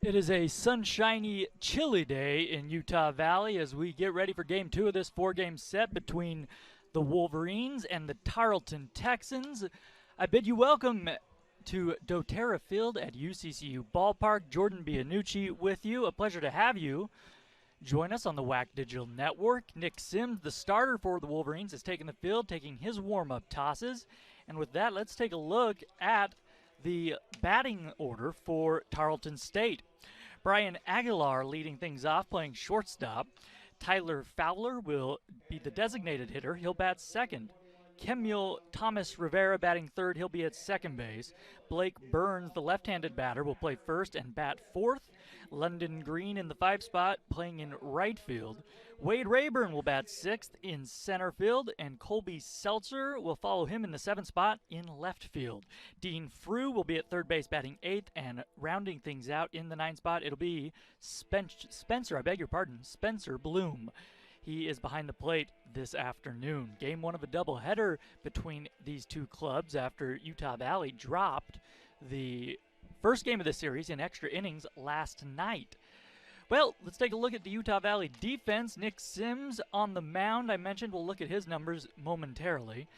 It is a sunshiny, chilly day in Utah Valley as we get ready for game two of this four-game set between the Wolverines and the Tarleton Texans. I bid you welcome to doTERRA Field at UCCU Ballpark. Jordan Bianucci with you. A pleasure to have you. Join us on the WAC Digital Network. Nick Sims, the starter for the Wolverines, has taken the field, taking his warm-up tosses. And with that, let's take a look at the batting order for Tarleton State. Brian Aguilar leading things off, playing shortstop. Tyler Fowler will be the designated hitter. He'll bat second. Kemuel Thomas Rivera batting third. He'll be at second base. Blake Burns, the left-handed batter, will play first and bat fourth. London Green in the 5 spot, playing in right field. Wade Rayburn will bat sixth in center field, and Colby Seltzer will follow him in the 7 spot in left field. Dean Frew will be at third base batting eighth, and rounding things out in the 9 spot, it'll be Spencer Bloom. He is behind the plate this afternoon. Game 1 of a doubleheader between these two clubs after Utah Valley dropped the first game of the series in extra innings last night. Well, let's take a look at the Utah Valley defense. Nick Sims on the mound. I mentioned we'll look at his numbers momentarily.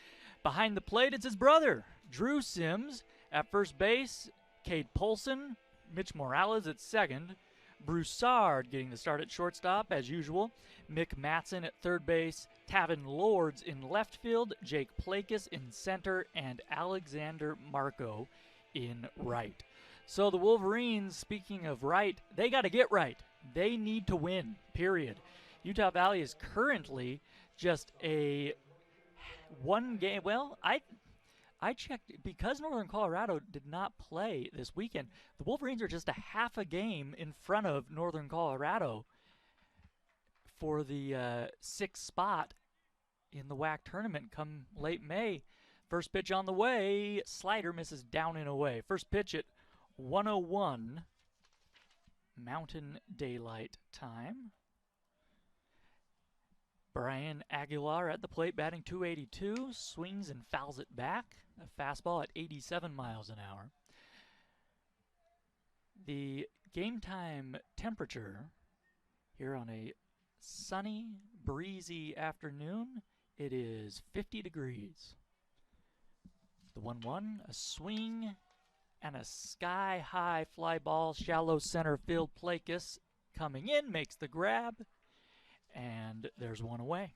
Behind the plate, it's his brother, Drew Sims. At first base, Cade Polson. Mitch Morales at second. Broussard getting the start at shortstop, as usual. Mick Matson at third base. Tavin Lords in left field. Jake Plakis in center. And Alexander Marco in right. So the Wolverines, speaking of right, they got to get right. They need to win, period. Utah Valley is currently just a one game. Well, I checked, because Northern Colorado did not play this weekend, the Wolverines are just a half a game in front of Northern Colorado for the 6th spot in the WAC tournament come late May. First pitch on the way. Slider misses down and away. First pitch at 1:01 Mountain Daylight Time. Brian Aguilar at the plate batting .282, swings and fouls it back. A fastball at 87 miles an hour. The game time temperature here on a sunny, breezy afternoon, it is 50 degrees. The 1-1, a swing and a sky-high fly ball, shallow center field. Plakis coming in, makes the grab, and there's one away.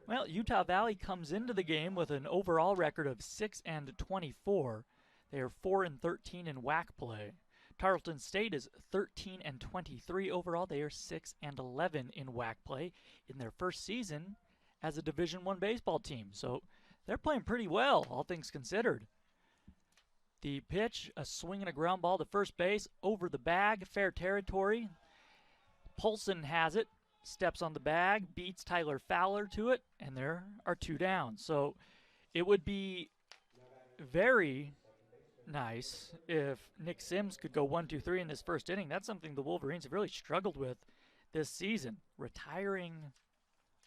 Well, Utah Valley comes into the game with an overall record of 6-24. They are 4-13 in WAC play. Tarleton State is 13-23 overall. They are 6-11 in WAC play in their first season as a Division I baseball team. So they're playing pretty well, all things considered. The pitch, a swing and a ground ball to first base, over the bag, fair territory. Polson has it, steps on the bag, beats Tyler Fowler to it, and there are 2 down. So it would be very nice if Nick Sims could go 1-2-3 in this first inning. That's something the Wolverines have really struggled with this season, retiring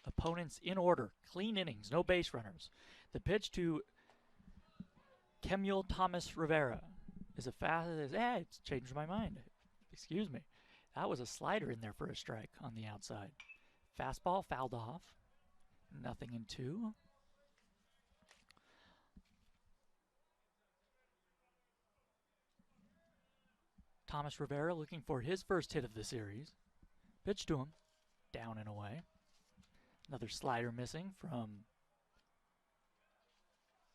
opponents in order, clean innings, no base runners. The pitch to Kemuel Thomas Rivera is a fast. It's changed my mind. Excuse me. That was a slider in there for a strike on the outside. Fastball fouled off. 0-2. Thomas Rivera looking for his first hit of the series. Pitch to him. Down and away. Another slider missing from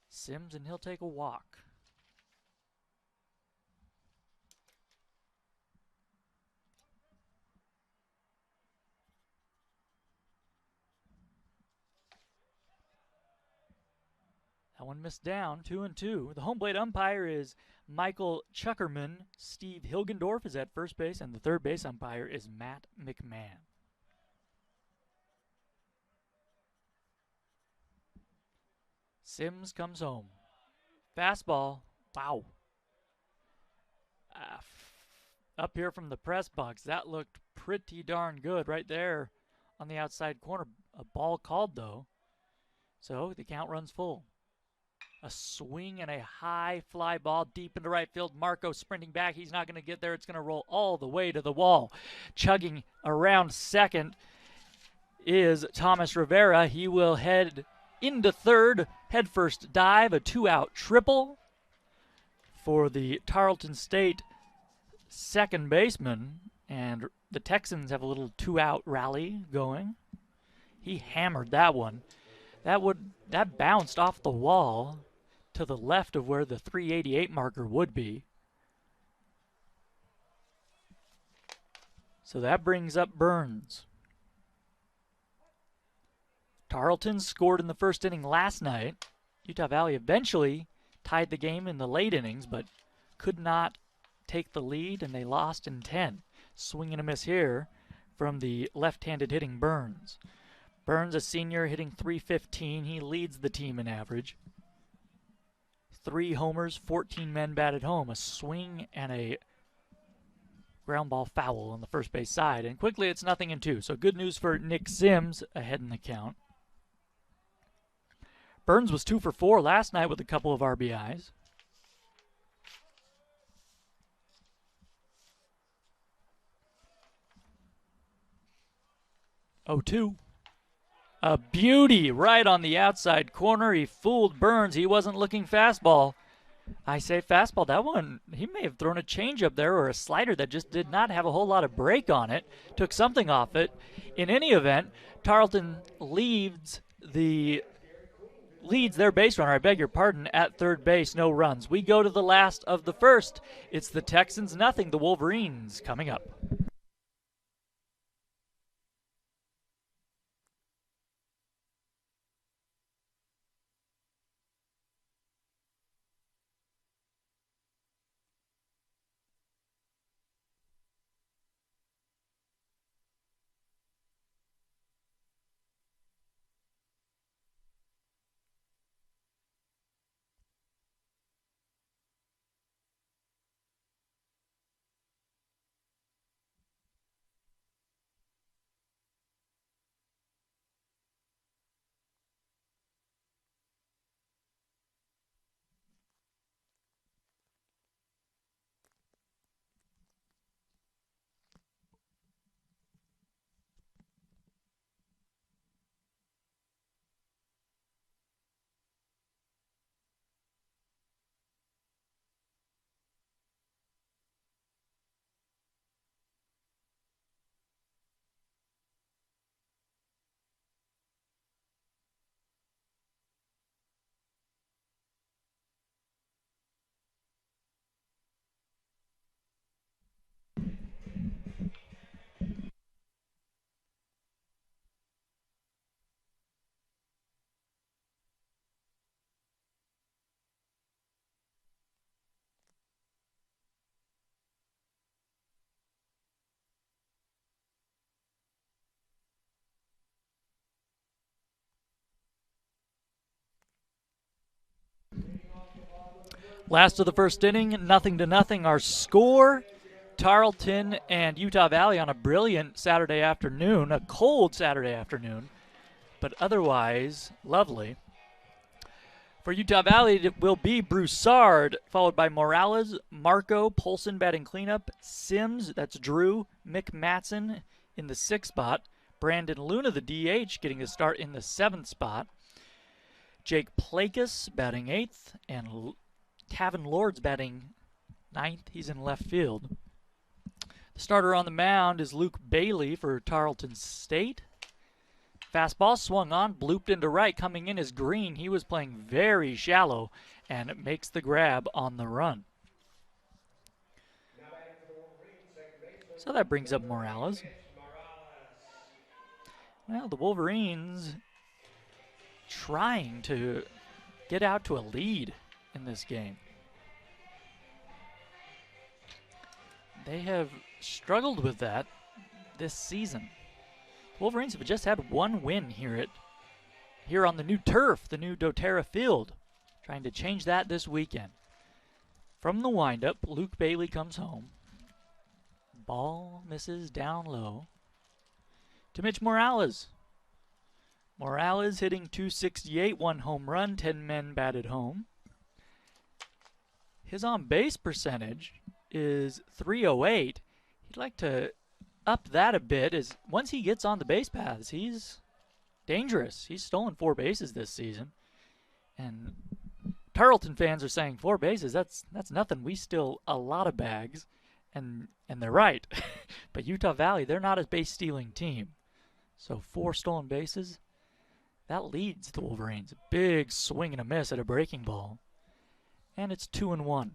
Sims, and he'll take a walk. That one missed down, 2-2. The home plate umpire is Michael Chuckerman. Steve Hilgendorf is at first base, and the third base umpire is Matt McMahon. Sims comes home. Fastball. Wow. Up here from the press box, that looked pretty darn good right there on the outside corner. A ball called, though. So the count runs full. A swing and a high fly ball deep into right field. Marco sprinting back. He's not going to get there. It's going to roll all the way to the wall. Chugging around second is Thomas Rivera. He will head into third. Head first dive. A 2-out triple for the Tarleton State second baseman. And the Texans have a little 2-out rally going. He hammered that one. That bounced off the wall to the left of where the 388 marker would be. So that brings up Burns. Tarleton scored in the first inning last night. Utah Valley eventually tied the game in the late innings, but could not take the lead, and they lost in 10. Swing and a miss here from the left-handed hitting Burns. Burns, a senior, hitting .315. He leads the team in average. 3 homers, 14 men batted home. A swing and a ground ball foul on the first base side. And quickly it's 0-2. So good news for Nick Sims ahead in the count. Burns was 2 for 4 last night with a couple of RBIs. Oh, 2. A beauty right on the outside corner. He fooled Burns. He wasn't looking fastball. I say fastball. That one, he may have thrown a changeup there or a slider that just did not have a whole lot of break on it. Took something off it. In any event, Tarleton leads their base runner, I beg your pardon, at third base. No runs. We go to the last of the first. It's the Texans 0, the Wolverines coming up. Last of the first inning, 0-0. Our score, Tarleton and Utah Valley on a brilliant Saturday afternoon, a cold Saturday afternoon, but otherwise lovely. For Utah Valley, it will be Broussard, followed by Morales, Marco, Polson batting cleanup, Sims, that's Drew, Mick Matson in the 6th spot, Brandon Luna, the DH, getting a start in the 7th spot, Jake Plakus batting 8th, and Tavin Lords batting 9th. He's in left field. The starter on the mound is Luke Bailey for Tarleton State. Fastball swung on, blooped into right. Coming in is Green. He was playing very shallow and makes the grab on the run. So that brings up Morales. Well, the Wolverines trying to get out to a lead in this game. They have struggled with that this season. Wolverines have just had one win here on the new turf, the new doTERRA field. Trying to change that this weekend. From the windup, Luke Bailey comes home. Ball misses down low to Mitch Morales. Morales hitting .268, 1 home run, 10 men batted home. His on-base percentage is .308. He'd like to up that a bit, as once he gets on the base paths, he's dangerous. He's stolen 4 bases this season. And Tarleton fans are saying 4 bases, that's nothing. We steal a lot of bags. And they're right. But Utah Valley, they're not a base-stealing team. So 4 stolen bases, that leads the Wolverines. A big swing and a miss at a breaking ball. And it's 2-1.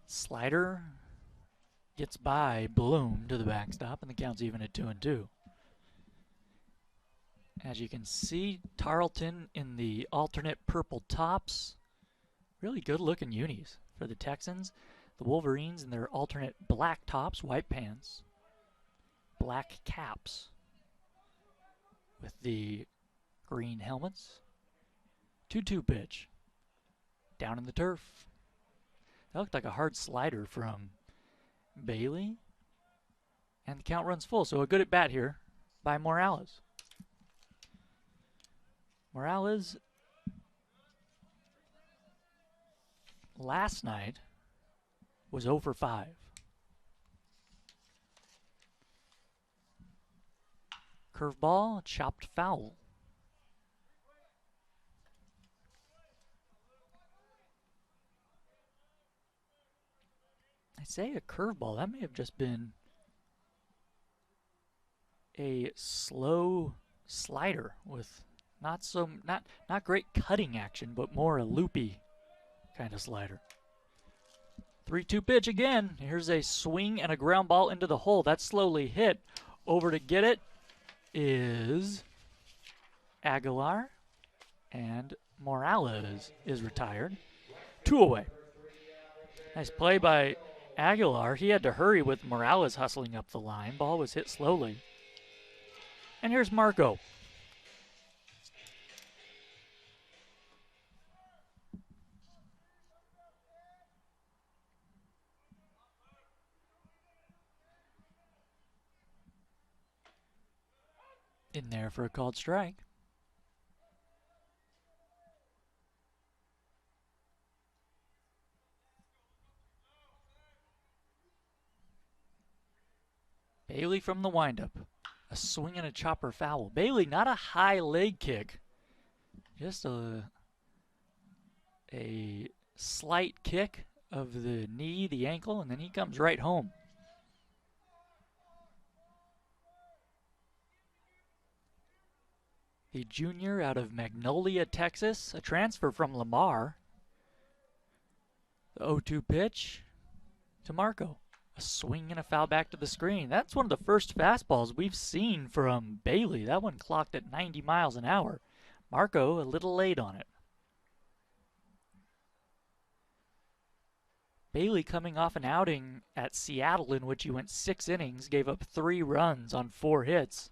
Slider gets by Bloom to the backstop, and the count's even at 2-2. As you can see, Tarleton in the alternate purple tops. Really good-looking unis for the Texans. The Wolverines in their alternate black tops, white pants, black caps with the green helmets. 2-2 pitch. Down in the turf. That looked like a hard slider from Bailey. And the count runs full, so a good at bat here by Morales. Morales last night was 0 for 5. Curveball, chopped foul. I say a curveball, that may have just been a slow slider with not great cutting action, but more a loopy kind of slider. 3-2 pitch again. Here's a swing and a ground ball into the hole. That's slowly hit. Over to get it is Aguilar, and Morales is retired. 2 away. Nice play by Aguilar. He had to hurry with Morales hustling up the line. Ball was hit slowly. And here's Marco. In there for a called strike. Bailey from the windup. A swing and a chopper foul. Bailey, not a high leg kick. Just a slight kick of the knee, the ankle, and then he comes right home. The junior out of Magnolia, Texas, a transfer from Lamar. The 0-2 pitch to Marco. A swing and a foul back to the screen. That's one of the first fastballs we've seen from Bailey. That one clocked at 90 miles an hour. Marco a little late on it. Bailey coming off an outing at Seattle in which he went 6 innings, gave up 3 runs on 4 hits.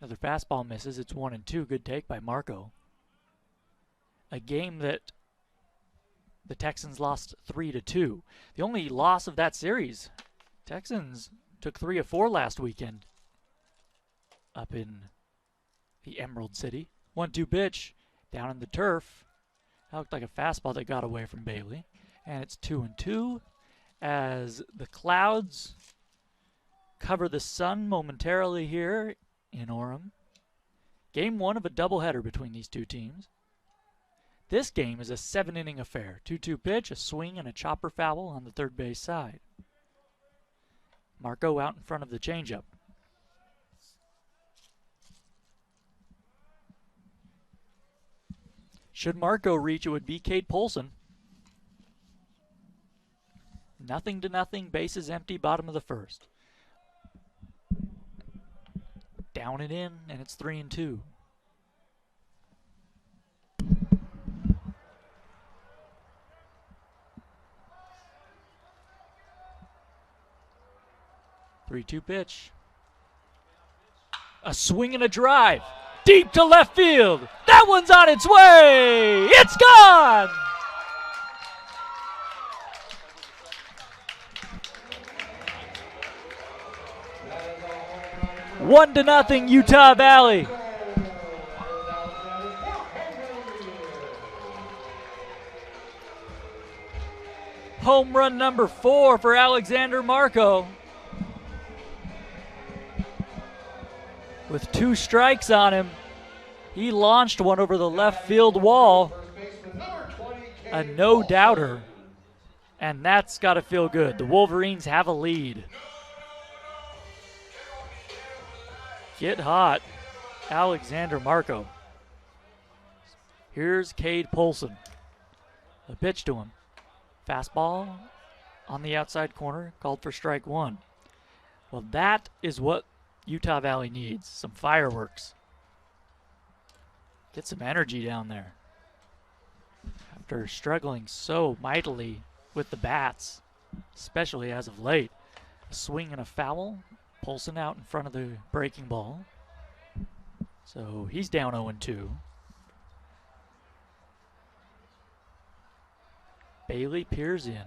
Another fastball misses. It's 1-2. Good take by Marco. A game that the Texans lost 3-2. The only loss of that series. Texans took 3 of 4 last weekend up in the Emerald City. 1-2 pitch down in the turf. That looked like a fastball that got away from Bailey. And it's 2-2 as the clouds cover the sun momentarily here in Orem. Game 1 of a doubleheader between these two teams. This game is a 7-inning affair. 2-2 pitch, a swing, and a chopper foul on the third base side. Marco out in front of the changeup. Should Marco reach, it would be Cade Polson. 0-0, bases empty, bottom of the first. Down and in, and it's 3-2. Three-two pitch. A swing and a drive. Deep to left field. That one's on its way. It's gone. One to nothing, Utah Valley. Home run number 4 for Alexander Marco. With 2 strikes on him, he launched one over the left field wall. A no-doubter. And that's got to feel good. The Wolverines have a lead. Get hot, Alexander Marco. Here's Cade Polson. A pitch to him. Fastball on the outside corner, called for strike 1. Well, that is what Utah Valley needs, some fireworks. Get some energy down there. After struggling so mightily with the bats, especially as of late. A swing and a foul. Polson out in front of the breaking ball. So he's down 0-2. Bailey peers in,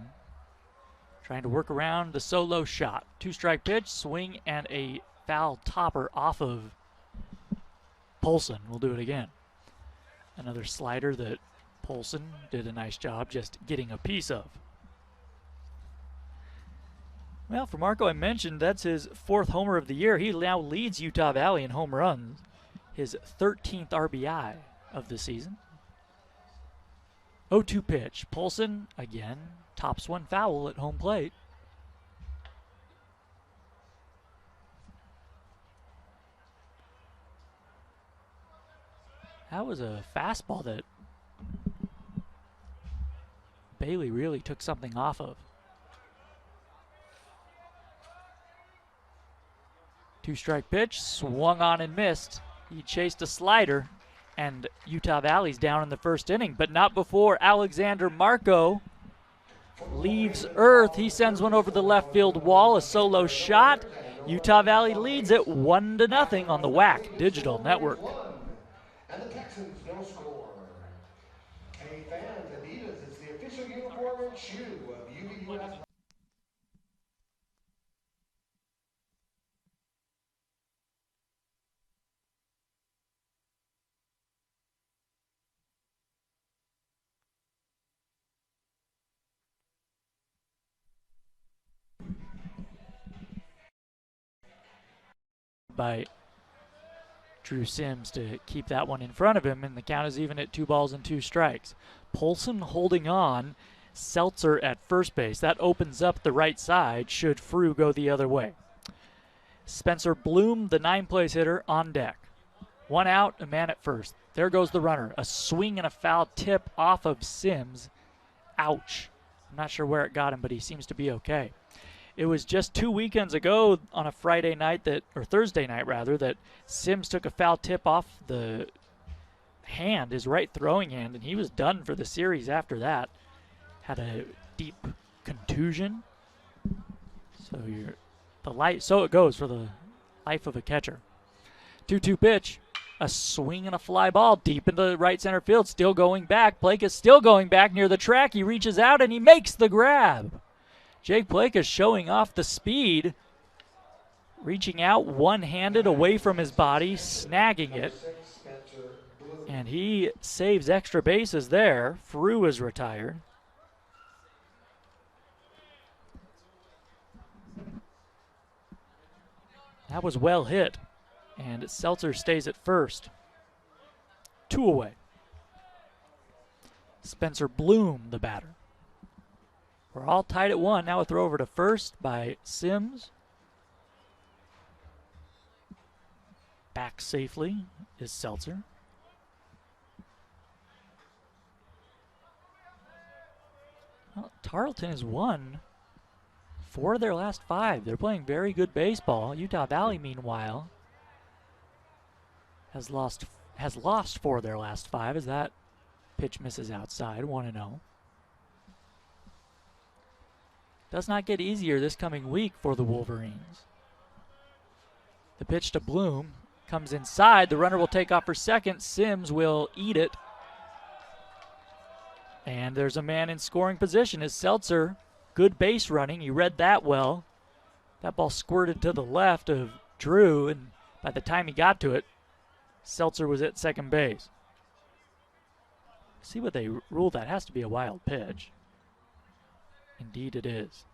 trying to work around the solo shot. 2-strike pitch, swing, and a foul topper off of Polson. We'll do it again. Another slider that Polson did a nice job just getting a piece of. Well, for Marco, I mentioned that's his 4th homer of the year. He now leads Utah Valley in home runs, his 13th RBI of the season. 0-2 pitch. Polson, again, tops one foul at home plate. That was a fastball that Bailey really took something off of. 2-strike pitch, swung on and missed. He chased a slider, and Utah Valley's down in the 1st inning, but not before Alexander Marco leaves earth. He sends one over the left field wall, a solo shot. Utah Valley leads it 1-0 on the WAC Digital Network. And the Texans no score. Hey fans, Adidas is the official uniform and shoe of UVU Athletics. By Drew Sims to keep that one in front of him, and the count is even at 2-2. Polson holding on, Seltzer at first base. That opens up the right side should Frew go the other way. Spencer Bloom, the 9th-place hitter, on deck. 1 out, a man at first. There goes the runner. A swing and a foul tip off of Sims. Ouch. I'm not sure where it got him, but he seems to be okay. It was just 2 weekends ago on a Friday night or Thursday night rather, that Sims took a foul tip off the hand, his right throwing hand, and he was done for the series after that. Had a deep contusion. So it goes for the life of a catcher. 2-2 pitch, a swing and a fly ball deep into right center field, still going back. Blake is still going back near the track. He reaches out and he makes the grab. Jake Blake is showing off the speed, reaching out one-handed away from his body, snagging it, and he saves extra bases there. Frew is retired. That was well hit, and Seltzer stays at first. 2 away. Spencer Bloom, the batter. We're all tied at 1. Now a throw over to first by Sims. Back safely is Seltzer. Well, Tarleton has won 4 of their last 5. They're playing very good baseball. Utah Valley, meanwhile, has lost 4 of their last 5 as that pitch misses outside, 1-0. Does not get easier this coming week for the Wolverines. The pitch to Bloom comes inside. The runner will take off for second. Sims will eat it. And there's a man in scoring position. Is Seltzer. Good base running. He read that well. That ball squirted to the left of Drew, and by the time he got to it, Seltzer was at second base. See what they rule. That has to be a wild pitch. Indeed it is.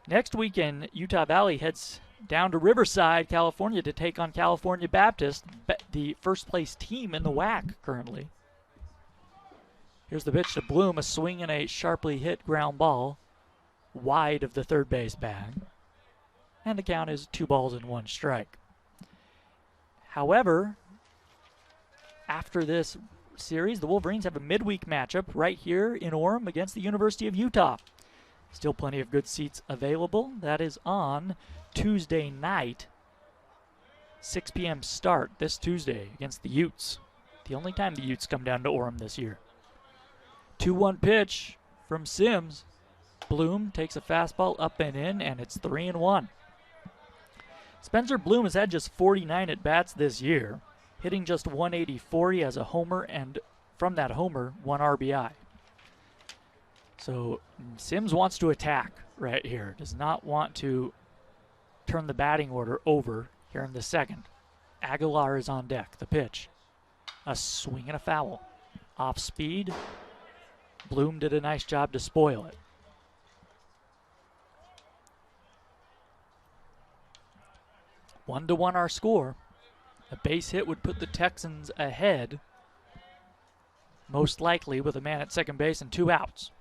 Next weekend, Utah Valley heads down to Riverside, California to take on California Baptist, the first place team in the WAC currently. Here's the pitch to Bloom, a swing and a sharply hit ground ball wide of the third base bag. And the count is 2-1 strike. However, after this series, the Wolverines have a midweek matchup right here in Orem against the University of Utah. Still plenty of good seats available. That is on Tuesday night, 6 p.m. start this Tuesday against the Utes. The only time the Utes come down to Orem this year. 2-1 pitch from Sims. Bloom takes a fastball up and in, and it's 3-1. Spencer Bloom has had just 49 at-bats this year, hitting just 184. He has a homer, and from that homer, 1 RBI. So Sims wants to attack right here. Does not want to turn the batting order over here in the second. Aguilar is on deck. The pitch. A swing and a foul. Off speed. Bloom did a nice job to spoil it. 1-1 our score. A base hit would put the Texans ahead, most likely with a man at second base and 2 outs.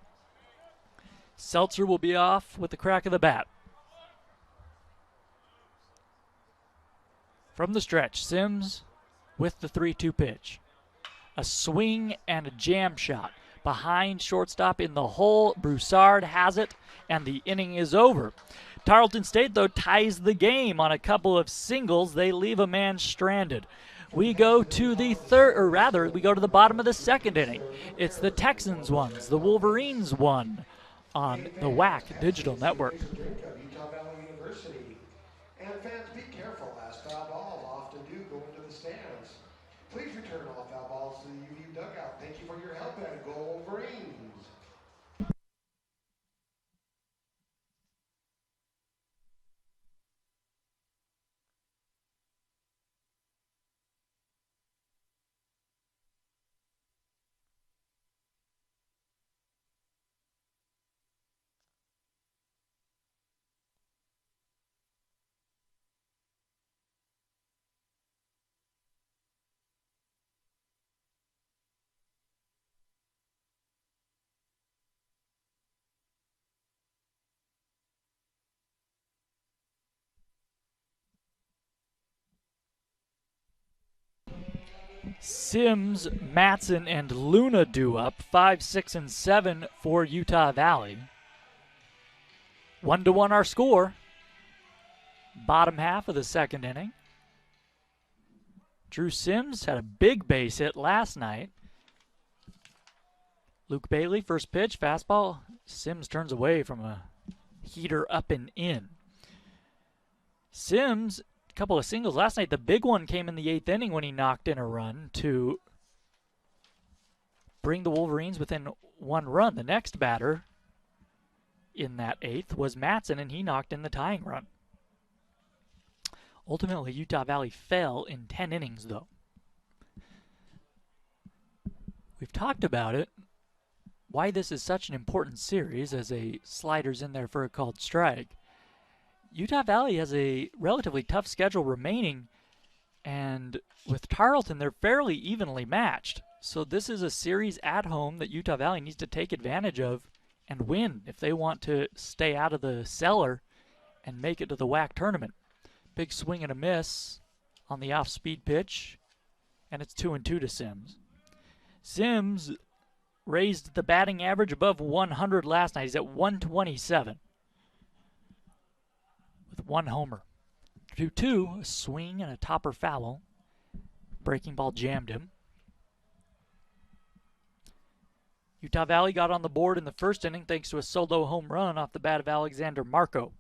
Seltzer will be off with the crack of the bat. From the stretch, Sims with the 3-2 pitch. A swing and a jam shot. Behind shortstop in the hole, Broussard has it, and the inning is over. Tarleton State, though, ties the game on a couple of singles. They leave a man stranded. We go to the we go to the bottom of the second inning. It's the Texans ones, the Wolverines won on the WAC Digital Network. Utah Valley University. And fans, be careful as foul balls often do go into the stands. Please return all foul balls to the UVU dugout. Thank you for your help and go Wolverines. Sims, Matson, and Luna do up 5, 6, and 7 for Utah Valley. 1-1 our score. Bottom half of the second inning. Drew Sims had a big base hit last night. Luke Bailey, first pitch, fastball. Sims turns away from a heater up and in. Sims, a couple of singles last night. The big one came in the 8th inning when he knocked in a run to bring the Wolverines within 1 run. The next batter in that 8th was Matson, and he knocked in the tying run. Ultimately, Utah Valley fell in 10 innings, though. We've talked about it, why this is such an important series as a slider's in there for a called strike. Utah Valley has a relatively tough schedule remaining, and with Tarleton, they're fairly evenly matched. So this is a series at home that Utah Valley needs to take advantage of and win if they want to stay out of the cellar and make it to the WAC tournament. Big swing and a miss on the off-speed pitch, and it's 2-2 to Sims. Sims raised the batting average above 100 last night. He's at 127 with 1 homer. 2-2, a swing and a topper foul. Breaking ball jammed him. Utah Valley got on the board in the first inning thanks to a solo home run off the bat of Alexander Marco.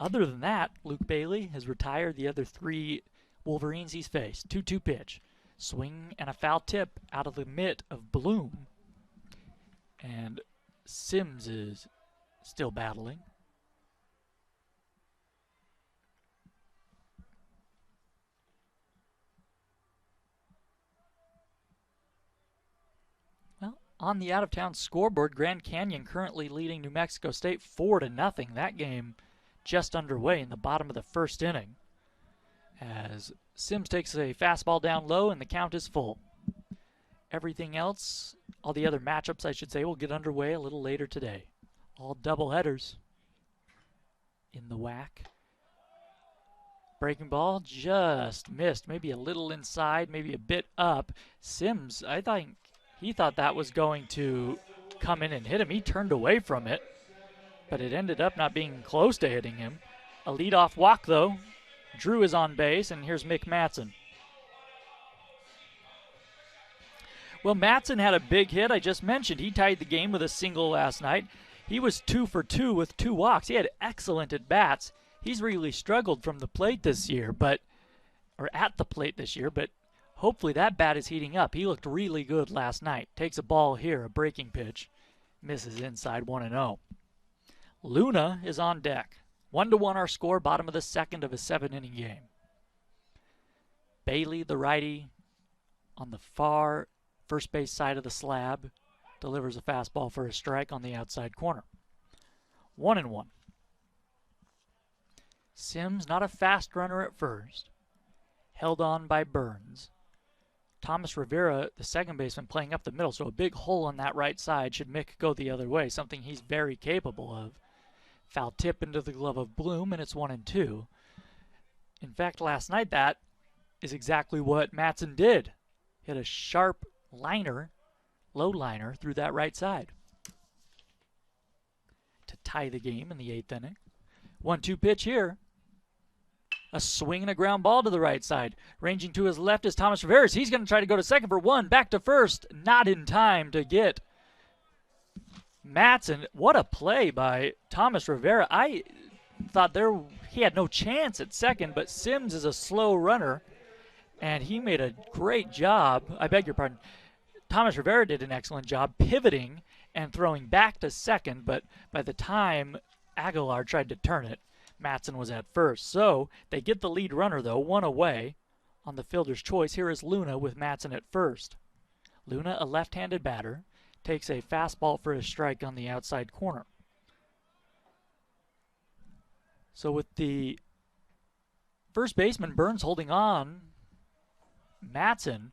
Other than that, Luke Bailey has retired the other 3 Wolverines he's faced. 2-2 pitch. Swing and a foul tip out of the mitt of Bloom. And Sims is still battling. Well, on the out-of-town scoreboard, Grand Canyon currently leading New Mexico State 4-0. That game just underway in the bottom of the first inning, as Sims takes a fastball down low and the count is full. Everything else, all the other matchups I should say, will get underway a little later today. All doubleheaders in the whack. Breaking ball just missed, maybe a little inside, maybe a bit up. Sims, he thought that was going to come in and hit him. He turned away from it, but it ended up not being close to hitting him. A leadoff walk, though. Drew is on base, and here's Mick Matson. Well, Matson had a big hit. I just mentioned he tied the game with a single last night. He was 2 for 2 with 2 walks. He had excellent at-bats. He's really struggled from the plate this year, but hopefully that bat is heating up. He looked really good last night. Takes a ball here, a breaking pitch. Misses inside, 1-0. Luna is on deck. 1-1 our score, bottom of the second of a 7-inning game. Bailey, the righty, on the far first base side of the slab, delivers a fastball for a strike on the outside corner. 1-1. Sims, not a fast runner at first. Held on by Burns. Thomas Rivera, the second baseman, playing up the middle, so a big hole on that right side should Mick go the other way, something he's very capable of. Foul tip into the glove of Bloom, and it's 1-2. In fact, last night that is exactly what Matson did. Hit a sharp liner, low liner, through that right side to tie the game in the 8th inning. 1-2 pitch here. A swing and a ground ball to the right side. Ranging to his left is Thomas Rivera. He's going to try to go to second for 1. Back to first. Not in time to get Matson. What a play by Thomas Rivera. I thought he had no chance at second, but Sims is a slow runner, and he made a great job. I beg your pardon. Thomas Rivera did an excellent job pivoting and throwing back to second, but by the time Aguilar tried to turn it, Matson was at first. So they get the lead runner, though, 1 away on the fielder's choice. Here is Luna with Matson at first. Luna, a left-handed batter, takes a fastball for a strike on the outside corner. So with the first baseman, Burns, holding on, Matson,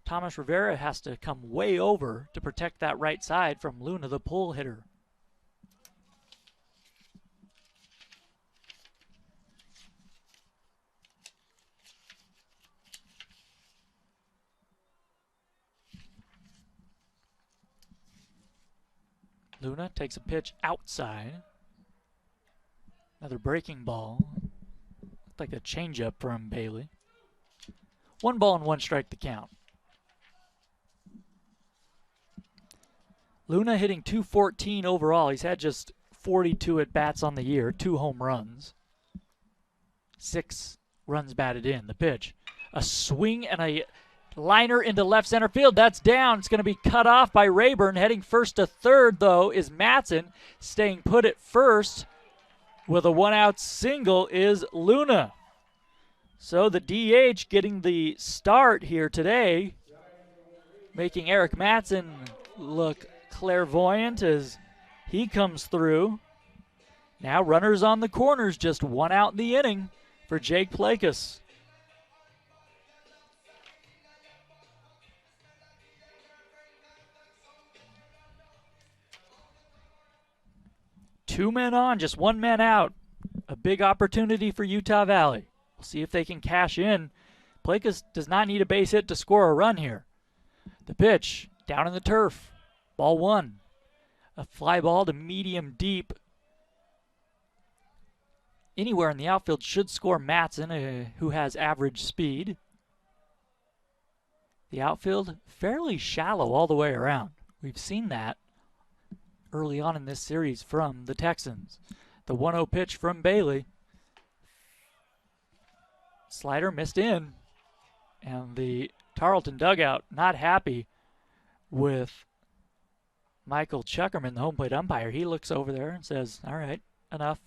Thomas Rivera has to come way over to protect that right side from Luna, the pull hitter. Luna takes a pitch outside. Another breaking ball. Looked like a changeup from Bailey. 1 ball and 1 strike to count. Luna hitting .214 overall. He's had just 42 at-bats on the year, 2 home runs. 6 runs batted in. The pitch. A swing and a liner into left center field. That's down. It's going to be cut off by Rayburn. Heading first to third, though, is Matson. Staying put at first with a 1-out single is Luna. So the DH getting the start here today, making Eric Matson look clairvoyant as he comes through. Now runners on the corners, just 1 out in the inning for Jake Plakas. Two men on, just 1 man out. A big opportunity for Utah Valley. We'll see if they can cash in. Plakas does not need a base hit to score a run here. The pitch, down in the turf. Ball 1. A fly ball to medium deep. Anywhere in the outfield should score Matson, who has average speed. The outfield fairly shallow all the way around. We've seen that early on in this series from the Texans. The 1-0 pitch from Bailey. Slider missed in. And the Tarleton dugout not happy with Michael Chuckerman, the home plate umpire. He looks over there and says, all right, enough.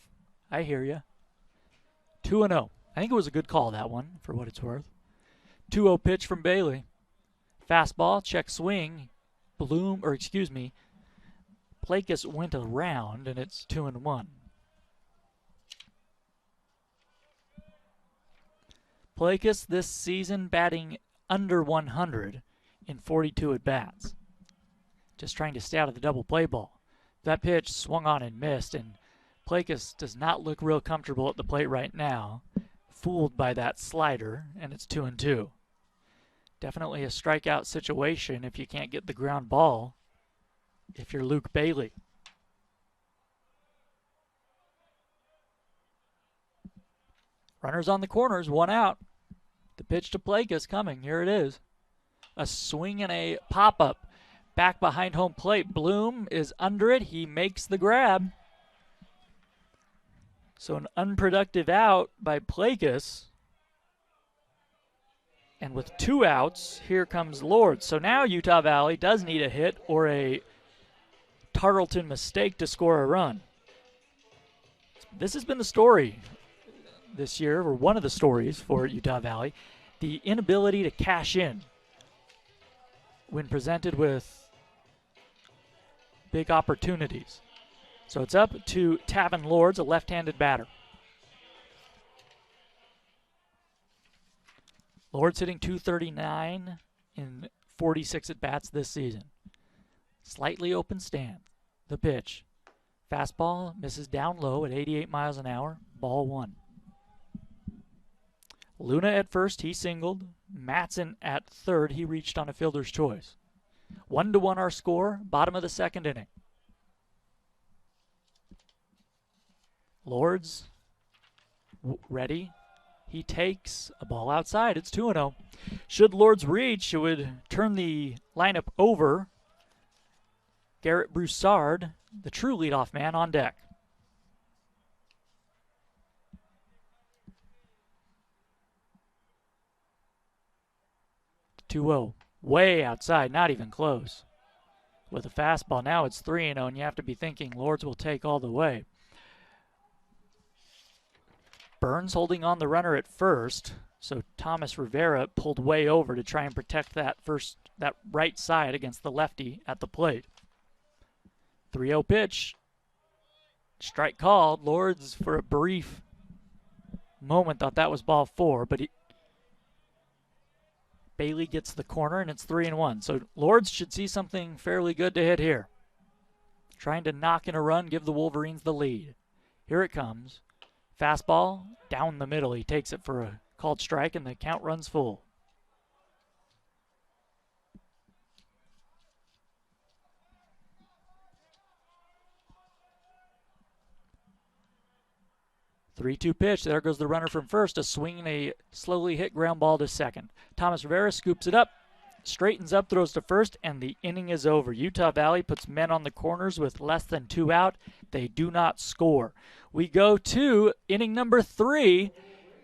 I hear you. 2-0. I think it was a good call, that one, for what it's worth. 2-0 pitch from Bailey. Fastball, check swing. Plakus went around, and it's 2-1. Plakus this season batting under 100 in 42 at-bats. Just trying to stay out of the double play ball. That pitch swung on and missed, and Plakus does not look real comfortable at the plate right now. Fooled by that slider, and it's 2-2. Definitely a strikeout situation if you can't get the ground ball if you're Luke Bailey. Runners on the corners, 1 out. The pitch to Plakus coming. Here it is. A swing and a pop-up. Back behind home plate. Bloom is under it. He makes the grab. So an unproductive out by Plakus. And with 2 outs, here comes Lord. So now Utah Valley does need a hit or a Tarleton mistake to score a run. This has been the story this year, or one of the stories for Utah Valley. The inability to cash in when presented with big opportunities. So it's up to Tavin Lords, a left-handed batter. Lords hitting .239 in 46 at-bats this season. Slightly open stand. The pitch. Fastball misses down low at 88 miles an hour. Ball 1. Luna at first, he singled. Matson at third, he reached on a fielder's choice. 1-1 our score, bottom of the second inning. Lords ready. He takes a ball outside. It's 2-0. Should Lords reach, it would turn the lineup over. Garrett Broussard, the true leadoff man, on deck. Way outside, not even close. With a fastball, now it's 3-0, and you have to be thinking Lords will take all the way. Burns holding on the runner at first, so Thomas Rivera pulled way over to try and protect that right side against the lefty at the plate. 3-0 pitch. Strike called. Lords, for a brief moment, thought that was ball 4, but Bailey gets the corner, and it's 3-1. So Lords should see something fairly good to hit here. Trying to knock in a run, give the Wolverines the lead. Here it comes. Fastball down the middle. He takes it for a called strike, and the count runs full. Three-two pitch. There goes the runner from first. A swing and a slowly hit ground ball to second. Thomas Rivera scoops it up, straightens up, throws to first, and the inning is over. Utah Valley puts men on the corners with less than 2 out. They do not score. We go to inning number 3.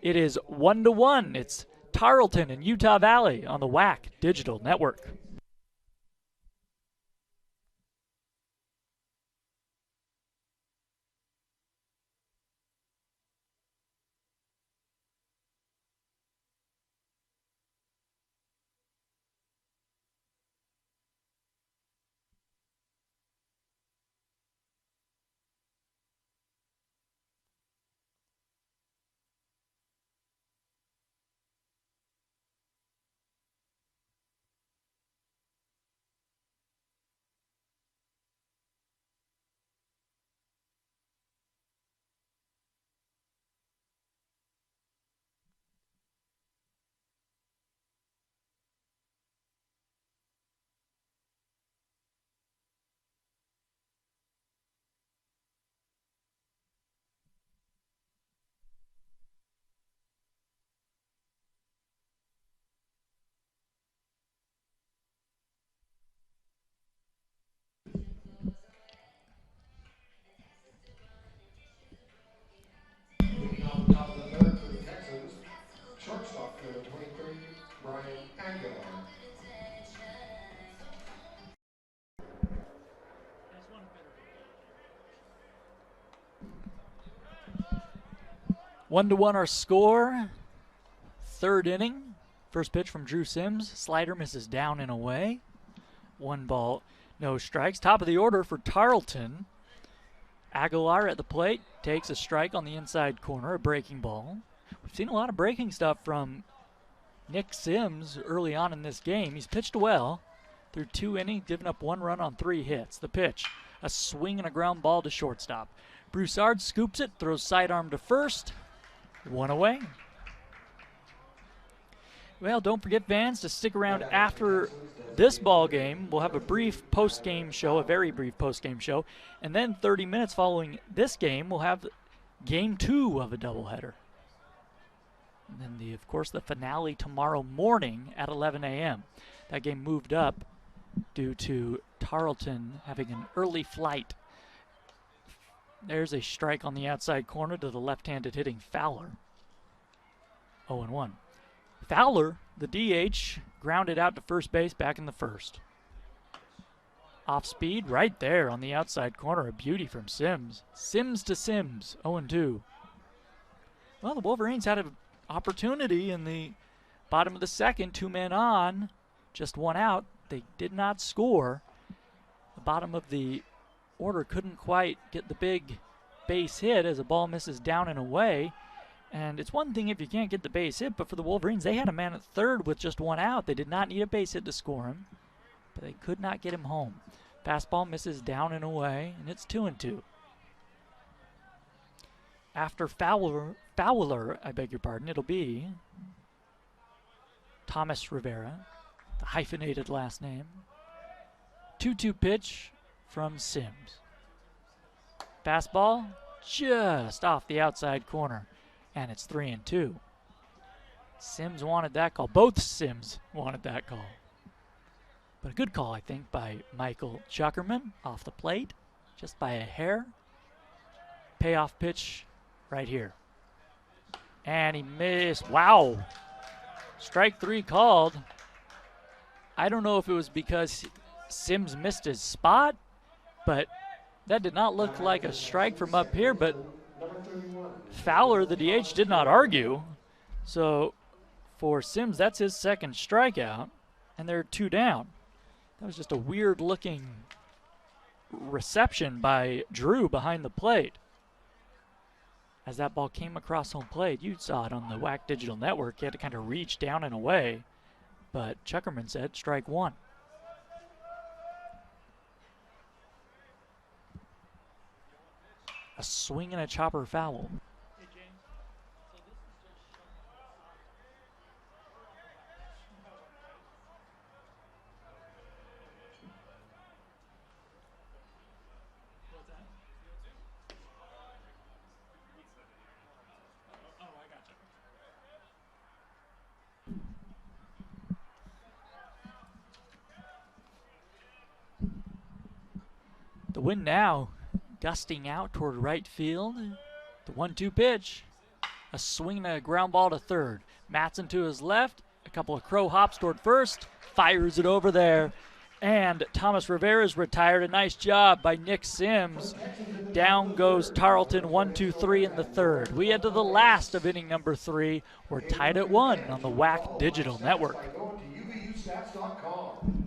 It is 1-1. It's Tarleton and Utah Valley on the WAC Digital Network. Aguilar. 1-1 our score. Third inning. First pitch from Drew Sims. Slider misses down and away. 1 ball, no strikes. Top of the order for Tarleton. Aguilar at the plate takes a strike on the inside corner, a breaking ball. We've seen a lot of breaking stuff from Nick Sims early on in this game. He's pitched well through 2 innings, giving up 1 run on 3 hits. The pitch, a swing and a ground ball to shortstop. Broussard scoops it, throws sidearm to first. 1 away. Well, don't forget, fans, to stick around after this ball game. We'll have a brief post-game show, a very brief post-game show, and then 30 minutes following this game, we'll have Game 2 of a doubleheader. And then, of course, the finale tomorrow morning at 11 a.m. That game moved up due to Tarleton having an early flight. There's a strike on the outside corner to the left-handed hitting Fowler. 0-1. Fowler, the DH, grounded out to first base back in the first. Off speed right there on the outside corner. A beauty from Sims. Sims to Sims, 0-2. Well, the Wolverines had an opportunity in the bottom of the second. 2 men on, just 1 out. They did not score. The bottom of the order couldn't quite get the big base hit as a ball misses down and away. And it's one thing if you can't get the base hit, but for the Wolverines, they had a man at third with just 1 out. They did not need a base hit to score him, but they could not get him home. Fastball misses down and away, and it's 2-2. After Fowler, I beg your pardon, it'll be Thomas Rivera, the hyphenated last name. 2-2 pitch from Sims. Fastball just off the outside corner. And it's 3-2. Sims wanted that call. Both Sims wanted that call. But a good call, I think, by Michael Chuckerman off the plate, just by a hair. Payoff pitch right here. And he missed. Wow. Strike 3 called. I don't know if it was because Sims missed his spot, but that did not look like a strike from up here, but Fowler, the DH, did not argue. So for Sims, that's his second strikeout, and they're 2 down. That was just a weird-looking reception by Drew behind the plate. As that ball came across home plate, you saw it on the WAC Digital Network. He had to kind of reach down and away, but Chuckerman said strike 1. A swing and a chopper foul. The wind now gusting out toward right field. The 1-2 pitch. A swing and a ground ball to third. Matson to his left. A couple of crow hops toward first. Fires it over there. And Thomas Rivera's retired. A nice job by Nick Sims. Down goes Tarleton 1-2-3 in the third. We head to the last of inning number 3. We're tied at 1 on the WAC Digital Network. Go to UVUstats.com.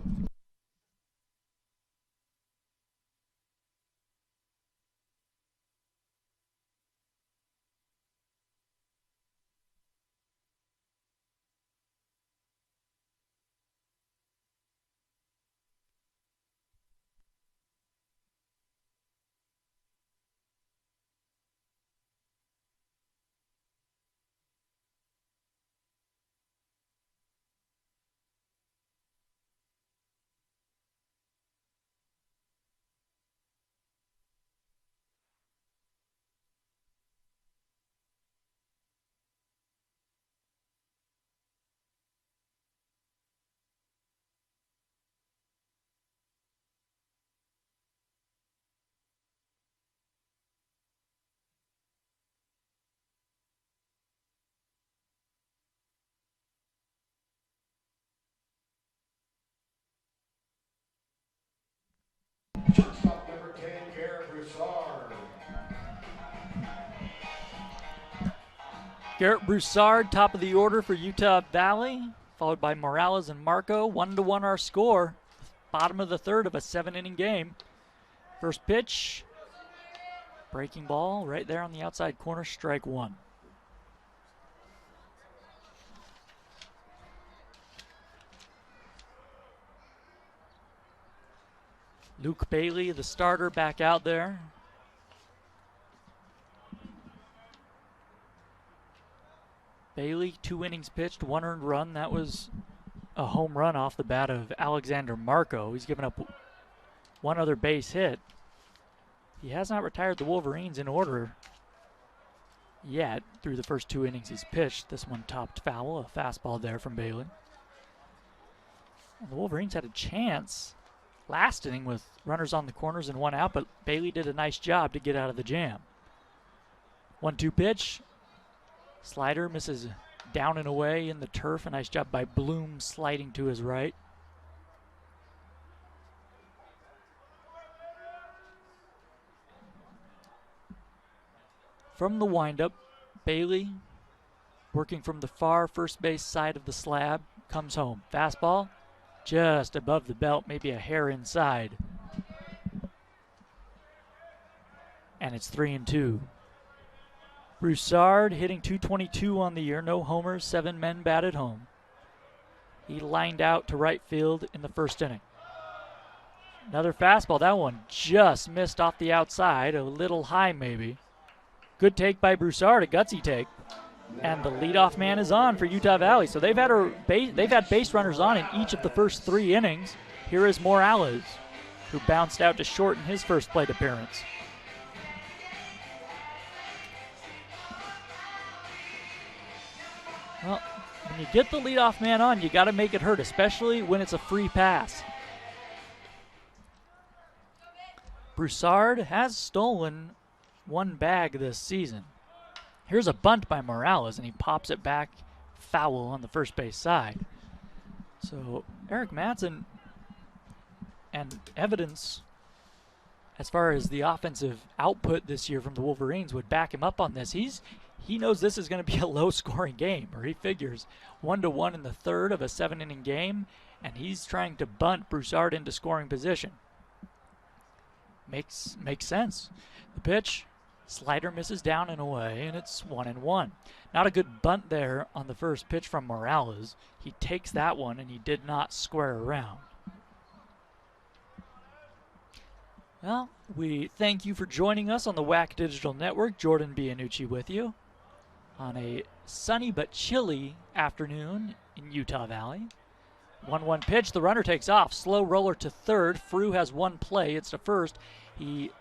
Garrett Broussard, top of the order for Utah Valley, followed by Morales and Marco. 1-1 our score. Bottom of the third of a 7-inning game. First pitch, breaking ball right there on the outside corner, strike one. Luke Bailey, the starter, back out there. Bailey, 2 innings pitched, 1 earned run. That was a home run off the bat of Alexander Marco. He's given up 1 other base hit. He has not retired the Wolverines in order yet through the first 2 innings he's pitched. This one topped foul, a fastball there from Bailey. And the Wolverines had a chance last inning with runners on the corners and 1 out, but Bailey did a nice job to get out of the jam. 1-2 pitch. Slider misses down and away in the turf. A nice job by Bloom sliding to his right. From the windup, Bailey, working from the far first base side of the slab, comes home. Fastball just above the belt, maybe a hair inside. And it's 3-2. Broussard hitting .222 on the year, no homers, 7 men batted home. He lined out to right field in the first inning. Another fastball, that one just missed off the outside, a little high maybe. Good take by Broussard, a gutsy take. And the leadoff man is on for Utah Valley. So they've had base runners on in each of the first 3 innings. Here is Morales, who bounced out to shorten his first plate appearance. Well, when you get the leadoff man on, you got to make it hurt, especially when it's a free pass. Broussard has stolen 1 bag this season. Here's a bunt by Morales, and he pops it back foul on the first base side. So Eric Madsen, and evidence as far as the offensive output this year from the Wolverines would back him up on this. He knows this is going to be a low-scoring game, or he figures 1-1 in the third of a 7-inning game, and he's trying to bunt Broussard into scoring position. Makes sense. The pitch, slider misses down and away, and it's 1-1. Not a good bunt there on the first pitch from Morales. He takes that one, and he did not square around. Well, we thank you for joining us on the WAC Digital Network. Jordan Bianucci with you on a sunny but chilly afternoon in Utah Valley. 1-1 pitch, the runner takes off. Slow roller to third. Frew has 1 play. It's to first. He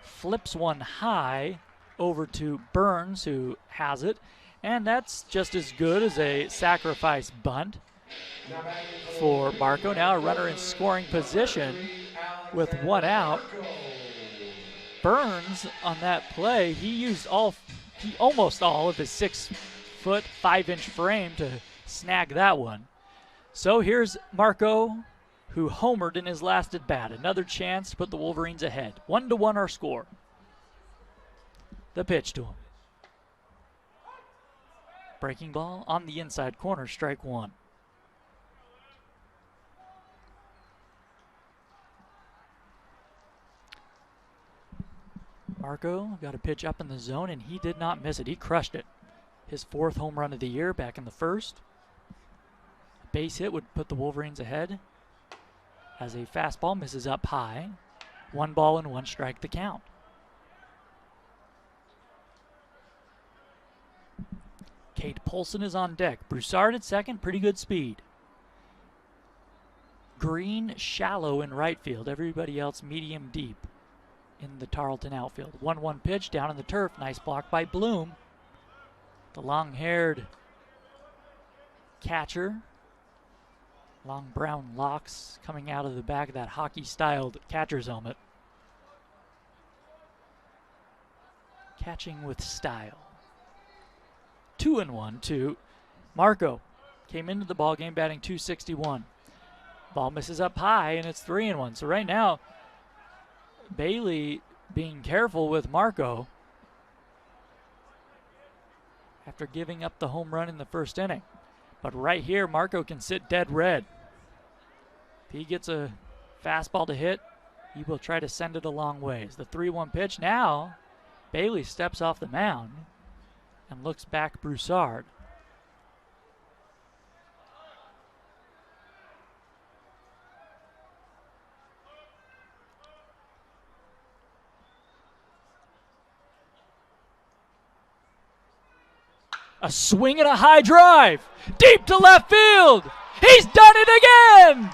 flips one high over to Burns, who has it. And that's just as good as a sacrifice bunt for Marco. Now a runner in scoring position with 1 out. Burns on that play, he used almost all of his 6-foot, 5-inch frame to snag that one. So here's Marco, who homered in his last at bat. Another chance to put the Wolverines ahead. 1-1 our score. The pitch to him. Breaking ball on the inside corner, strike 1. Marco got a pitch up in the zone, and he did not miss it. He crushed it. His 4th home run of the year back in the first. A base hit would put the Wolverines ahead as a fastball misses up high. 1 ball and 1 strike the count. Kate Polson is on deck. Broussard at second, pretty good speed. Green shallow in right field. Everybody else medium deep in the Tarleton outfield. 1-1 pitch down in the turf. Nice block by Bloom. The long-haired catcher. Long brown locks coming out of the back of that hockey-styled catcher's helmet. Catching with style. 2-1 to Marco. Came into the ballgame batting .261. Ball misses up high, and it's 3-1. So right now, Bailey being careful with Marco. after giving up the home run in the first inning. But right here, Marco can sit dead red. If he gets a fastball to hit, he will try to send it a long ways. The 3-1 pitch. Now, Bailey steps off the mound and looks back Broussard. A swing and a high drive. Deep to left field. He's done it again.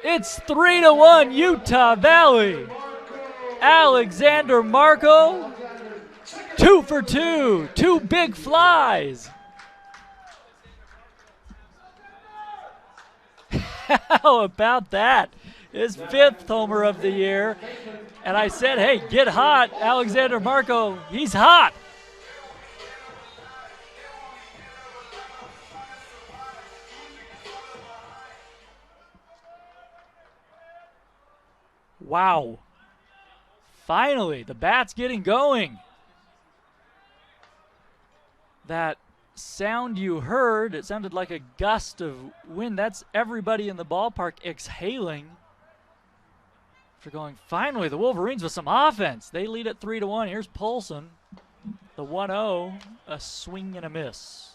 It's 3-1 Utah Valley. Alexander Marco, 2 for 2, 2 big flies. How about that? His 5th homer of the year. And I said, hey, get hot, Alexander Marco. He's hot. Wow. Finally, the bat's getting going. That sound you heard, it sounded like a gust of wind. That's everybody in the ballpark exhaling. After going, finally, the Wolverines with some offense. They lead at 3-1. Here's Polson. The 1-0, a swing and a miss.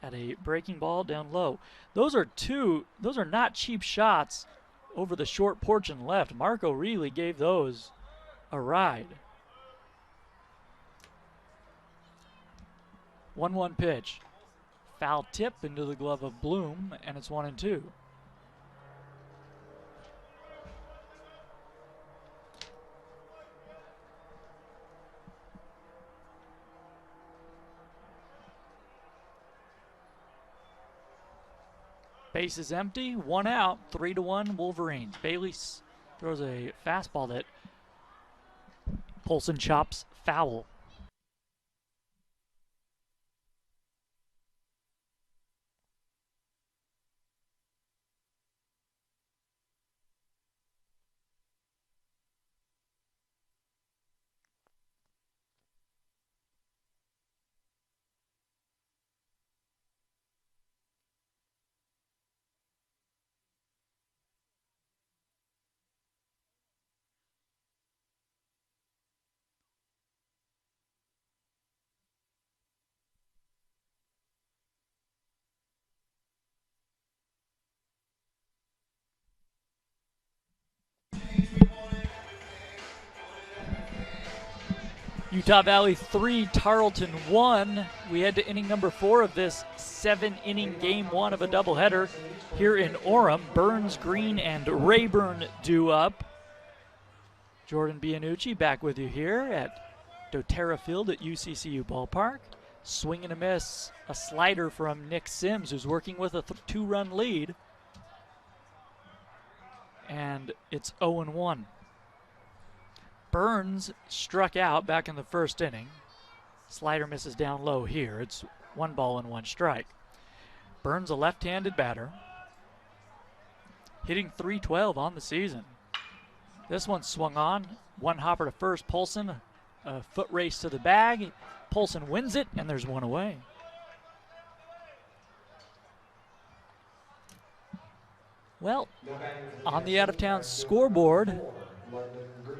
At a breaking ball down low. Those are not cheap shots over the short porch and left. Marco really gave those a ride. 1-1 pitch. Foul tip into the glove of Bloom, and it's 1-2. Base is empty, 1 out, 3-1 Wolverines. Bailey throws a fastball that Polson chops foul. Utah Valley 3, Tarleton 1. We head to inning number 4 of this 7-inning game 1 of a doubleheader here in Orem. Burns, Green, and Rayburn due up. Jordan Bianucci back with you here at doTERRA Field at UCCU Ballpark. Swing and a miss, a slider from Nick Sims, who's working with a 2-run lead. And it's 0-1. Burns struck out back in the first inning. Slider misses down low here. It's 1 ball and 1 strike. Burns, a left-handed batter, hitting .312 on the season. This one swung on. 1 hopper to first. Polson, a foot race to the bag. Polson wins it, and there's 1 away. Well, on the out-of-town scoreboard,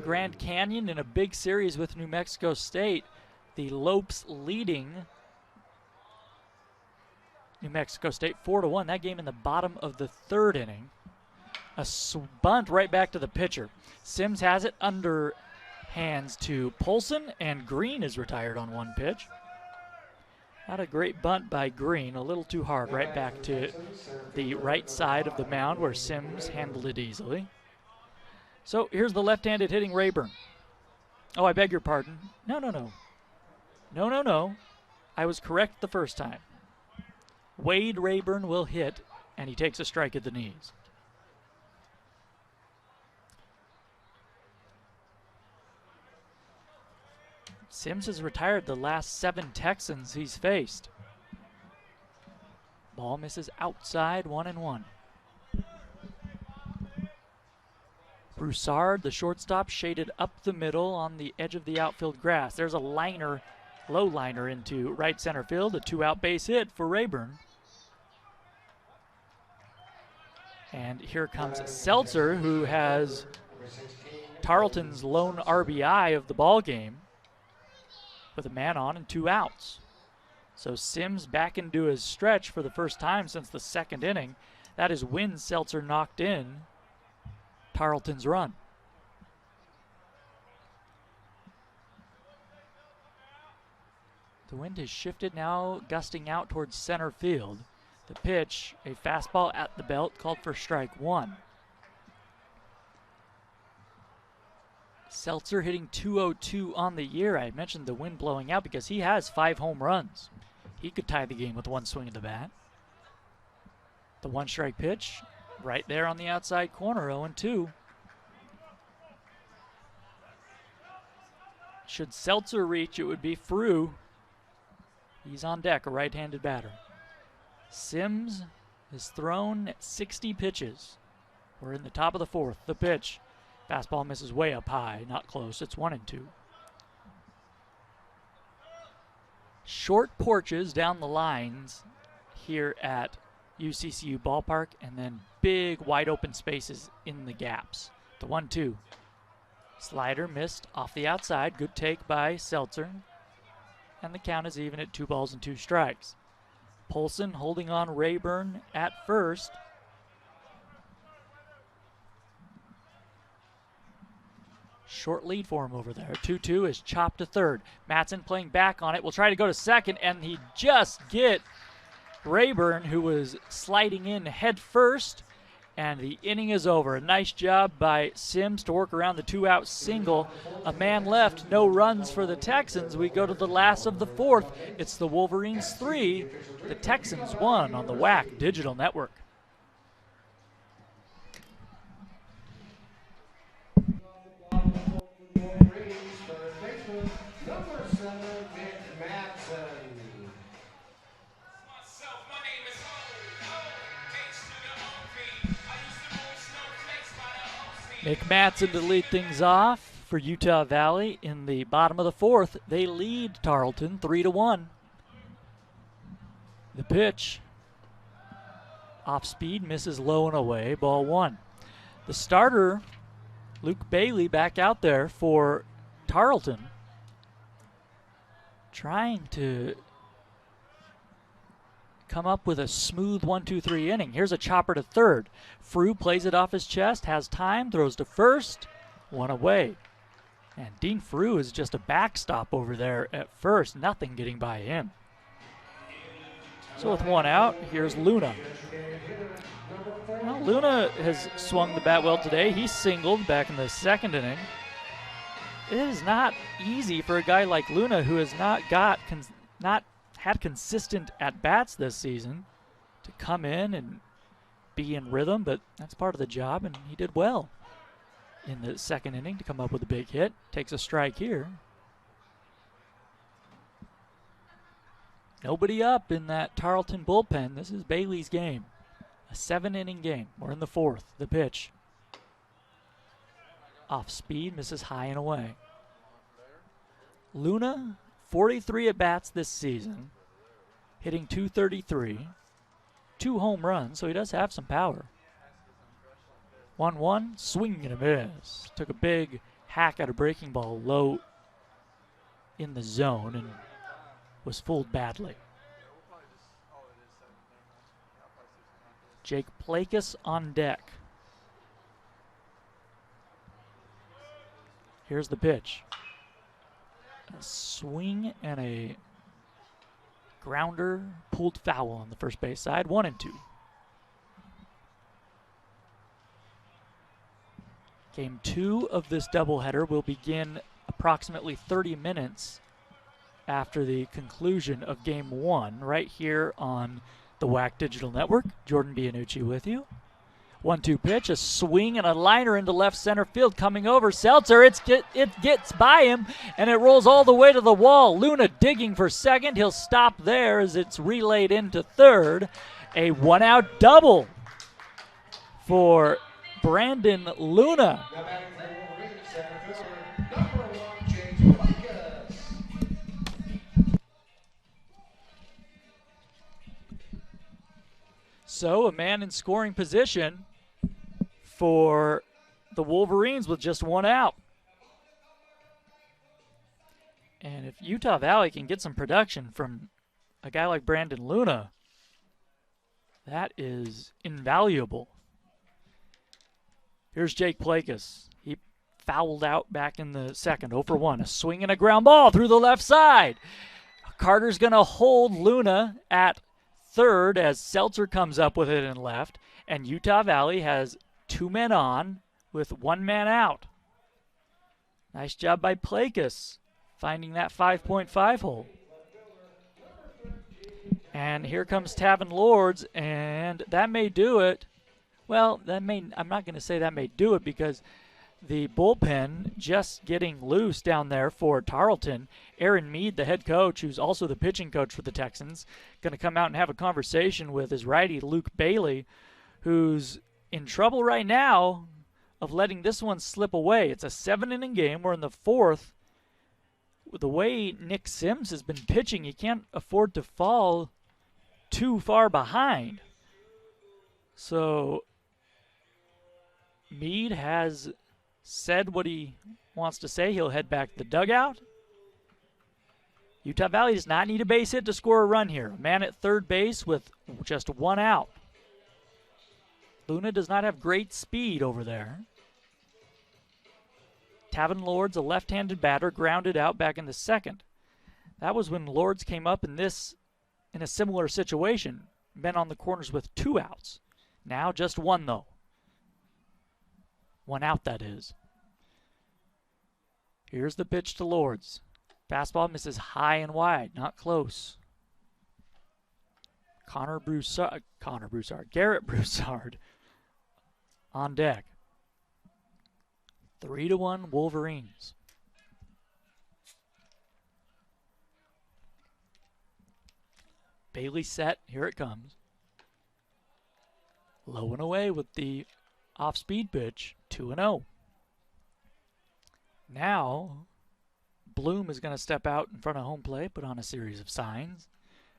Grand Canyon in a big series with New Mexico State. The Lopes leading New Mexico State 4-1. That game in the bottom of the 3rd inning. A bunt right back to the pitcher. Sims has it under hands to Polson, and Green is retired on 1 pitch. Not a great bunt by Green, a little too hard right back to the right side of the mound where Sims handled it easily. So here's the left-handed hitting Rayburn. Oh, I beg your pardon. No. I was correct the first time. Wade Rayburn will hit, and he takes a strike at the knees. Sims has retired the last 7 Texans he's faced. Ball misses outside, 1-1. Broussard, the shortstop, shaded up the middle on the edge of the outfield grass. There's a liner, low liner into right center field, a 2-out base hit for Rayburn. And here comes Seltzer, who has Tarleton's lone RBI of the ball game with a man on and 2 outs. So Sims back into his stretch for the first time since the second inning. That is when Seltzer knocked in Tarleton's run. The wind has shifted now, gusting out towards center field. The pitch, a fastball at the belt, called for strike 1. Seltzer hitting .202 on the year. I mentioned the wind blowing out because he has 5 home runs. He could tie the game with 1 swing of the bat. The 1-strike pitch, right there on the outside corner, 0-2. Should Seltzer reach, it would be Frew. He's on deck, a right-handed batter. Sims has thrown 60 pitches. We're in the top of the 4th. The pitch. Fastball misses way up high, not close. It's 1-2. Short porches down the lines here at UCCU Ballpark, and then big wide open spaces in the gaps. The 1-2. Slider missed off the outside. Good take by Seltzer. And the count is even at 2 balls and 2 strikes. Polson holding on Rayburn at first. Short lead for him over there. 2-2 is chopped to third. Matson playing back on it. Will try to go to second, and he just get Rayburn, who was sliding in head first, and the inning is over. A nice job by Sims to work around the 2-out single. A man left, no runs for the Texans. We go to the last of the 4th. It's the Wolverines 3, the Texans 1 on the WAC Digital Network. Nick Matson to lead things off for Utah Valley in the bottom of the 4th. They lead Tarleton 3-1. The pitch, off speed, misses low and away, ball 1. The starter, Luke Bailey, back out there for Tarleton, trying to come up with a smooth 1-2-3 inning. Here's a chopper to third. Frew plays it off his chest, has time, throws to first, 1 away. And Dean Frew is just a backstop over there at first, nothing getting by him. So with 1 out, here's Luna. Well, Luna has swung the bat well today. He singled back in the 2nd inning. It is not easy for a guy like Luna, who has not had consistent at-bats this season, to come in and be in rhythm, but that's part of the job, and he did well in the 2nd inning to come up with a big hit. Takes a strike here. Nobody up in that Tarleton bullpen. This is Bailey's game. A 7-inning game. We're in the 4th. The pitch. Off speed, misses high and away. Luna, 43 at-bats this season, hitting .233, 2 home runs, so he does have some power. 1-1, swing and a miss. Took a big hack at a breaking ball low in the zone and was fooled badly. Jake Plakus on deck. Here's the pitch. A swing and a grounder pulled foul on the first base side. 1-2. Game 2 of this doubleheader will begin approximately 30 minutes after the conclusion of Game 1 right here on the WAC Digital Network. Jordan Bianucci with you. 1-2 pitch, a swing and a liner into left center field coming over. Seltzer, it gets by him, and it rolls all the way to the wall. Luna digging for second. He'll stop there as it's relayed into third. A 1-out double for Brandon Luna. Now batting for the Wolverines, center fielder, number 1, James Placas. So a man in scoring position for the Wolverines with just one out. And if Utah Valley can get some production from a guy like Brandon Luna, that is invaluable. Here's Jake Placas. He fouled out back in the second, 0 for 1. A swing and a ground ball through the left side. Carter's going to hold Luna at third as Seltzer comes up with it in left. And Utah Valley has 2 men on with 1 man out. Nice job by Placas finding that 5.5 hole. And here comes Tavin Lords, and that may do it. Well, I'm not going to say that may do it because the bullpen just getting loose down there for Tarleton. Aaron Mead, the head coach, who's also the pitching coach for the Texans, going to come out and have a conversation with his righty, Luke Bailey, who's in trouble right now of letting this one slip away. It's a 7-inning game. We're in the 4th. The way Nick Sims has been pitching, he can't afford to fall too far behind. So Meade has said what he wants to say. He'll head back to the dugout. Utah Valley does not need a base hit to score a run here. A man at third base with just 1 out. Luna does not have great speed over there. Tavin Lords, a left-handed batter, grounded out back in the second. That was when Lords came up in a similar situation. Been on the corners with 2 outs. Now just 1 though. 1 out, that is. Here's the pitch to Lords. Fastball misses high and wide, not close. Garrett Broussard on deck. 3-1 Wolverines. Bailey set. Here it comes. Low and away with the off-speed pitch. 2-0. Now, Bloom is going to step out in front of home plate, put on a series of signs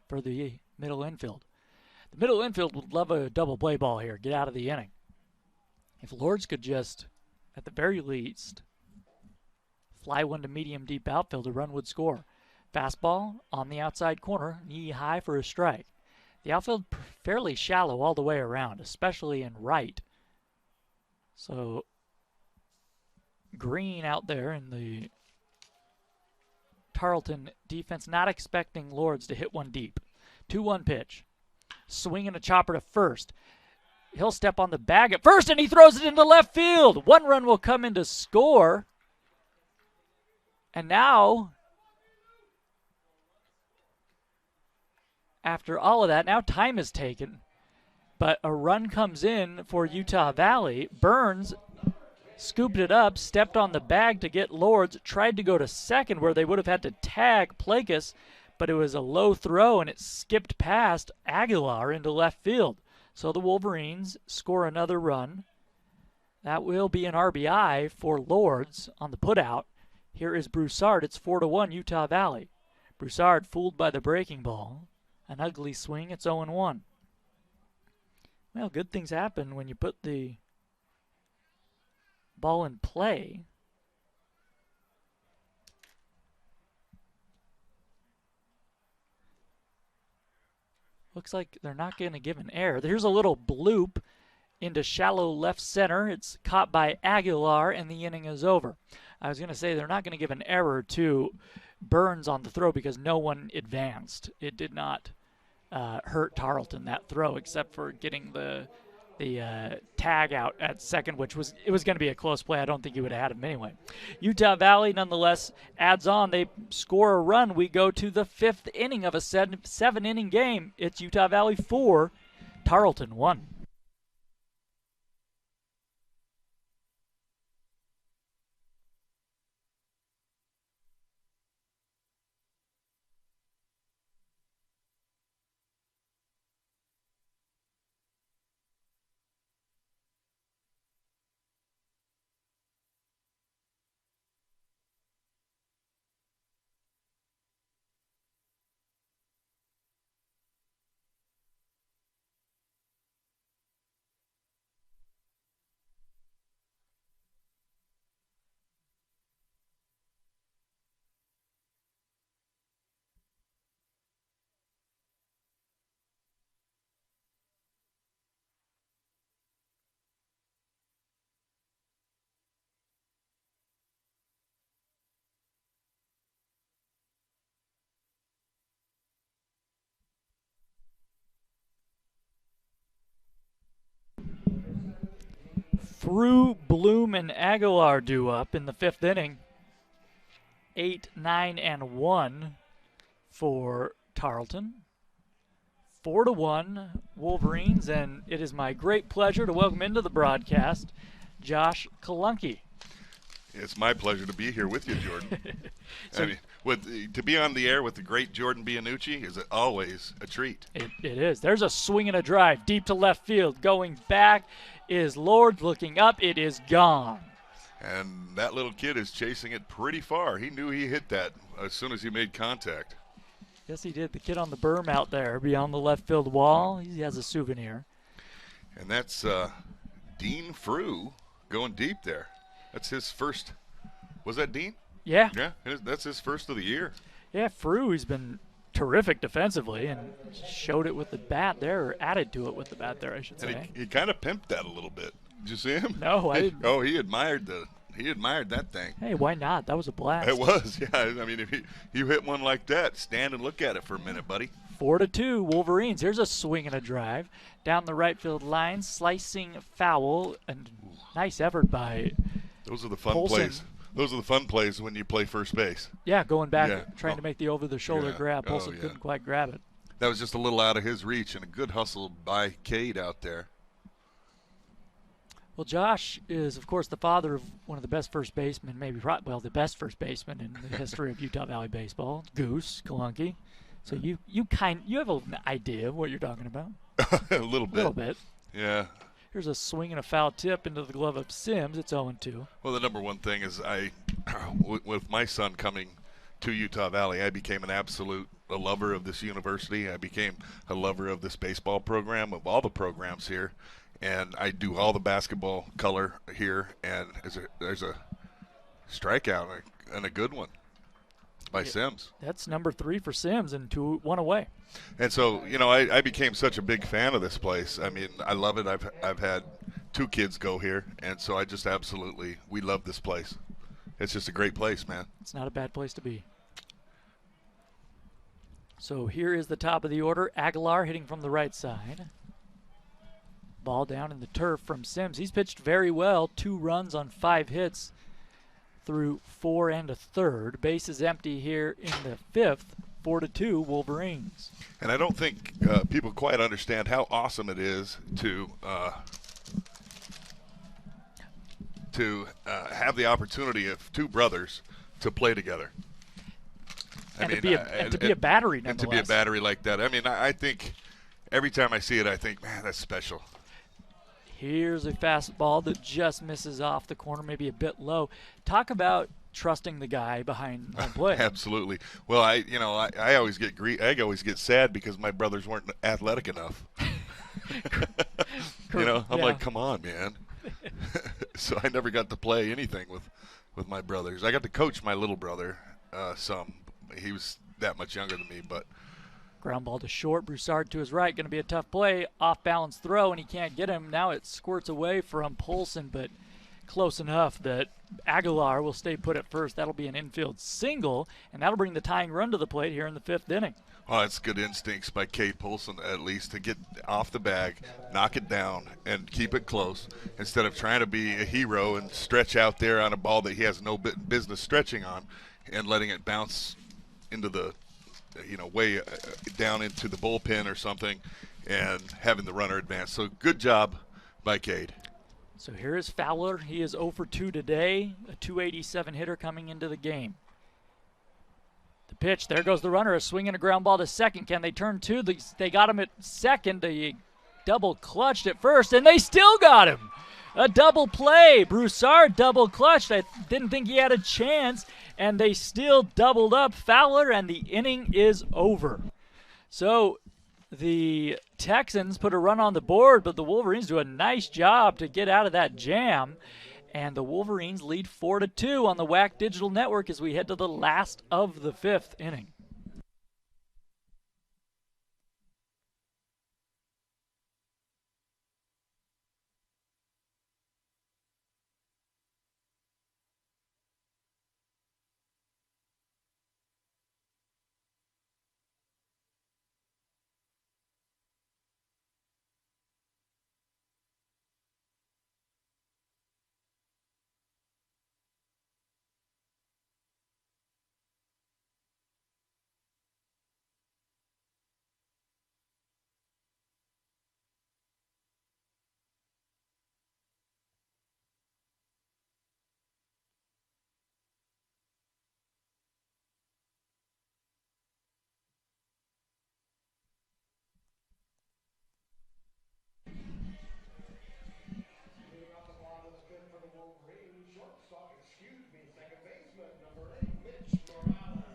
for the middle infield. The middle infield would love a double play ball here. Get out of the inning. If Lords could just, at the very least, fly one to medium deep outfield, a run would score. Fastball on the outside corner, knee high for a strike. The outfield fairly shallow all the way around, especially in right. So Green out there in the Tarleton defense, not expecting Lords to hit one deep. 2-1 pitch. Swinging a chopper to first. He'll step on the bag at first, and he throws it into left field. 1 run will come in to score. And now, after all of that, now time is taken. But a run comes in for Utah Valley. Burns scooped it up, stepped on the bag to get Lords, tried to go to second where they would have had to tag Placas, but it was a low throw and it skipped past Aguilar into left field. So the Wolverines score another run. That will be an RBI for Lords on the putout. Here is Broussard. It's 4-1 Utah Valley. Broussard fooled by the breaking ball. An ugly swing. It's 0-1. Well, good things happen when you put the ball in play. Looks like they're not going to give an error. Here's a little bloop into shallow left center. It's caught by Aguilar, and the inning is over. I was going to say they're not going to give an error to Burns on the throw because no one advanced. It did not hurt Tarleton, that throw, except for getting the tag out at second, which was going to be a close play. I don't think he would have had him anyway. Utah Valley, nonetheless, adds on. They score a run. We go to the 5th inning of a 7-inning game. It's Utah Valley 4, Tarleton 1. Through Bloom and Aguilar due up in the 5th inning. 8, 9, and 1 for Tarleton. 4-1 Wolverines, and it is my great pleasure to welcome into the broadcast Josh Kolunke. It's my pleasure to be here with you, Jordan. I mean, to be on the air with the great Jordan Bianucci is always a treat. It is. There's a swing and a drive deep to left field. Going back is Lord. Looking up, it is gone. And that little kid is chasing it pretty far. He knew he hit that as soon as he made contact. Yes, he did. The kid on the berm out there beyond the left field wall, he has a souvenir. And that's Dean Frew going deep there. That's his first. Was that Dean? Yeah. Yeah, that's his first of the year. Yeah, Frew, he's been terrific defensively and showed it with the bat there, or added to it with the bat there, I should say. And he kind of pimped that a little bit. Did you see him? No, I didn't. Oh, he admired that thing. Hey, why not? That was a blast. It was, yeah. I mean, if you hit one like that, stand and look at it for a minute, buddy. 4-2 Wolverines. Here's a swing and a drive down the right field line, slicing foul, and nice effort by Those are the fun Polson. plays. Those are the fun plays when you play first base. Yeah, going back, trying to make the over-the-shoulder grab. Oh, Polson couldn't quite grab it. That was just a little out of his reach, and a good hustle by Cade out there. Well, Josh is, of course, the father of one of the best first basemen, the best first baseman in the history of Utah Valley baseball, Goose Kolunke. So you have an idea of what you're talking about. A little bit. A little bit. Yeah. Here's a swing and a foul tip into the glove of Sims. It's 0-2. Well, the number one thing is with my son coming to Utah Valley, I became a lover of this university. I became a lover of this baseball program, of all the programs here. And I do all the basketball color here, and there's a strikeout and a good one by Sims. That's number 3 for Sims and 1 away. And so, I became such a big fan of this place. I mean, I love it. I've had 2 kids go here, and so I just we love this place. It's just a great place, man. It's not a bad place to be. So here is the top of the order. Aguilar hitting from the right side. Ball down in the turf from Sims. He's pitched very well. 2 runs on 5 hits through 4 and a third. Base is empty here in the 5th. 4-2 Wolverines. And I don't think people quite understand how awesome it is to have the opportunity of 2 brothers to play together. To be a battery, nonetheless. And to be a battery like that. I mean, I think every time I see it, I think, man, that's special. Here's a fastball that just misses off the corner, maybe a bit low. Talk about trusting the guy behind home plate. Absolutely. Well, I always get sad because my brothers weren't athletic enough. I'm like, come on, man. So I never got to play anything with my brothers. I got to coach my little brother some. He was that much younger than me, but. Ground ball to short. Broussard to his right. Going to be a tough play. Off balance throw, and he can't get him. Now it squirts away from Polson, but close enough that Aguilar will stay put at first. That'll be an infield single, and that'll bring the tying run to the plate here in the 5th inning. Oh, it's good instincts by Cade Polson, at least, to get off the bag, knock it down, and keep it close instead of trying to be a hero and stretch out there on a ball that he has no business stretching on and letting it bounce into the way down into the bullpen or something and having the runner advance. So good job by Cade. So here is Fowler. He is 0 for 2 today, a 287 hitter coming into the game. The pitch, there goes the runner, a swing and a ground ball to second. Can they turn 2? They got him at second. They double clutched at first, and they still got him. A double play. Broussard double clutched. I didn't think he had a chance, and they still doubled up Fowler, and the inning is over. So the Texans put a run on the board, but the Wolverines do a nice job to get out of that jam, and the Wolverines lead 4-2 on the WAC Digital Network as we head to the last of the 5th inning.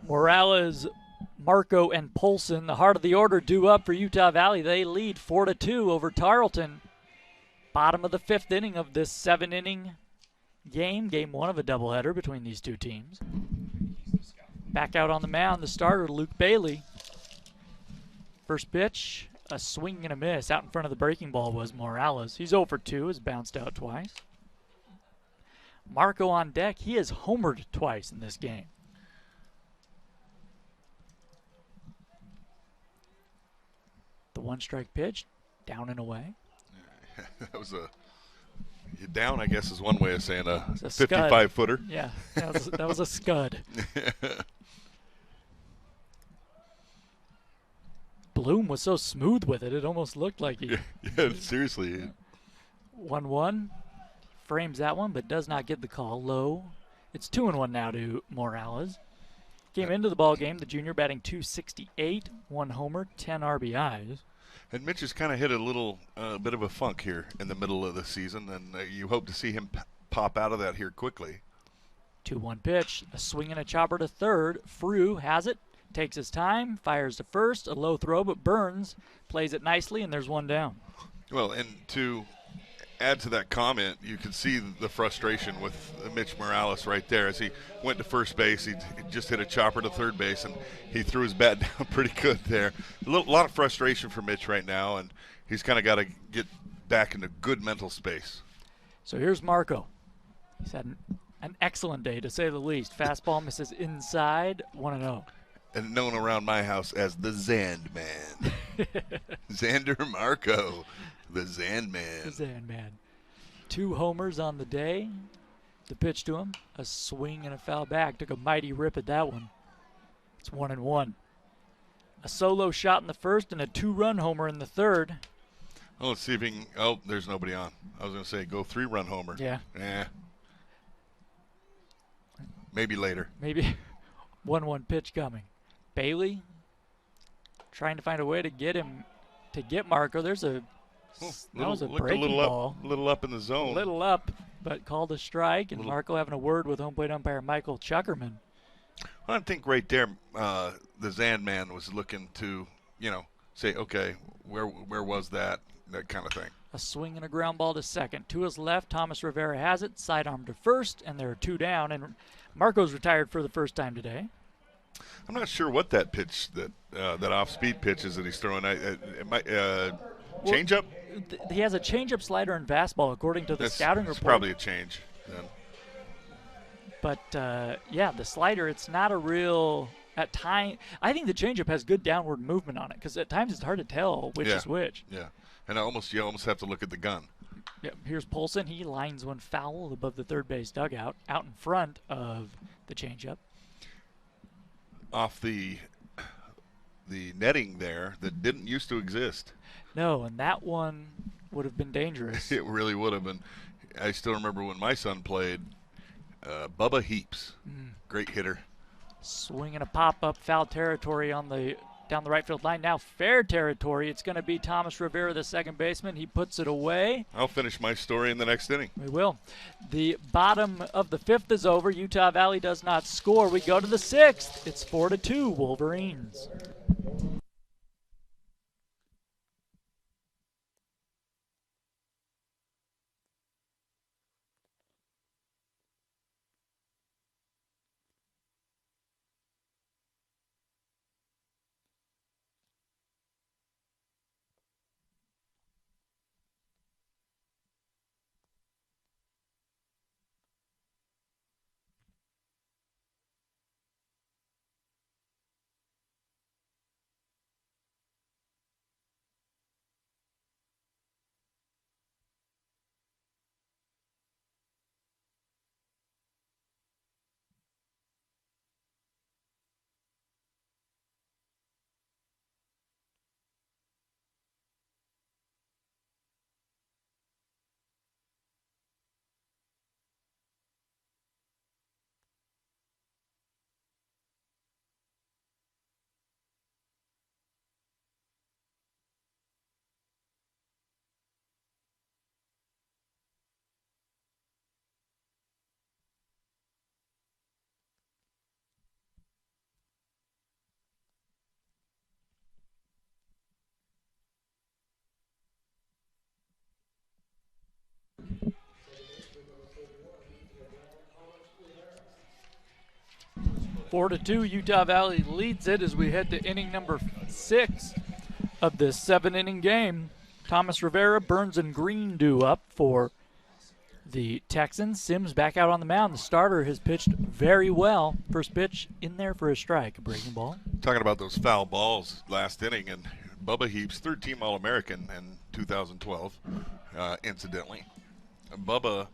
Morales, Marco, and Polson, the heart of the order, due up for Utah Valley. They lead 4-2 over Tarleton. Bottom of the 5th inning of this 7-inning game. Game 1 of a doubleheader between these two teams. Back out on the mound, the starter, Luke Bailey. First pitch, a swing and a miss. Out in front of the breaking ball was Morales. He's 0 for 2, has bounced out twice. Marco on deck. He has homered twice in this game. The 1-strike pitch, down and away. That was a down, I guess, is one way of saying a 55-footer. Yeah, that was a scud. Bloom was so smooth with it, it almost looked like he. Yeah, seriously. 1-1. Frames that one, but does not get the call. Low. It's 2-1 now to Morales. Came into the ball game, the junior batting .268, 1 homer, 10 RBIs. And Mitch has kind of hit a little bit of a funk here in the middle of the season, and you hope to see him pop out of that here quickly. 2-1 pitch, a swing and a chopper to third. Frew has it, takes his time, fires to first, a low throw, but Burns plays it nicely, and there's one down. Well, and to add to that comment, you can see the frustration with Mitch Morales right there. As he went to first base, he just hit a chopper to third base, and he threw his bat down pretty good there. A lot of frustration for Mitch right now, and he's kind of got to get back into good mental space. So here's Marco. He's had an excellent day, to say the least. Fastball misses inside, 1-0. And known around my house as the Zand Man. Xander Marco. The Zandman. The Zandman. 2 homers on the day. The pitch to him, a swing and a foul back. Took a mighty rip at that one. It's 1-1. A solo shot in the first and a 2-run homer in the third. Oh, let's see if he can. Oh, there's nobody on. I was going to say go 3-run homer. Yeah. Maybe later. Maybe. 1-1 pitch coming. Bailey trying to find a way to get him, to get Marco. There's a. That was a breaking ball. A little up in the zone. A little up, but called a strike, and Marco having a word with home plate umpire Michael Chuckerman. I think right there the Zandman was looking to, say, okay, where was that kind of thing. A swing and a ground ball to second. To his left, Thomas Rivera has it, sidearm to first, and there are 2 down, and Marco's retired for the first time today. I'm not sure what that pitch, that off-speed pitch is that he's throwing. Change-up? He has a change-up, slider, and fastball, according to the scouting report. It's probably a change then. But, the slider, it's not a real – at time – I think the change-up has good downward movement on it, because at times it's hard to tell which is which. Yeah, and you almost have to look at the gun. Yeah, here's Polson. He lines one foul above the third base dugout, out in front of the change-up. Off the netting there that didn't used to exist. No, and that one would have been dangerous. It really would have been. I still remember when my son played. Bubba Heaps, great hitter. Swinging a pop-up, foul territory on down the right field line. Now fair territory. It's going to be Thomas Rivera, the second baseman. He puts it away. I'll finish my story in the next inning. We will. The bottom of the 5th is over. Utah Valley does not score. We go to the 6th. It's 4-2 Wolverines. 4-2, Utah Valley leads it as we head to inning number 6 of this 7-inning game. Thomas Rivera, Burns, and Green due up for the Texans. Sims back out on the mound. The starter has pitched very well. First pitch in there for a strike, a breaking ball. Talking about those foul balls last inning, and Bubba Heaps, third-team All-American in 2012, incidentally. Bubba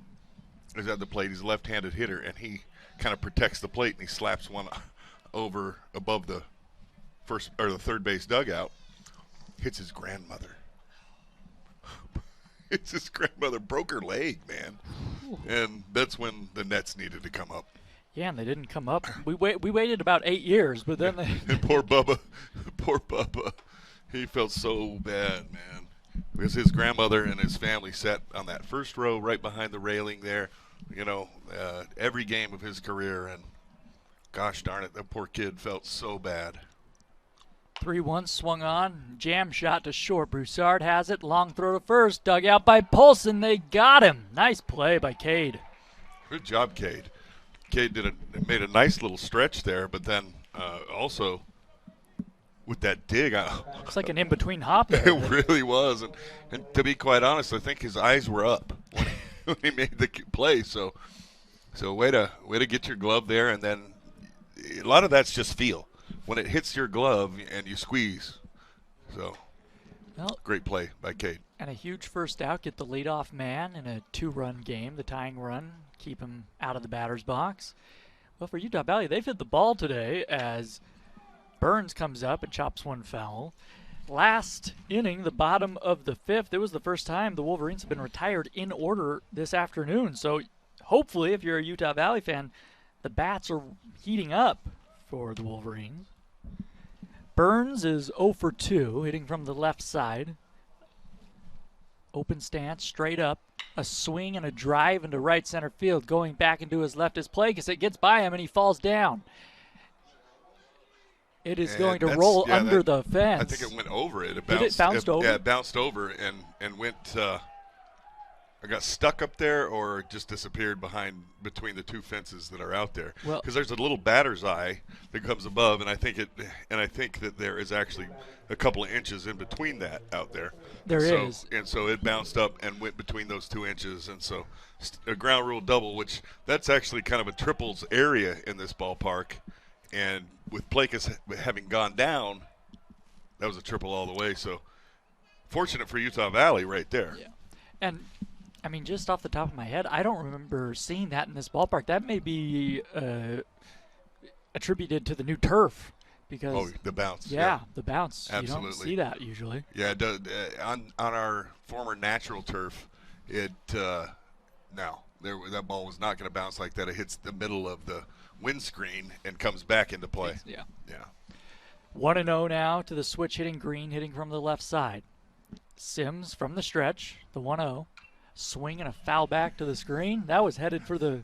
is at the plate. He's a left-handed hitter, and he kind of protects the plate, and he slaps one over above the first or the third base dugout. Hits his grandmother. It's his grandmother, broke her leg, man. Ooh. And that's when the Nets needed to come up. Yeah, and they didn't come up. We waited about 8 years, but then they and poor Bubba, he felt so bad, man. Because his grandmother and his family sat on that first row right behind the railing there, you know, every game of his career. And gosh darn it, that poor kid felt so bad. 3-1 swung on, jam shot to short. Broussard has it, long throw to first, dug out by Polson. They got him. Nice play by Cade. Good job, Cade. Cade made a nice little stretch there, but then also with that dig, looks like an in-between hop there. It really was, and to be quite honest, I think his eyes were up when he made the play. So way to get your glove there, and then a lot of that's just feel. When it hits your glove and you squeeze. So, well, great play by Cade. And a huge first out, get the leadoff man in a 2-run game, the tying run, keep him out of the batter's box. Well, for Utah Valley, they've hit the ball today as Burns comes up and chops one foul. Last inning, the bottom of the 5th, it was the first time the Wolverines have been retired in order this afternoon. So hopefully, if you're a Utah Valley fan, the bats are heating up for the Wolverines. Burns is 0 for 2, hitting from the left side. Open stance, straight up. A swing and a drive into right center field. Going back into his leftist play because it gets by him and he falls down. It is going to roll under the fence. I think it went over it. It bounced over? Yeah, it bounced over and went I got stuck up there or just disappeared between the two fences that are out there. Because there's a little batter's eye that comes above, and I think that there is actually a couple of inches in between that out there. There is. And so it bounced up and went between those 2 inches, and so a ground rule double, which that's actually kind of a triples area in this ballpark. And with Plakas having gone down, that was a triple all the way. So fortunate for Utah Valley right there. Yeah. And I mean, just off the top of my head, I don't remember seeing that in this ballpark. That may be attributed to the new turf. Because the bounce. Yeah, the bounce. Absolutely. You don't see that usually. Yeah, it does, on our former natural turf, that ball was not going to bounce like that. It hits the middle of the windscreen and comes back into play. Yeah. 1-0 now to the switch hitting Green, hitting from the left side. Sims from the stretch, the 1-0. Swing and a foul back to the screen. That was headed for the.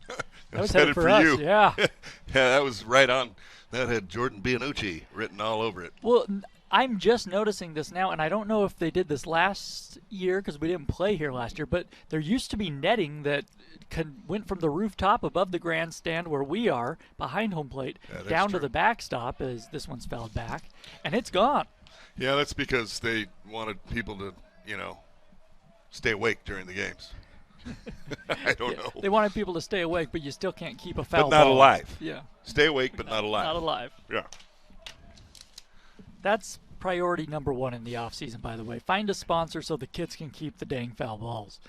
That was headed for us. you. Yeah. Yeah, that was right on. That had Jordan Bianucci written all over it. Well, I'm just noticing this now, and I don't know if they did this last year because we didn't play here last year, but there used to be netting that went from the rooftop above the grandstand where we are, behind home plate, down to the backstop as this one's fouled back, and it's gone. Yeah, that's because they wanted people to, stay awake during the games. I don't know. They wanted people to stay awake, but you still can't keep a foul But not ball. alive. Yeah. Stay awake, but not alive. Not alive. Yeah. That's priority number 1 in the offseason, by the way. Find a sponsor so the kids can keep the dang foul balls.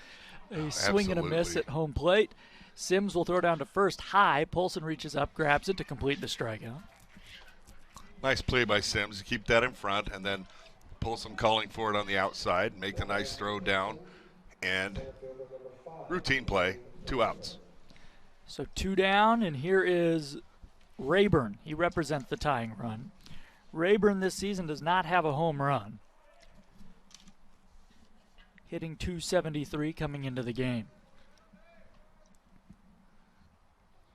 A swing and a miss at home plate. Sims will throw down to first high. Polson reaches up, grabs it to complete the strikeout. Nice play by Sims. Keep that in front, and then Polson calling for it on the outside. Make the nice throw down, and routine play, 2 outs. So 2 down, and here is Rayburn. He represents the tying run. Rayburn this season does not have a home run. Hitting .273 coming into the game.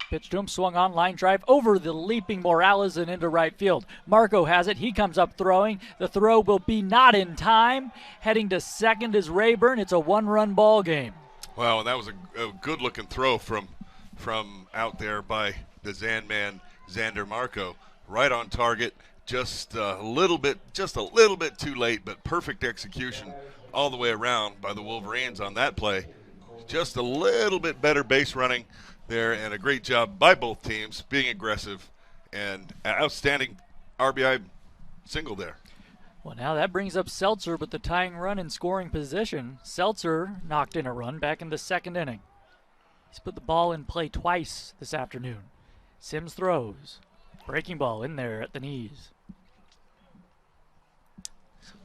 Pitch to him, swung on, line drive over the leaping Morales and into right field. Marco has it. He comes up throwing. The throw will be not in time. Heading to second is Rayburn. It's a 1-run ball game. Wow, and that was a good-looking throw from out there by the Zan man. Xander Marco right on target. Just a little bit too late, but perfect execution all the way around by the Wolverines on that play. Just a little bit better base running there, and a great job by both teams being aggressive, and outstanding RBI single there. Well, now that brings up Seltzer with the tying run in scoring position. Seltzer knocked in a run back in the second inning. He's put the ball in play twice this afternoon. Sims throws. Breaking ball in there at the knees.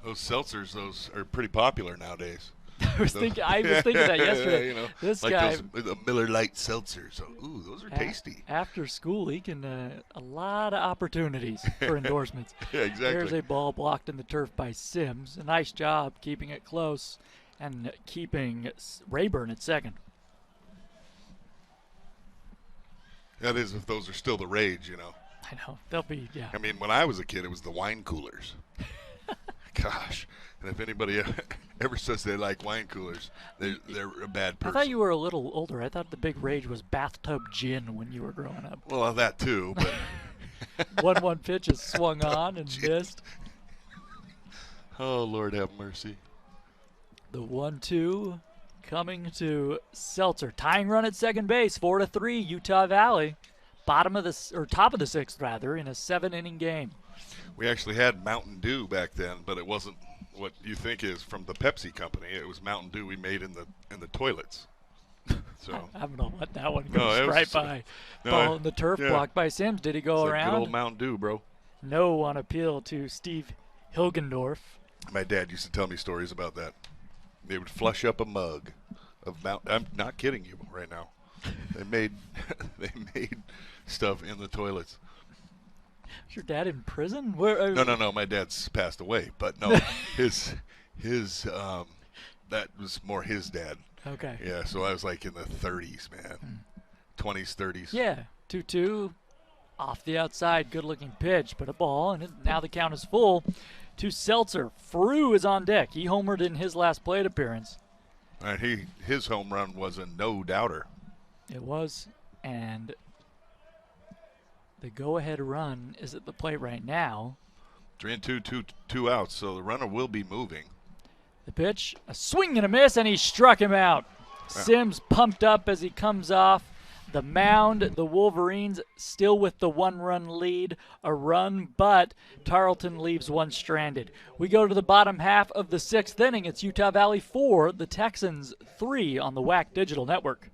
Those seltzers, those are pretty popular nowadays. I was thinking that yesterday. You know, this like guy, those Miller Lite seltzers. So, ooh, those are tasty. After school, he can a lot of opportunities for endorsements. Yeah, exactly. There's a ball blocked in the turf by Sims. A nice job keeping it close and keeping Rayburn at second. That is, if those are still the rage, you know. I know. They'll be, yeah. I mean, when I was a kid, it was the wine coolers. Gosh. And if anybody ever says they like wine coolers, they're a bad person. I thought you were a little older. I thought the big rage was bathtub gin when you were growing up. Well, that too, but 1-1 pitch is swung on and missed. Oh, Lord have mercy. The 1-2 coming to Seltzer. Tying run at second base, 4-3, Utah Valley. Top of the sixth, rather, in a 7-inning game. We actually had Mountain Dew back then, but it wasn't what you think is from the Pepsi company. It was Mountain Dew we made in the toilets. So I'm gonna let that one go right by. Ball in the turf, blocked by Sims. Did he go it's around? Good old Mountain Dew, bro. No on appeal to Steve Hilgendorf. My dad used to tell me stories about that. They would flush up a mug of Mountain. I'm not kidding you right now. They made stuff in the toilets. Is your dad in prison? Where? No. My dad's passed away, but no, his that was more his dad. Okay. Yeah, so I was like in the 30s, man, 20s, 30s. Yeah, 2-2, off the outside, good-looking pitch, but a ball, and now the count is full to Seltzer. Frew is on deck. He homered in his last plate appearance. And his home run was a no-doubter. It was, and the go-ahead run is at the plate right now. 3-2, two outs, so the runner will be moving. The pitch, a swing and a miss, and he struck him out. Sims pumped up as he comes off the mound. The Wolverines still with the one-run lead, a run, but Tarleton leaves one stranded. We go to the bottom half of the sixth inning. It's Utah Valley 4, the Texans 3 on the WAC Digital Network.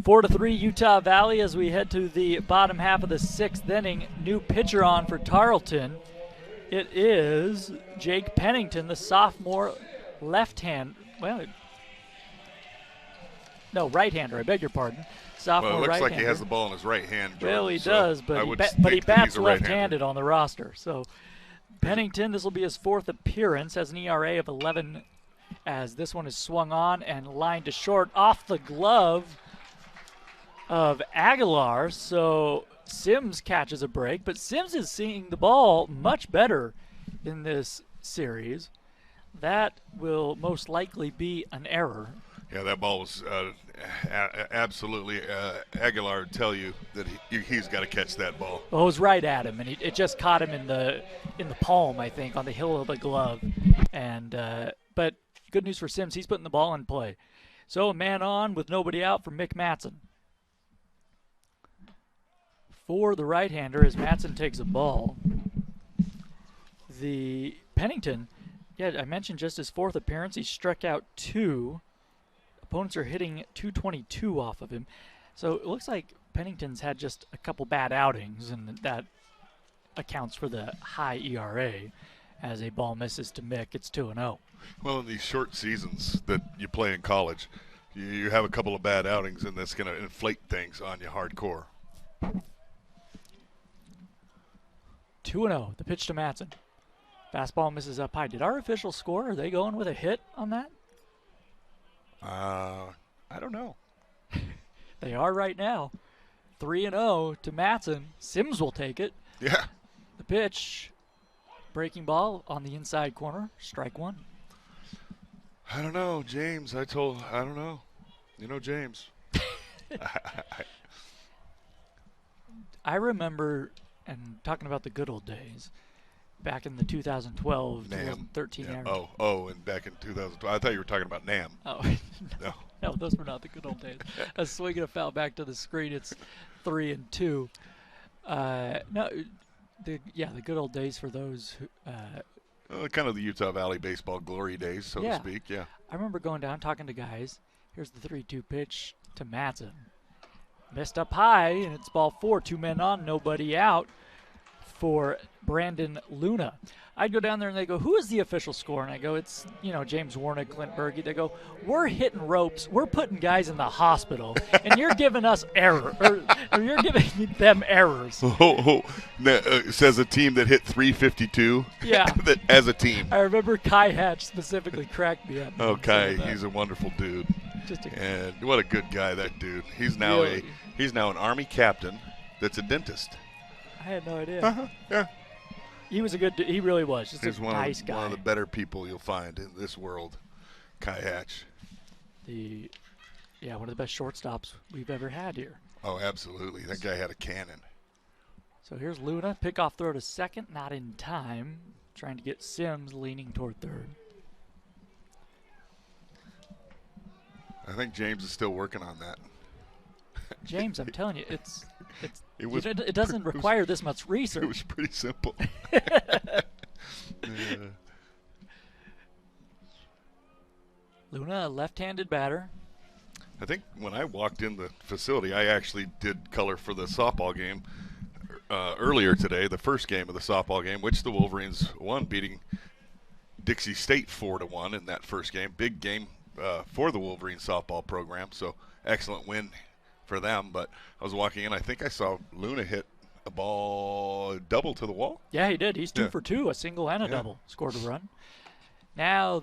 Four to 3 Utah Valley as we head to the bottom half of the sixth inning. New pitcher on for Tarleton. It is Jake Pennington, the sophomore right-hander, I beg your pardon. Sophomore well, it looks right-hander. like he has the ball in his right hand, Jordan, Well, he so does, but he bats left-handed on the roster. So Pennington, this will be his fourth appearance, has an ERA of 11 as this one is swung on and lined to short off the glove of Aguilar. So Sims catches a break, but Sims is seeing the ball much better in this series. That will most likely be an error. Yeah, that ball was absolutely Aguilar would tell you that he's got to catch that ball. Well, it was right at him, and it just caught him in the palm, I think, on the heel of the glove. And but good news for Sims, he's putting the ball in play. So a man on with nobody out for Mick Matson. For the right-hander, as Matson takes a ball, the Pennington, yeah, I mentioned just his 4th appearance. He struck out 2. Opponents are hitting 222 off of him. So it looks like Pennington's had just a couple bad outings, and that accounts for the high ERA. As a ball misses to Mick, it's 2-0. Well, in these short seasons that you play in college, you have a couple of bad outings, and that's going to inflate things on you hardcore. 2-0, the pitch to Matson. Fastball misses up high. Did our official score? Are they going with a hit on that? I don't know. They are right now. 3-0 to Matson. Sims will take it. Yeah. The pitch, breaking ball on the inside corner, strike 1. I don't know, James. I don't know. You know James. I remember, and talking about the good old days, back in the 2012, NAM. 2013 Yeah. era. And back in 2012. I thought you were talking about NAM. Oh, No. no, those were not the good old days. A swing and a foul back to the screen. It's 3-2. No, the good old days for those who, Kind of the Utah Valley baseball glory days, so to speak. Yeah. I remember going down talking to guys. Here's the 3-2 pitch to Matson. Missed up high, and it's ball 4. 2 men on, nobody out for Brandon Luna. I'd go down there and they go, who is the official score? And I go, it's, James Warnick, Clint Berge. They go, we're hitting ropes. We're putting guys in the hospital. And you're giving us error. Or you're giving them errors. Says a team that hit 352 Yeah. as a team. I remember Kai Hatch specifically cracked me up. Oh, Kai, he's a wonderful dude. And what a good guy, that dude. He's now he's now an Army captain that's a dentist. I had no idea. Yeah. He was he really was. Just He's a nice guy. One of the better people you'll find in this world, Kai Hatch. One of the best shortstops we've ever had here. Oh, absolutely. That guy had a cannon. So here's Luna. Pickoff throw to second, not in time. Trying to get Sims leaning toward third. I think James is still working on that. James, I'm telling you, it doesn't require this much research. It was pretty simple. Luna, a left-handed batter. I think when I walked in the facility, I actually did color for the softball game earlier today, the first game of the softball game, which the Wolverines won, beating Dixie State 4-1 in that first game. Big game for the Wolverine softball program, so excellent win for them. But I was walking in, I think I saw Luna hit a ball double to the wall. Yeah, he did. He's 2 for 2, a single and a double. Scored a run. Now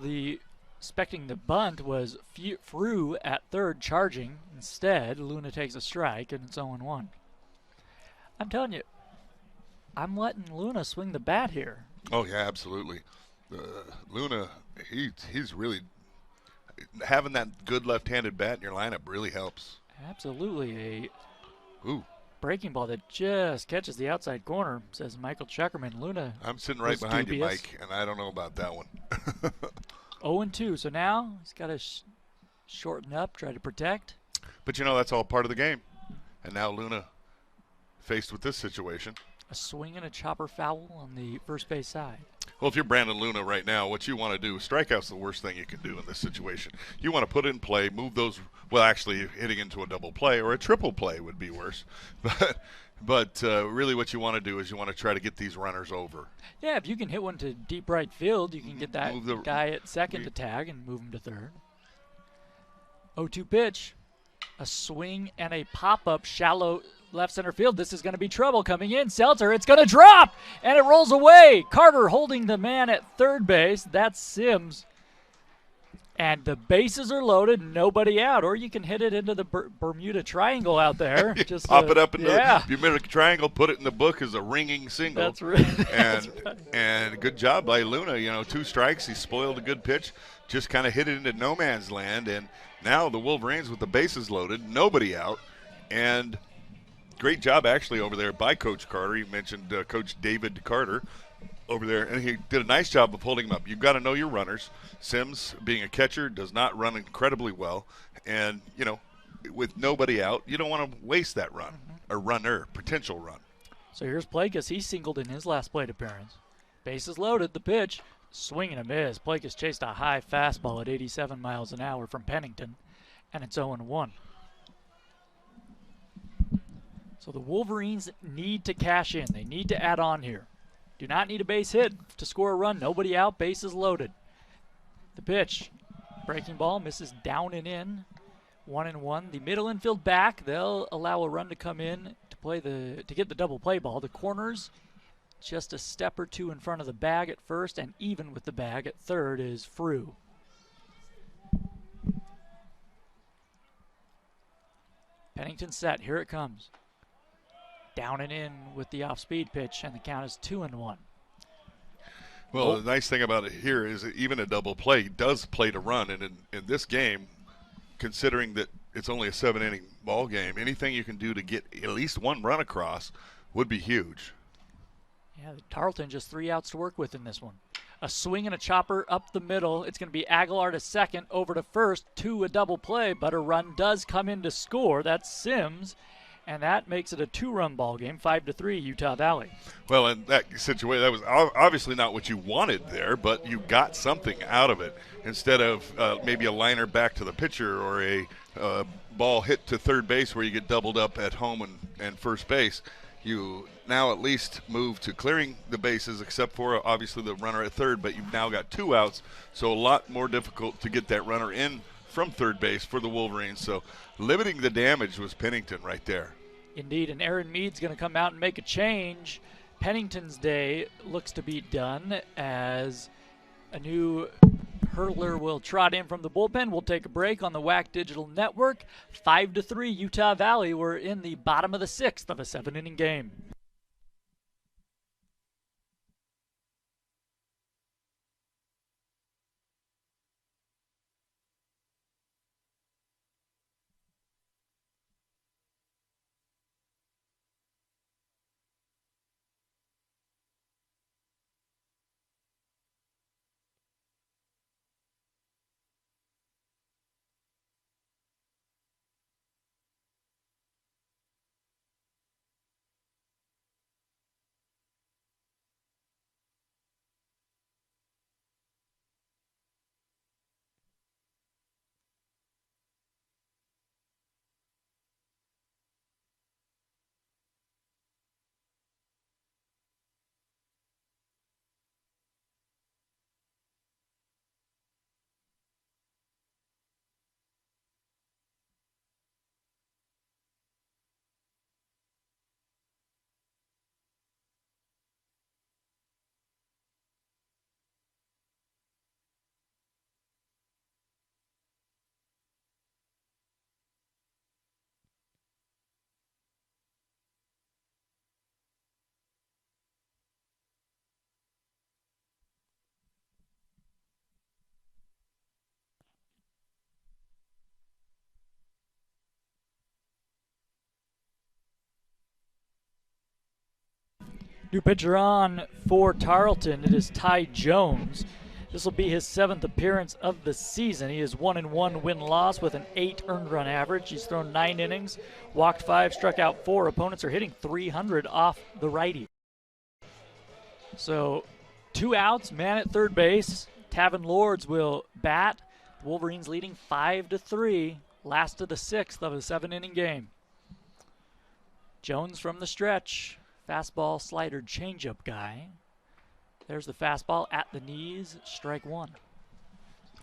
expecting the bunt was Frew at third charging. Instead, Luna takes a strike, and it's 0-1. I'm telling you, I'm letting Luna swing the bat here. Oh, yeah, absolutely. Luna, he's really having that good left-handed bat in your lineup really helps. Absolutely. Ooh. Breaking ball that just catches the outside corner, says Michael Checkerman. Luna. I'm sitting right behind you, Mike, and I don't know about that one. 0-2. So now he's got to shorten up, try to protect. But, that's all part of the game. And now Luna faced with this situation. A swing and a chopper foul on the first base side. Well, if you're Brandon Luna right now, what you want to do, strikeout's the worst thing you can do in this situation. You want to put in play, move those, well, actually hitting into a double play or a triple play would be worse. But really what you want to do is you want to try to get these runners over. Yeah, if you can hit one to deep right field, you can get that guy at second to tag and move him to third. 0-2 pitch. A swing and a pop-up shallow left center field. This is going to be trouble coming in. Seltzer, it's going to drop, and it rolls away. Carter holding the man at third base. That's Sims. And the bases are loaded, nobody out. Or you can hit it into the Bermuda Triangle out there. Just pop it up in the Bermuda Triangle, put it in the book as a ringing single. That's right. And good job by Luna. 2 strikes. He spoiled a good pitch. Just kind of hit it into no man's land. And now the Wolverines with the bases loaded, nobody out. And great job actually over there by Coach Carter. He mentioned Coach David Carter over there, and he did a nice job of holding him up. You've got to know your runners. Sims, being a catcher, does not run incredibly well. And, with nobody out, you don't want to waste that run, a runner, potential run. So here's Plakas. He singled in his last plate appearance. Bases loaded, the pitch, swing and a miss. Plakas chased a high fastball at 87 miles an hour from Pennington, and it's 0-1. So the Wolverines need to cash in. They need to add on here. Do not need a base hit to score a run. Nobody out, bases loaded. The pitch, breaking ball, misses down and in. 1-1. The middle infield back, they'll allow a run to come in to get the double play ball. The corners, just a step or two in front of the bag at first, and even with the bag at third is Frew. Pennington set, here it comes. Down and in with the off-speed pitch, and the count is 2-1. Well, the nice thing about it here is that even a double play does play to run, and in this game, considering that it's only a 7-inning ball game, anything you can do to get at least one run across would be huge. Yeah, Tarleton just 3 outs to work with in this one. A swing and a chopper up the middle. It's going to be Aguilar to second, over to first, to a double play, but a run does come in to score. That's Sims. And that makes it a 2-run ball game, 5-3 Utah Valley. Well, in that situation, that was obviously not what you wanted there, but you got something out of it. Instead of maybe a liner back to the pitcher or a ball hit to third base where you get doubled up at home and first base, you now at least move to clearing the bases, except for obviously the runner at third, but you've now got 2 outs, so a lot more difficult to get that runner in from third base for the Wolverines. So limiting the damage was Pennington right there. Indeed, and Aaron Mead's going to come out and make a change. Pennington's day looks to be done as a new hurler will trot in from the bullpen. We'll take a break on the WAC Digital Network. 5-3 Utah Valley. We're in the bottom of the 6th of a 7-inning game. New pitcher on for Tarleton. It is Ty Jones. This will be his 7th appearance of the season. He is 1-1 win-loss with an 8 earned run average. He's thrown 9 innings, walked 5, struck out 4. Opponents are hitting .300 off the righty. So 2 outs, man at third base. Tavin Lords will bat. The Wolverines leading 5-3, last of the 6th of a 7-inning game. Jones from the stretch. Fastball, slider, changeup guy. There's the fastball at the knees, strike 1.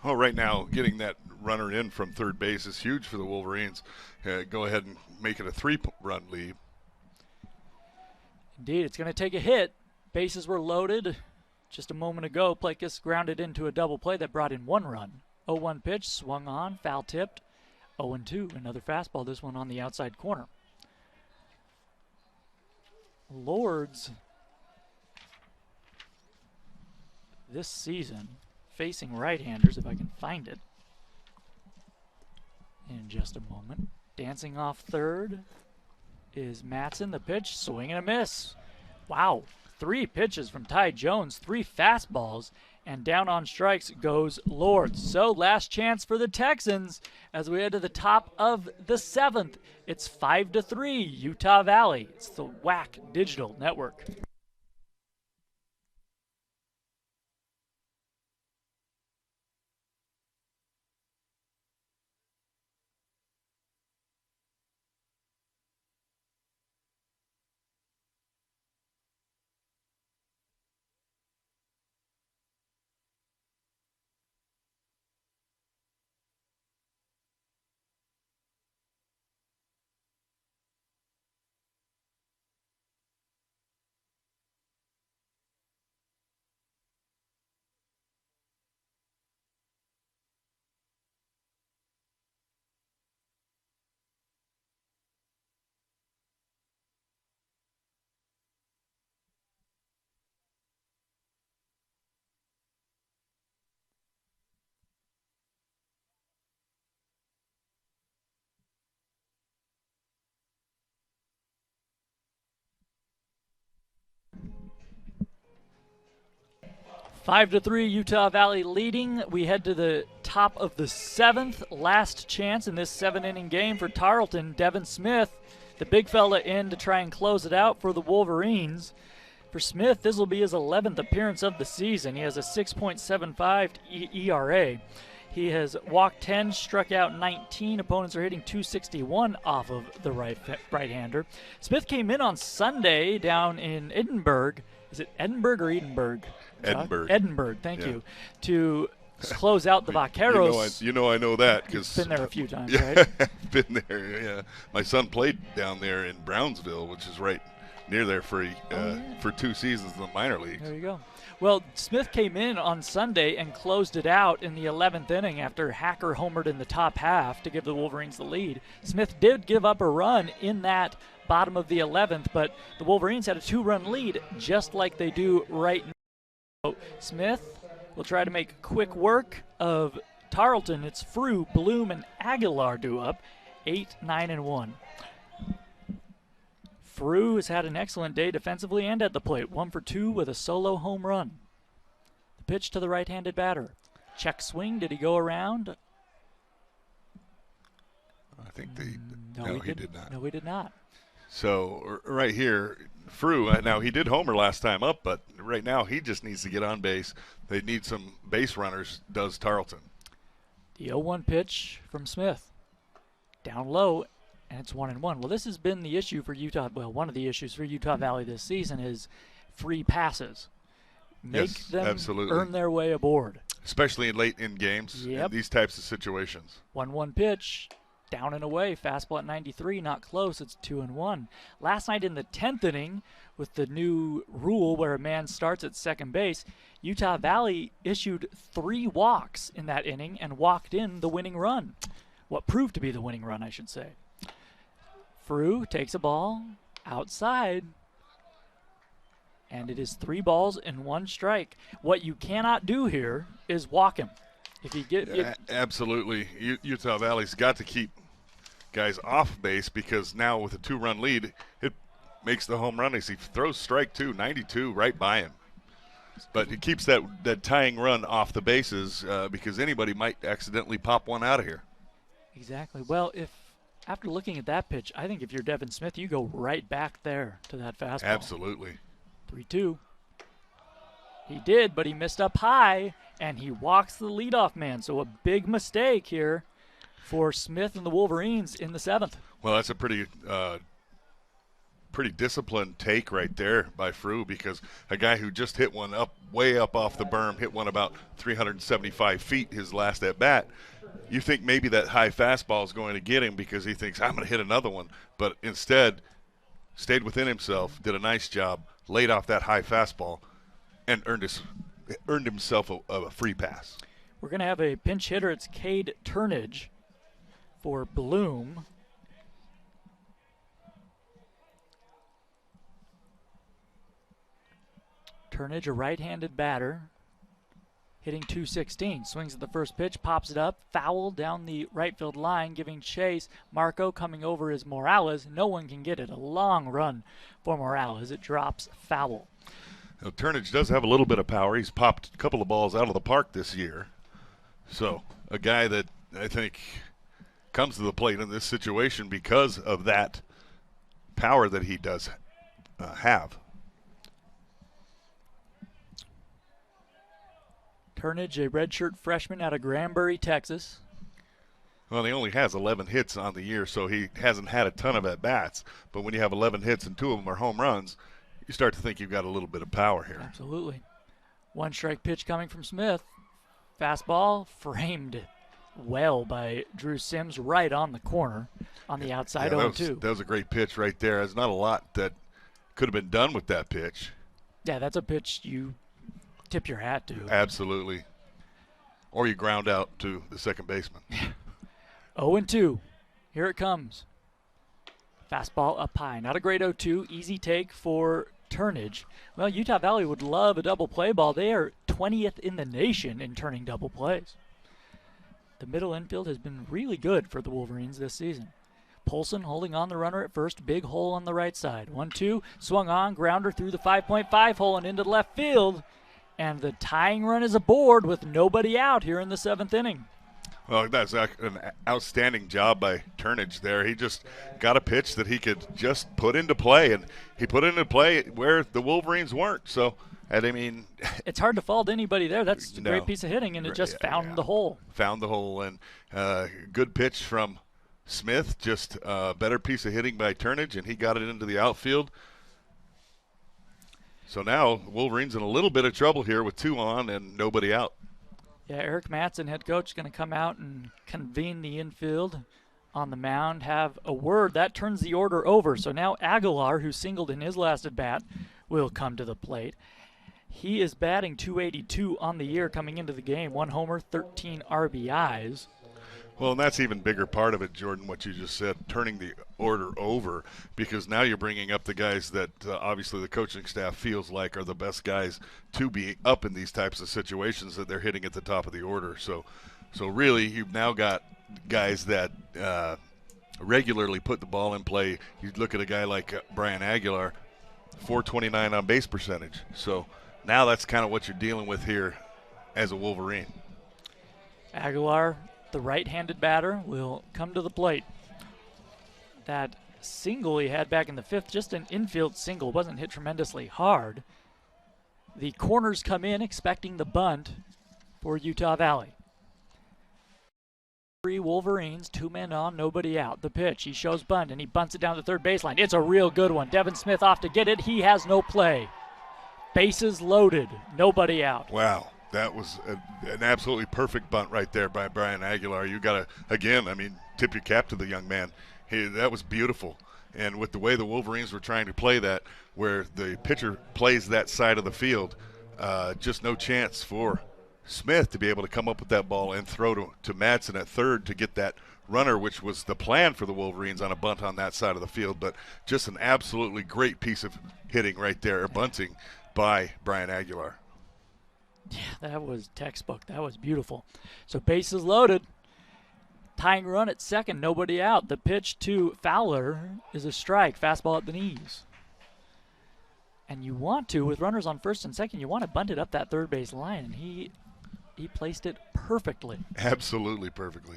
Oh, right now, getting that runner in from third base is huge for the Wolverines. Go ahead and make it a 3-run lead. Indeed, it's going to take a hit. Bases were loaded just a moment ago. Plakas grounded into a double play that brought in 1 run. 0-1 pitch, swung on, foul tipped. 0-2, another fastball, this one on the outside corner. Lords this season facing right-handers, if I can find it in just a moment. Dancing off third is Matson. The pitch, swing and a miss. Wow, 3 pitches from Ty Jones, 3 fastballs, and down on strikes goes Lords. So last chance for the Texans as we head to the top of the 7th. It's 5-3 Utah Valley. It's the WAC Digital Network. Five to 3, Utah Valley leading. We head to the top of the 7th. Last chance in this 7-inning game for Tarleton. Devin Smith, the big fella, in to try and close it out for the Wolverines. For Smith, this will be his 11th appearance of the season. He has a 6.75 ERA. He has walked 10, struck out 19. Opponents are hitting .261 off of the right-hander. Smith came in on Sunday down in Edinburgh. Is it Edinburgh or Edinburgh? Edinburgh. Edinburgh, thank you. To close out the Vaqueros. I know that because been there a few times, right? Been there, yeah. My son played down there in Brownsville, which is right near there for 2 seasons in the minor leagues. There you go. Well, Smith came in on Sunday and closed it out in the 11th inning after Hacker homered in the top half to give the Wolverines the lead. Smith did give up a run in that bottom of the 11th, but the Wolverines had a 2-run lead just like they do right now. So Smith will try to make quick work of Tarleton. It's Frew, Bloom, and Aguilar due up, 8, 9, and 1. Frew has had an excellent day defensively and at the plate, 1 for 2 with a solo home run. The pitch to the right-handed batter. Check swing. Did he go around? I think he did not. No, he did not. So right here, Frew, now he did homer last time up, but right now he just needs to get on base. They need some base runners, does Tarleton. The 0-1 pitch from Smith. Down low, and it's 1-1. Well, this has been the issue for Utah. Well, one of the issues for Utah Valley this season is free passes. Make them absolutely earn their way aboard. Especially late in games, in these types of situations. 1-1 pitch. Down and away, fastball at 93, not close, it's 2-1. Last night in the 10th inning, with the new rule where a man starts at second base, Utah Valley issued 3 walks in that inning and walked in the winning run. What proved to be the winning run, I should say. Frew takes a ball outside, and it is 3 balls and 1 strike. What you cannot do here is walk him. If you get absolutely, Utah Valley's got to keep guys off base because now with a 2-run lead, it makes the home run as he throws strike 2, 92 right by him. But it keeps that tying run off the bases because anybody might accidentally pop one out of here. Exactly. Well, if after looking at that pitch, I think if you're Devin Smith, you go right back there to that fastball. Absolutely. 3-2. He did, but he missed up high, and he walks the leadoff man. So a big mistake here for Smith and the Wolverines in the 7th. Well, that's a pretty disciplined take right there by Frew because a guy who just hit one way up off the berm, hit one about 375 feet his last at bat. You think maybe that high fastball is going to get him because he thinks, I'm going to hit another one. But instead, stayed within himself, did a nice job, laid off that high fastball, and earned himself a free pass. We're going to have a pinch hitter. It's Cade Turnage for Bloom. Turnage, a right-handed batter, hitting .216. Swings at the first pitch, pops it up, foul down the right field line, giving chase. Marco coming over is Morales. No one can get it. A long run for Morales. It drops foul. Now, Turnage does have a little bit of power. He's popped a couple of balls out of the park this year. So a guy that I think comes to the plate in this situation because of that power that he does have. Turnage, a redshirt freshman out of Granbury, Texas. Well, he only has 11 hits on the year, so he hasn't had a ton of at-bats. But when you have 11 hits and 2 of them are home runs, you start to think you've got a little bit of power here. Absolutely. One strike pitch coming from Smith. Fastball framed well by Drew Sims right on the corner on the outside 0-2. That was a great pitch right there. There's not a lot that could have been done with that pitch. Yeah, that's a pitch you tip your hat to. Absolutely. Or you ground out to the second baseman. 0-2. Here it comes. Fastball up high. Not a great 0-2. Easy take for Turnage. Well, Utah Valley would love a double play ball. They are 20th in the nation in turning double plays. The middle infield has been really good for the Wolverines this season. Polson holding on the runner at first. Big hole on the right side. 1-2. Swung on. Grounder through the 5.5 hole and into the left field. And the tying run is aboard with nobody out here in the 7th inning. Well, that's an outstanding job by Turnage there. He just got a pitch that he could just put into play, and he put it into play where the Wolverines weren't. So, and I mean, it's hard to fault anybody there. That's a great piece of hitting, and it just found the hole. Found the hole, and good pitch from Smith. Just a better piece of hitting by Turnage, and he got it into the outfield. So now Wolverines in a little bit of trouble here with 2 on and nobody out. Yeah, Eric Matson, head coach, is going to come out and convene the infield on the mound, have a word. That turns the order over. So now Aguilar, who singled in his last at-bat, will come to the plate. He is batting .282 on the year coming into the game. 1 homer, 13 RBIs. Well, and that's even bigger part of it, Jordan, what you just said, turning the order over, because now you're bringing up the guys that obviously the coaching staff feels like are the best guys to be up in these types of situations that they're hitting at the top of the order. So really you've now got guys that regularly put the ball in play. You look at a guy like Brian Aguilar, .429 on base percentage. So now that's kind of what you're dealing with here as a Wolverine. Aguilar, the right-handed batter, will come to the plate. That single he had back in the 5th, just an infield single, wasn't hit tremendously hard. The corners come in expecting the bunt for Utah Valley. 3 Wolverines, 2 men on, nobody out. The pitch, he shows bunt, and he bunts it down the third baseline. It's a real good one. Devin Smith off to get it. He has no play. Bases loaded, nobody out. Wow. That was an absolutely perfect bunt right there by Brian Aguilar. You got to, again, I mean, tip your cap to the young man. That was beautiful. And with the way the Wolverines were trying to play that, where the pitcher plays that side of the field, just no chance for Smith to be able to come up with that ball and throw to Madsen at third to get that runner, which was the plan for the Wolverines on a bunt on that side of the field. But just an absolutely great piece of hitting right there, bunting by Brian Aguilar. Yeah, that was textbook. That was beautiful. So bases loaded. Tying run at second, nobody out. The pitch to Fowler is a strike. Fastball at the knees. And you want to, with runners on first and second, you want to bunt it up that third base line. And he placed it perfectly. Absolutely perfectly.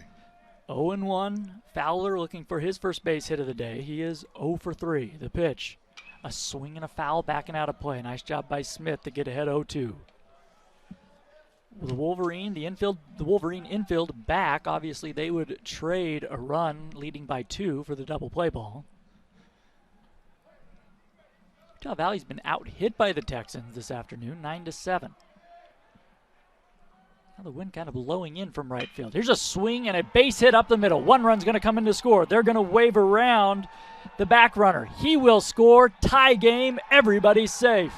0-1. Fowler looking for his first base hit of the day. He is 0 for 3. The pitch, a swing and a foul backing out of play. Nice job by Smith to get ahead 0-2. The Wolverine infield back. Obviously, they would trade a run leading by 2 for the double play ball. Utah Valley's been out hit by the Texans this afternoon, 9-7. Now the wind kind of blowing in from right field. Here's a swing and a base hit up the middle. 1 run's going to come in to score. They're going to wave around the back runner. He will score. Tie game. Everybody's safe.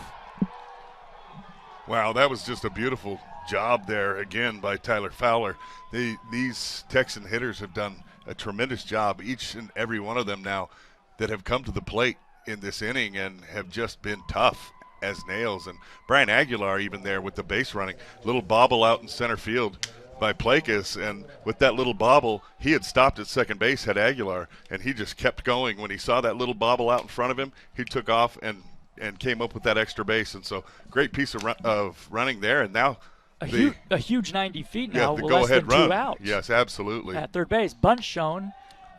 Wow, that was just a beautiful job there again by Tyler Fowler. These Texan hitters have done a tremendous job, each and every one of them now, that have come to the plate in this inning and have just been tough as nails. And Brian Aguilar even there with the base running. Little bobble out in center field by Plakas, and with that little bobble, he had stopped at second base, had Aguilar, and he just kept going. When he saw that little bobble out in front of him, he took off and came up with that extra base. And so great piece of running there. And now a huge 90 feet now, the less than go-ahead run. 2 outs. Yes, absolutely. At third base, bunt shown.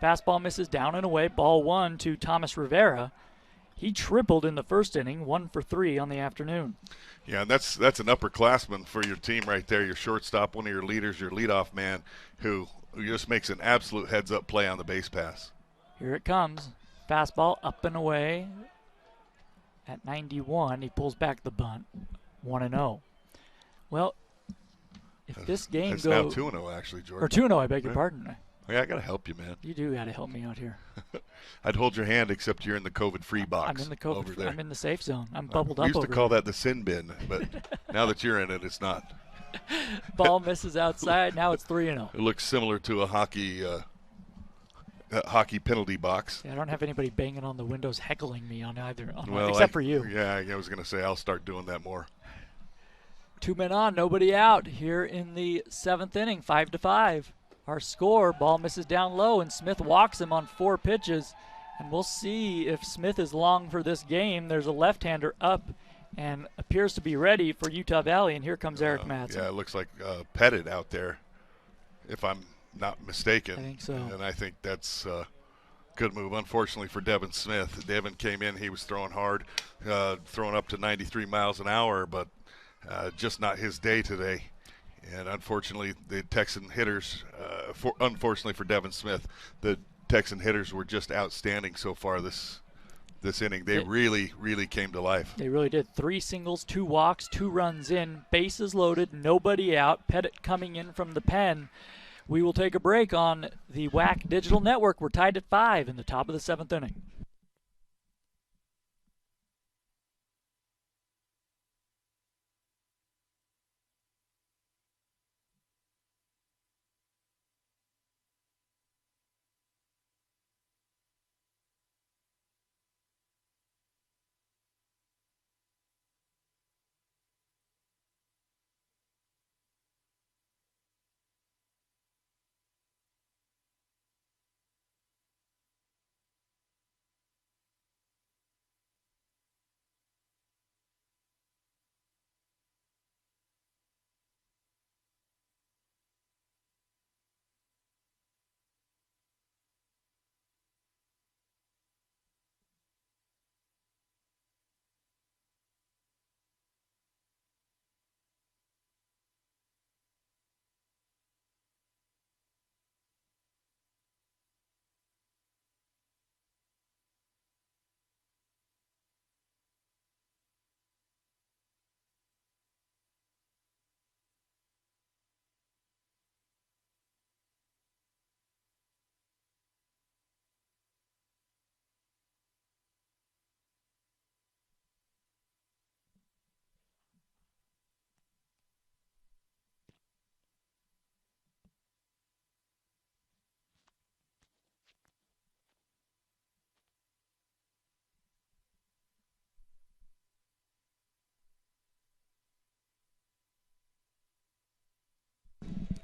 Fastball misses down and away. Ball 1 to Thomas Rivera. He tripled in the first inning, 1 for 3 on the afternoon. Yeah, and that's an upperclassman for your team right there. Your shortstop, one of your leaders, your leadoff man, who just makes an absolute heads-up play on the base pass. Here it comes. Fastball up and away. At 91, he pulls back the bunt. 1-0. Well, if this game goes... It's now 2-0, actually, Jordan. Or 2-0, I beg your pardon. Yeah, I got to help you, man. You do got to help me out here. I'd hold your hand, except you're in the COVID-free box. I'm in the COVID. over there. I'm in the safe zone. I'm bubbled up. We used over to call here. that the sin bin, but now that you're in it, it's not. Ball misses outside. Now it's 3-0. It looks similar to a hockey penalty box. Yeah, I don't have anybody banging on the windows heckling me on either, Well, except for you. Yeah, I was going to say I'll start doing that more. 2 men on, nobody out here in the 7th inning, 5-5. Our score, ball misses down low, and Smith walks him on 4 pitches. And we'll see if Smith is long for this game. There's a left-hander up and appears to be ready for Utah Valley, and here comes Eric Madsen. Yeah, it looks like Pettit out there, if I'm not mistaken. I think so. And I think that's a good move. Unfortunately for Devin Smith, Devin came in, he was throwing hard, throwing up to 93 miles an hour, but just not his day today. And unfortunately, the Texan hitters, unfortunately for Devin Smith, the Texan hitters were just outstanding so far this inning. They really, really came to life. They really did. 3 singles, 2 walks, 2 runs in, bases loaded, nobody out. Pettit coming in from the pen. We will take a break on the WAC Digital Network. We're tied at 5 in the top of the 7th inning.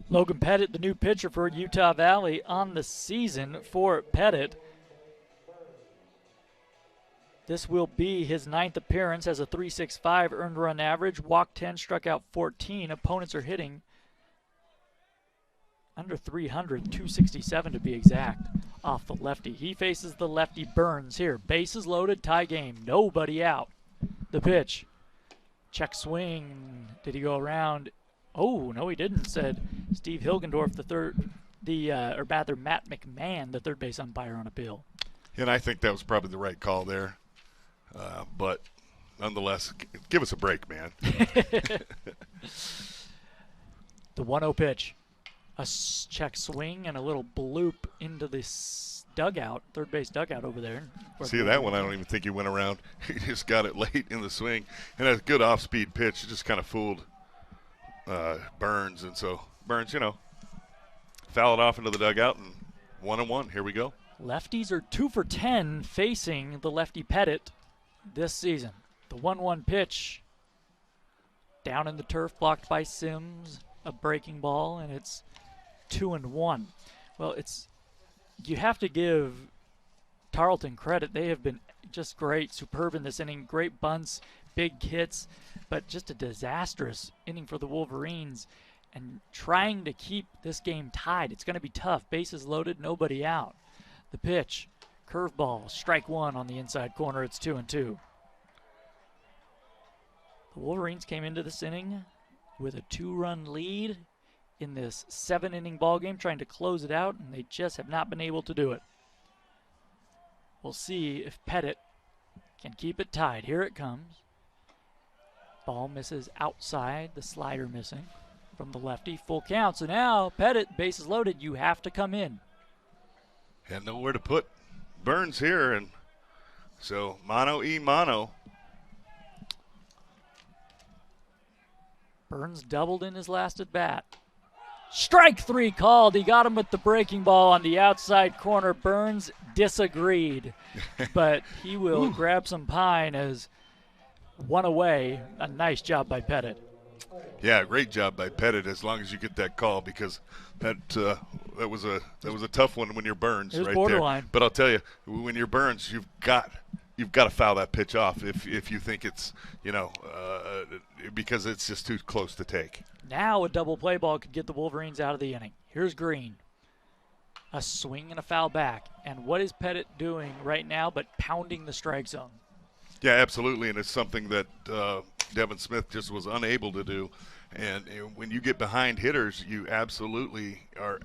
Logan Pettit, the new pitcher for Utah Valley on the season for Pettit. This will be his 9th appearance, has a 3.65 earned run average, walked 10, struck out 14. Opponents are hitting under 300, 267 to be exact, off the lefty. He faces the lefty Burns here. Bases loaded, tie game, nobody out. The pitch, check swing. Did he go around? Oh, no, he didn't, said Steve Hilgendorf, or rather Matt McMahon, the third base umpire on appeal. And I think that was probably the right call there. But nonetheless, give us a break, man. The 1-0 pitch. A check swing and a little bloop into this dugout, third base dugout over there. See that one? I don't even think he went around. He just got it late in the swing. And a good off-speed pitch. It just kind of fooled Burns. And so Burns, fouled off into the dugout, and 1-1. Here we go. Lefties are 2 for 10 facing the lefty Pettit this season. The 1-1 pitch down in the turf, blocked by Sims, a breaking ball, and it's 2-1. Well, you have to give Tarleton credit. They have been just great, superb in this inning, great bunts, big hits, but just a disastrous inning for the Wolverines, and trying to keep this game tied. It's going to be tough. Bases loaded, nobody out. The pitch, curveball, strike one on the inside corner. It's 2-2. The Wolverines came into this inning with a 2-run lead in this 7-inning ball game, trying to close it out, and they just have not been able to do it. We'll see if Pettit can keep it tied. Here it comes. Ball misses outside, the slider missing from the lefty. Full count. So now Pettit, bases loaded, you have to come in. And nowhere to put Burns here, and so mano. Burns doubled in his last at bat. Strike 3 called. He got him with the breaking ball on the outside corner. Burns disagreed, but he will grab some pine as one away. A nice job by Pettit. Yeah, great job by Pettit, as long as you get that call, because that was a tough one when you're Burns. It was right borderline. there. But I'll tell you, when you're Burns, you've got to foul that pitch off if you think it's because it's just too close to take. Now a double play ball could get the Wolverines out of the inning. Here's Green. A swing and a foul back. And what is Pettit doing right now but pounding the strike zone? Yeah, absolutely, and it's something that Devin Smith just was unable to do. And when you get behind hitters, you absolutely are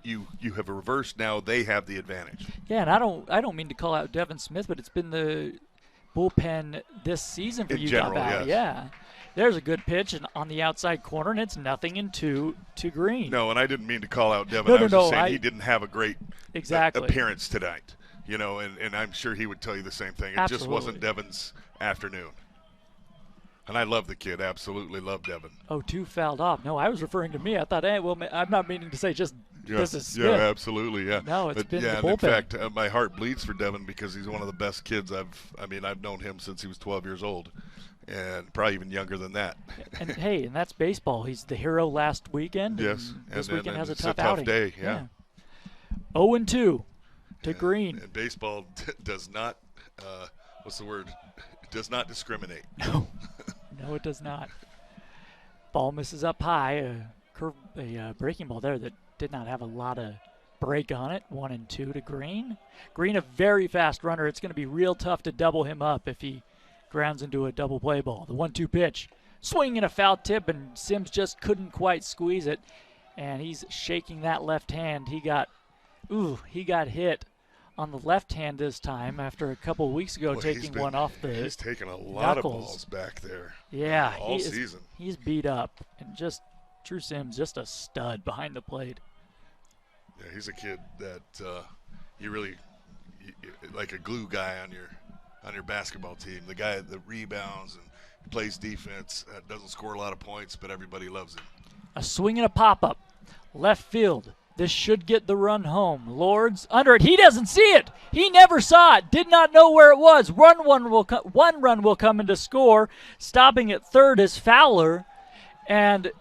you have a reverse now. They have the advantage. Yeah, and I don't mean to call out Devin Smith, but it's been the bullpen this season for In Utah general, Valley. yes. Yeah. There's a good pitch and on the outside corner, and it's 0-2 to Green. No, and I didn't mean to call out Devin. No, I was no, just saying I- he didn't have a great Exactly. appearance tonight. And I'm sure he would tell you the same thing. It just Absolutely. wasn't Devin's afternoon. And I love the kid. Absolutely love Devin. Oh, 2 fouled off. No, I was referring to me. I thought, I'm not meaning to say just this is Smith. Yeah, absolutely, yeah. No, it's been the and bullpen. in fact, my heart bleeds for Devin because he's one of the best kids I've known him since he was 12 years old, and probably even younger than that. And hey, and that's baseball. He's the hero last weekend. Yes, and this and weekend has a it's tough a tough outing. day, yeah. 0-2 to Green. And baseball does not, does not discriminate. No, it does not. Ball misses up high. A breaking ball there that did not have a lot of break on it. 1-2 to Green. Green, a very fast runner. It's going to be real tough to double him up if he grounds into a double play ball. The 1-2 pitch. Swing and a foul tip, and Sims just couldn't quite squeeze it. And he's shaking that left hand. He got hit on the left hand this time after a couple of weeks ago taking one off the He's taken a lot knuckles. of balls back there. Yeah, all season. He's beat up, and just Drew Sims, just a stud behind the plate. Yeah, he's a kid that you really like a glue guy on your basketball team. The guy that rebounds and plays defense, doesn't score a lot of points, but everybody loves him. A swing and a pop-up, left field. This should get the run home. Lords under it. He doesn't see it. He never saw it. Did not know where it was. One run will come in to score. Stopping at third is Fowler. And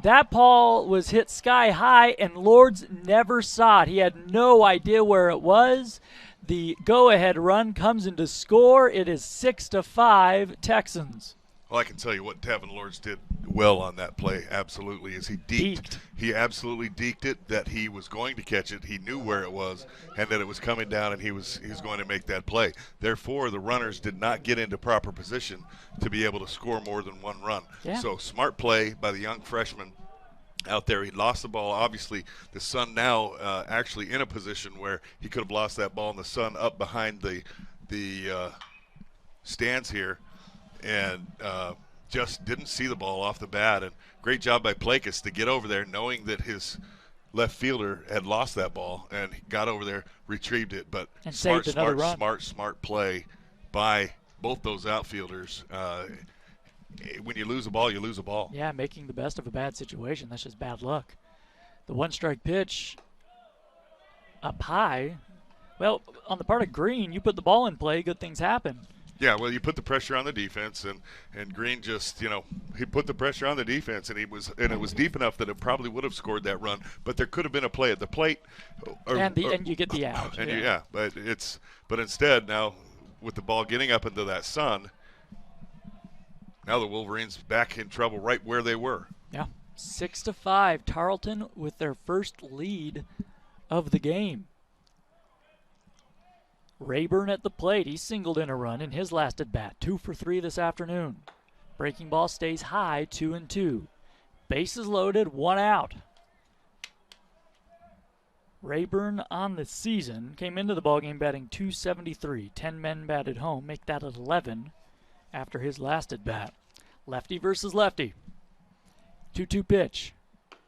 that ball was hit sky high, and Lords never saw it. He had no idea where it was. The go-ahead run comes in to score. It is 6-5 Texans. Well, I can tell you what Tevin Lords did well on that play, absolutely, is he deked. He absolutely deked it, that he was going to catch it. He knew where it was and that it was coming down, and he was going to make that play. Therefore, the runners did not get into proper position to be able to score more than one run. Yeah. So smart play by the young freshman out there. He lost the ball. Obviously, the Sun now actually in a position where he could have lost that ball, and the Sun up behind the stands here. And just didn't see the ball off the bat. And great job by Plakas to get over there knowing that his left fielder had lost that ball, and he got over there, retrieved it. But and saved another run. Smart play by both those outfielders. when you lose a ball, you lose a ball. Yeah, making the best of a bad situation. That's just bad luck. The one-strike pitch up high. Well, on the part of Green, you put the ball in play, good things happen. Yeah, well, you put the pressure on the defense, and Green just, he put the pressure on the defense, and it was deep enough that it probably would have scored that run, but there could have been a play at the plate, and you get the out. And but instead now with the ball getting up into that sun, now the Wolverines back in trouble right where they were. Yeah, 6-5, Tarleton with their first lead of the game. Rayburn at the plate. He singled in a run in his last at bat. 2 for 3 this afternoon. Breaking ball stays high, 2-2. Bases loaded, 1 out. Rayburn on the season came into the ballgame batting .273. 10 men batted home, make that 11 after his last at bat. Lefty versus lefty. 2-2 pitch.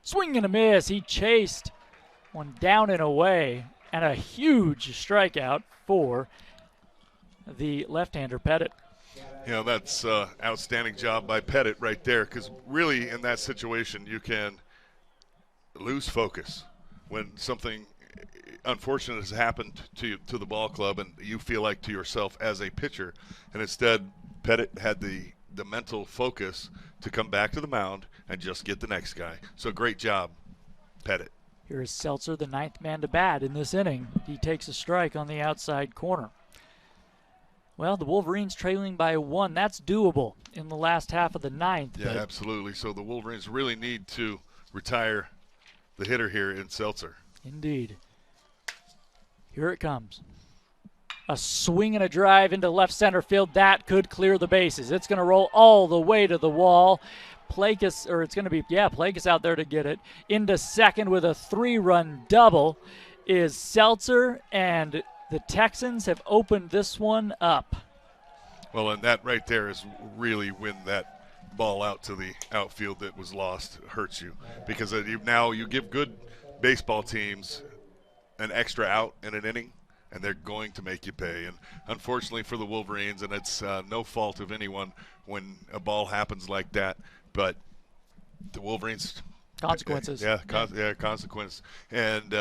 Swing and a miss. He chased one down and away, and a huge strikeout for the left-hander Pettit. That's outstanding job by Pettit right there, because really in that situation you can lose focus when something unfortunate has happened to the ball club and you feel like to yourself as a pitcher, and instead Pettit had the mental focus to come back to the mound and just get the next guy. So great job, Pettit. Here is Seltzer, the 9th man to bat in this inning. He takes a strike on the outside corner. Well, the Wolverines trailing by 1. That's doable in the last half of the 9th. Yeah, absolutely. So the Wolverines really need to retire the hitter here in Seltzer. Indeed. Here it comes. A swing and a drive into left center field. That could clear the bases. It's going to roll all the way to the wall. Plakus out there to get it. Into second with a 3-run double is Seltzer, and the Texans have opened this one up. Well, and that right there is really when that ball out to the outfield that was lost hurts you, because you give good baseball teams an extra out in an inning, and they're going to make you pay. And unfortunately for the Wolverines, and it's no fault of anyone when a ball happens like that, but the Wolverines consequences. Consequences. And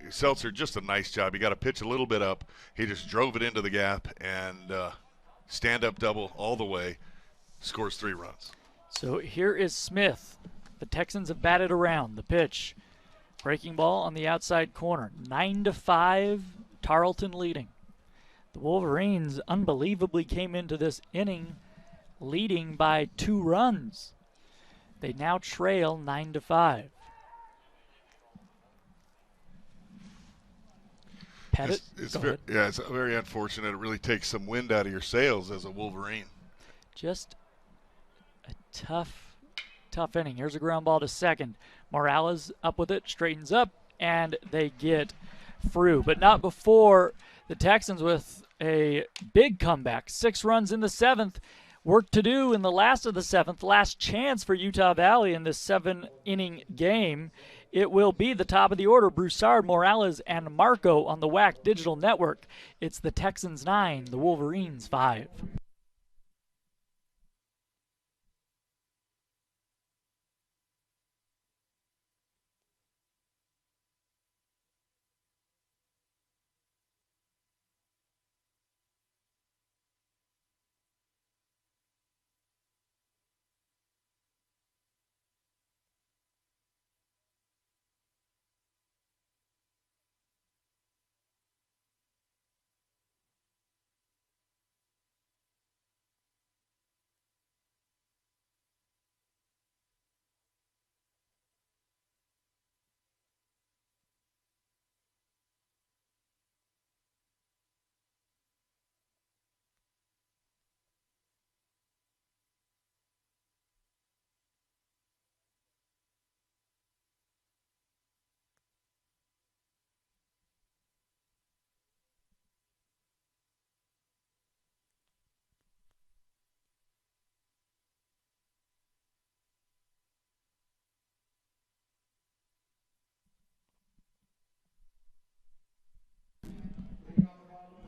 Seltzer, just a nice job. He got to pitch a little bit up. He just drove it into the gap and stand-up double all the way. Scores 3 runs. So here is Smith. The Texans have batted around. The pitch. Breaking ball on the outside corner. 9-5, Tarleton leading. The Wolverines unbelievably came into this inning leading by 2 runs. They now trail 9-5. Pettit? It's very unfortunate. It really takes some wind out of your sails as a Wolverine. Just a tough inning. Here's a ground ball to second. Morales up with it, straightens up, and they get through. But not before the Texans with a big comeback. 6 runs in the 7th. Work to do in the last of the 7th. Last chance for Utah Valley in this 7-inning game. It will be the top of the order. Broussard, Morales, and Marco on the WAC Digital Network. It's the Texans 9, the Wolverines 5.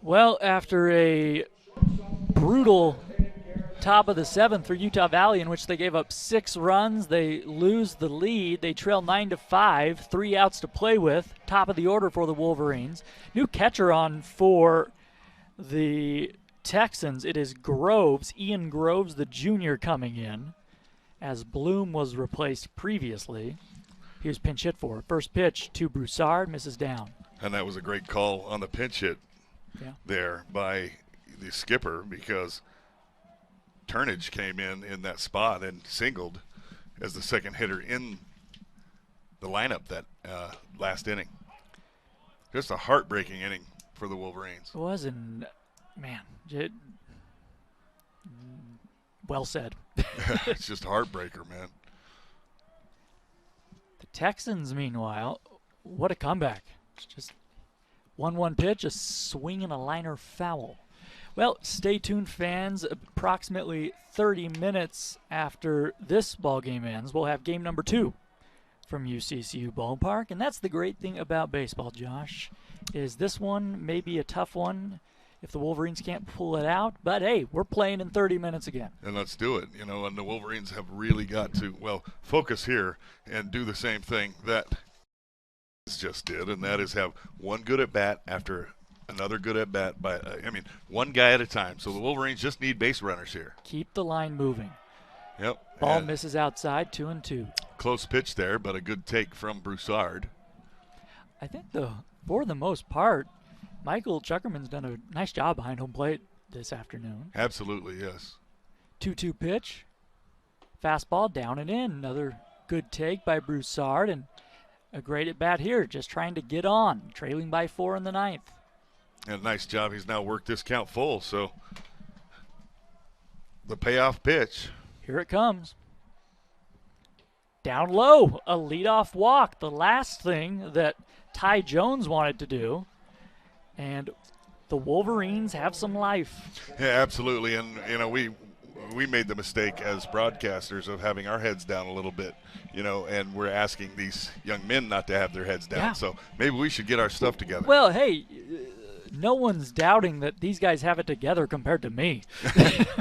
Well, after a brutal top of the 7th for Utah Valley, in which they gave up 6 runs. They lose the lead. They trail 9-5, 3 outs to play with. Top of the order for the Wolverines. New catcher on for the Texans. It is Groves, Ian Groves, the junior, coming in, as Bloom was replaced previously. He was pinch hit for. First pitch to Broussard, misses down. And that was a great call on the pinch hit there by the skipper, because Turnage came in that spot and singled as the second hitter in the lineup that last inning. Just a heartbreaking inning for the Wolverines. It was, and man, well said. It's just a heartbreaker, man. The Texans, meanwhile, what a comeback. It's just 1-1 pitch, a swing and a liner foul. Well, stay tuned, fans. Approximately 30 minutes after this ball game ends, we'll have game number 2 from UCCU Ballpark. And that's the great thing about baseball, Josh, is this one may be a tough one if the Wolverines can't pull it out. But, hey, we're playing in 30 minutes again. And let's do it. You know, and the Wolverines have really got to, well, focus here and do the same thing that just did, and that is have one good at-bat after another good at-bat by, one guy at a time. So the Wolverines just need base runners here. Keep the line moving. Yep. Ball misses outside, 2-2. Close pitch there, but a good take from Broussard. I think for the most part, Michael Chuckerman's done a nice job behind home plate this afternoon. Absolutely, yes. 2-2 pitch. Fastball down and in. Another good take by Broussard, and a great at-bat here, just trying to get on, trailing by 4 in the 9th. And a nice job. He's now worked this count full, so the payoff pitch. Here it comes. Down low, a leadoff walk, the last thing that Ty Jones wanted to do. And the Wolverines have some life. Yeah, absolutely. And, you know, we made the mistake as broadcasters of having our heads down a little bit, you know, and we're asking these young men not to have their heads down. Yeah. So maybe we should get our stuff together. Well, hey, no one's doubting that these guys have it together compared to me.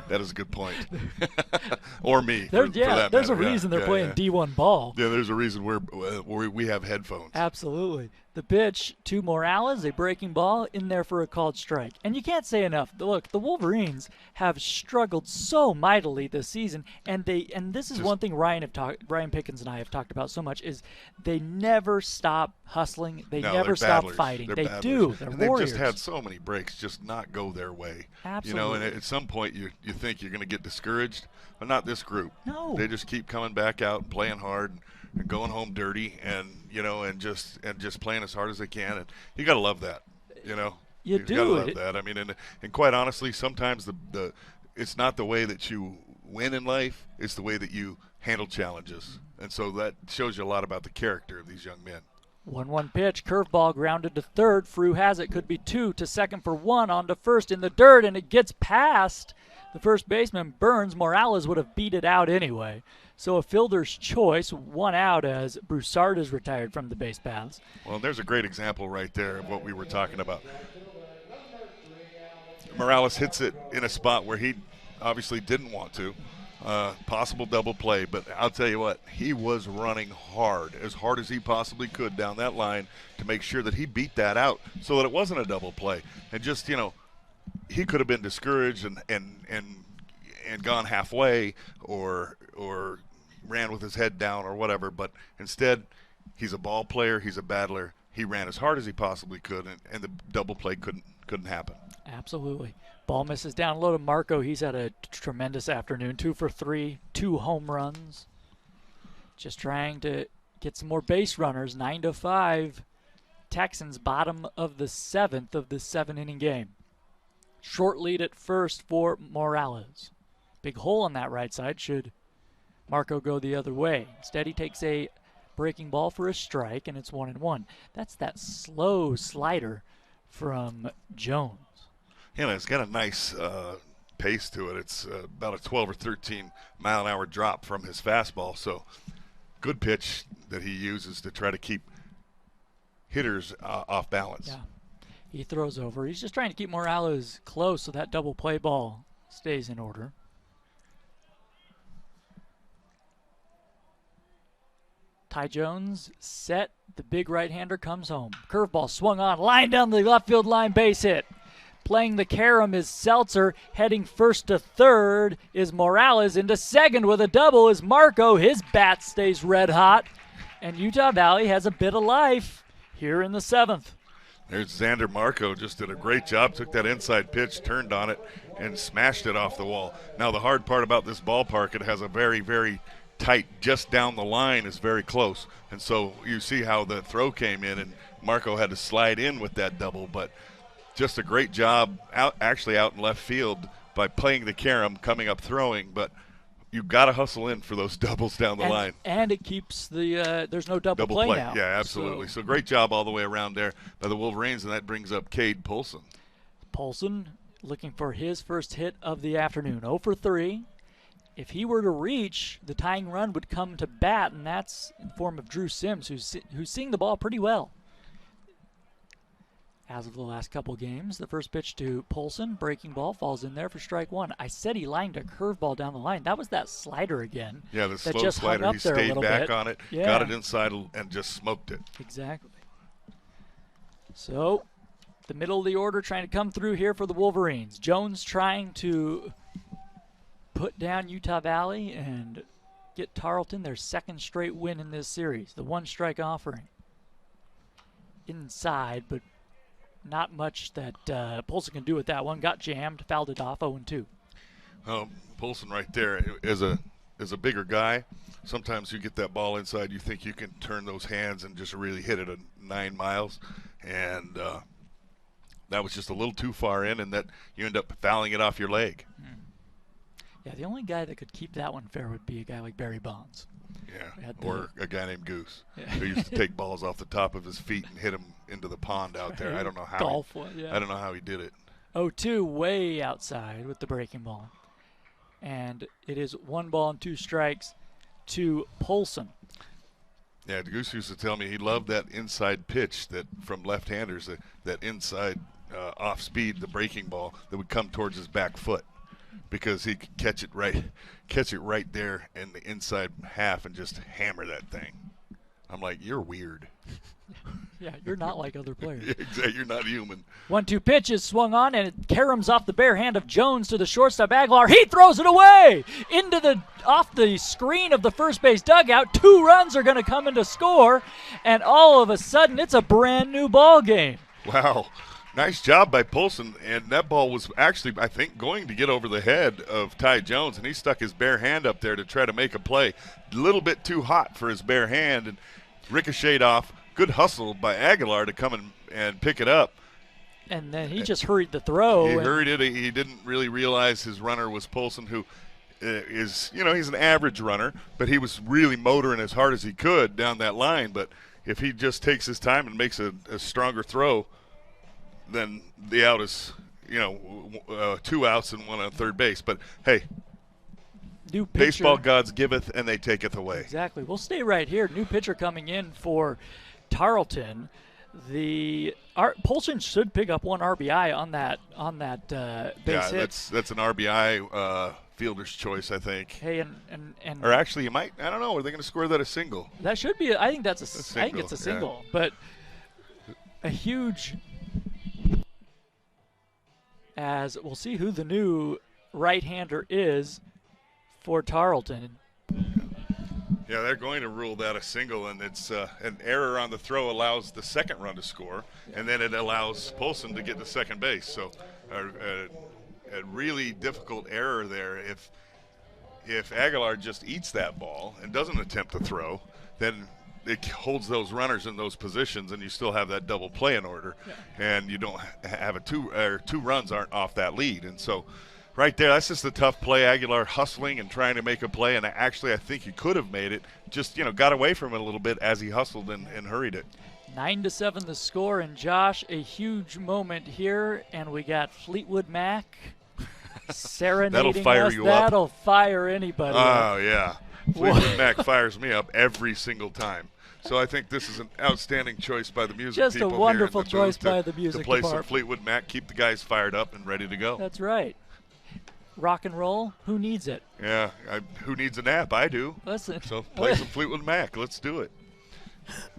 That is a good point. Or me. There's matter. a reason they're playing D1 ball. Yeah, there's a reason we have headphones. Absolutely. The pitch to Morales, a breaking ball in there for a called strike. And you can't say enough. Look, the Wolverines have struggled so mightily this season, and this is one thing Ryan Pickens and I have talked about so much, is they never stop hustling. They never stop fighting. They're they battlers. do. They're and warriors. They've just had so many breaks just not go their way. Absolutely. You know, and at some point you think you're going to get discouraged, but not this group. No. They just keep coming back out and playing hard and going home dirty, and you know, and just playing as hard as they can, and you got to love that, you know. You got do. to love that. I mean, and quite honestly, sometimes the it's not the way that you win in life; it's the way that you handle challenges, and so that shows you a lot about the character of these young men. 1-1 pitch, curveball grounded to third. Frew has it, could be 2 to second for 1, on to first in the dirt, and it gets past the first baseman, Burns. Morales would have beat it out anyway. So a fielder's choice, 1 out, as Broussard is retired from the base paths. Well, there's a great example right there of what we were talking about. Morales hits it in a spot where he obviously didn't want to. Possible double play, but I'll tell you what, he was running hard as he possibly could down that line to make sure that he beat that out so that it wasn't a double play. And just, you know, he could have been discouraged and gone halfway or ran with his head down or whatever, but instead he's a ball player, he's a battler. He ran as hard as he possibly could, and the double play couldn't happen. Absolutely. Ball misses down low to Marco. He's had a tremendous afternoon. 2 for 3, 2 home runs. Just trying to get some more base runners. 9-5. Texans bottom of the 7th of this 7-inning game. Short lead at first for Morales. Big hole on that right side. Should Marco go the other way? Instead, he takes a breaking ball for a strike, and it's 1-1. That's that slow slider from Jones. Yeah, it's got a nice pace to it. It's about a 12 or 13 mile an hour drop from his fastball. So good pitch that he uses to try to keep hitters off balance. Yeah, he throws over. He's just trying to keep Morales close so that double play ball stays in order. Ty Jones set. The big right-hander comes home. Curveball swung on, line down the left field line, base hit. Playing the carom is Seltzer. Heading first to third is Morales. Into second with a double is Marco. His bat stays red hot. And Utah Valley has a bit of life here in the 7th. There's Xander Marco, just did a great job, took that inside pitch, turned on it, and smashed it off the wall. Now the hard part about this ballpark, it has a very, very tight, just down the line is very close. And so you see how the throw came in, and Marco had to slide in with that double, but just a great job actually out in left field by playing the carom, coming up throwing, but you've got to hustle in for those doubles down the line. And it keeps the there's no double play now. Yeah, absolutely. So great job all the way around there by the Wolverines, and that brings up Cade Polson. Polson looking for his first hit of the afternoon. 0 for 3. If he were to reach, the tying run would come to bat, and that's in form of Drew Sims, who's seeing the ball pretty well. As of the last couple games, the first pitch to Polson, breaking ball, falls in there for strike one. I said he lined a curveball down the line. That was that slider again. Yeah, the slow just slider. Hung up he there stayed back bit. on it, yeah. Got it inside, and just smoked it. Exactly. So, the middle of the order trying to come through here for the Wolverines. Jones trying to put down Utah Valley and get Tarleton their second straight win in this series. The one-strike offering. Inside, but not much that Polson can do with that one. Got jammed, fouled it off, 0-2. Polson right there is a bigger guy. Sometimes you get that ball inside, you think you can turn those hands and just really hit it at 9 miles. And that was just a little too far in, and that you end up fouling it off your leg. Yeah, the only guy that could keep that one fair would be a guy like Barry Bonds. Yeah, or a guy named Goose, who used to take balls off the top of his feet and hit them into the pond out there. I don't know how. Golf one, yeah. I don't know how he did it. 0-2, way outside with the breaking ball. And it is 1 ball and 2 strikes to Polson. Yeah, Goose used to tell me he loved that inside pitch that from left-handers, that inside off-speed, the breaking ball that would come towards his back foot, because he could catch it right there in the inside half and just hammer that thing. I'm like, you're weird. Yeah, you're not like other players. Yeah, exactly. You're not human. 1-2 pitch is swung on, and it caroms off the bare hand of Jones to the shortstop Aguilar. He throws it away off the screen of the first base dugout. 2 runs are going to come in to score, and all of a sudden it's a brand new ball game. Wow. Nice job by Polson, and that ball was actually, I think, going to get over the head of Ty Jones, and he stuck his bare hand up there to try to make a play. A little bit too hot for his bare hand, and ricocheted off. Good hustle by Aguilar to come and pick it up. And then he just hurried the throw. He hurried it. He didn't really realize his runner was Polson, who is, he's an average runner, but he was really motoring as hard as he could down that line. But if he just takes his time and makes a stronger throw, then the out is, 2 outs and 1 on third base. But, hey, new pitcher. Baseball gods giveth and they taketh away. Exactly. We'll stay right here. New pitcher coming in for Tarleton. Polson should pick up 1 RBI on that base hit. Yeah, that's an RBI fielder's choice, I think. Hey, and or actually, you might. I don't know. Are they going to score that a single? That should be. I think that's single, I think it's a single, yeah. But a huge. As we'll see who the new right-hander is for Tarleton. Yeah, they're going to rule that a single, and it's an error on the throw allows the second run to score, and then it allows Polson to get to second base. So a really difficult error there. If Aguilar just eats that ball and doesn't attempt to throw, then it holds those runners in those positions, and you still have that double play in order, and you don't have two runs aren't off that lead, and so. Right there, that's just a tough play. Aguilar hustling and trying to make a play, and actually I think he could have made it. Just, got away from it a little bit as he hustled and hurried it. 9-7 the score, and Josh, a huge moment here, and we got Fleetwood Mac serenading That'll fire us. you That'll up. Fire anybody Oh, up. yeah. Fleetwood Mac fires me up every single time. So I think this is an outstanding choice by the music Just people a wonderful here in the choice by the music to play department. some Fleetwood Mac, keep the guys fired up and ready to go. That's right. Rock and roll, who needs it? Yeah, who needs a nap? I do. Listen. So play some Fleetwood Mac. Let's do it.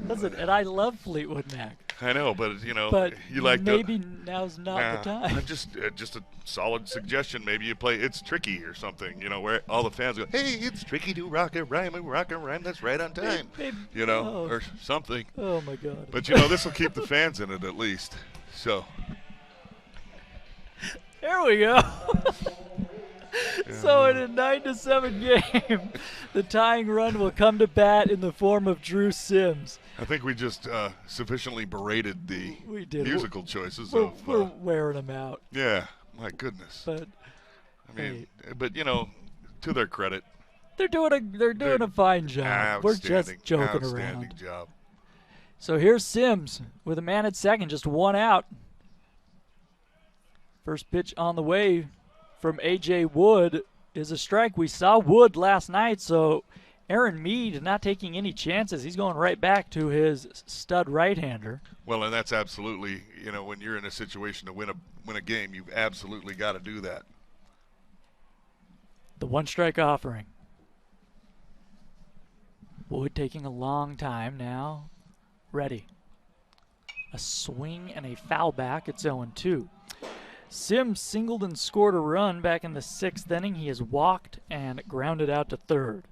And I love Fleetwood Mac. I know, but you know, But you like maybe now's not the Nah, time. just a solid suggestion. Maybe you play It's Tricky or something, you know, where all the fans go, hey, it's tricky to rock a rhyme, that's right on time, you know, or something. Oh, my God. But, you know, this will keep the fans in it at least. So. There we go. So in a 9-7 game, the tying run will come to bat in the form of Drew Sims. I think we just sufficiently berated the musical choices we're wearing them out. Yeah, my goodness. But I mean, but you know, to their credit, they're doing a fine job. We're just joking around. Job. So here's Sims with a man at second, just one out. First pitch on the way from A.J. Wood is a strike. We saw Wood last night, so Aaron Meade not taking any chances. He's going right back to his stud right-hander. Well, and that's absolutely, you know, when you're in a situation to win a game, you've absolutely got to do that. The one-strike offering. Wood taking a long time now. Ready. A swing and a foul back. It's 0-2. Sims singled and scored a run back in the 6th inning. He has walked and grounded out to third.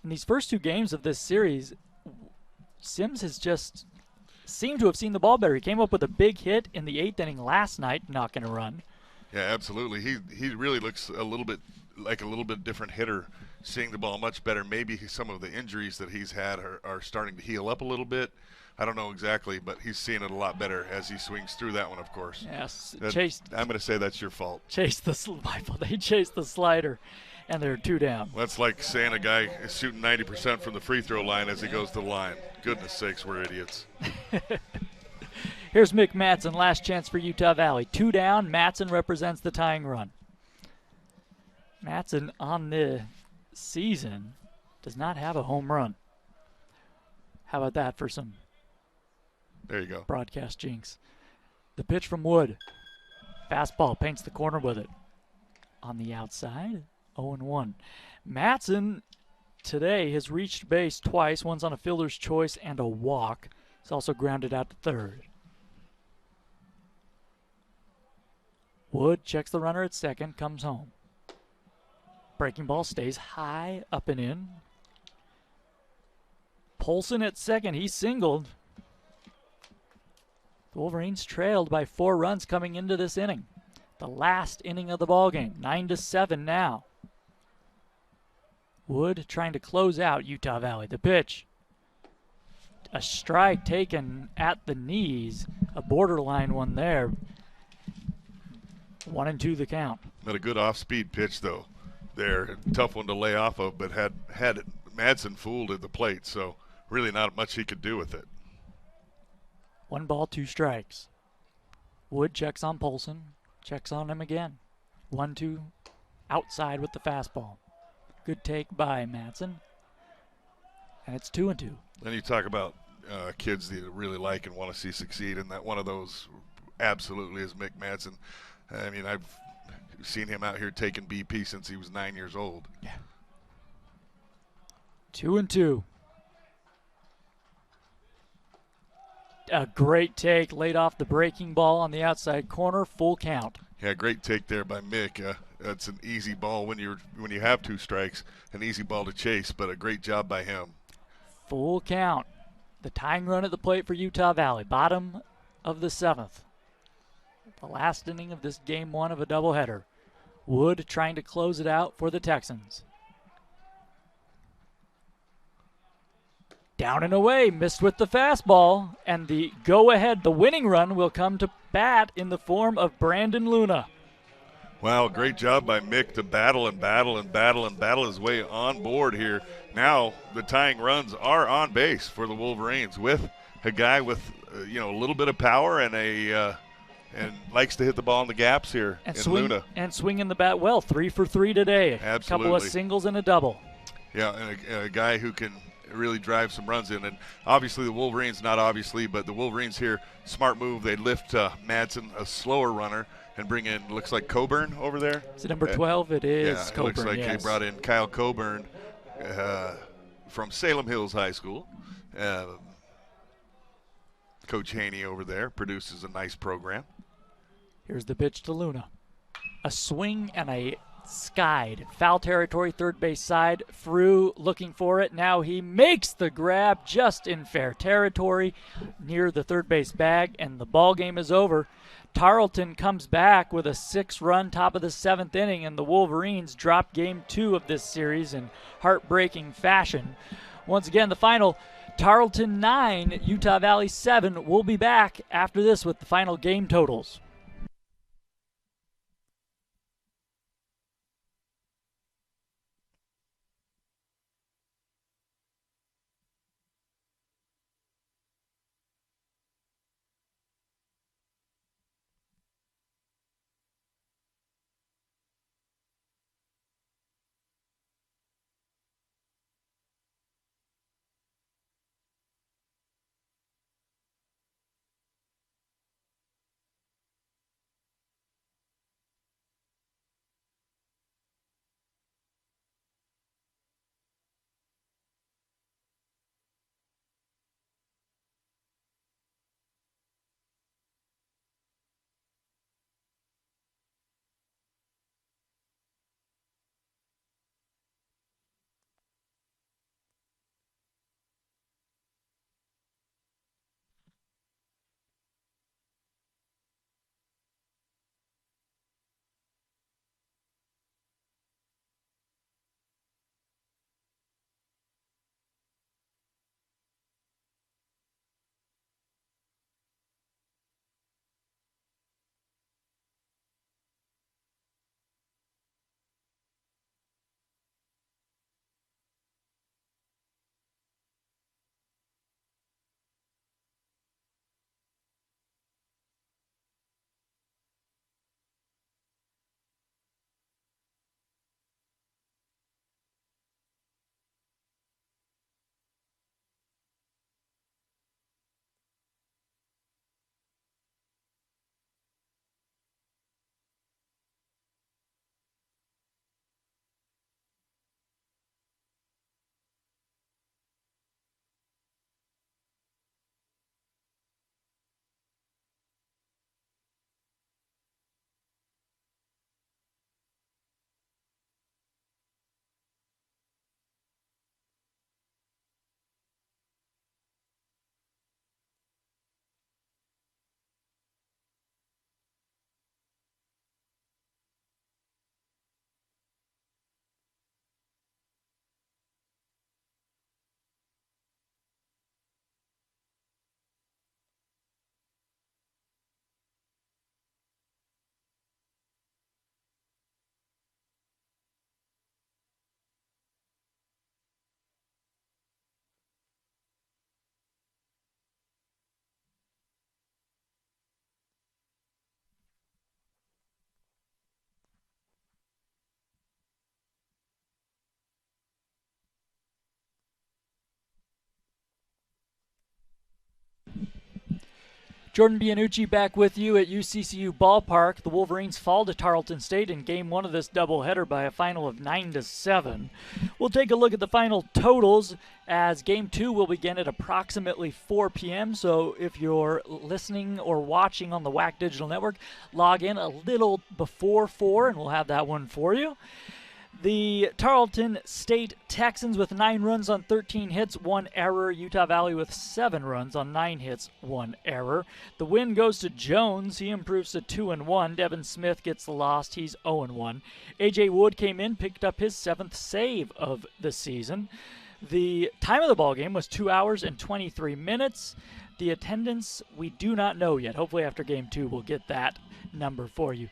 In these first 2 games of this series, Sims has just seemed to have seen the ball better. He came up with a big hit in the 8th inning last night, knocking a run. Yeah, absolutely. He really looks a little bit like a little bit different hitter, seeing the ball much better. Maybe some of the injuries that he's had are starting to heal up a little bit. I don't know exactly, but he's seeing it a lot better as he swings through that one, of course. Yes, I'm going to say that's your fault. They chased the slider, and they're 2 down. That's like saying a guy is shooting 90% from the free throw line as he goes to the line. Goodness sakes, we're idiots. Here's Mick Matson, last chance for Utah Valley. 2 down, Matson represents the tying run. Matson on the season does not have a home run. How about that for some there you go. Broadcast jinx. The pitch from Wood. Fastball, paints the corner with it. On the outside, 0-1. Matson today has reached base twice. One's on a fielder's choice and a walk. He's also grounded out to third. Wood checks the runner at second, comes home. Breaking ball stays high, up and in. Polson at second, he singled. The Wolverines trailed by 4 runs coming into this inning. The last inning of the ballgame, 9-7 now. Wood trying to close out Utah Valley. The pitch. A strike taken at the knees, a borderline one there. 1-2 the count. Not a good off-speed pitch, though. There, tough one to lay off of, but had Madsen fooled at the plate, so really not much he could do with it. 1 ball, 2 strikes. Wood checks on Polson, checks on him again. 1-2, outside with the fastball. Good take by Madsen, and it's 2-2. Then you talk about kids that you really like and want to see succeed, and that one of those absolutely is Mick Madsen. I mean, I've seen him out here taking BP since he was 9 years old. Yeah. 2-2. A great take, laid off the breaking ball on the outside corner, full count. Yeah, great take there by Mick. That's an easy ball when you have 2 strikes, an easy ball to chase, but a great job by him. Full count. The tying run at the plate for Utah Valley, bottom of the 7th. The last inning of this game 1 of a doubleheader. Wood trying to close it out for the Texans. Down and away, missed with the fastball, and the go-ahead, the winning run will come to bat in the form of Brandon Luna. Wow, great job by Mick to battle his way on board here. Now the tying runs are on base for the Wolverines with a guy with a little bit of power and and likes to hit the ball in the gaps here in Luna. And swinging the bat well, 3 for 3 today. Absolutely. A couple of singles and a double. Yeah, and a guy who can really drive some runs in. And obviously the Wolverines, not obviously, but the Wolverines here, smart move. They lift Madsen, a slower runner, and bring in, looks like Coburn over there. Is it number 12? It is yeah, Coburn, it looks like yes. They brought in Kyle Coburn from Salem Hills High School. Coach Haney over there produces a nice program. Here's the pitch to Luna. A swing and a skied. Foul territory, third base side. Frew looking for it. Now he makes the grab just in fair territory near the third base bag, and the ball game is over. Tarleton comes back with a 6-run top of the 7th inning, and the Wolverines drop game 2 of this series in heartbreaking fashion. Once again, the final, Tarleton 9, Utah Valley 7. We'll be back after this with the final game totals. Jordan Bianucci back with you at UCCU Ballpark. The Wolverines fall to Tarleton State in Game 1 of this doubleheader by a final of 9-7. We'll take a look at the final totals as Game 2 will begin at approximately 4 p.m. So if you're listening or watching on the WAC Digital Network, log in a little before 4 and we'll have that one for you. The Tarleton State Texans with 9 runs on 13 hits, 1 error. Utah Valley with 7 runs on 9 hits, 1 error. The win goes to Jones. He improves to 2-1. Devin Smith gets the loss. He's 0-1. A.J. Wood came in, picked up his 7th save of the season. The time of the ball game was 2 hours and 23 minutes. The attendance, we do not know yet. Hopefully after Game 2 we'll get that number for you.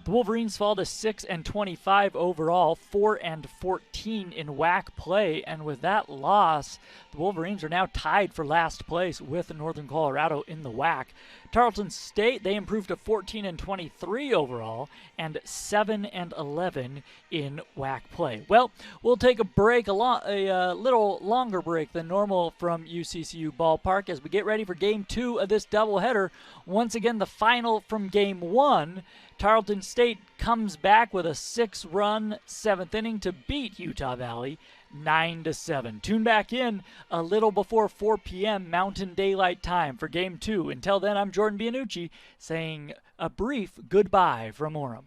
The Wolverines fall to 6-25 overall, 4-14 in WAC play, and with that loss, the Wolverines are now tied for last place with Northern Colorado in the WAC. Tarleton State, they improved to 14-23 overall and 7-11 in WAC play. Well, we'll take a break, a little longer break than normal from UCCU Ballpark as we get ready for Game 2 of this doubleheader. Once again, the final from Game 1. Tarleton State comes back with a 6-run 7th inning to beat Utah Valley 9-7. Tune back in a little before 4 p.m. Mountain Daylight Time for Game 2. Until then, I'm Jordan Bianucci saying a brief goodbye from Orem.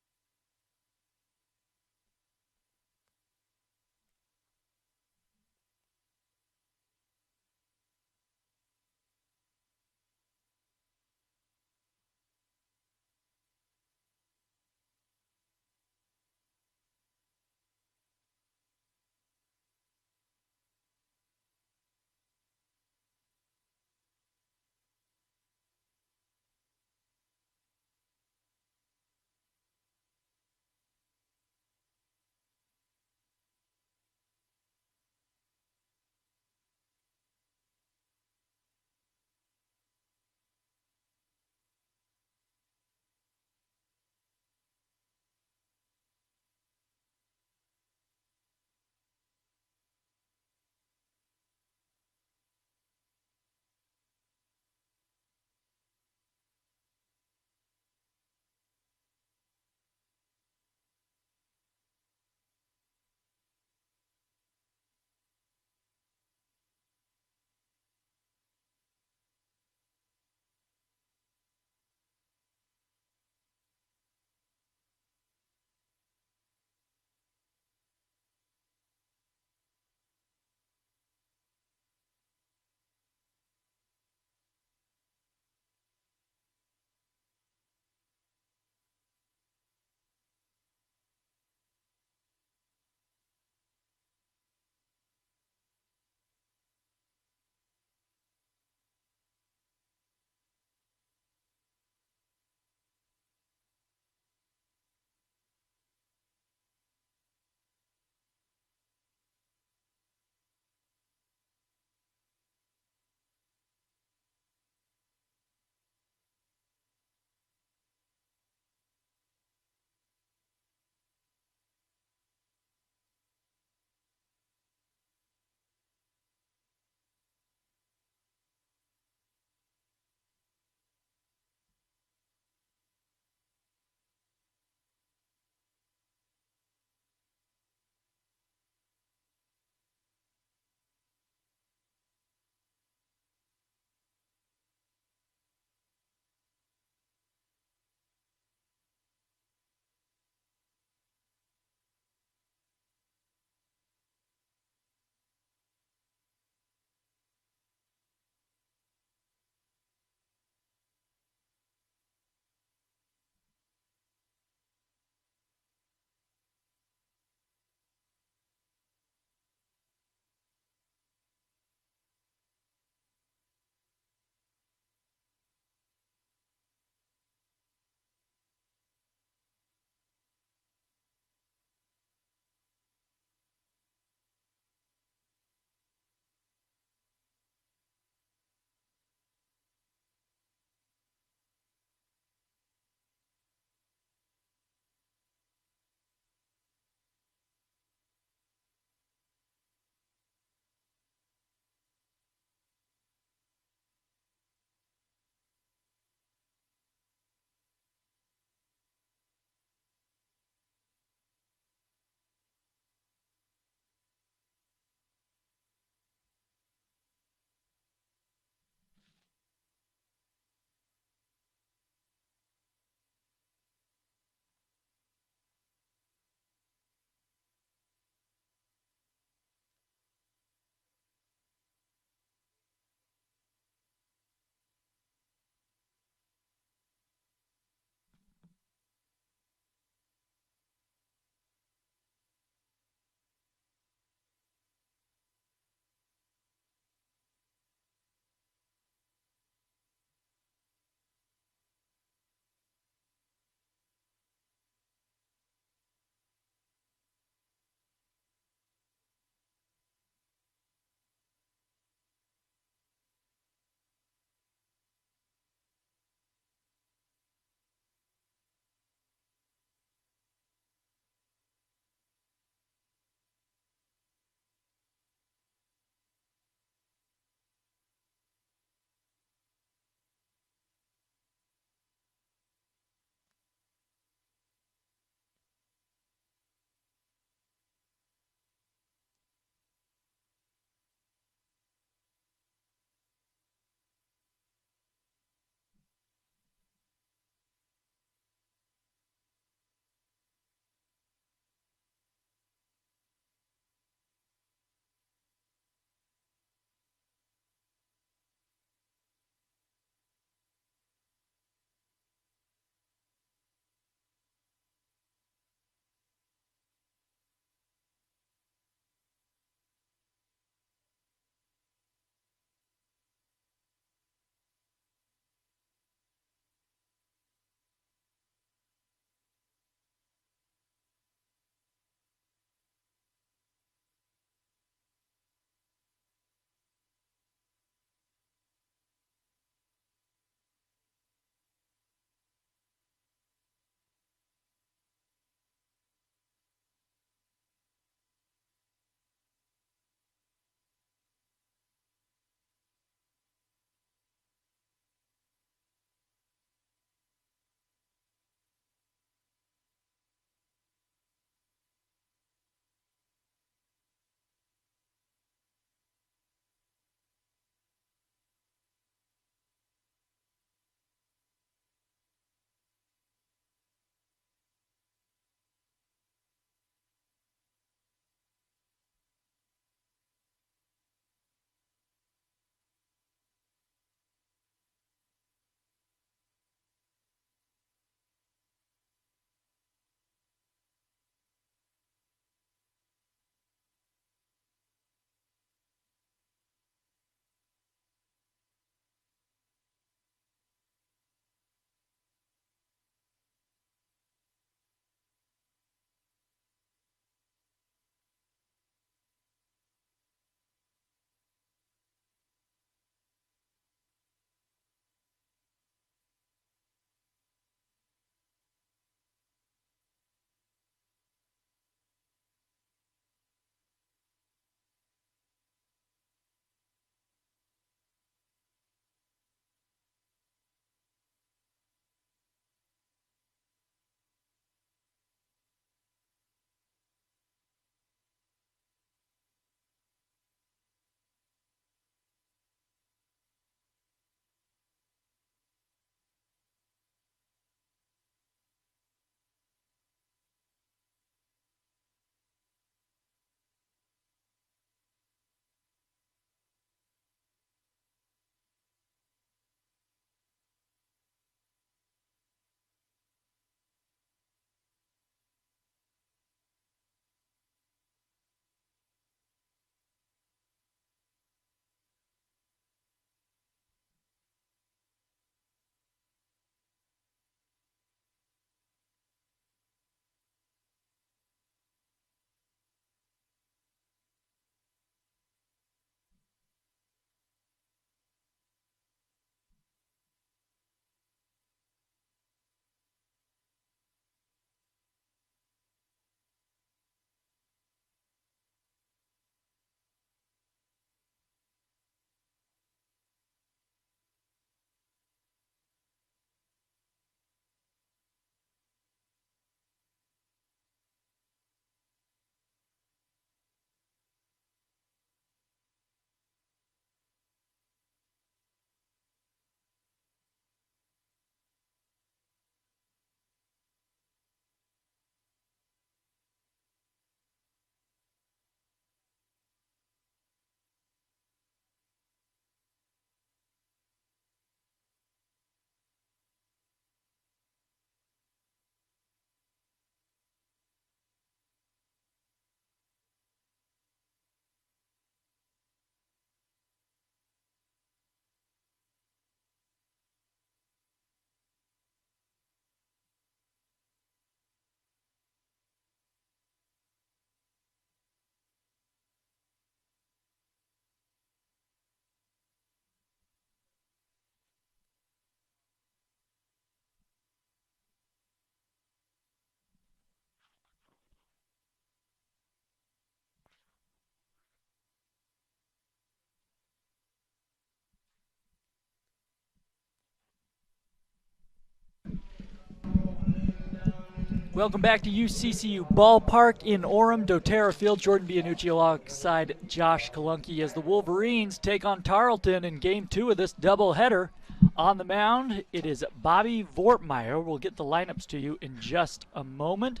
Welcome back to UCCU Ballpark in Orem, doTERRA Field. Jordan Bianucci alongside Josh Kalunke as the Wolverines take on Tarleton in Game 2 of this doubleheader. On the mound, it is Bobby Vortmeyer. We'll get the lineups to you in just a moment.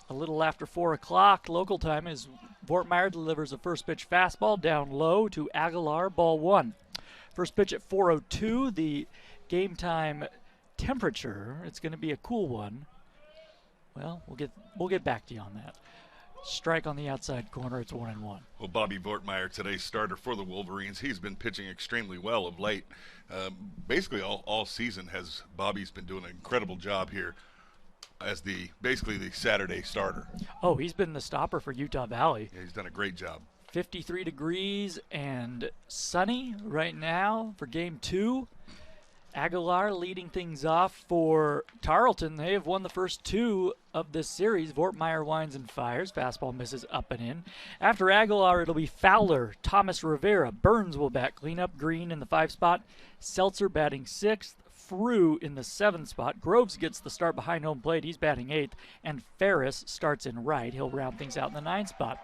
A little after 4 o'clock local time as Vortmeyer delivers a first pitch fastball down low to Aguilar, ball 1. First pitch at 4:02, the game time temperature, it's going to be a cool one. Well, we'll get back to you on that. Strike on the outside corner. It's 1-1. Well, Bobby Vortmeyer, today's starter for the Wolverines, he's been pitching extremely well of late. Basically, all season Bobby's been doing an incredible job here as basically the Saturday starter. Oh, he's been the stopper for Utah Valley. Yeah, he's done a great job. 53 degrees and sunny right now for Game 2. Aguilar leading things off for Tarleton. They have won the first 2 of this series. Vortmeyer winds and fires. Fastball misses up and in. After Aguilar, it'll be Fowler, Thomas Rivera. Burns will bat cleanup. Green in the 5 spot. Seltzer batting 6th. Frew in the 7th spot. Groves gets the start behind home plate. He's batting 8th. And Ferris starts in right. He'll round things out in the 9th spot.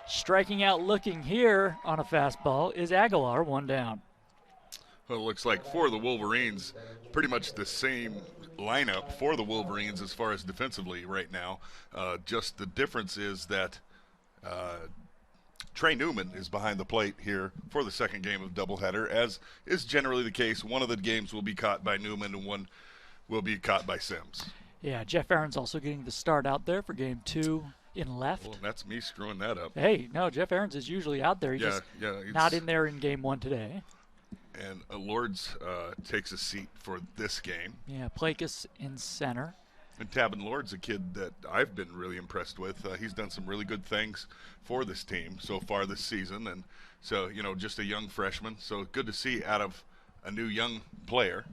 Striking out looking here on a fastball is Aguilar, 1 down. Well, it looks like for the Wolverines, pretty much the same lineup for the Wolverines as far as defensively right now. Just the difference is that Trey Newman is behind the plate here for the second game of doubleheader, as is generally the case. One of the games will be caught by Newman and one will be caught by Sims. Yeah, Jeff Aaron's also getting the start out there for Game 2 in left. Well, that's me screwing that up. Hey, no, Jeff Aaron's is usually out there. He's just not in there in Game 1 today. And Lords takes a seat for this game. Yeah, Plakus in center. And Tabin Lord's a kid that I've been really impressed with. He's done some really good things for this team so far this season. And so, just a young freshman. So good to see out of a new young player.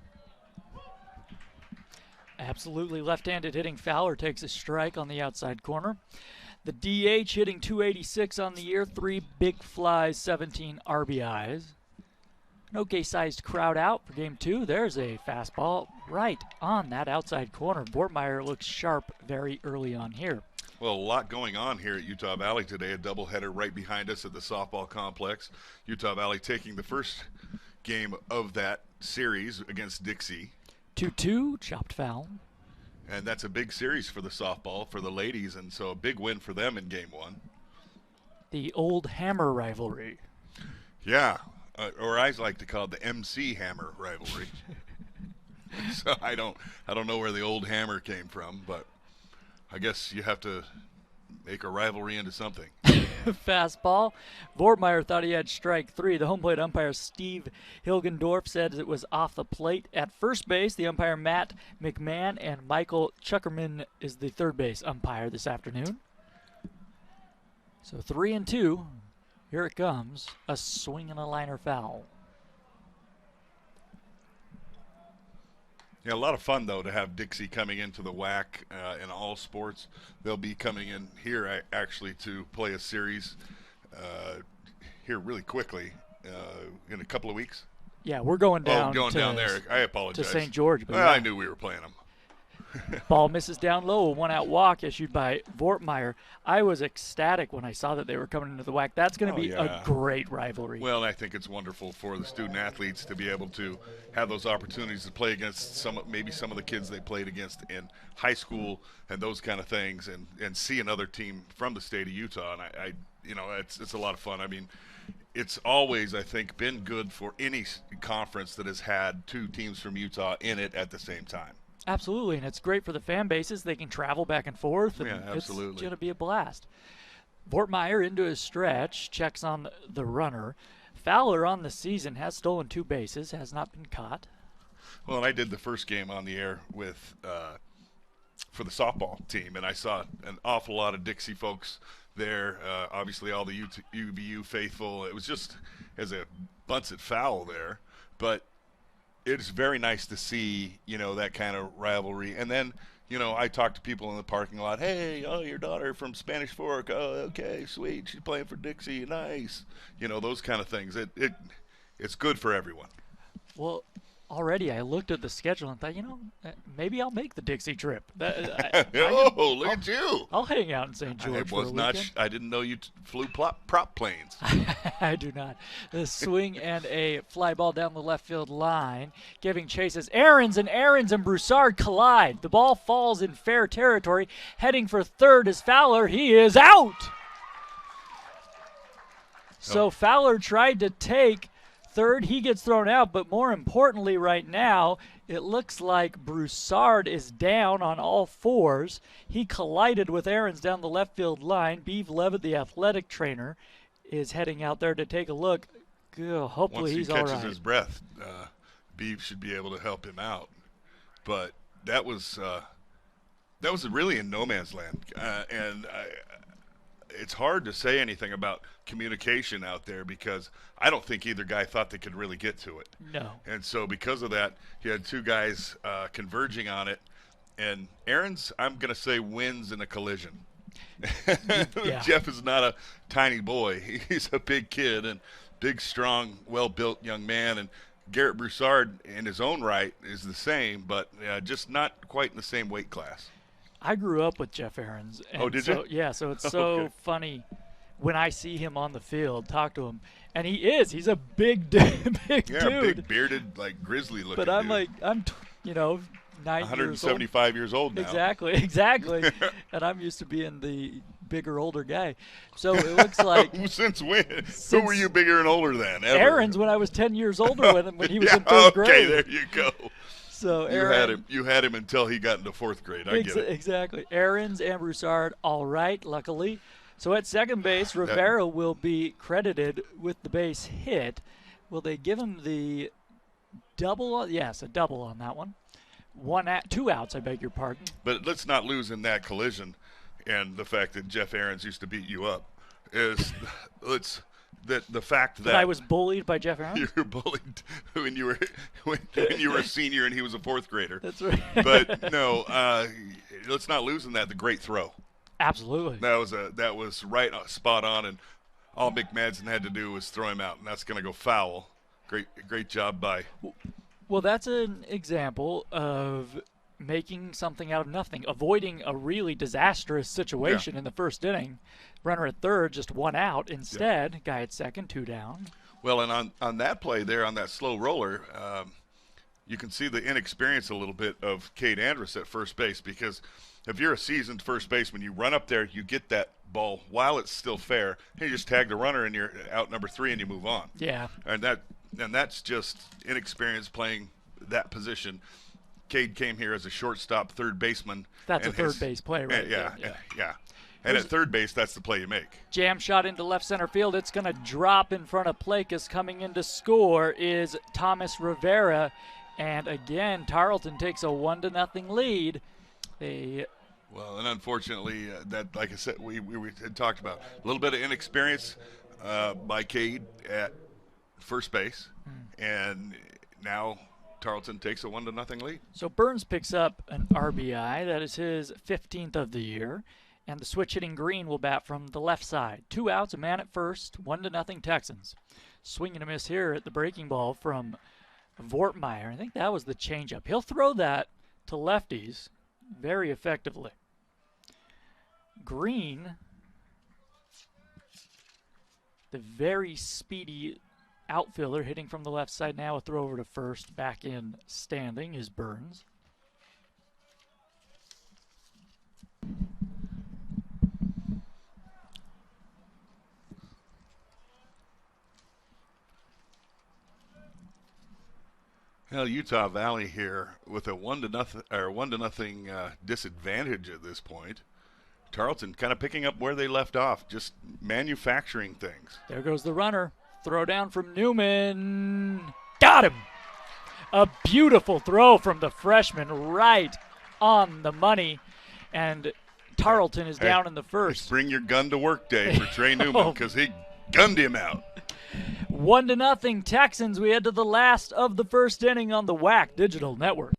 Absolutely left-handed hitting Fowler takes a strike on the outside corner. The DH hitting .286 on the year, 3 big flies, 17 RBIs. An okay-sized crowd out for Game 2. There's a fastball right on that outside corner. Vortmeyer looks sharp very early on here. Well, a lot going on here at Utah Valley today. A doubleheader right behind us at the softball complex. Utah Valley taking the first game of that series against Dixie. 2-2, chopped foul. And that's a big series for the softball, for the ladies, and so a big win for them in Game 1. The old Hammer rivalry. Yeah. Or I like to call it the MC Hammer rivalry. So I don't know where the old Hammer came from, but I guess you have to make a rivalry into something. Fastball. Vortmeyer thought he had strike 3. The home plate umpire Steve Hilgendorf said it was off the plate. At first base, the umpire Matt McMahon and Michael Chuckerman is the third base umpire this afternoon. So 3-2. Here it comes, a swing and a liner foul. Yeah, a lot of fun, though, to have Dixie coming into the WAC in all sports. They'll be coming in here, actually, to play a series here really quickly in a couple of weeks. Yeah, we're going down. Down there. I apologize. To St. George. Well, yeah. I knew we were playing them. Ball misses down low, a 1-out walk issued by Vortmeyer. I was ecstatic when I saw that they were coming into the WAC. That's going to be a great rivalry. Well, I think it's wonderful for the student athletes to be able to have those opportunities to play against maybe some of the kids they played against in high school and those kind of things, and see another team from the state of Utah. And it's a lot of fun. I mean, it's always, I think, been good for any conference that has had 2 teams from Utah in it at the same time. Absolutely, and it's great for the fan bases. They can travel back and forth. And yeah, absolutely. It's going to be a blast. Vortmeyer into his stretch, checks on the runner. Fowler on the season has stolen 2 bases, has not been caught. Well, and I did the first game on the air with for the softball team, and I saw an awful lot of Dixie folks there. Obviously, all the UVU faithful. It was just as a bunted foul there, but it's very nice to see, that kind of rivalry. And then, I talk to people in the parking lot. Hey, your daughter from Spanish Fork. Oh, okay, sweet. She's playing for Dixie. Nice. Those kind of things. It's good for everyone. Well, Already, I looked at the schedule and thought, maybe I'll make the Dixie trip. Oh, look at you! I'll hang out in St. George for a weekend. I didn't know you flew prop planes. I do not. The swing and a fly ball down the left field line, giving chases. Ahrens and Broussard collide. The ball falls in fair territory. Heading for third is Fowler. He is out. So Fowler tried to take third. He gets thrown out, but more importantly right now, it looks like Broussard is down on all fours. He collided with Ahrens down the left field line. Beeve Levitt, the athletic trainer, is heading out there to take a look. Hopefully he's all right. Once he catches his breath, Beeve should be able to help him out. But that was really in no man's land, and it's hard to say anything about communication out there because I don't think either guy thought they could really get to it. No. And so because of that, you had two guys converging on it. And Ahrens, I'm going to say, wins in a collision. Yeah. Jeff is not a tiny boy. He's a big kid and big, strong, well-built young man. And Garrett Broussard, in his own right, is the same, but just not quite in the same weight class. I grew up with Jeff Ahrens. Oh, did you? Yeah, so it's so funny when I see him on the field, talk to him. And he's a big dude. Big bearded, like grizzly looking But I'm dude. like, 9 175 years old now. Exactly. And I'm used to being the bigger, older guy. So it looks like. Since when? Who were you bigger and older than? Ever? Ahrens when I was 10 years older when he was in third grade. Okay, there you go. So you had him until he got into fourth grade. I get it. Exactly. Ahrens and Broussard, all right, luckily. So at second base, Rivera will be credited with the base hit. Will they give him the double? Yes, a double on that one. 2 outs, I beg your pardon. But let's not lose in that collision, and the fact that Jeff Ahrens used to beat you up is the fact that I was bullied by Jeff Ahrens. You were bullied when you were a senior and he was a fourth grader. That's right. But no, let's not lose in that. The great throw. Absolutely. That was right spot on, and all Mick Madsen had to do was throw him out, and that's going to go foul. Great job by. Well, that's an example of making something out of nothing, avoiding a really disastrous situation in the first inning. Runner at third, just 1 out. Instead, guy at second, 2 down. Well, and on that play there, on that slow roller, you can see the inexperience a little bit of Cade Andrus at first base, because if you're a seasoned first baseman, you run up there, you get that ball while it's still fair, and you just tag the runner and you're out number 3 and you move on. Yeah. And that's just inexperience playing that position. Cade came here as a shortstop, third baseman. That's a third base play, right? Yeah. And at third base, that's the play you make. Jam shot into left center field. It's going to drop in front of Plakas. Coming in to score is Thomas Rivera. And again, Tarleton takes a 1-0 lead. Well, and unfortunately, that, like I said, we had talked about a little bit of inexperience by Cade at first base, and now Tarleton takes a 1-0 lead. So Burns picks up an RBI. That is his 15th of the year. And the switch-hitting Green will bat from the left side. 2 outs, a man at first, 1-0 Texans. Swing and a miss here at the breaking ball from Vortmeyer. I think that was the changeup. He'll throw that to lefties very effectively. Green, the very speedy outfielder, hitting from the left side now. A throw over to first. Back in standing is Burns. Well, Utah Valley here with a 1-0 disadvantage at this point. Tarleton kind of picking up where they left off, just manufacturing things. There goes the runner. Throw down from Newman. Got him! A beautiful throw from the freshman, right on the money. And Tarleton is down in the first. It's bring your gun to work day for Trey Newman, because he gunned him out. 1-0 Texans. We head to the last of the first inning on the WAC Digital Network.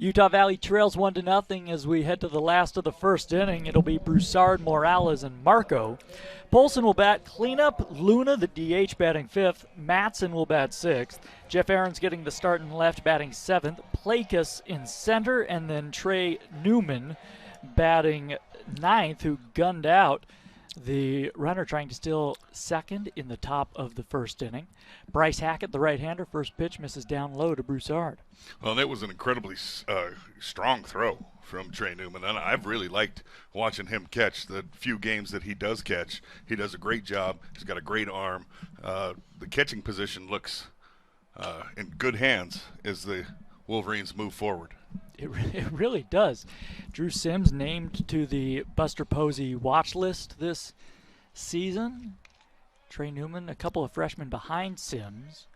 Utah Valley trails 1-0 as we head to the last of the first inning. It'll be Broussard, Morales, and Marco. Polson will bat cleanup. Luna, the DH, batting 5th. Matson will bat 6th. Jeff Aaron's getting the start in left, batting 7th. Plakus in center, and then Trey Newman batting 9th, who gunned out the runner trying to steal second in the top of the first inning. Bryce Hackett, the right-hander, first pitch misses down low to Broussard. Well, and it was an incredibly strong throw from Trey Newman, and I've really liked watching him catch the few games that he does catch. He does a great job. He's got a great arm. The catching position looks in good hands as the Wolverines move forward. It really does. Drew Sims named to the Buster Posey watch list this season. Trey Newman, a couple of freshmen behind Sims,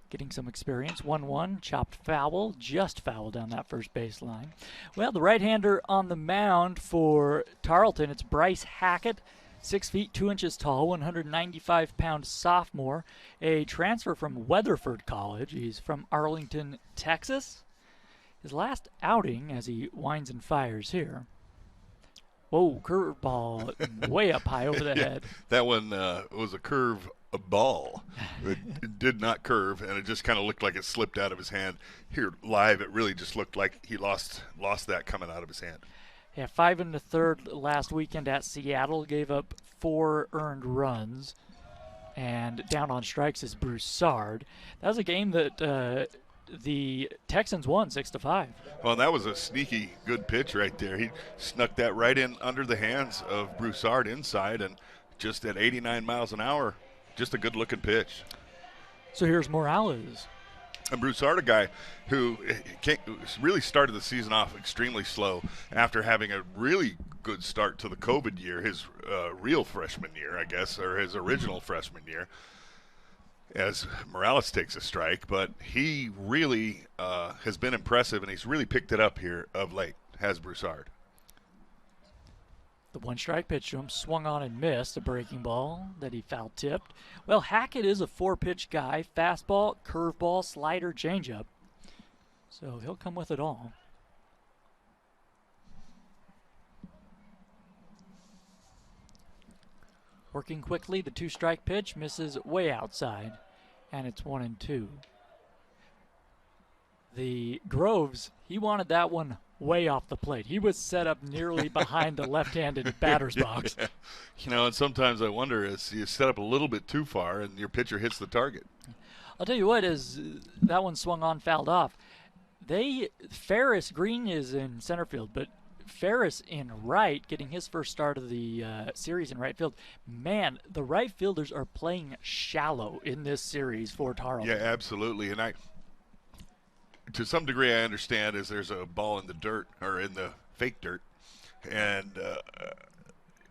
getting some experience. 1-1, chopped foul, just foul down that first baseline. Well, the right-hander on the mound for Tarleton, it's Bryce Hackett, 6 feet 2 inches tall, 195-pound sophomore, a transfer from Weatherford College. He's from Arlington, Texas. His last outing as he winds and fires here. Whoa, curveball way up high over the head. That one was a curve ball. It did not curve, and it just kind of looked like it slipped out of his hand. Here live, it really just looked like he lost that coming out of his hand. Yeah, 5 1/3 last weekend at Seattle, gave up 4 earned runs, and down on strikes is Broussard. That was a game that the Texans won 6-5. Well, that was a sneaky good pitch right there. He snuck that right in under the hands of Broussard inside, and just at 89 miles an hour, just a good-looking pitch. So here's Morales. And Broussard, a guy who really started the season off extremely slow after having a really good start to the COVID year, his real freshman year, I guess, or his original freshman year, as Morales takes a strike. But he really has been impressive, and he's really picked it up here of late, has Broussard. The 1-strike pitch to him, swung on and missed, a breaking ball that he foul-tipped. Well, Hackett is a 4-pitch guy, fastball, curveball, slider, changeup. So he'll come with it all. Working quickly, the 2-strike pitch misses way outside, and it's 1-2. The Groves, he wanted that one way off the plate. He was set up nearly behind the left-handed batter's box. Yeah. You know, and sometimes I wonder, is you set up a little bit too far and your pitcher hits the target. I'll tell you what, is that one swung on, fouled off. Ferris Green is in center field, but Ferris in right, getting his first start of the series in right field. Man, the right fielders are playing shallow in this series for Tarleton. Yeah, absolutely. And to some degree, I understand is there's a ball in the dirt or in the fake dirt, and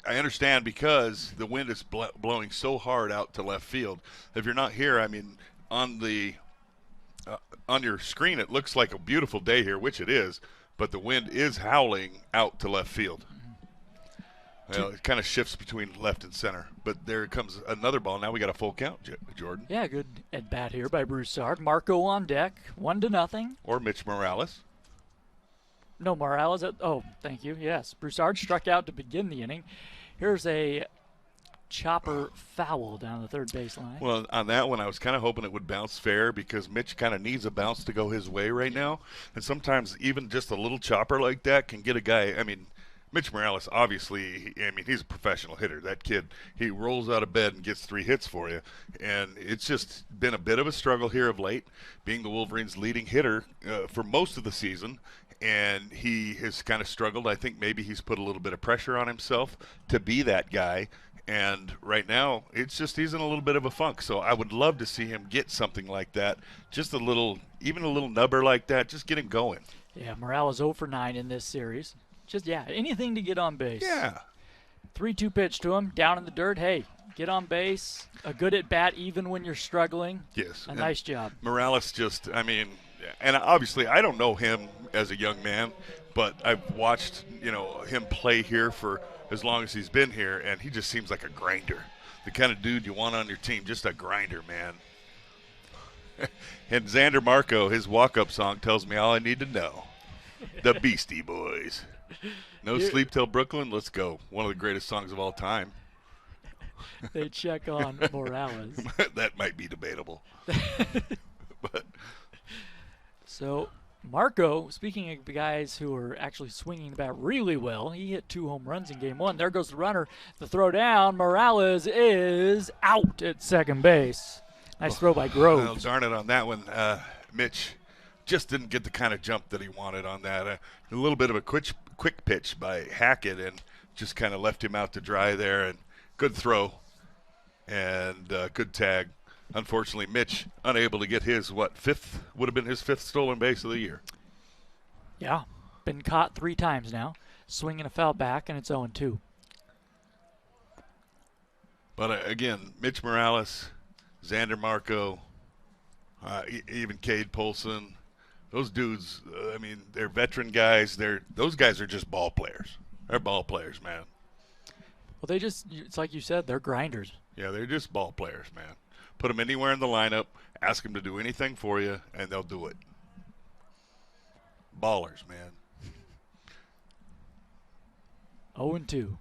I understand because the wind is blowing so hard out to left field. If you're not here, I mean, on your screen it looks like a beautiful day here, which it is, but the wind is howling out to left field. Well, it kind of shifts between left and center. But there comes another ball. Now we got a full count, Jordan. Yeah, good at bat here by Broussard. Marco on deck, 1-0. Or Mitch Morales. No, Morales. Oh, thank you. Yes, Broussard struck out to begin the inning. Here's a chopper foul down the third baseline. Well, on that one, I was kind of hoping it would bounce fair because Mitch kind of needs a bounce to go his way right now. And sometimes even just a little chopper like that can get a guy, I mean, Mitch Morales, obviously, he's a professional hitter. That kid, he rolls out of bed and gets 3 hits for you. And it's just been a bit of a struggle here of late, being the Wolverines' leading hitter for most of the season. And he has kind of struggled. I think maybe he's put a little bit of pressure on himself to be that guy. And right now, it's just he's in a little bit of a funk. So I would love to see him get something like that, just even a little nubber like that, just get him going. Yeah, Morales 0 for 9 in this series. Just, anything to get on base. Yeah. 3-2 pitch to him, down in the dirt. Hey, get on base. A good at bat even when you're struggling. Yes. A nice job. Morales just, and obviously I don't know him as a young man, but I've watched, him play here for as long as he's been here, and he just seems like a grinder. The kind of dude you want on your team, just a grinder, man. And Xander Marco, his walk-up song tells me all I need to know. The Beastie Boys. No Sleep Till Brooklyn, let's go. One of the greatest songs of all time. They check on Morales. That might be debatable. But So Marco, speaking of the guys who are actually swinging the bat really well, he hit 2 home runs in game 1. There goes the runner. The throw down. Morales is out at second base. Nice throw by Groves. Well, darn it on that one. Mitch just didn't get the kind of jump that he wanted on that. A little bit of a quick pitch by Hackett and just kind of left him out to dry there. And good throw and good tag. Unfortunately, Mitch unable to get his, fifth? Would have been his 5th stolen base of the year. Yeah, been caught 3 times now. Swinging a foul back, and it's 0-2. But again, Mitch Morales, Xander Marco, even Cade Polson, those dudes, they're veteran guys. Those guys are just ball players. They're ball players, man. Well, it's like you said, they're grinders. Yeah, they're just ball players, man. Put them anywhere in the lineup, ask them to do anything for you, and they'll do it. Ballers, man. 0-2.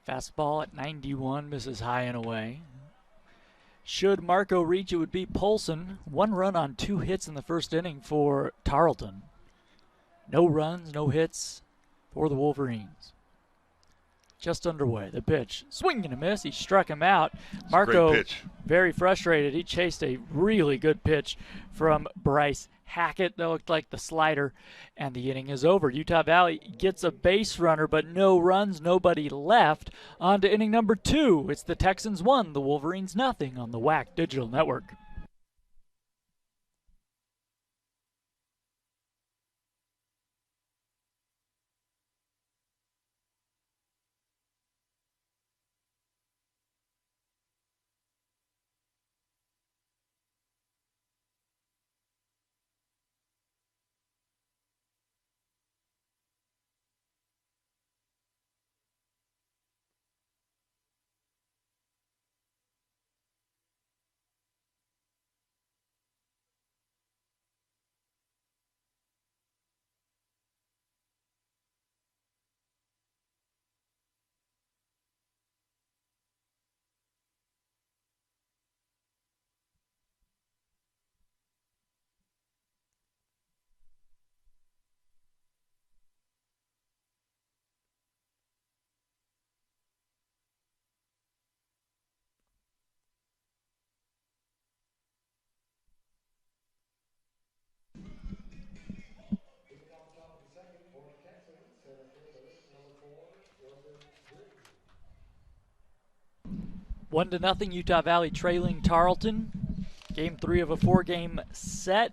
Fastball at 91, misses high and away. Should Marco reach, it would be Polson. 1 run on 2 hits in the first inning for Tarleton. No runs, no hits for the Wolverines. Just underway. The pitch. Swing and a miss. He struck him out. Marco, great pitch. Very frustrated. He chased a really good pitch from Bryce Hackett. That looked like the slider. And the inning is over. Utah Valley gets a base runner, but no runs, nobody left. On to inning number 2. It's the Texans 1, the Wolverines nothing on the WAC Digital Network. One to nothing, Utah Valley trailing Tarleton. Game 3 of a 4-game set.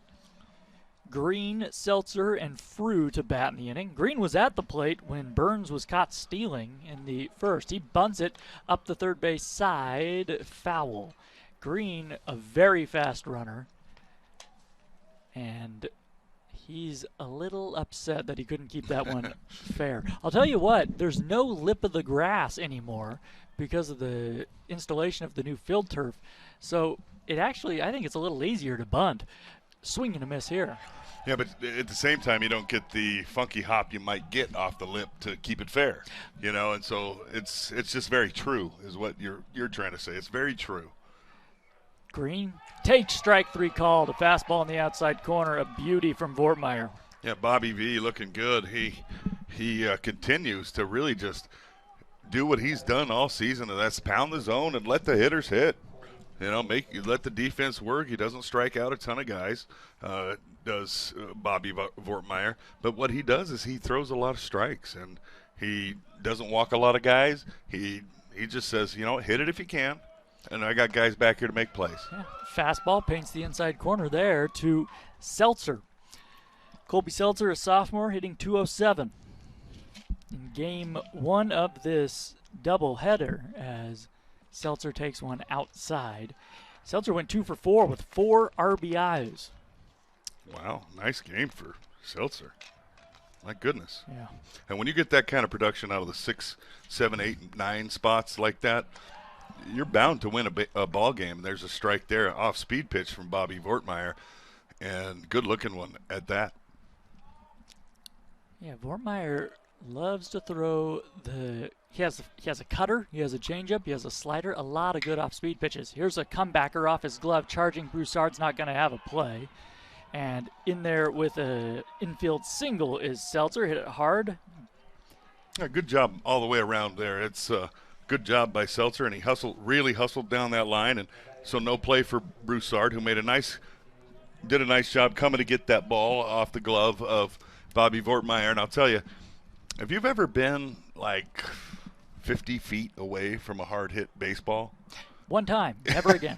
Green, Seltzer, and Frew to bat in the inning. Green was at the plate when Burns was caught stealing in the first. He bunts it up the third base side, foul. Green, a very fast runner, and he's a little upset that he couldn't keep that one fair. I'll tell you what, there's no lip of the grass anymore because of the installation of the new field turf. So it actually, I think it's a little easier to bunt. Swing and a miss here. Yeah, but at the same time, you don't get the funky hop you might get off the lip to keep it fair, you know. And so it's just very true, is what you're trying to say. It's very true. Green takes strike 3 call. The fastball in the outside corner, a beauty from Vortmeyer. Yeah, Bobby V looking good. He continues to really just do what he's done all season, and that's pound the zone and let the hitters hit. You know, let the defense work. He doesn't strike out a ton of guys, does Bobby Vortmeyer. But what he does is he throws a lot of strikes, and he doesn't walk a lot of guys. He just says, you know, hit it if you can, and I got guys back here to make plays. Yeah. Fastball paints the inside corner there to Seltzer. Colby Seltzer, a sophomore, hitting .207 in game 1 of this doubleheader as Seltzer takes one outside. Seltzer went 2 for 4 with 4 RBIs. Wow, nice game for Seltzer. My goodness. Yeah. And when you get that kind of production out of the 6, 7, 8, 9 spots like that, you're bound to win a ball game. There's a strike there, off-speed pitch from Bobby Vortmeyer. and good-looking one at that. Yeah, Vortmeyer loves to throw the. He has a cutter, he has a changeup, he has a slider, a lot of good off-speed pitches. Here's a comebacker off his glove, charging. Broussard's not going to have a play. And in there with a infield single is Seltzer. Hit it hard. Yeah, good job all the way around there. It's a good job by Seltzer, and he really hustled down that line. And so no play for Broussard, who did a nice job coming to get that ball off the glove of Bobby Vortmeyer. And I'll tell you, if you've ever been like 50 feet away from a hard hit baseball, one time, never again.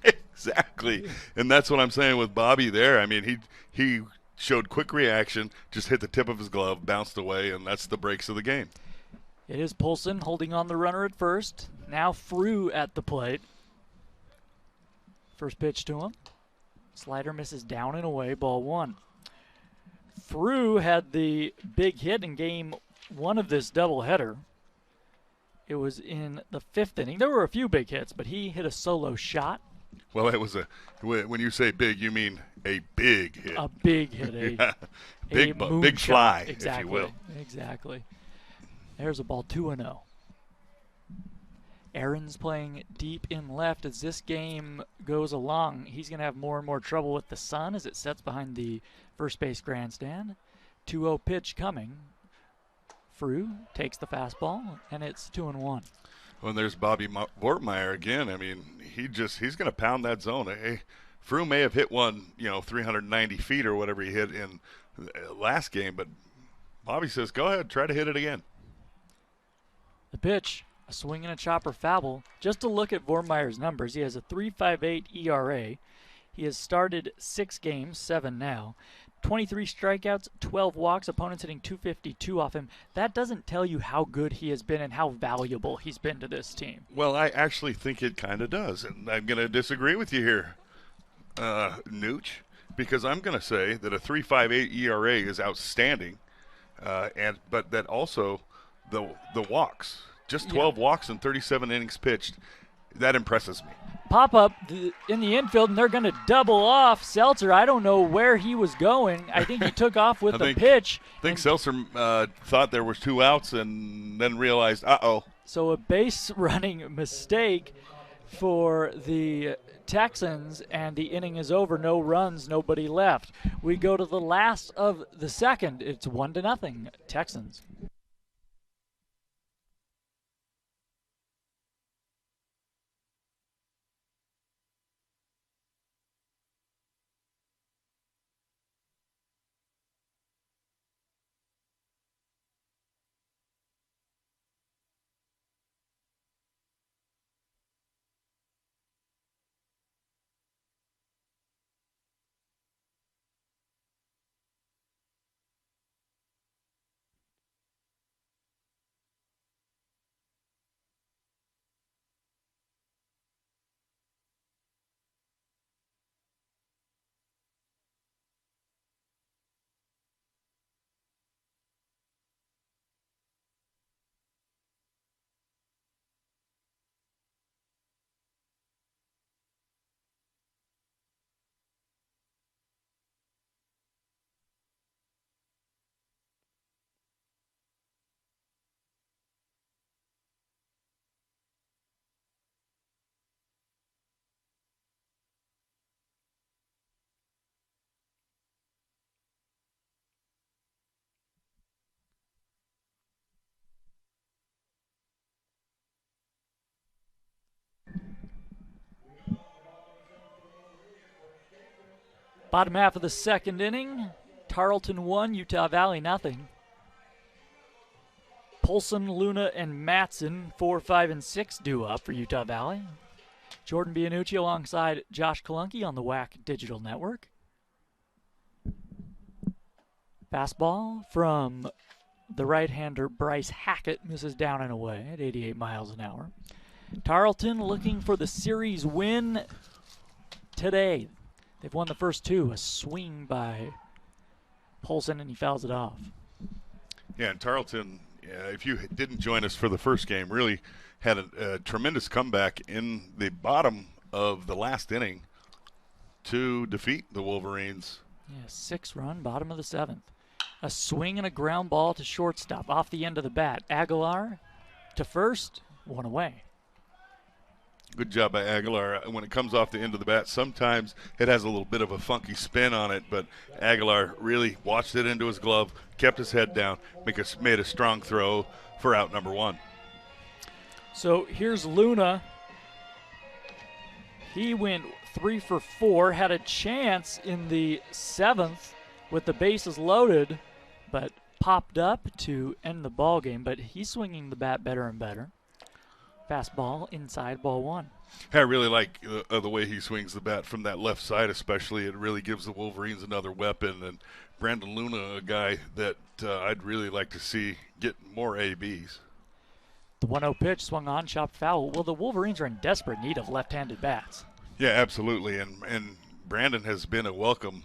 Exactly. And that's what I'm saying with Bobby there. I mean, he showed quick reaction, just hit the tip of his glove, bounced away, and that's the breaks of the game. It is Polson holding on the runner at first. Now Frew at the plate. First pitch to him. Slider misses down and away, ball one. Frew had the big hit in game one of this doubleheader. It was in the fifth inning. There were a few big hits, but he hit a solo shot. Well, it was when you say big, you mean a big hit. A big hit, yeah. Big fly, exactly, if you will. Exactly. There's a ball 2-0. Aaron's playing deep in left as this game goes along. He's going to have more and more trouble with the sun as it sets behind the first base grandstand. 2-0 pitch coming. Frew takes the fastball, and it's 2-1. Well, there's Bobby Vortmeyer again. I mean, he's going to pound that zone. Hey, Frew may have hit one, 390 feet or whatever he hit in the last game, but Bobby says, go ahead, try to hit it again. The pitch, a swing and a chopper foul. Just to look at Vortmeyer's numbers, he has a 3.58 ERA. He has started 6 games, 7 now. 23 strikeouts, 12 walks, opponents hitting .252 off him. That doesn't tell you how good he has been and how valuable he's been to this team. Well, I actually think it kind of does, and I'm going to disagree with you here, Nooch, because I'm going to say that a 3.58 ERA is outstanding, but that also the walks, just 12 walks and 37 innings pitched, that impresses me. Pop up in the infield, and they're going to double off Seltzer. I don't know where he was going. I think he took off with the pitch. I think Seltzer thought there was 2 outs and then realized, uh-oh. So a base running mistake for the Texans, and the inning is over. No runs, nobody left. We go to the last of the second. It's 1-0, Texans. Bottom half of the second inning, Tarleton 1, Utah Valley nothing. Polson, Luna, and Matson 4, 5, and 6 due up for Utah Valley. Jordan Bianucci alongside Josh Kalunke on the WAC Digital Network. Fastball from the right-hander Bryce Hackett misses down and away at 88 miles an hour. Tarleton looking for the series win today. They've won the first 2. A swing by Polson, and he fouls it off. Yeah, and Tarleton, if you didn't join us for the first game, really had a tremendous comeback in the bottom of the last inning to defeat the Wolverines. Yeah, 6-run, bottom of the 7th. A swing and a ground ball to shortstop off the end of the bat. Aguilar to first, 1 away. Good job by Aguilar. When it comes off the end of the bat, sometimes it has a little bit of a funky spin on it, but Aguilar really watched it into his glove, kept his head down, made a strong throw for out number 1. So here's Luna. He went 3 for 4, had a chance in the 7th with the bases loaded, but popped up to end the ball game. But he's swinging the bat better and better. Fastball inside, ball 1. I really like the way he swings the bat from that left side, especially. It really gives the Wolverines another weapon. And Brandon Luna, a guy that I'd really like to see get more ABs. The 1-0 pitch swung on, chopped foul. Well, the Wolverines are in desperate need of left-handed bats. Yeah, absolutely. And Brandon has been a welcome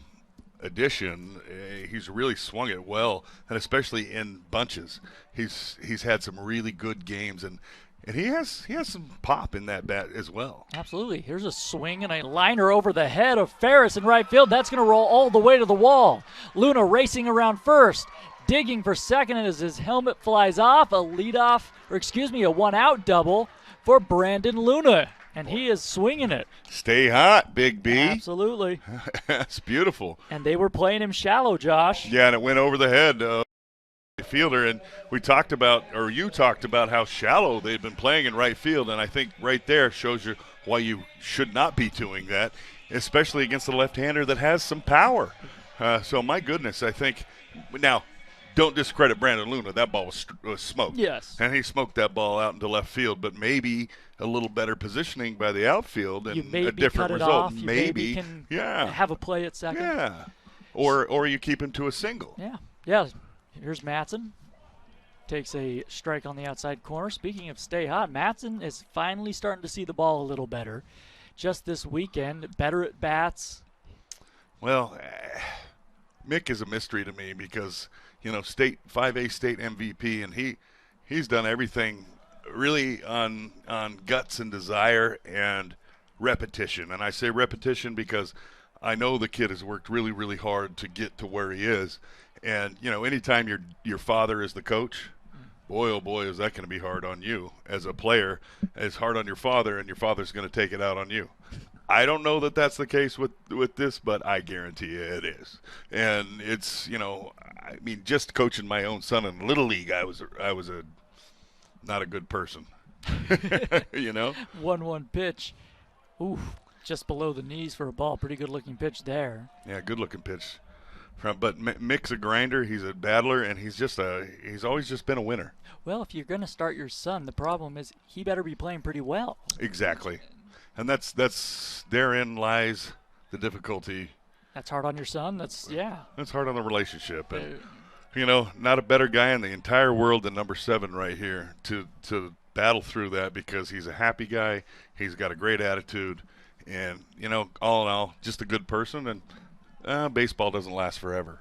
addition. He's really swung it well, and especially in bunches. He's had some really good games, and he has some pop in that bat as well. Absolutely. Here's a swing and a liner over the head of Ferris in right field. That's going to roll all the way to the wall. Luna racing around first, digging for second as his helmet flies off. A 1-out double for Brandon Luna, and he is swinging it. Stay hot, Big B. Absolutely. That's beautiful. And they were playing him shallow, Josh. Yeah, and it went over the head fielder, and you talked about how shallow they've been playing in right field, and I think right there shows you why you should not be doing that, especially against a left-hander that has some power. So my goodness, I think now don't discredit Brandon Luna. That ball was smoked. Yes. And he smoked that ball out into left field, but maybe a little better positioning by the outfield and a different cut it result. off. You maybe can have a play at second. Yeah. Or you keep him to a single. Yeah. Yeah. Here's Matson. Takes a strike on the outside corner. Speaking of stay hot, Matson is finally starting to see the ball a little better. Just this weekend, better at bats. Well, Mick is a mystery to me because, 5A state MVP, and he's done everything really on guts and desire and repetition. And I say repetition because I know the kid has worked really, really hard to get to where he is. And, anytime your father is the coach, boy, oh boy, is that going to be hard on you as a player. It's hard on your father, and your father's going to take it out on you. I don't know that that's the case with this, but I guarantee you it is. And it's, just coaching my own son in Little League, I was not a good person, 1-1 pitch. Ooh, just below the knees for a ball. Pretty good-looking pitch there. Yeah, good-looking pitch. But Mick's a grinder, he's a battler, and he's always just been a winner. Well, if you're going to start your son, the problem is he better be playing pretty well. Exactly. And that's therein lies the difficulty. That's hard on your son. That's hard on the relationship. And, not a better guy in the entire world than number 7 right here to battle through that, because he's a happy guy. He's got a great attitude. And, all in all, just a good person. And baseball doesn't last forever.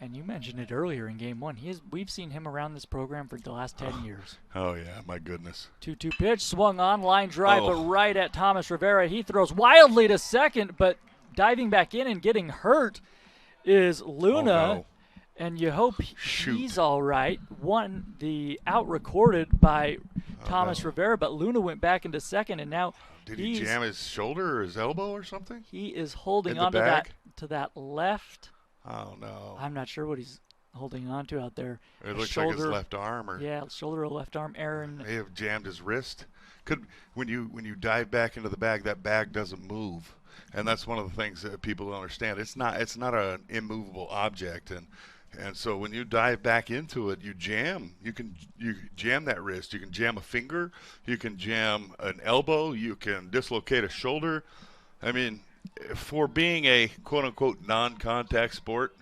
And you mentioned it earlier in Game 1. We've seen him around this program for the last 10 years. Oh, yeah, my goodness. 2-2 pitch, swung on, line drive, but right at Thomas Rivera. He throws wildly to second, but diving back in and getting hurt is Luna. Oh, no. And you hope he's all right. One, the out recorded by Thomas Rivera, but Luna went back into second, and now did he jam his shoulder or his elbow or something? He is holding on to that left. Oh, no. I'm not sure what he's holding on to out there. It looks like his left arm. Shoulder or left arm. Aaron may have jammed his wrist. When you dive back into the bag, that bag doesn't move. And that's one of the things that people don't understand. It's not an immovable object. And so when you dive back into it, you jam. You jam that wrist. You can jam a finger. You can jam an elbow. You can dislocate a shoulder. I mean, for being a quote-unquote non-contact sport,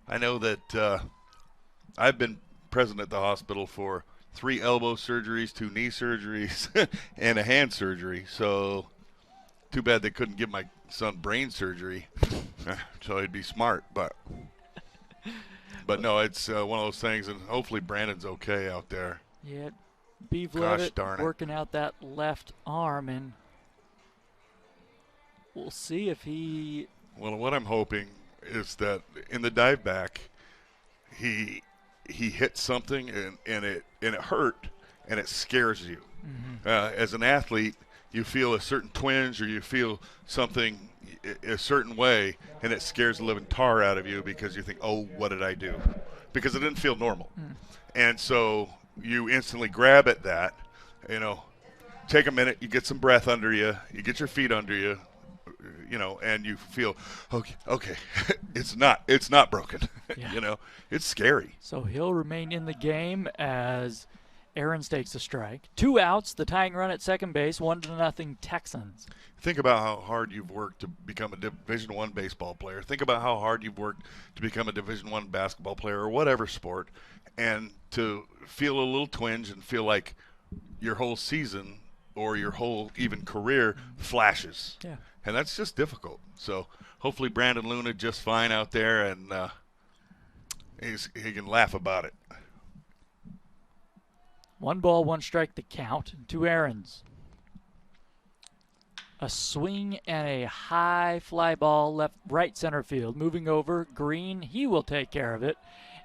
I know that I've been present at the hospital for 3 elbow surgeries, 2 knee surgeries, and a hand surgery. So too bad they couldn't give my son brain surgery so he'd be smart. But no, it's one of those things, and hopefully Brandon's okay out there. Yeah, Beeve working out that left arm, and We'll see if he. Well, what I'm hoping is that in the dive back, he hits something and it hurt and it scares you. As an athlete, you feel a certain twinge or you feel something a certain way, and it scares the living tar out of you because you think, oh, what did I do? Because it didn't feel normal. And so you instantly grab at that, take a minute, you get some breath under you, you get your feet under you, and you feel, okay, it's not broken. Yeah. It's scary. So he'll remain in the game as Ahrens takes a strike. 2 outs, the tying run at second base, 1-0 Texans. Think about how hard you've worked to become a Division I baseball player. Think about how hard you've worked to become a Division I basketball player or whatever sport, and to feel a little twinge and feel like your whole season or your whole even career flashes. Yeah. And that's just difficult. So hopefully Brandon Luna just fine out there, and he can laugh about it. 1 ball, 1 strike the count to Ahrens. A swing and a high fly ball right center field. Moving over, Green, he will take care of it,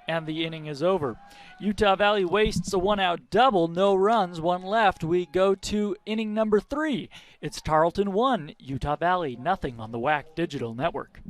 and the inning is over. Utah Valley wastes a 1-out double, no runs, 1 left. We go to inning number 3. It's Tarleton 1, Utah Valley nothing on the WAC Digital Network.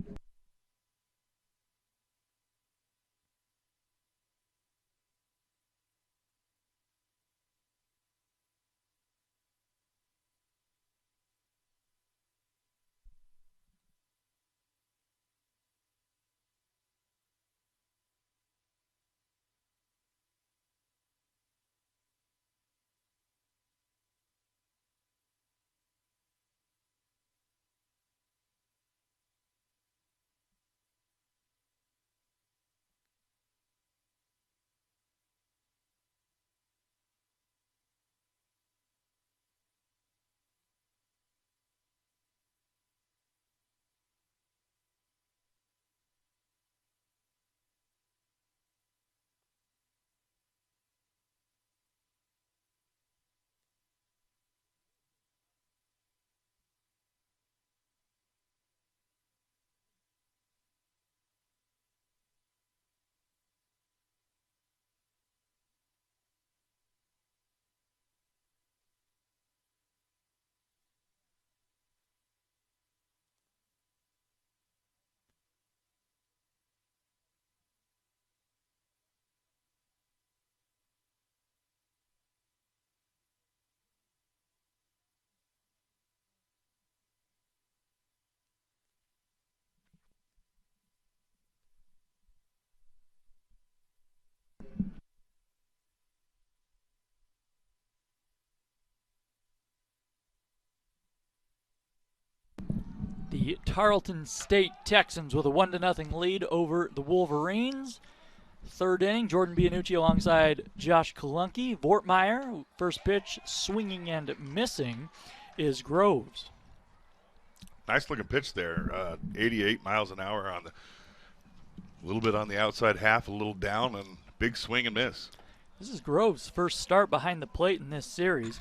The Tarleton State Texans with a 1-0 lead over the Wolverines. Third inning, Jordan Bianucci alongside Josh Kalunke. Vortmeyer, first pitch, swinging and missing, is Groves. Nice looking pitch there. 88 miles an hour on a little bit on the outside half, a little down, and big swing and miss. This is Groves' first start behind the plate in this series.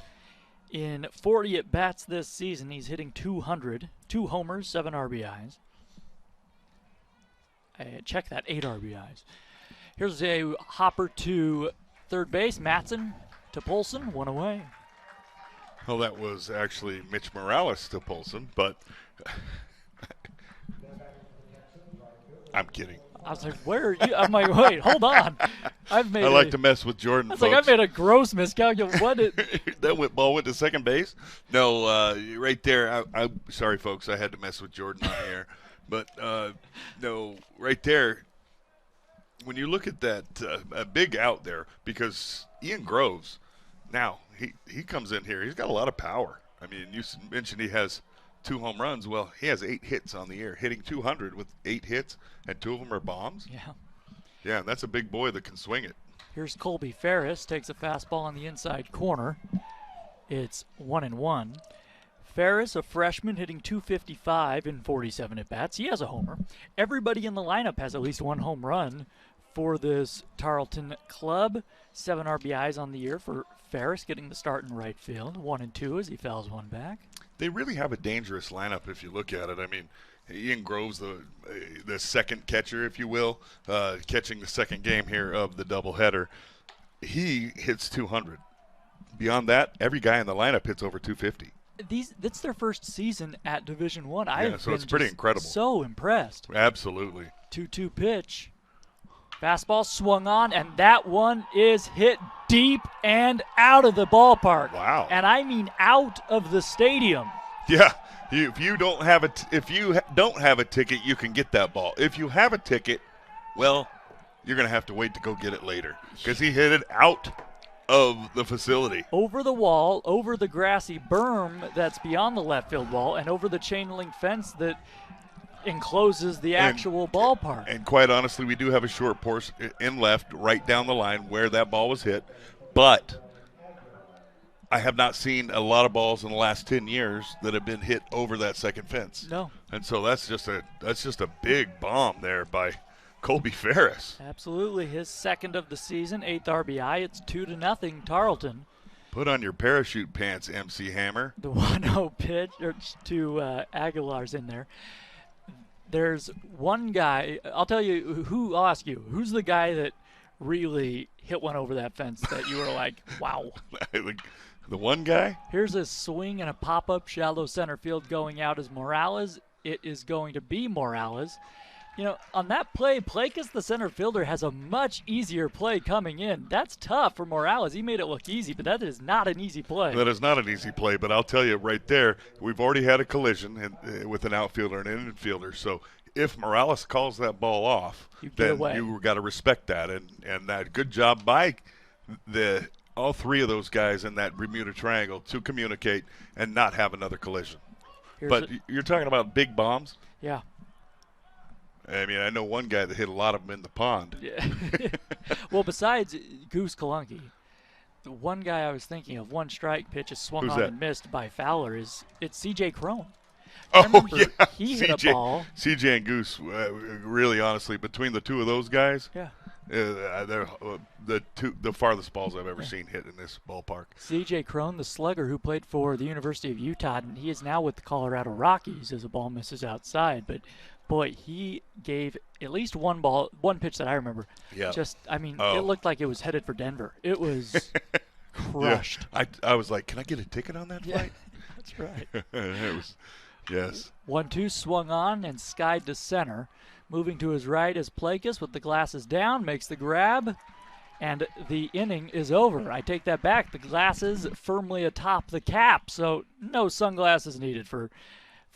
In 40 at-bats this season, he's hitting .200, 2 homers, 7 RBIs. Check that, 8 RBIs. Here's a hopper to third base. Matson to Polson, 1 away. Well, that was actually Mitch Morales to Polson, but I'm kidding. I was like, where are you? I'm like, wait, hold on. I like to mess with Jordan, folks. Like, I made a gross miscalculation. What did that ball went to second base? No, right there. I'm sorry, folks. I had to mess with Jordan on the air. But, no, right there, when you look at that a big out there, because Ian Groves, now, he comes in here. He's got a lot of power. I mean, you mentioned he has 2 home runs. Well, he has 8 hits on the year, hitting .200 with 8 hits, and 2 of them are bombs. Yeah. Yeah, that's a big boy that can swing it. Here's Colby Ferris, takes a fastball on the inside corner. It's 1-1. Ferris, a freshman, hitting .255 in 47 at-bats. He has a homer. Everybody in the lineup has at least 1 home run for this Tarleton club. 7 RBIs on the year for Ferris, getting the start in right field. 1-2 as he fouls one back. They really have a dangerous lineup if you look at it. I mean, Ian Groves, the second catcher, if you will, catching the second game here of the doubleheader. He hits 200. Beyond that, every guy in the lineup hits over 250. That's their first season at Division One. So it's pretty incredible. So impressed. Absolutely. 2-2 pitch. Fastball swung on, and that one is hit deep and out of the ballpark. Wow. And I mean out of the stadium. Yeah. If you don't have a ticket, you can get that ball. If you have a ticket, well, you're going to have to wait to go get it later because he hit it out of the facility. Over the wall, over the grassy berm that's beyond the left field wall, and over the chain link fence that encloses the actual ballpark. And quite honestly, we do have a short portion in left right down the line where that ball was hit, but I have not seen a lot of balls in the last 10 years that have been hit over that second fence. No. And so that's just a big bomb there by Colby Ferris. Absolutely. His second of the season, 8th RBI. It's 2-0 Tarleton. Put on your parachute pants, MC Hammer. The 1-0 pitch to Aguilar's in there. There's one guy, I'll ask you, who's the guy that really hit one over that fence that you were like, wow? The one guy? Here's a swing and a pop-up shallow center field going out as Morales. It is going to be Morales. You know, on that play, Plakas, the center fielder, has a much easier play coming in. That's tough for Morales. He made it look easy, but that is not an easy play. That is not an easy play, but I'll tell you right there, we've already had a collision with an outfielder and an infielder. So if Morales calls that ball off, then you got to respect that. And that good job by all three of those guys in that Bermuda Triangle to communicate and not have another collision. But you're talking about big bombs? Yeah. I mean, I know one guy that hit a lot of them in the pond. Yeah. Well, besides Goose Kalunki, the one guy I was thinking of, one strike pitch is swung on and missed by Fowler, it's C.J. Crone. Oh, yeah. He hit a ball. C.J. and Goose, really honestly, between the two of those guys, yeah, they're the farthest balls I've ever seen hit in this ballpark. C.J. Crone, the slugger who played for the University of Utah, and he is now with the Colorado Rockies as a ball misses outside, but boy, he gave at least one pitch that I remember. Yeah. It looked like it was headed for Denver. It was crushed. Yeah. I was like, can I get a ticket on that flight? That's right. It was, yes. 1-2 swung on and skied to center. Moving to his right is Plakas with the glasses down, makes the grab, and the inning is over. I take that back. The glasses firmly atop the cap, so no sunglasses needed for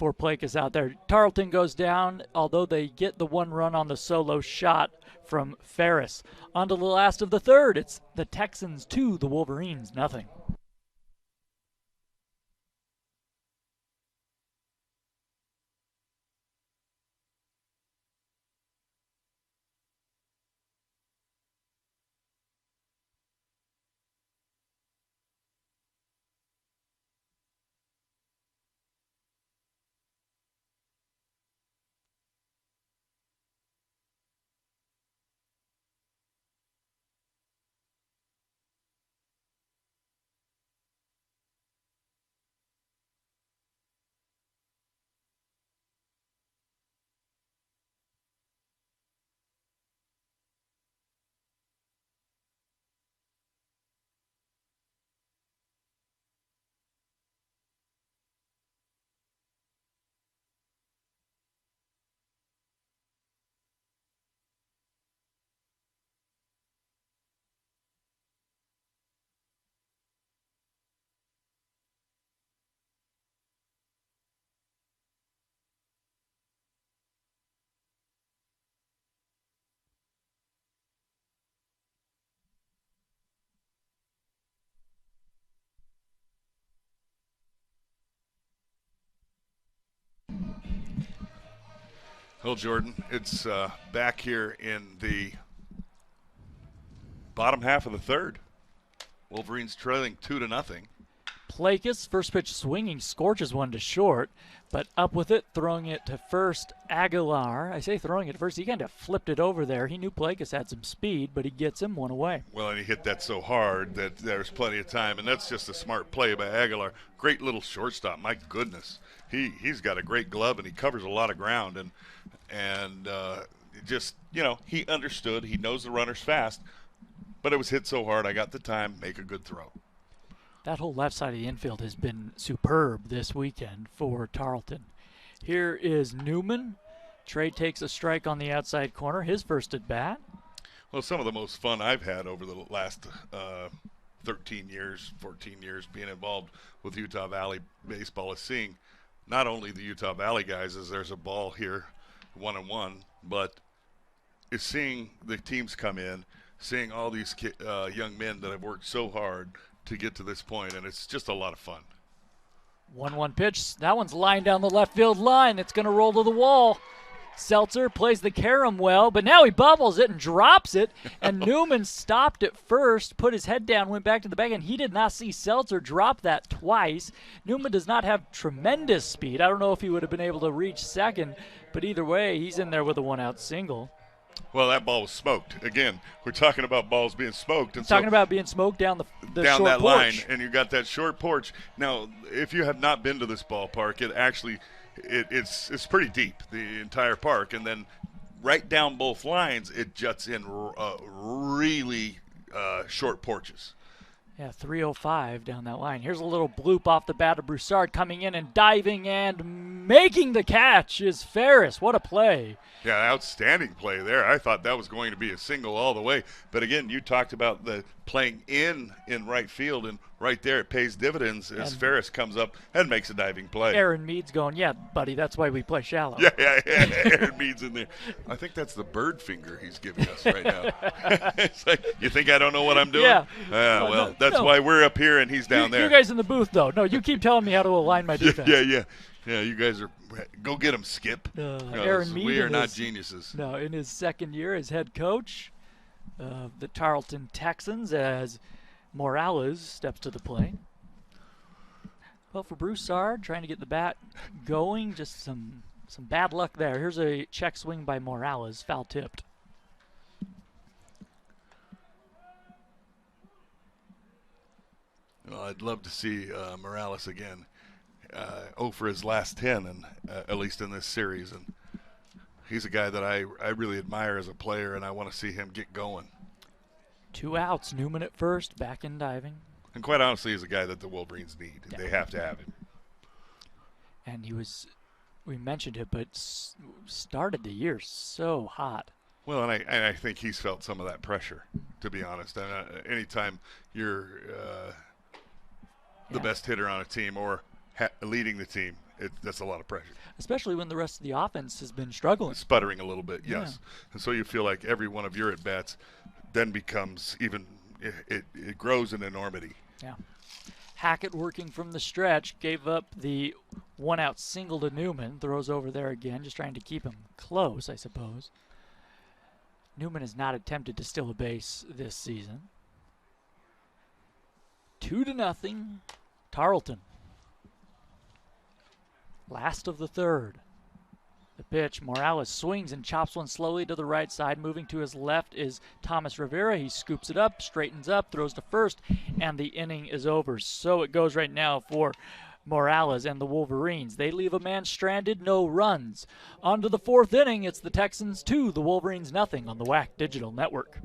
Plakas out there. Tarleton goes down, although they get the one run on the solo shot from Ferris. On to the last of the third. It's the Texans 2, the Wolverines nothing. Well, Jordan, it's back here in the bottom half of the third. Wolverines trailing 2-0. Plakis, first pitch swinging, scorches one to short, but up with it, throwing it to first, Aguilar. I say throwing it to first, he kind of flipped it over there. He knew Plakis had some speed, but he gets him one away. Well, and he hit that so hard that there's plenty of time, and that's just a smart play by Aguilar. Great little shortstop, my goodness. He's got a great glove, and he covers a lot of ground, and just, you know, he understood. He knows the runner's fast, but it was hit so hard, I got the time, make a good throw. That whole left side of the infield has been superb this weekend for Tarleton. Here is Newman. Trey takes a strike on the outside corner, his first at bat. Well, some of the most fun I've had over the last 13 years, 14 years being involved with Utah Valley baseball is seeing not only the Utah Valley guys as there's a ball here, 1-1, but is seeing the teams come in, seeing all these young men that have worked so hard to get to this point, and it's just a lot of fun. 1-1 pitch. That one's lined down the left field line. It's going to roll to the wall. Seltzer plays the carom well, but now he bubbles it and drops it, and Newman stopped at first, put his head down, went back to the bag, and he did not see Seltzer drop that twice. Newman does not have tremendous speed. I don't know if he would have been able to reach second, but either way, he's in there with a one-out single. Well, that ball was smoked. Again, we're talking about balls being smoked. And talking about being smoked down the down short that porch. line, and you got that short porch. Now, if you have not been to this ballpark, it actually it's pretty deep, the entire park, and then right down both lines, it juts in really short porches. Yeah, 305 down that line. Here's a little bloop off the bat of Broussard coming in and diving and making the catch is Ferris. What a play. Yeah, outstanding play there. I thought that was going to be a single all the way. But again, you talked about the playing in right field, and right there it pays dividends as Ferris comes up and makes a diving play. Aaron Mead's going, yeah, buddy, that's why we play shallow. Yeah. Aaron Mead's in there. I think that's the bird finger he's giving us right now. It's like, you think I don't know what I'm doing? Yeah. Well, that's why we're up here and he's down there. You guys in the booth, though. No, you keep telling me how to align my defense. Yeah, you guys are – go get him, Skip. Aaron Mead, we are not geniuses. No, in his second year as head coach of the Tarleton Texans, as Morales steps to the plate. Well, for Broussard, trying to get the bat going, just some bad luck there. Here's a check swing by Morales, foul tipped. Well, I'd love to see Morales again. 0 for his last 10, and at least in this series. And he's a guy that I really admire as a player, and I want to see him get going. 2 outs, Newman at first, back in diving. And quite honestly, he's a guy that the Wolverines need. Yeah. They have to have him. And he was, we mentioned it, but started the year so hot. Well, and I think he's felt some of that pressure, to be honest. And anytime you're the best hitter on a team or leading the team, that's a lot of pressure. Especially when the rest of the offense has been struggling. Sputtering a little bit, yes. Yeah. And so you feel like every one of your at-bats then becomes even, it grows in enormity. Yeah. Hackett working from the stretch, gave up the one-out single to Newman, throws over there again, just trying to keep him close, I suppose. Newman has not attempted to steal a base this season. 2-0, Tarleton. Last of the third. The pitch, Morales swings and chops one slowly to the right side. Moving to his left is Thomas Rivera. He scoops it up, straightens up, throws to first, and the inning is over. So it goes right now for Morales and the Wolverines. They leave a man stranded, no runs. On to the fourth inning. It's the Texans 2, the Wolverines nothing on the WAC Digital Network.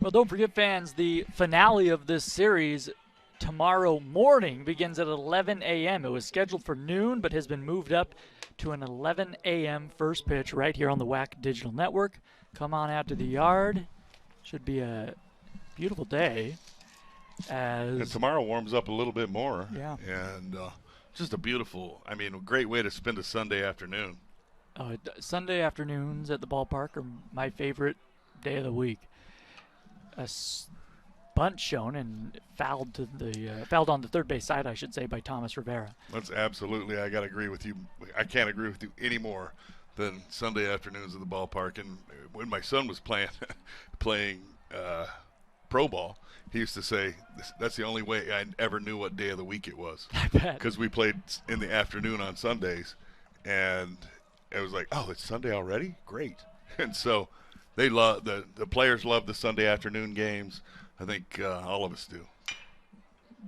Well, don't forget, fans, the finale of this series tomorrow morning begins at 11 a.m. It was scheduled for noon, but has been moved up to an 11 a.m. first pitch right here on the WAC Digital Network. Come on out to the yard. Should be a beautiful day. And tomorrow warms up a little bit more. Yeah. And just a great way to spend a Sunday afternoon. Sunday afternoons at the ballpark are my favorite day of the week. A bunt shown and fouled on the third base side, I should say, by Thomas Rivera. That's absolutely, I got to agree with you. I can't agree with you any more than Sunday afternoons at the ballpark. And when my son was playing pro ball, he used to say that's the only way I ever knew what day of the week it was. I bet. Because we played in the afternoon on Sundays, and it was like, oh, it's Sunday already? Great. And so they love the players love the Sunday afternoon games. I think all of us do.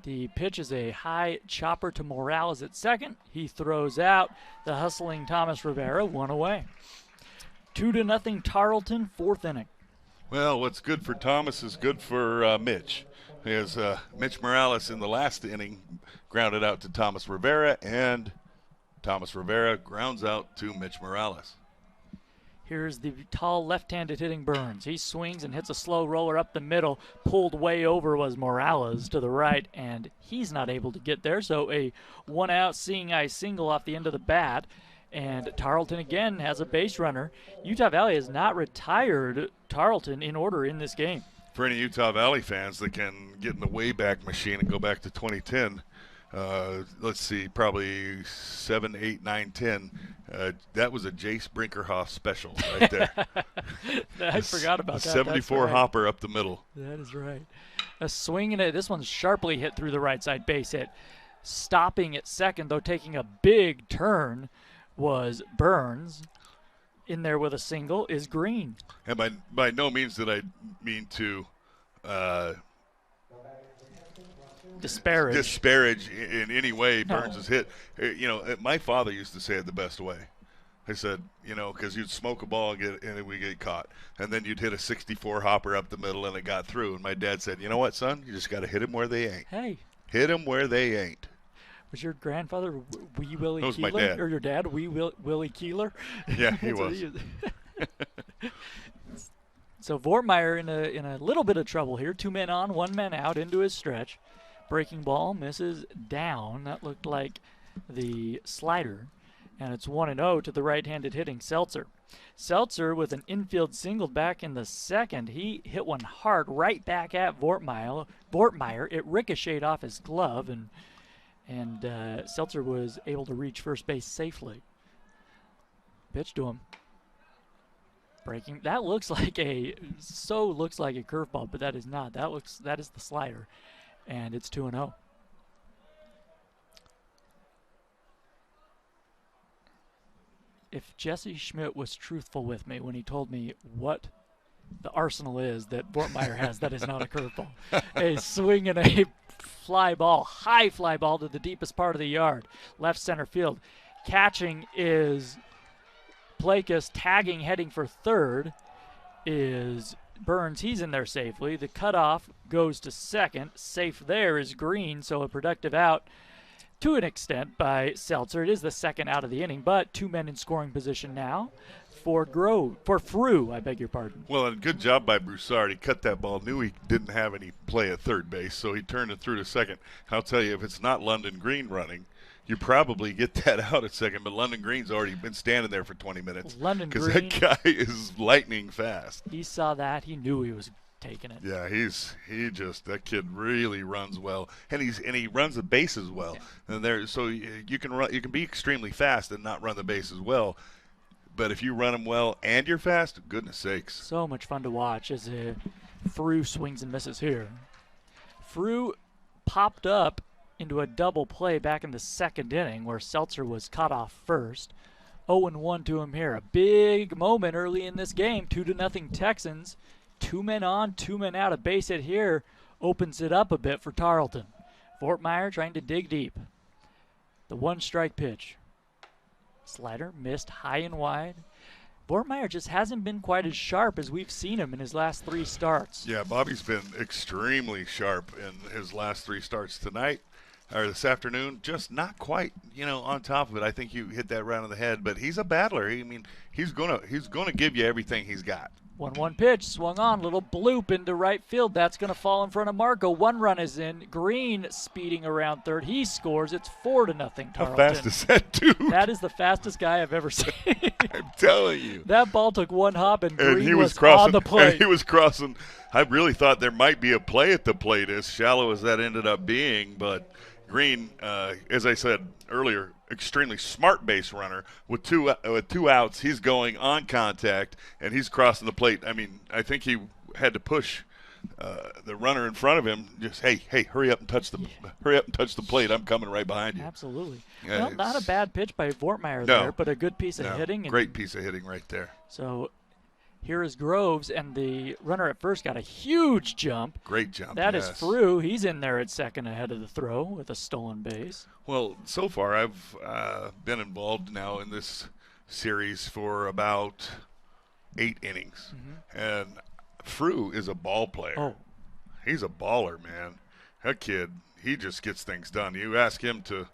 The pitch is a high chopper to Morales at second. He throws out the hustling Thomas Rivera, one away. 2-0 Tarleton, fourth inning. Well, what's good for Thomas is good for Mitch. As Mitch Morales in the last inning grounded out to Thomas Rivera, and Thomas Rivera grounds out to Mitch Morales. Here's the tall left-handed hitting Burns. He swings and hits a slow roller up the middle. Pulled way over was Morales to the right, and he's not able to get there. So a one-out seeing eye single off the end of the bat. And Tarleton again has a base runner. Utah Valley has not retired Tarleton in order in this game. For any Utah Valley fans that can get in the Wayback Machine and go back to 2010, let's see, probably 7, 8, 9, 10. That was a Jace Brinkerhoff special right there. I forgot about that. 74 right. hopper up the middle. That is right. A swing and this one's sharply hit through the right side base hit. Stopping at second, though taking a big turn, was Burns. In there with a single is Green. And by no means did I mean to disparage in any way Burns' hit. My father used to say it the best way. I said, because you'd smoke a ball and we get caught. And then you'd hit a 64 hopper up the middle and it got through. And my dad said, you know what, son? You just got to hit them where they ain't. Hey. Hit them where they ain't. Was your grandfather Wee Willie Keeler? That was my dad. Or your dad Wee Willie Keeler? Yeah, he was. So Vortmeyer in a little bit of trouble here. 2 men on, 1 man out into his stretch. Breaking ball misses down. That looked like the slider. And it's 1-0 to the right-handed hitting Seltzer. Seltzer with an infield single back in the second. He hit one hard right back at Vortmeyer. It ricocheted off his glove, and Seltzer was able to reach first base safely. Pitch to him. Breaking. That looks like a curveball, but that is not. That is the slider, and it's 2-0. If Jesse Schmidt was truthful with me when he told me what the arsenal is that Vortmeyer has, that is not a curveball. A swing and a high fly ball to the deepest part of the yard, left center field. Catching is Plakas, tagging, heading for third is Burns. He's in there safely. The cutoff goes to second. Safe there is Green, so a productive out to an extent by Seltzer. It is the second out of the inning, but 2 men in scoring position now for Frew, I beg your pardon. Well, and good job by Broussard. He cut that ball, knew he didn't have any play at third base, so he turned it through to second. I'll tell you, if it's not London Green running, you probably get that out at second, but London Green's already been standing there for 20 minutes. Because that guy is lightning fast. He saw that. He knew he was taking it. Yeah, that kid really runs well, and he runs the bases well. Yeah. And so you can be extremely fast and not run the bases well. But if you run them well and you're fast, goodness sakes. So much fun to watch as Frew swings and misses here. Frew popped up into a double play back in the second inning where Seltzer was caught off first. 0-1 to him here. A big moment early in this game. 2-0 Texans. 2 men on, 2 men out. A base hit here opens it up a bit for Tarleton. Vortmeyer trying to dig deep. The 1-strike pitch. Slider missed high and wide. Vortmeyer just hasn't been quite as sharp as we've seen him in his last 3 starts. Yeah, Bobby's been extremely sharp in his last 3 starts tonight, or this afternoon. Just not quite, on top of it. I think you hit that right on the head. But he's a battler. I mean, he's gonna give you everything he's got. 1-1 pitch, swung on, little bloop into right field. That's going to fall in front of Marco. 1 run is in. Green speeding around third. He scores. It's 4-0, Tarleton. How fast is that, dude? That is the fastest guy I've ever seen. I'm telling you. That ball took 1 hop, and Green he was crossing, on the plate. And he was crossing. I really thought there might be a play at the plate, as shallow as that ended up being. But Green, as I said earlier, extremely smart base runner with two outs. He's going on contact and he's crossing the plate. I mean, I think he had to push the runner in front of him. Just hey, hurry up and touch the plate. I'm coming right behind you. Absolutely. Yeah, well, not a bad pitch by Vortmeyer there, but a good piece of hitting. Great piece of hitting right there. So here is Groves, and the runner at first got a huge jump. Great jump. That is Frew. He's in there at second ahead of the throw with a stolen base. Well, so far I've been involved now in this series for about 8 innings. And Frew is a ball player. Oh. He's a baller, man. That kid, he just gets things done. You ask him to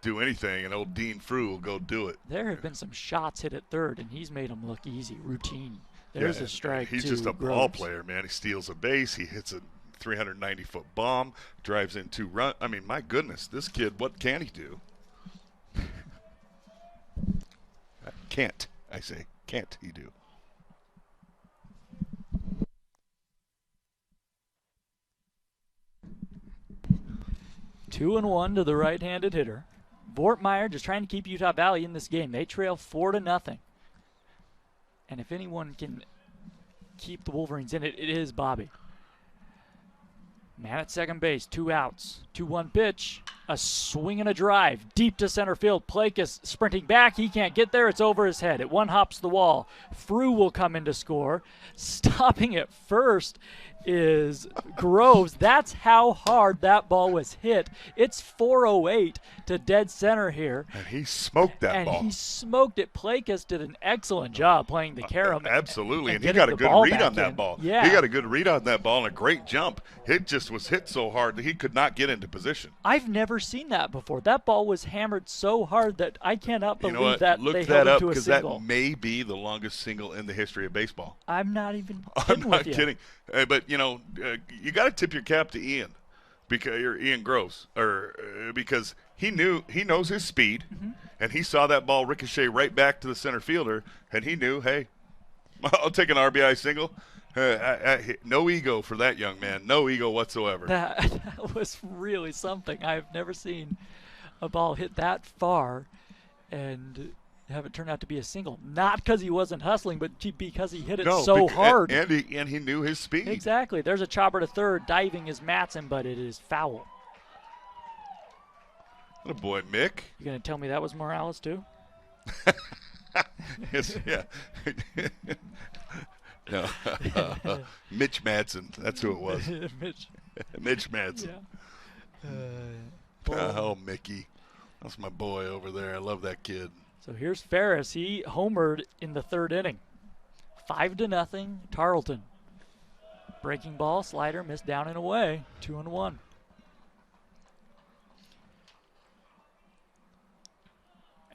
do anything, and old Dean Frew will go do it. There have been some shots hit at third, and he's made them look easy, routine. There's a strike. He's just a ball player, man. He steals a base. He hits a 390-foot bomb, drives in 2 runs. I mean, my goodness, this kid, what can he do? Can't he do? Two and 1 to the right-handed hitter. Vortmeyer just trying to keep Utah Valley in this game. They trail 4-0. And if anyone can keep the Wolverines in it, it is Bobby. Man at second base, 2 outs. 2-1 pitch, a swing and a drive. Deep to center field. Plakus sprinting back. He can't get there. It's over his head. It 1 hops the wall. Frew will come in to score. Stopping at first is Groves. That's how hard that ball was hit. It's 408 to dead center here. And he smoked that ball. And he smoked it. Plakus did an excellent job playing the carom. Absolutely, and he getting got a the good ball read back on that in. ball. Yeah. He got a good read on that ball and a great jump. It just was hit so hard that he could not get into position. I've never seen that before. That ball was hammered so hard that I cannot believe that Look they that held it up, to a because single. that may be the longest single in the history of baseball. I'm not even I'm kidding not with you. kidding. But, you got to tip your cap to Ian, or Ian Groves, because he knows his speed, and he saw that ball ricochet right back to the center fielder, and he knew, hey, I'll take an RBI single. No ego for that young man. No ego whatsoever. That was really something. I've never seen a ball hit that far and have it turn out to be a single. Not because he wasn't hustling, but because he hit it hard. And he knew his speed. Exactly. There's a chopper to third. Diving is Matson, but it is foul. What a boy, Mick. You going to tell me that was Morales too? Yes, yeah. No, Mitch Madsen. That's who it was. Mitch Madsen. Yeah. Oh, Mickey. That's my boy over there. I love that kid. So here's Ferris. He homered in the third inning. 5-0, Tarleton. Breaking ball, slider, missed down and away. 2-1.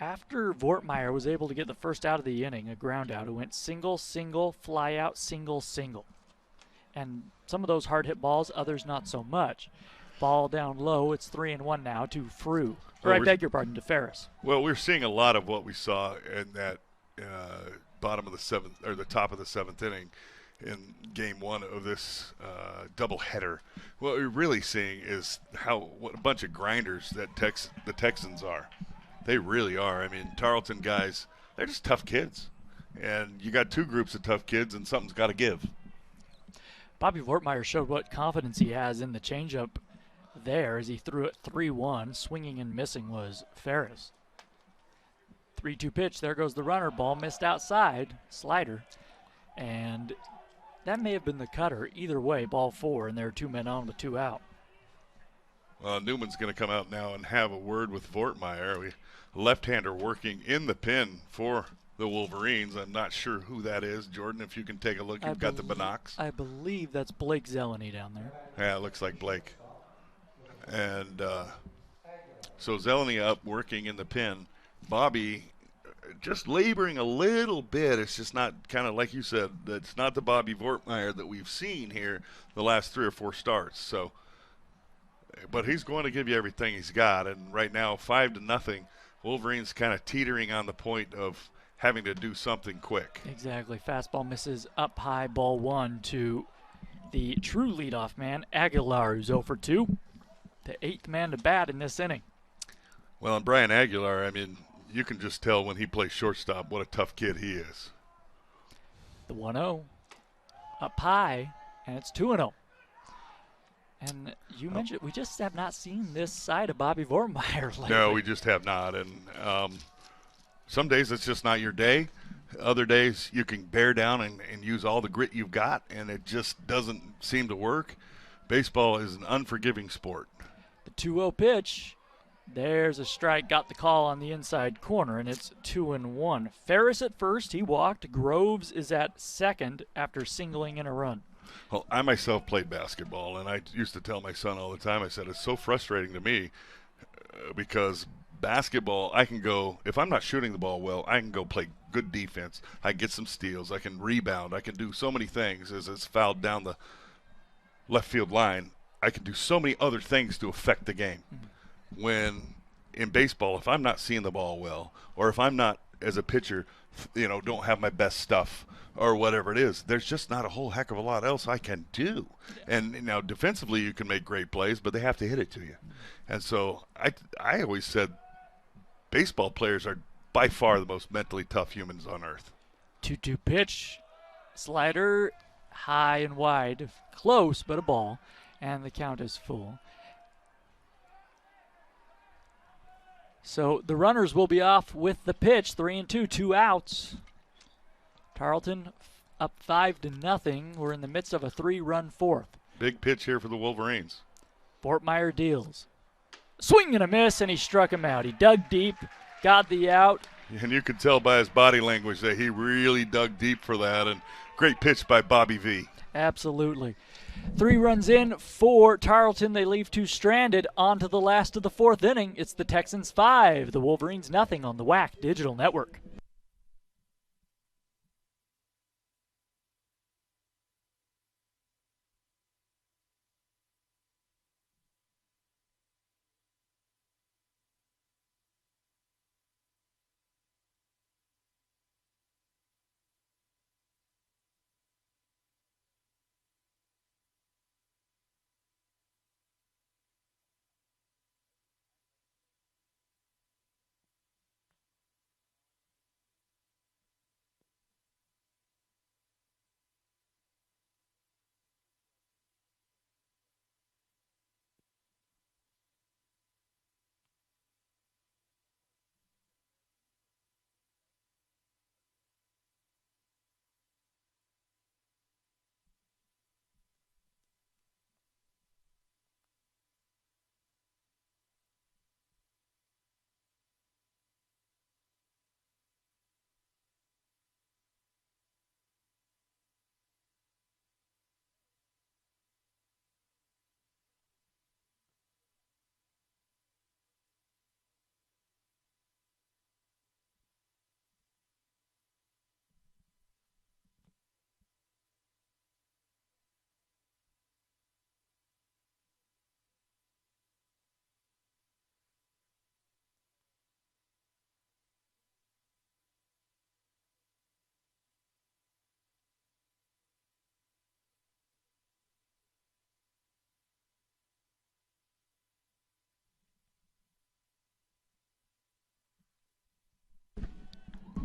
After Vortmeyer was able to get the first out of the inning, a ground out, it went single, single, fly out, single, single. And some of those hard hit balls, others not so much. Ball down low, it's 3-1 now to Frew. Or I beg your pardon, to Ferris. Well, we're seeing a lot of what we saw in that bottom of the 7th, or the top of the 7th inning in game 1 of this doubleheader. What we're really seeing is what a bunch of grinders that the Texans are. They really are. I mean, Tarleton guys, they're just tough kids. And you got 2 groups of tough kids, and something's got to give. Bobby Vortmeyer showed what confidence he has in the changeup there as he threw it 3-1. Swinging and missing was Ferris. 3-2 pitch. There goes the runner. Ball missed outside. Slider. And that may have been the cutter. Either way, ball 4, and there are 2 men on with 2 out. Newman's going to come out now and have a word with Vortmeyer. Left-hander working in the pin for the Wolverines. I'm not sure who that is. Jordan, if you can take a look, you've got the binocs. I believe that's Blake Zeleny down there. Yeah, it looks like Blake. And so Zeleny up working in the pin. Bobby just laboring a little bit. It's just not, kind of like you said, it's not the Bobby Vortmeyer that we've seen here the last 3 or 4 starts. So, but he's going to give you everything he's got. And right now, 5-0, Wolverines kind of teetering on the point of having to do something quick. Exactly. Fastball misses up high, ball 1 to the true leadoff man, Aguilar, who's 0 for 2. The 8th man to bat in this inning. Well, and Brian Aguilar, I mean, you can just tell when he plays shortstop what a tough kid he is. The 1-0 up high, and it's 2-0. And you mentioned we just have not seen this side of Bobby Vortmeyer lately. No, we just have not. And some days it's just not your day. Other days you can bear down and use all the grit you've got, and it just doesn't seem to work. Baseball is an unforgiving sport. The 2-0 pitch. There's a strike, got the call on the inside corner, and it's 2-1. Ferris at first, he walked. Groves is at second after singling in a run. Well, I myself played basketball, and I used to tell my son all the time, I said, it's so frustrating to me because basketball, I can go, if I'm not shooting the ball well, I can go play good defense. I get some steals. I can rebound. I can do so many things as it's fouled down the left field line. I can do so many other things to affect the game. When in baseball, if I'm not seeing the ball well, or if I'm not, as a pitcher, don't have my best stuff or whatever it is, there's just not a whole heck of a lot else I can do. And now defensively you can make great plays, but they have to hit it to you. And so I always said baseball players are by far the most mentally tough humans on earth. 2-2 pitch, slider, high and wide, close but a ball, and the count is full. So the runners will be off with the pitch, 3-2, 2 outs. Tarleton up 5-0. We're in the midst of a 3-run fourth. Big pitch here for the Wolverines. Vortmeyer deals. Swing and a miss, and he struck him out. He dug deep, got the out. And you could tell by his body language that he really dug deep for that, and great pitch by Bobby V. Absolutely. 3 runs in for Tarleton. They leave 2 stranded. On to the last of the 4th inning. It's the Texans 5, the Wolverines nothing on the WAC Digital Network.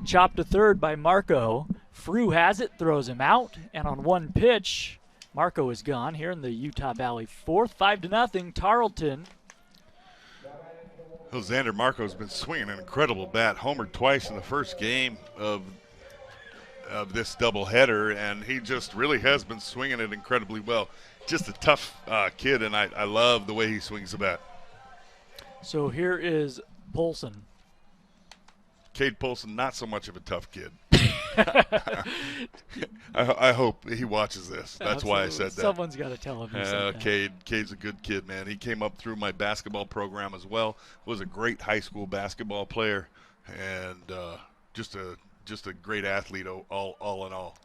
Chopped to third by Marco. Frew has it, throws him out, and on one pitch, Marco is gone here in the Utah Valley 4th. 5-0, Tarleton. Well, Xander Marco's been swinging an incredible bat. Homered twice in the first game of this doubleheader, and he just really has been swinging it incredibly well. Just a tough kid, and I love the way he swings the bat. So here is Polson. Cade Polson, not so much of a tough kid. I hope he watches this. That's why I said that. Someone's got to tell him he said that. Cade's a good kid, man. He came up through my basketball program as well. Was a great high school basketball player, and just a great athlete all in all.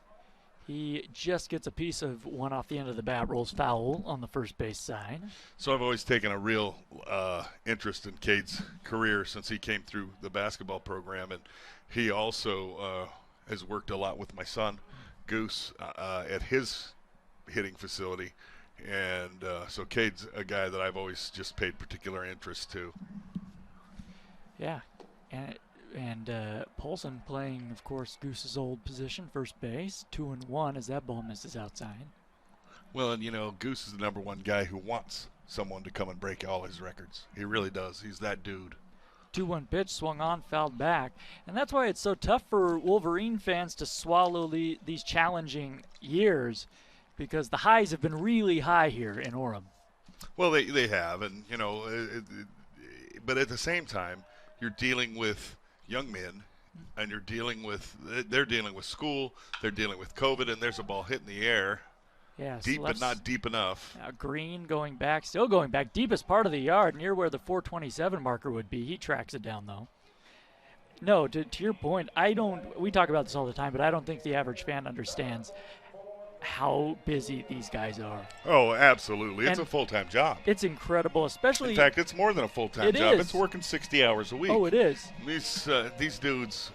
He just gets a piece of one off the end of the bat, rolls foul on the first base side. So I've always taken a real interest in Cade's career since he came through the basketball program, and he also has worked a lot with my son, Goose, at his hitting facility. And so Cade's a guy that I've always just paid particular interest to. Yeah, and Polson playing, of course, Goose's old position, first base, 2-1 as that ball misses outside. Well, and Goose is the number one guy who wants someone to come and break all his records. He really does. He's that dude. 2-1 pitch, swung on, fouled back. And that's why it's so tough for Wolverine fans to swallow these challenging years, because the highs have been really high here in Orem. Well, they have, and, but at the same time, you're dealing with young men, and they're dealing with school, they're dealing with COVID, and there's a ball hitting the air. Yeah, deep but not deep enough. Green still going back, deepest part of the yard, near where the 427 marker would be. He tracks it down, though. No, to your point, we talk about this all the time, but I don't think the average fan understands how busy these guys are. Oh, absolutely. It's a full-time job. It's incredible, especially. In fact, it's more than a full-time job. Is. It's working 60 hours a week. Oh, it is. These dudes,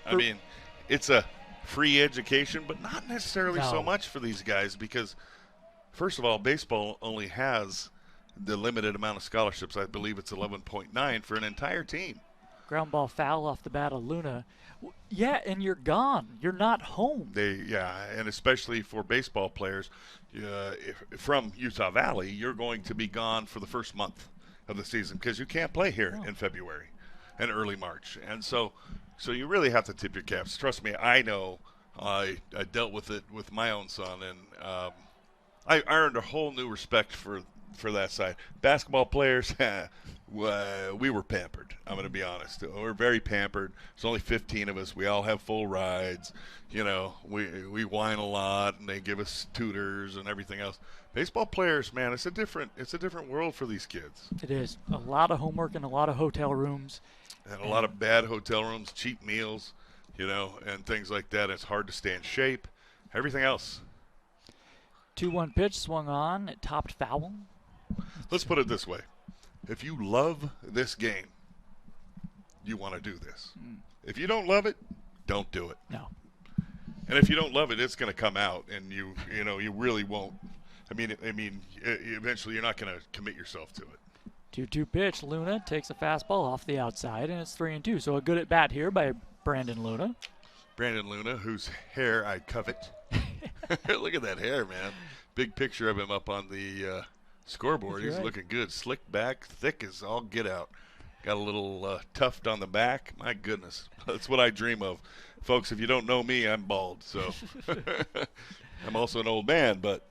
it's a free education, but not necessarily so much for these guys because, first of all, baseball only has the limited amount of scholarships. I believe it's 11.9 for an entire team. Ground ball foul off the bat of Luna. Yeah, and you're gone. You're not home. And especially for baseball players from Utah Valley, you're going to be gone for the first month of the season because you can't play here in February and early March. And so you really have to tip your caps. Trust me, I know. I dealt with it with my own son, and I earned a whole new respect for that side. Basketball players, we were pampered. I'm going to be honest. We're very pampered. There's only 15 of us. We all have full rides. We whine a lot, and they give us tutors and everything else. Baseball players, man, it's a different world for these kids. It is. A lot of homework in a lot of hotel rooms. And a lot of bad hotel rooms, cheap meals, and things like that. It's hard to stay in shape. Everything else. 2-1 pitch, swung on, it topped foul. Let's put it this way. If you love this game, you want to do this. If you don't love it, don't do it. No. And if you don't love it, it's going to come out, and you really won't. Eventually you're not going to commit yourself to it. 2-2 pitch. Luna takes a fastball off the outside, and it's 3-2. So a good at bat here by Brandon Luna. Brandon Luna, whose hair I covet. Look at that hair, man. Big picture of him up on the scoreboard. He's looking good. Slick back, thick as all get out. Got a little tuft on the back. My goodness. That's what I dream of. Folks, if you don't know me, I'm bald. So I'm also an old man, but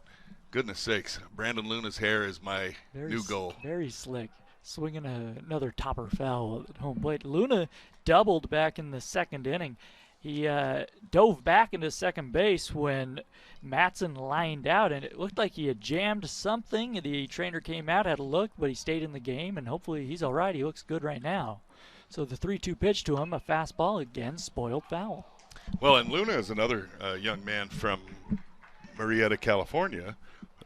goodness sakes, Brandon Luna's hair is my new goal. Very slick. Swinging another topper foul at home plate. Luna doubled back in the second inning. He dove back into second base when Matson lined out, and it looked like he had jammed something. The trainer came out, had a look, but he stayed in the game, and hopefully he's all right. He looks good right now. So the 3-2 pitch to him, a fastball, again, spoiled foul. Well, and Luna is another young man from Marietta, California,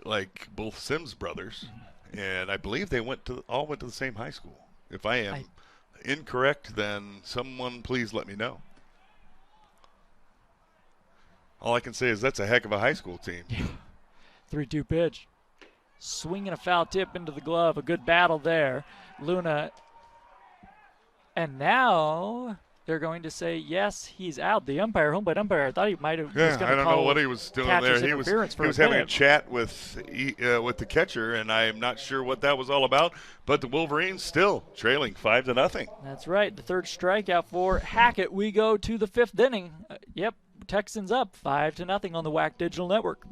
like both Sims brothers, and I believe they all went to the same high school. If I am incorrect, then someone please let me know. All I can say is that's a heck of a high school team. 3-2 pitch. Swinging a foul tip into the glove. A good battle there. Luna. And now they're going to say, yes, he's out. The umpire, home plate umpire, I thought he might have. Yeah, I don't know what he was doing there. He was having a chat with the catcher, and I'm not sure what that was all about. But the Wolverines still trailing 5-0. That's right. The third strikeout for Hackett. We go to the fifth inning. Yep. Texans up 5-0 on the WAC Digital Network.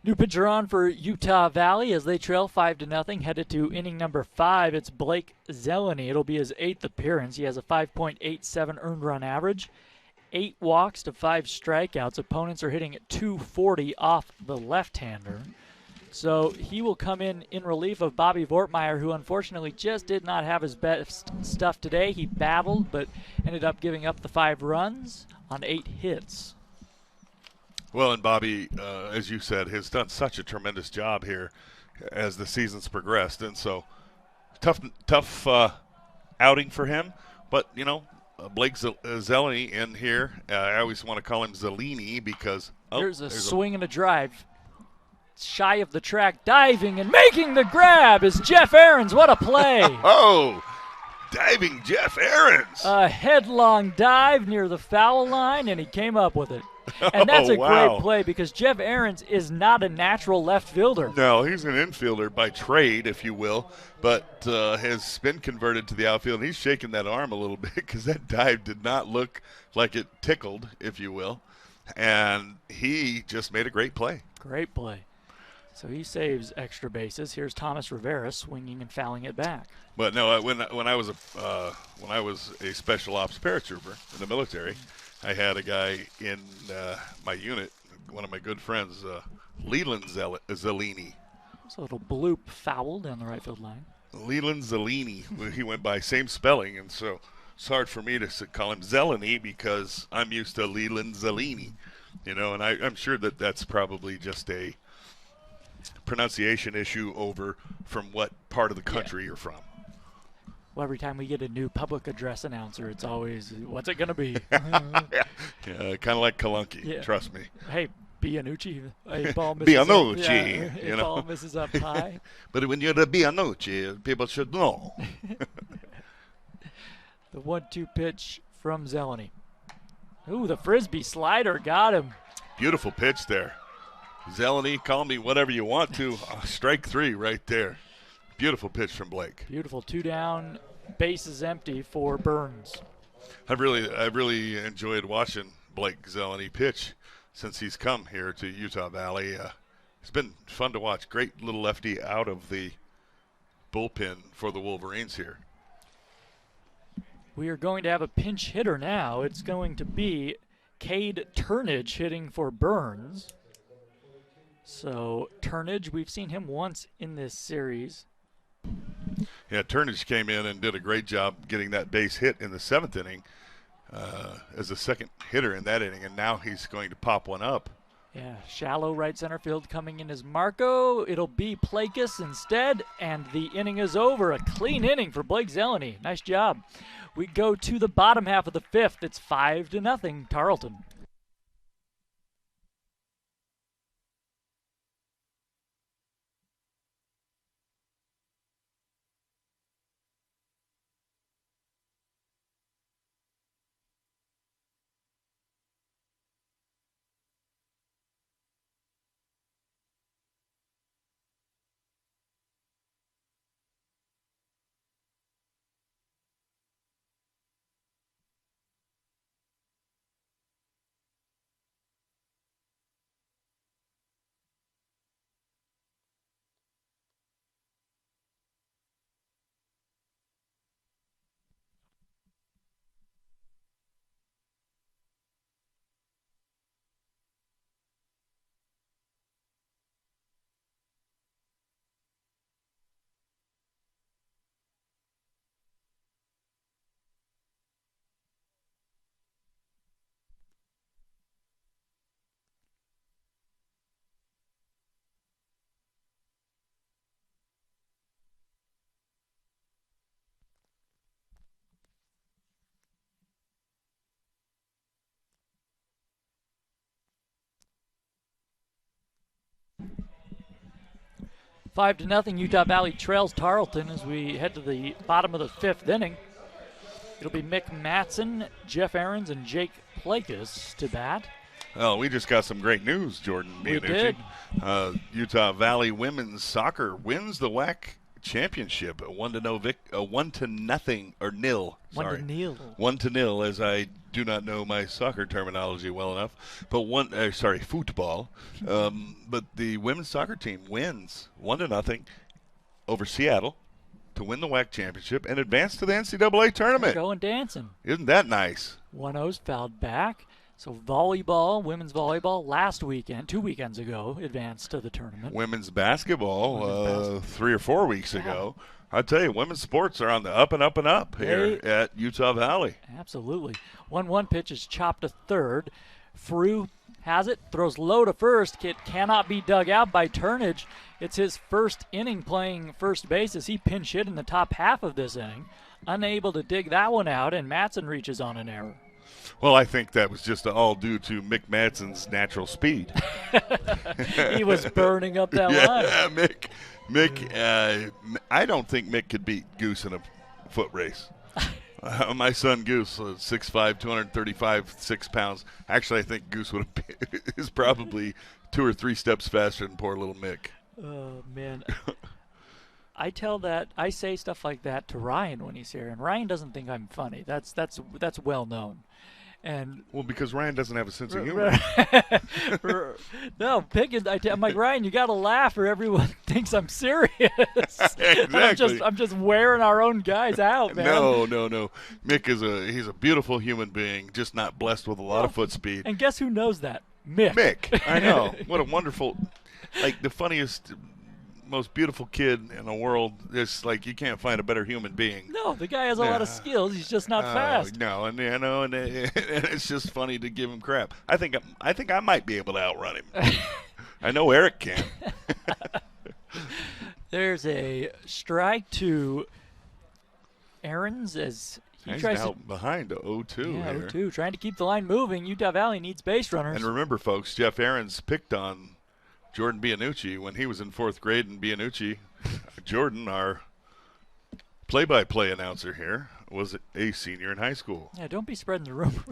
New pitcher on for Utah Valley as they trail 5-0, headed to inning number 5. It's Blake Zeleny. It'll be his 8th appearance. He has a 5.87 earned run average, 8 walks to 5 strikeouts. Opponents are hitting at 240 off the left-hander. So he will come in relief of Bobby Vortmeyer, who unfortunately just did not have his best stuff today. He battled, but ended up giving up the 5 runs on 8 hits. Well, and Bobby, as you said, has done such a tremendous job here as the season's progressed. And so tough outing for him. But, Blake Zeleny in here. I always want to call him Zelini because there's a swing and a drive. Shy of the track, diving and making the grab is Jeff Ahrens. What a play. Diving Jeff Ahrens. A headlong dive near the foul line, and he came up with it. And that's a great play because Jeff Ahrens is not a natural left fielder. No, he's an infielder by trade, if you will, but has been converted to the outfield. He's shaking that arm a little bit because that dive did not look like it tickled, if you will, and he just made a great play. Great play. So he saves extra bases. Here's Thomas Rivera swinging and fouling it back. But no, when I was a special ops paratrooper in the military, I had a guy in my unit, one of my good friends, Leland Zelini. So a little bloop foul down the right field line. Leland Zelini. He went by same spelling, and so it's hard for me to call him Zeleny because I'm used to Leland Zelini, and I'm sure that that's probably just a pronunciation issue over from what part of the country you're from. Well, every time we get a new public address announcer, it's always, what's it going to be? Yeah, kind of like Kalunky, trust me. Hey, Bianucci, a ball misses a ball misses up high. But when you're the Bianucci, people should know. The 1-2 pitch from Zeleny. Ooh, the frisbee slider got him. Beautiful pitch there. Zeleny, call me whatever you want to. Strike 3 right there. Beautiful pitch from Blake. Beautiful 2 down, bases empty for Burns. I've really enjoyed watching Blake Zeleny pitch since he's come here to Utah Valley. It's been fun to watch. Great little lefty out of the bullpen for the Wolverines here. We are going to have a pinch hitter now. It's going to be Cade Turnage hitting for Burns. So Turnage, we've seen him once in this series. Yeah, Turnage came in and did a great job getting that base hit in the 7th inning as the second hitter in that inning, and now he's going to pop one up. Yeah, shallow right center field coming in as Marco. It'll be Plakis instead, and the inning is over. A clean inning for Blake Zeleny. Nice job. We go to the bottom half of the 5th. It's 5-0 Tarleton. Five to nothing, Utah Valley trails Tarleton as we head to the bottom of the 5th inning. It'll be Mick Matson, Jeff Ahrens, and Jake Plakis to bat. Well, we just got some great news, Jordan Bianucci. We did. Utah Valley women's soccer wins the WAC championship, a 1-0 or nil. Sorry, 1-0. 1-0, as I do not know my soccer terminology well enough. But football. But the women's soccer team wins 1-0 over Seattle to win the WAC championship and advance to the NCAA tournament. Going dancing. Isn't that nice? 1-0's fouled back. So volleyball, women's volleyball, last weekend, 2 weekends ago, advanced to the tournament. Women's basketball, 3 or 4 weeks ago. I tell you, women's sports are on the up and up and up here at Utah Valley. Absolutely. 1-1 pitch is chopped to third. Frew has it, throws low to first. Kid cannot be dug out by Turnage. It's his first inning playing first base as he pinch hit in the top half of this inning. Unable to dig that one out, and Matson reaches on an error. Well, I think that was just all due to Mick Matson's natural speed. He was burning up that line. Yeah, Mick. I don't think Mick could beat Goose in a foot race. My son Goose, 6'5", 235, 6 pounds. Actually, I think Goose is probably 2 or 3 steps faster than poor little Mick. Oh, man. I say stuff like that to Ryan when he's here, and Ryan doesn't think I'm funny. That's well known. And well, because Ryan doesn't have a sense of humor. No, I'm like, Ryan, you got to laugh or everyone thinks I'm serious. Exactly. I'm just wearing our own guys out, man. No. Mick he's a beautiful human being, just not blessed with a lot of foot speed. And guess who knows that? Mick. I know. What a wonderful, the funniest, most beautiful kid in the world. It's like you can't find a better human being. No, the guy has a lot of skills. He's just not fast. No, and it's just funny to give him crap. I think I might be able to outrun him. I know Eric can. There's a strike to Aarons as he's now behind 0-2 Yeah, here. 0-2, trying to keep the line moving. Utah Valley needs base runners. And remember, folks, Jeff Aarons picked on Jordan Bianucci when he was in 4th grade, and Bianucci, Jordan, our play-by-play announcer here, was a senior in high school. Yeah, don't be spreading the rumor.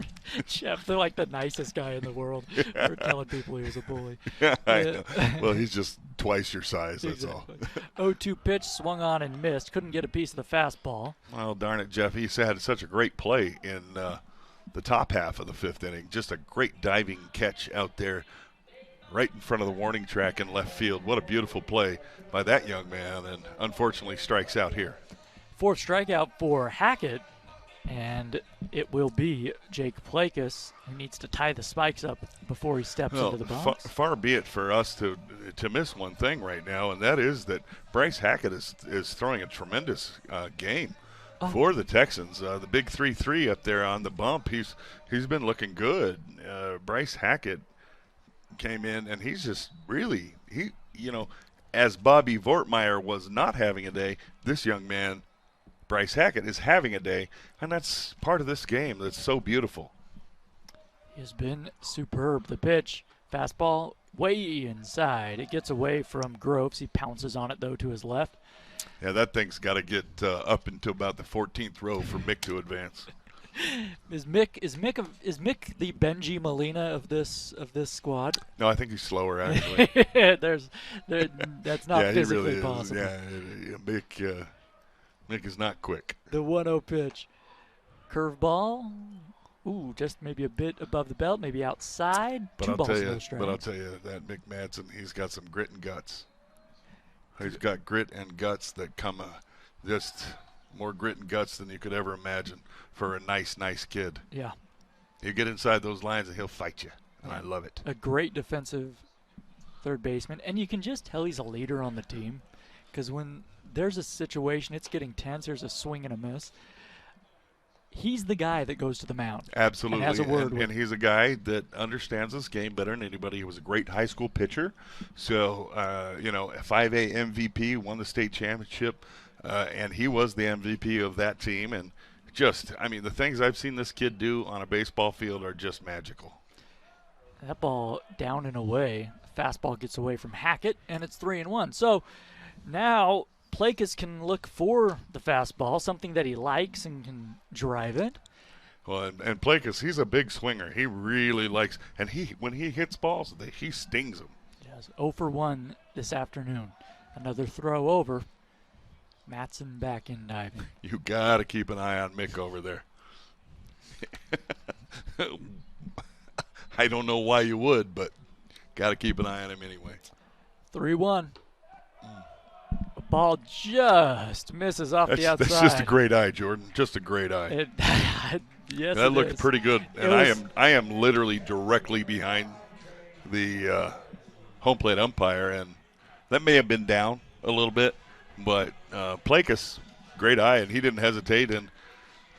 Jeff, they're like the nicest guy in the world for telling people he was a bully. Yeah, I know. Well, he's just twice your size, that's exactly. all. 0-2 pitch, swung on and missed. Couldn't get a piece of the fastball. Well, darn it, Jeff. He had such a great play in the top half of the 5th inning. Just a great diving catch out there right in front of the warning track in left field. What a beautiful play by that young man, and unfortunately strikes out here. 4th strikeout for Hackett, and it will be Jake Plakus, who needs to tie the spikes up before he steps into the box. Far be it for us to miss one thing right now, and that is that Bryce Hackett is throwing a tremendous game for the Texans. The big 3-3 up there on the bump, he's been looking good. Bryce Hackett came in, and he's just really, as Bobby Vortmeyer was not having a day, this young man, Bryce Hackett, is having a day, and that's part of this game that's so beautiful. He has been superb. The pitch, fastball, way inside. It gets away from Groves. He pounces on it, though, to his left. Yeah, that thing's got to get up into about the 14th row for Mick to advance. Is Mick the Benji Molina of this squad? No, I think he's slower actually. That's not physically really possible. Yeah, Mick is not quick. The 1-0 pitch, curveball. Ooh, just maybe a bit above the belt, maybe outside. But 2 balls, no strikes. But I'll tell you that Mick Madsen, he's got some grit and guts. He's got grit and guts that come just more grit and guts than you could ever imagine for a nice kid. Yeah. You get inside those lines and he'll fight you, and I love it. A great defensive third baseman, and you can just tell he's a leader on the team because when there's a situation, it's getting tense, there's a swing and a miss, he's the guy that goes to the mound. Absolutely. And has a word with and he's a guy that understands this game better than anybody. He was a great high school pitcher. So, a 5A MVP, won the state championship, and he was the MVP of that team. And the things I've seen this kid do on a baseball field are just magical. That ball down and away. Fastball gets away from Hackett, and it's 3-1. So now Plakus can look for the fastball, something that he likes and can drive it. Well, and Plakus, he's a big swinger. He really likes, and when he hits balls, he stings them. Yes, 0 for 1 this afternoon. Another throw over. Matson back in diving. You got to keep an eye on Mick over there. I don't know why you would, but got to keep an eye on him anyway. 3-1. Ball just misses off the outside. That's just a great eye, Jordan. Just a great eye. Yes, that looked is. pretty good. And I am literally directly behind the home plate umpire, and that may have been down a little bit, but Plakas, great eye, and he didn't hesitate, and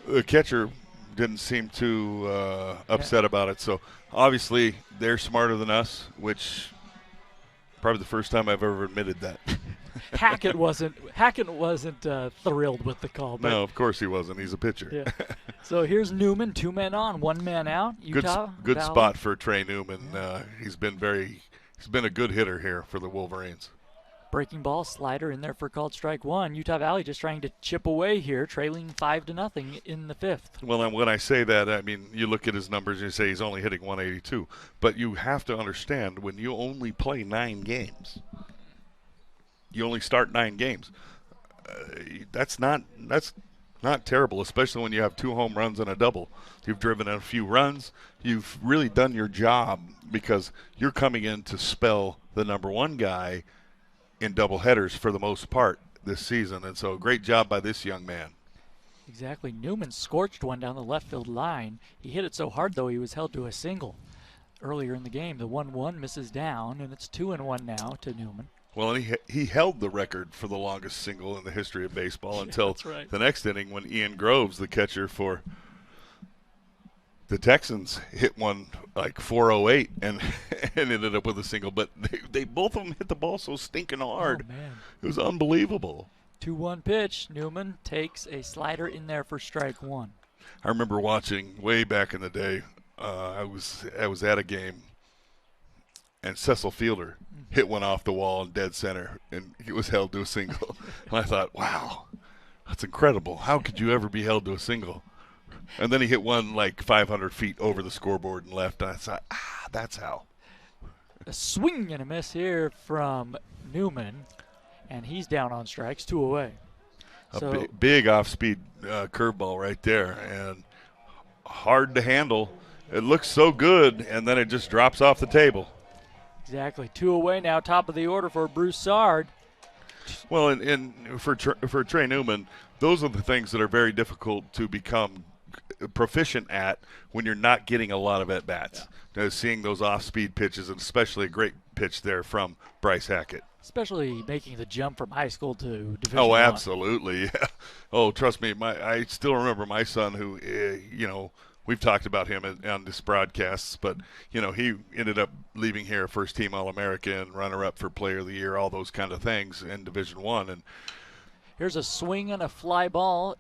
the catcher didn't seem too upset about it. So obviously they're smarter than us, which probably the first time I've ever admitted that. Hackett wasn't thrilled with the call. But no, of course he wasn't. He's a pitcher. Yeah. So here's Newman, 2 men on, 1 man out. Utah good Valley. spot for Trey Newman. He's been a good hitter here for the Wolverines. Breaking ball, slider in there for called strike 1. Utah Valley just trying to chip away here, trailing 5-0 in the 5th. Well, when I say that, I mean, you look at his numbers and you say he's only hitting 182. But you have to understand, when you only play 9 games, you only start 9 games. That's not terrible, especially when you have 2 home runs and a double. You've driven in a few runs. You've really done your job because you're coming in to spell the number 1 guy in double headers for the most part this season. And so great job by this young man. Exactly. Newman scorched one down the left field line. He hit it so hard, though, he was held to a single earlier in the game. The 1-1 misses down, and it's 2-1 now to Newman. Well, and he held the record for the longest single in the history of baseball until the next inning when Ian Groves, the catcher for the Texans, hit one like 408 and ended up with a single. But they both of them hit the ball so stinking hard. Oh, man. It was unbelievable. 2-1 pitch. Newman takes a slider in there for strike 1. I remember watching way back in the day. I was at a game, and Cecil Fielder hit one off the wall in dead center, and he was held to a single. And I thought, wow, that's incredible. How could you ever be held to a single? And then he hit one like 500 feet over the scoreboard and left. And I thought, that's how. A swing and a miss here from Newman, and he's down on strikes, 2 away. A big off-speed curveball right there, and hard to handle. It looks so good, and then it just drops off the table. Exactly. 2 away now, top of the order for Broussard. Well, and for Trey Newman, those are the things that are very difficult to become proficient at when you're not getting a lot of at-bats. Yeah. Seeing those off-speed pitches, and especially a great pitch there from Bryce Hackett. Especially making the jump from high school to Division Oh, I. absolutely. Yeah. Oh, trust me, I still remember my son who, we've talked about him on this broadcasts, but, he ended up leaving here first-team All-American, runner-up for Player of the Year, all those kind of things in Division I. And here's a swing and a fly ball,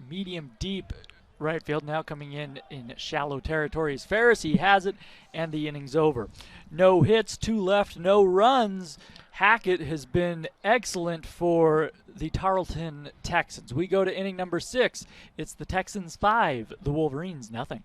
medium deep right field, now coming in shallow territory. As Ferris, he has it, and the inning's over. No hits, 2 left, no runs. Hackett has been excellent for the Tarleton Texans. We go to inning number 6. It's the Texans 5, the Wolverines nothing.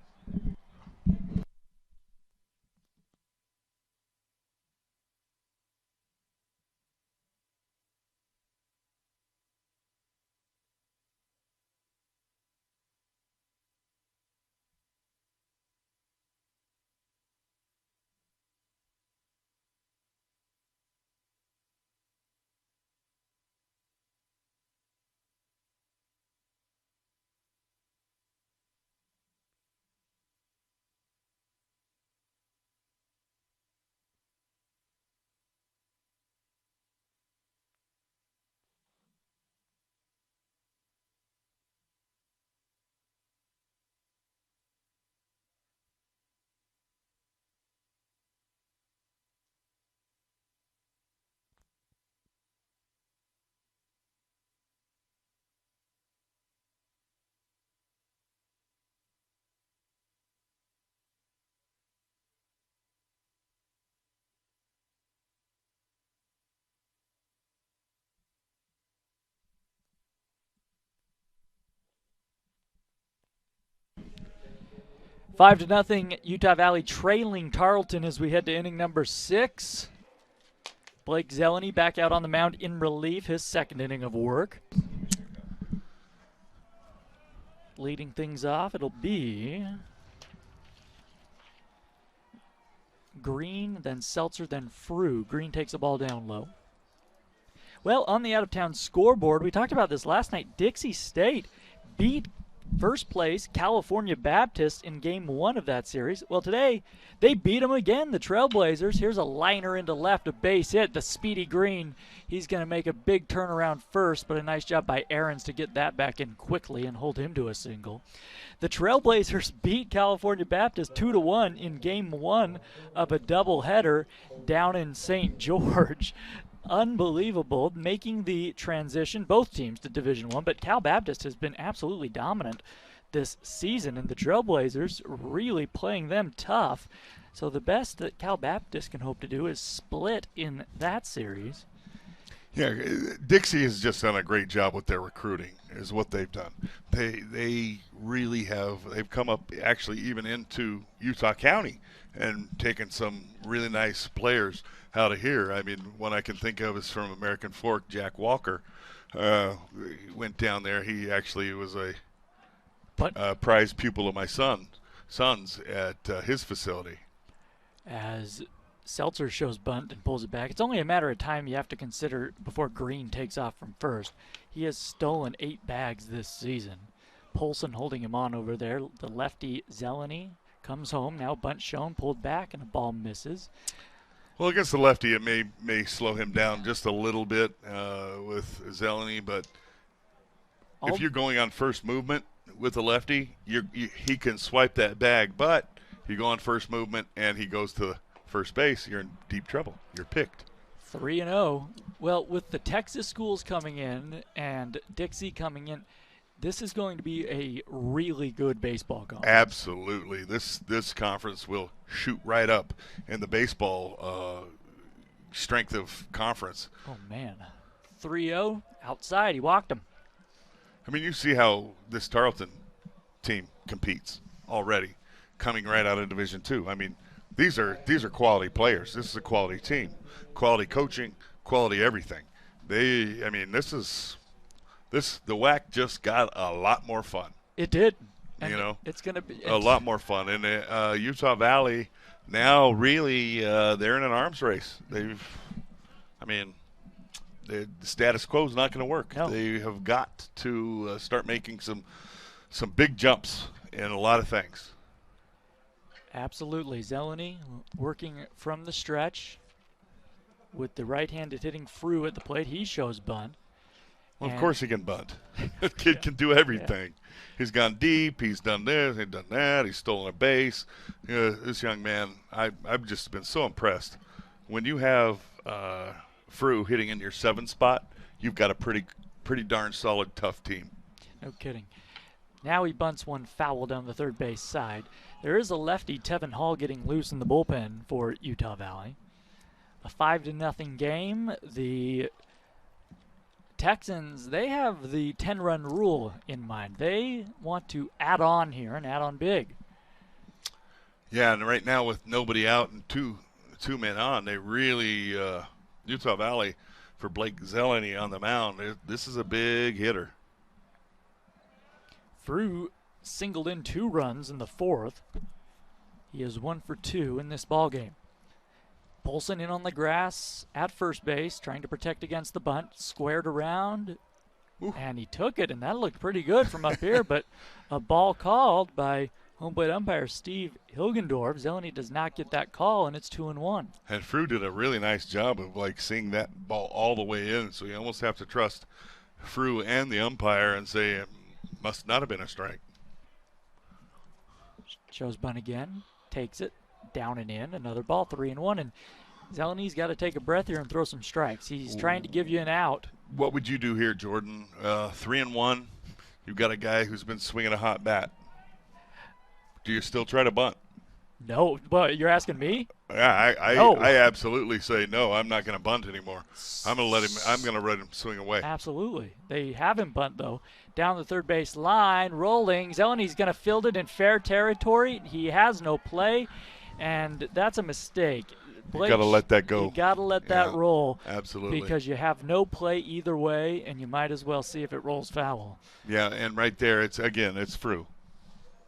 Five to nothing, Utah Valley trailing Tarleton as we head to inning number 6. Blake Zeleny back out on the mound in relief, his second inning of work. Leading things off, it'll be Green, then Seltzer, then Frew. Green takes the ball down low. Well, on the out-of-town scoreboard, we talked about this last night. Dixie State beat first place California Baptist in game 1 of that series. Well, today they beat them again, the Trailblazers. Here's a liner into left, a base hit. The speedy Green, he's going to make a big turnaround first, but a nice job by Aarons to get that back in quickly and hold him to a single. The Trailblazers beat California Baptist 2-1 in game 1 of a doubleheader down in St. George. Unbelievable, making the transition, both teams, to Division I, but Cal Baptist has been absolutely dominant this season, and the Trailblazers really playing them tough. So the best that Cal Baptist can hope to do is split in that series. Yeah, Dixie has just done a great job with their recruiting, is what they've done. They really have. They've come up actually even into Utah County and taken some really nice players out of here. I mean, one I can think of is from American Fork, Jack Walker. Went down there. He actually was a prize pupil of my son's at his facility. As Seltzer shows bunt and pulls it back, it's only a matter of time you have to consider before Green takes off from first. He has stolen 8 bags this season. Polson holding him on over there. The lefty Zeleny comes home. Now bunt shown, pulled back, and a ball misses. Well, against the lefty, it may slow him down just a little bit with Zeleny, but if you're going on first movement with a lefty, he can swipe that bag. But if you go on first movement and he goes to first base, you're in deep trouble. You're picked. 3-0. Well, with the Texas schools coming in and Dixie coming in, this is going to be a really good baseball conference. Absolutely. This conference will shoot right up in the baseball strength of conference. Oh, man. 3-0 outside. He walked him. I mean, you see how this Tarleton team competes already, coming right out of Division II. I mean, these are quality players. This is a quality team, quality coaching, quality everything. The WAC just got a lot more fun. It did. And it's going to be a lot more fun. And Utah Valley now really they're in an arms race. The status quo is not going to work. No. They have got to start making some big jumps in a lot of things. Absolutely. Zeleny working from the stretch with the right-handed hitting Frew at the plate. He shows bunt. Well, of course he can bunt. The kid can do everything. Yeah. He's gone deep. He's done this. He's done that. He's stolen a base. This young man, I've just been so impressed. When you have Frew hitting in your 7 spot, you've got a pretty darn solid, tough team. No kidding. Now he bunts one foul down the third base side. There is a lefty, Tevin Hall, getting loose in the bullpen for Utah Valley. A 5-0 game. The Texans, they have the 10-run rule in mind. They want to add on here and add on big. Yeah, and right now with nobody out and two men on, they really Utah Valley for Blake Zeleny on the mound. This is a big hitter. Frew singled in 2 runs in the 4th. He is 1 for 2 in this ball game. Polson in on the grass at first base, trying to protect against the bunt. Squared around, and he took it, and that looked pretty good from up here, but a ball called by home plate umpire Steve Hilgendorf. Zeleny does not get that call, and it's 2-1. And Frew did a really nice job of seeing that ball all the way in, so you almost have to trust Frew and the umpire and say it must not have been a strike. Shows bunt again, takes it, down and in, another ball, 3-1, and Zeleny's got to take a breath here and throw some strikes. He's trying to give you an out. What would you do here, Jordan? 3-1, you've got a guy who's been swinging a hot bat. Do you still try to bunt? No. Well, you're asking me? Yeah, I absolutely say no. I'm not going to bunt anymore. I'm going to let him swing away. Absolutely. They have him bunt though. Down the third base line, rolling. Zeleny's going to field it in fair territory. He has no play, and that's a mistake. You got to let that go. You got to let that roll. Absolutely. Because you have no play either way, and you might as well see if it rolls foul. Yeah, and right there, it's Frew.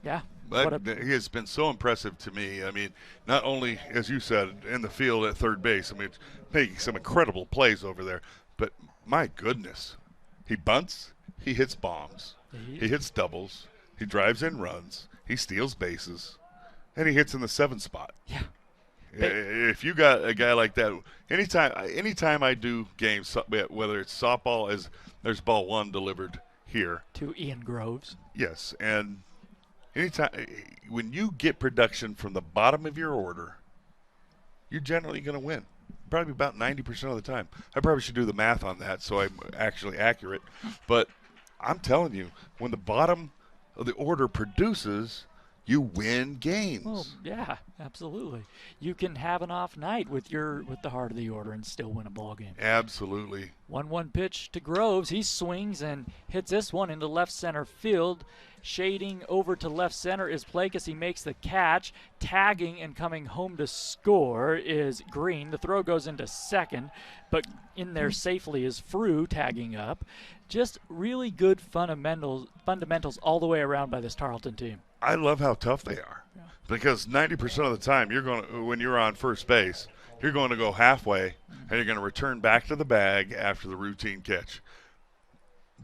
Yeah. But he has been so impressive to me. I mean, not only, as you said, in the field at third base, I mean, making some incredible plays over there, but my goodness, he bunts, he hits bombs, he hits doubles, he drives in runs, he steals bases, and he hits in the 7 spot. Yeah. If you got a guy like that, anytime I do games, whether it's softball, there's ball 1 delivered here to Ian Groves. Yes, and anytime when you get production from the bottom of your order, you're generally going to win. Probably about 90% of the time. I probably should do the math on that so I'm actually accurate. But I'm telling you, when the bottom of the order produces, you win games. Well, yeah, absolutely. You can have an off night with the heart of the order and still win a ball game. Absolutely. 1-1 pitch to Groves. He swings and hits this one into left center field. Shading over to left center is Plakas. He makes the catch. Tagging and coming home to score is Green. The throw goes into second, but in there safely is Frew tagging up. Just really good fundamentals all the way around by this Tarleton team. I love how tough they are, because 90% of the time when you're on first base, you're going to go halfway and you're going to return back to the bag after the routine catch.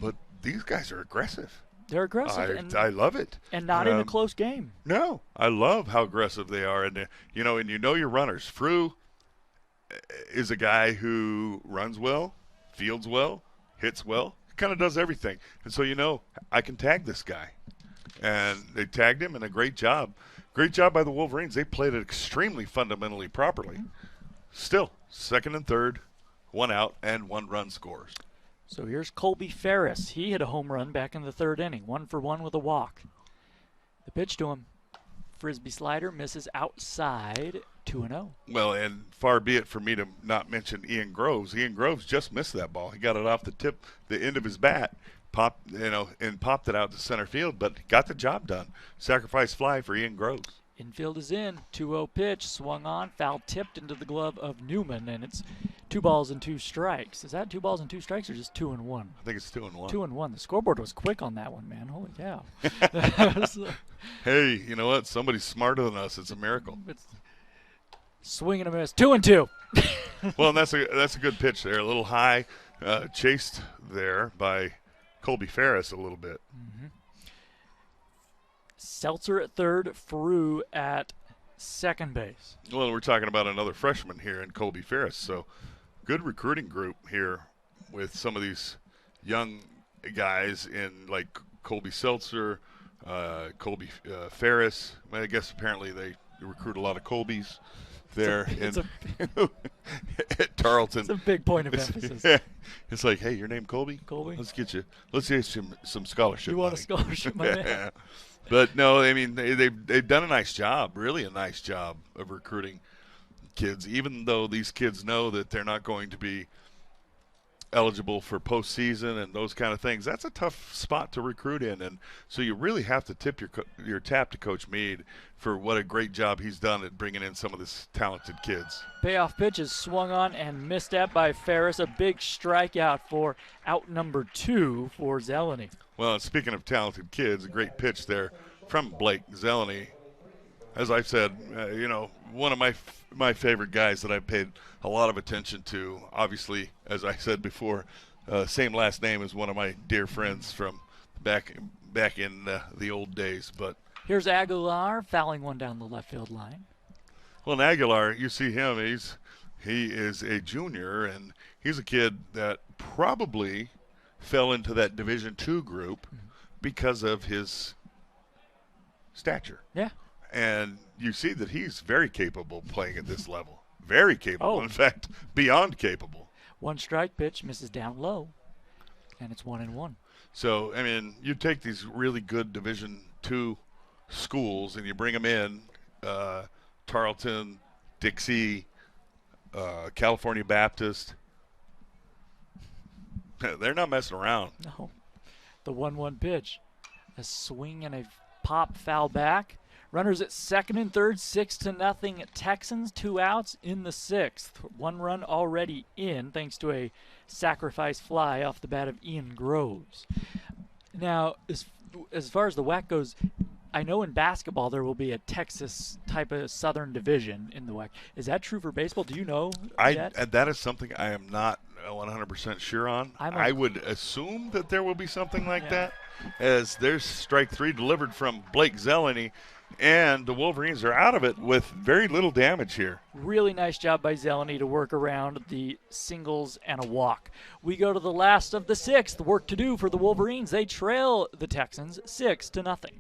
But these guys are aggressive. They're aggressive. I love it. And not in a close game. No, I love how aggressive they are. And you know your runners. Frew is a guy who runs well, fields well, hits well, kind of does everything. And so I can tag this guy. And they tagged him, and a great job. Great job by the Wolverines. They played it extremely fundamentally properly. Still, second and third, 1 out, and 1 run scores. So here's Colby Ferris. He hit a home run back in the 3rd inning, 1 for 1 with a walk. The pitch to him. Frisbee slider misses outside, 2-0. Well, and far be it for me to not mention Ian Groves. Ian Groves just missed that ball. He got it off the end of his bat. Popped it out to center field, but got the job done. Sacrifice fly for Ian Groves. Infield is in. 2-0 pitch, swung on, foul tipped into the glove of Newman, and it's 2 balls and 2 strikes. Is that 2 balls and 2 strikes or just 2 and 1? I think it's 2 and 1. 2 and 1. The scoreboard was quick on that one, man. Holy cow. Hey, you know what? Somebody's smarter than us. It's a miracle. It's swing and a miss. 2 and 2. Well, and that's a good pitch there. A little high, chased there by Colby Ferris a little bit. Mm-hmm. Seltzer at third, Frew at second base. Well, we're talking about another freshman here in Colby Ferris. So good recruiting group here with some of these young guys in like Colby Seltzer, Colby Ferris. I guess apparently they recruit a lot of Colbys there at Tarleton. It's a big point of emphasis. Yeah. It's like, hey, your name Colby? Colby. Let's get you some scholarship. You want a scholarship, my man? Yeah. But no, I mean they've done a nice job, really a nice job of recruiting kids, even though these kids know that they're not going to be eligible for postseason and those kind of things. That's a tough spot to recruit in, and so you really have to tip your tap to Coach Meade for what a great job he's done at bringing in some of these talented kids. Payoff pitch is swung on and missed at by Ferris. A big strikeout for out number 2 for Zeleny. Well, and speaking of talented kids, a great pitch there from Blake Zeleny. As I said, one of my favorite guys that I've paid a lot of attention to. Obviously, as I said before, same last name as one of my dear friends from back in the old days. But here's Aguilar fouling one down the left field line. Well, and Aguilar, you see him. He is a junior, and he's a kid that probably fell into that Division II group because of his stature. Yeah. And you see that he's very capable playing at this level. Very capable. In fact, beyond capable. 1 strike pitch, misses down low, and it's 1-1. So, I mean, you take these really good Division II schools and you bring them in, Tarleton, Dixie, California Baptist. They're not messing around. No. The 1-1 pitch. A swing and a pop foul back. Runners at second and third, 6-0 Texans, 2 outs in the sixth. 1 run already in thanks to a sacrifice fly off the bat of Ian Groves. Now, as far as the WAC goes, I know in basketball there will be a Texas type of Southern division in the WAC. Is that true for baseball? Do you know yet? That is something I am not 100% sure on. I would assume that there will be something like that, as there's strike 3 delivered from Blake Zeleny, and the Wolverines are out of it with very little damage here. Really nice job by Zeleny to work around the singles and a walk. We go to the last of the sixth. Work to do for the Wolverines. They trail the Texans 6-0.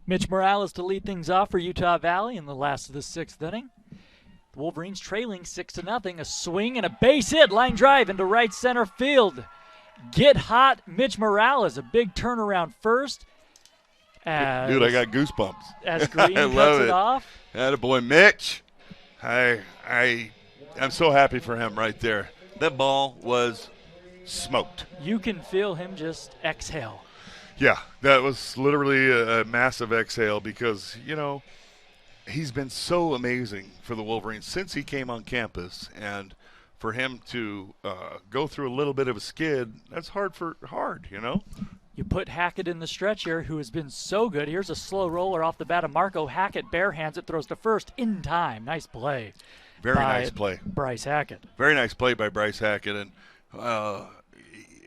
Mitch Morales to lead things off for Utah Valley in the last of the sixth inning. The Wolverines trailing 6-0. A swing and a base hit. Line drive into right center field. Get hot, Mitch Morales. A big turnaround first. Dude, I got goosebumps. As Green cuts it off. Attaboy, Mitch. I'm so happy for him right there. That ball was smoked. You can feel him just exhale. Yeah, that was literally a massive exhale because, he's been so amazing for the Wolverines since he came on campus. And for him to go through a little bit of a skid, that's hard. You put Hackett in the stretch here, who has been so good. Here's a slow roller off the bat of Marco Hackett. Barehands it, throws to first in time. Nice play. Very nice play. Bryce Hackett. Very nice play by Bryce Hackett. And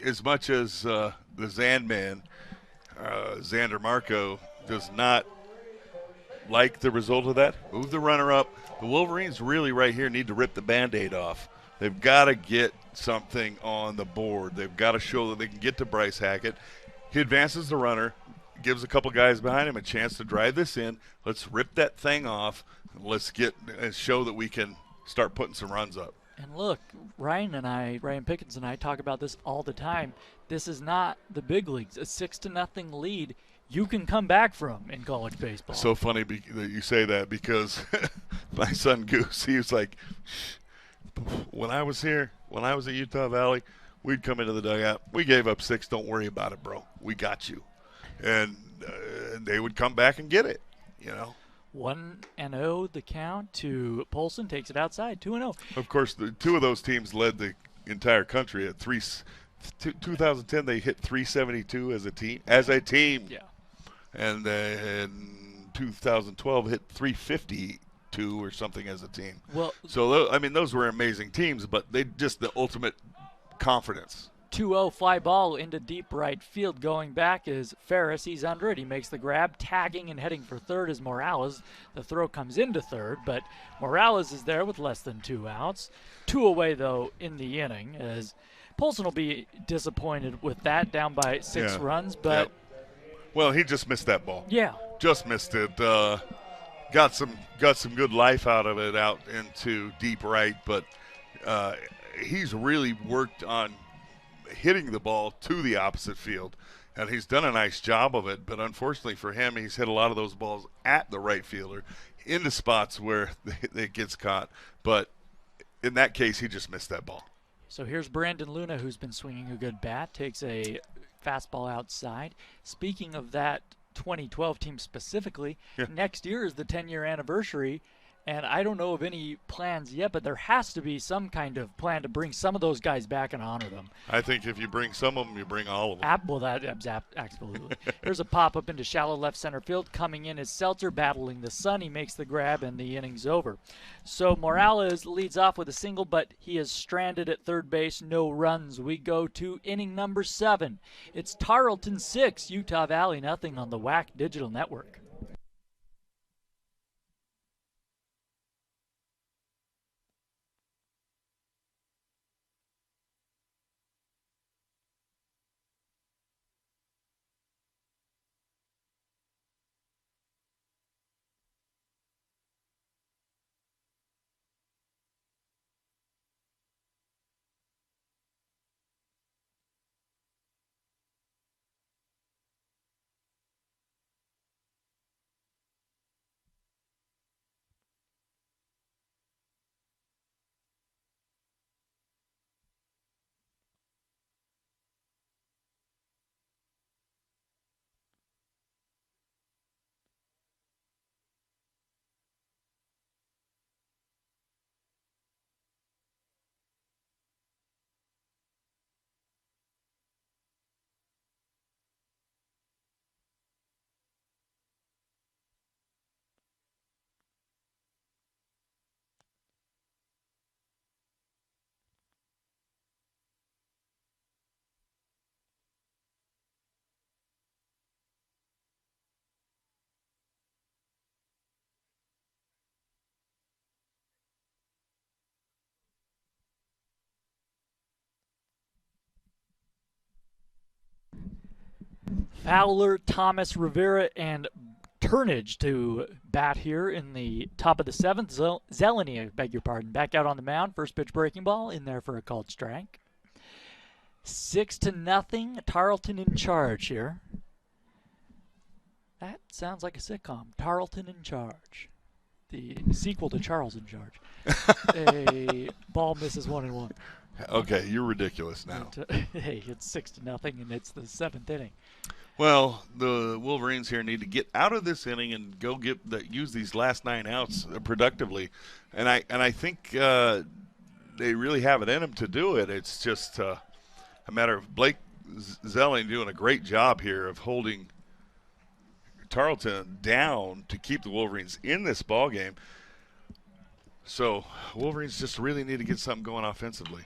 as much as the Zandman, Xander Marco, does not like the result of that, move the runner up. The Wolverines really right here need to rip the Band-Aid off. They've got to get something on the board. They've got to show that they can get to Bryce Hackett. He advances the runner, gives a couple guys behind him a chance to drive this in. Let's rip that thing off. Let's get and show that we can start putting some runs up. And look, Ryan Pickens and I talk about this all the time. This is not the big leagues. A 6-0 lead you can come back from in college baseball. So funny that you say that because my son Goose, he was like, when I was here, when I was at Utah Valley, we'd come into the dugout. We gave up 6. Don't worry about it, bro. We got you. And they would come back and get it, 1-0 the count to Polson, takes it outside, 2-0. Of course, the two of those teams led the entire country at 2010. They hit 372 as a team. Yeah. And in 2012 hit 352 or something as a team. Well, so those were amazing teams, but they just the ultimate confidence. 2-0 fly ball into deep right field. Going back is Ferris. He's under it. He makes the grab. Tagging and heading for third is Morales. The throw comes into third, but Morales is there with less than 2 outs. 2 away, though, in the inning, as Polson will be disappointed with that, down by 6 runs. But yep. Well, he just missed that ball. Yeah. Just missed it. Got some good life out of it out into deep right, but he's really worked on hitting the ball to the opposite field. And he's done a nice job of it, but unfortunately for him, he's hit a lot of those balls at the right fielder into spots where it gets caught. But in that case, he just missed that ball. So here's Brandon Luna, who's been swinging a good bat, takes a fastball outside. Speaking of that 2012 team specifically, next year is the 10-year anniversary. And I don't know of any plans yet, but there has to be some kind of plan to bring some of those guys back and honor them. I think if you bring some of them, you bring all of them. Well, absolutely. Here's a pop-up into shallow left center field. Coming in is Seltzer battling the sun. He makes the grab, and the inning's over. So Morales leads off with a single, but he is stranded at third base. No runs. We go to inning number 7. It's Tarleton 6, Utah Valley nothing on the WAC Digital Network. Fowler, Thomas, Rivera, and Turnage to bat here in the top of the 7th. Zeleny, I beg your pardon, back out on the mound. First pitch breaking ball in there for a called strike. 6-0. Tarleton in charge here. That sounds like a sitcom. Tarleton in charge. The sequel to Charles in Charge. A ball misses 1-1. Okay, you're ridiculous now. Hey, it's 6-0, and it's the 7th inning. Well, the Wolverines here need to get out of this inning and go use these last 9 outs productively, and I think they really have it in them to do it. It's just a matter of Blake Zelling doing a great job here of holding Tarleton down to keep the Wolverines in this ball game. So Wolverines just really need to get something going offensively.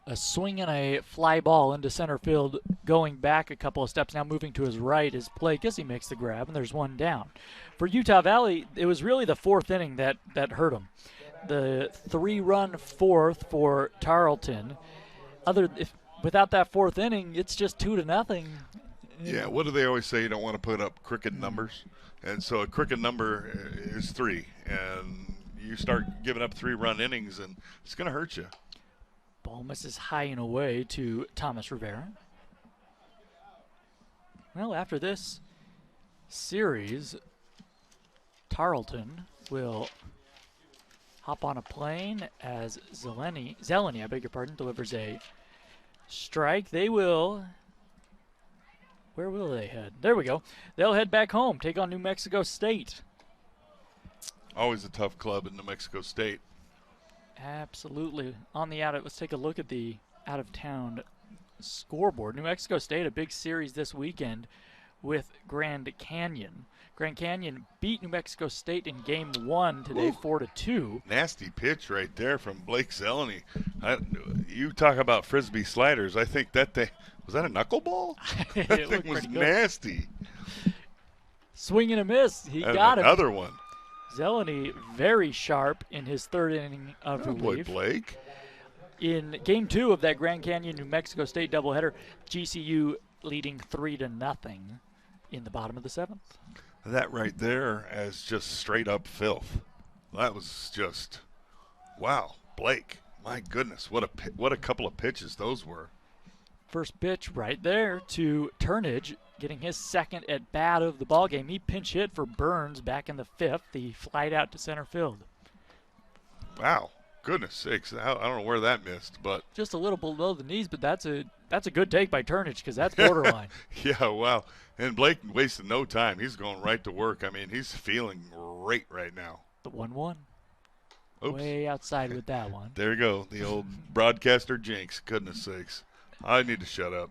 A swing and a fly ball into center field, going back a couple of steps, now moving to his right is Blake as he makes the grab, and there's one down. For Utah Valley, it was really the 4th inning that hurt them. The 3-run 4th for Tarleton. Without that 4th inning, it's just 2-0. Yeah, what do they always say? You don't want to put up crooked numbers. And so a crooked number is 3. And you start giving up 3-run innings, and it's going to hurt you. Ball misses high and away to Thomas Rivera. Well, after this series, Tarleton will hop on a plane as Zeleny, I beg your pardon, delivers a strike. They will... Where will they head? There we go. They'll head back home, take on New Mexico State. Always a tough club in New Mexico State. Absolutely. On the let's take a look at the out-of-town scoreboard. New Mexico State, a big series this weekend with Grand Canyon. Grand Canyon beat New Mexico State in Game 1 today, 4-2. Nasty pitch right there from Blake Zeleny. You talk about Frisbee sliders. I think that was that a knuckleball? That thing was nasty. Swing and a miss. He got it. Another one. Zeleny very sharp in his 3rd inning of relief. Boy, Blake. In Game 2 of that Grand Canyon New Mexico State doubleheader, GCU leading 3-0 in the bottom of the 7th. That right there as just straight up filth. That was just, wow, Blake. My goodness, what a couple of pitches those were. First pitch right there to Turnage, getting his second at bat of the ball game. He pinch hit for Burns back in the 5th. He flied out to center field. Wow, goodness sakes! I don't know where that missed, but just a little below the knees. But that's a good take by Turnage because that's borderline. Yeah, wow. And Blake wasted no time. He's going right to work. I mean, he's feeling great right now. The 1-1. Oops. Way outside with that one. There you go. The old broadcaster jinx. Goodness sakes. I need to shut up.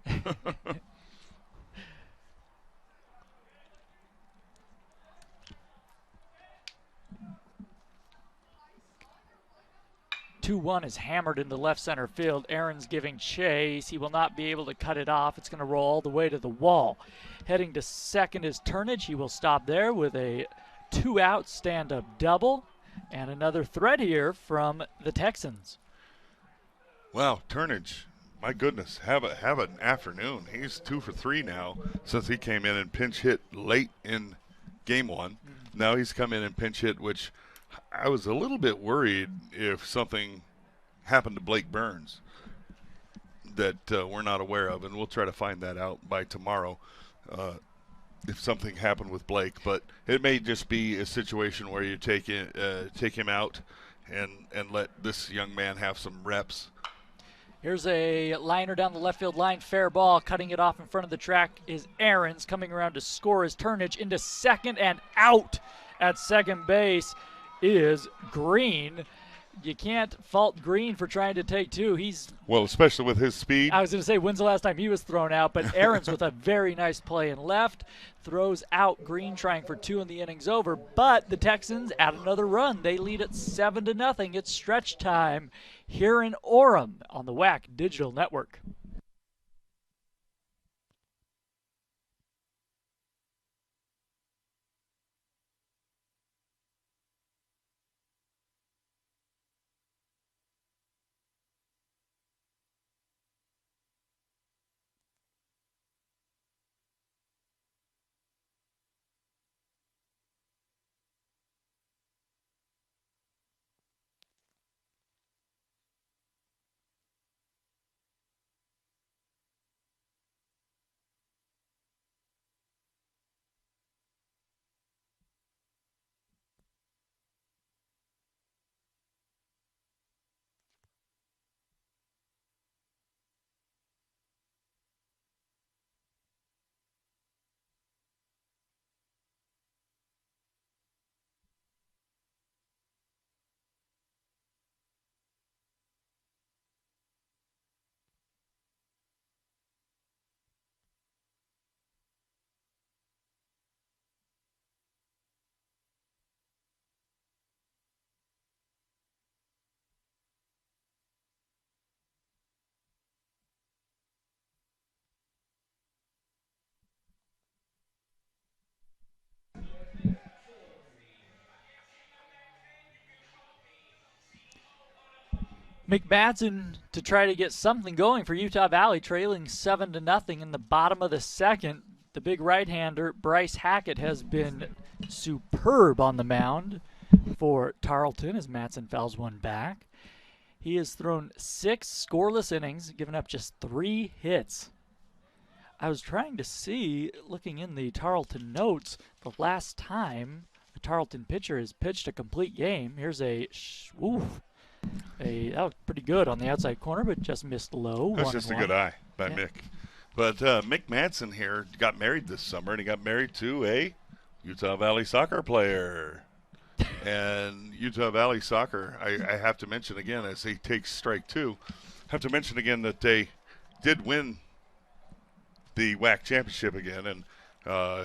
2-1 is hammered into left center field. Aaron's giving chase. He will not be able to cut it off. It's going to roll all the way to the wall. Heading to second is Turnage. He will stop there with a 2-out stand-up double. And another threat here from the Texans. Wow, Turnage, my goodness, have an afternoon. He's 2 for 3 now since he came in and pinch hit late in game 1. Now he's come in and pinch hit, which I was a little bit worried if something happened to Blake Burns that we're not aware of, and we'll try to find that out by tomorrow if something happened with Blake. But it may just be a situation where you take him out and let this young man have some reps. Here's a liner down the left field line, fair ball. Cutting it off in front of the track is Aaron's. Coming around to score is Turnage into second, and out at second base is Green. You can't fault Green for trying to take two. Well, especially with his speed. I was going to say, when's the last time he was thrown out? But Aaron's with a very nice play in left. Throws out Green, trying for 2 in the inning's over. But the Texans add another run. They lead at 7-0. It's stretch time here in Orem on the WAC Digital Network. McMadsen to try to get something going for Utah Valley, trailing 7-0 in the bottom of the second. The big right-hander, Bryce Hackett, has been superb on the mound for Tarleton as Madsen fouls one back. He has thrown 6 scoreless innings, given up just 3 hits. I was trying to see, looking in the Tarleton notes, the last time a Tarleton pitcher has pitched a complete game. Here's that was pretty good on the outside corner, but just missed low. That's just a good eye by Mick. But Mick Madsen here got married this summer, and he got married to a Utah Valley soccer player. And Utah Valley soccer, I have to mention again, as he takes strike 2, have to mention again that they did win the WAC championship again and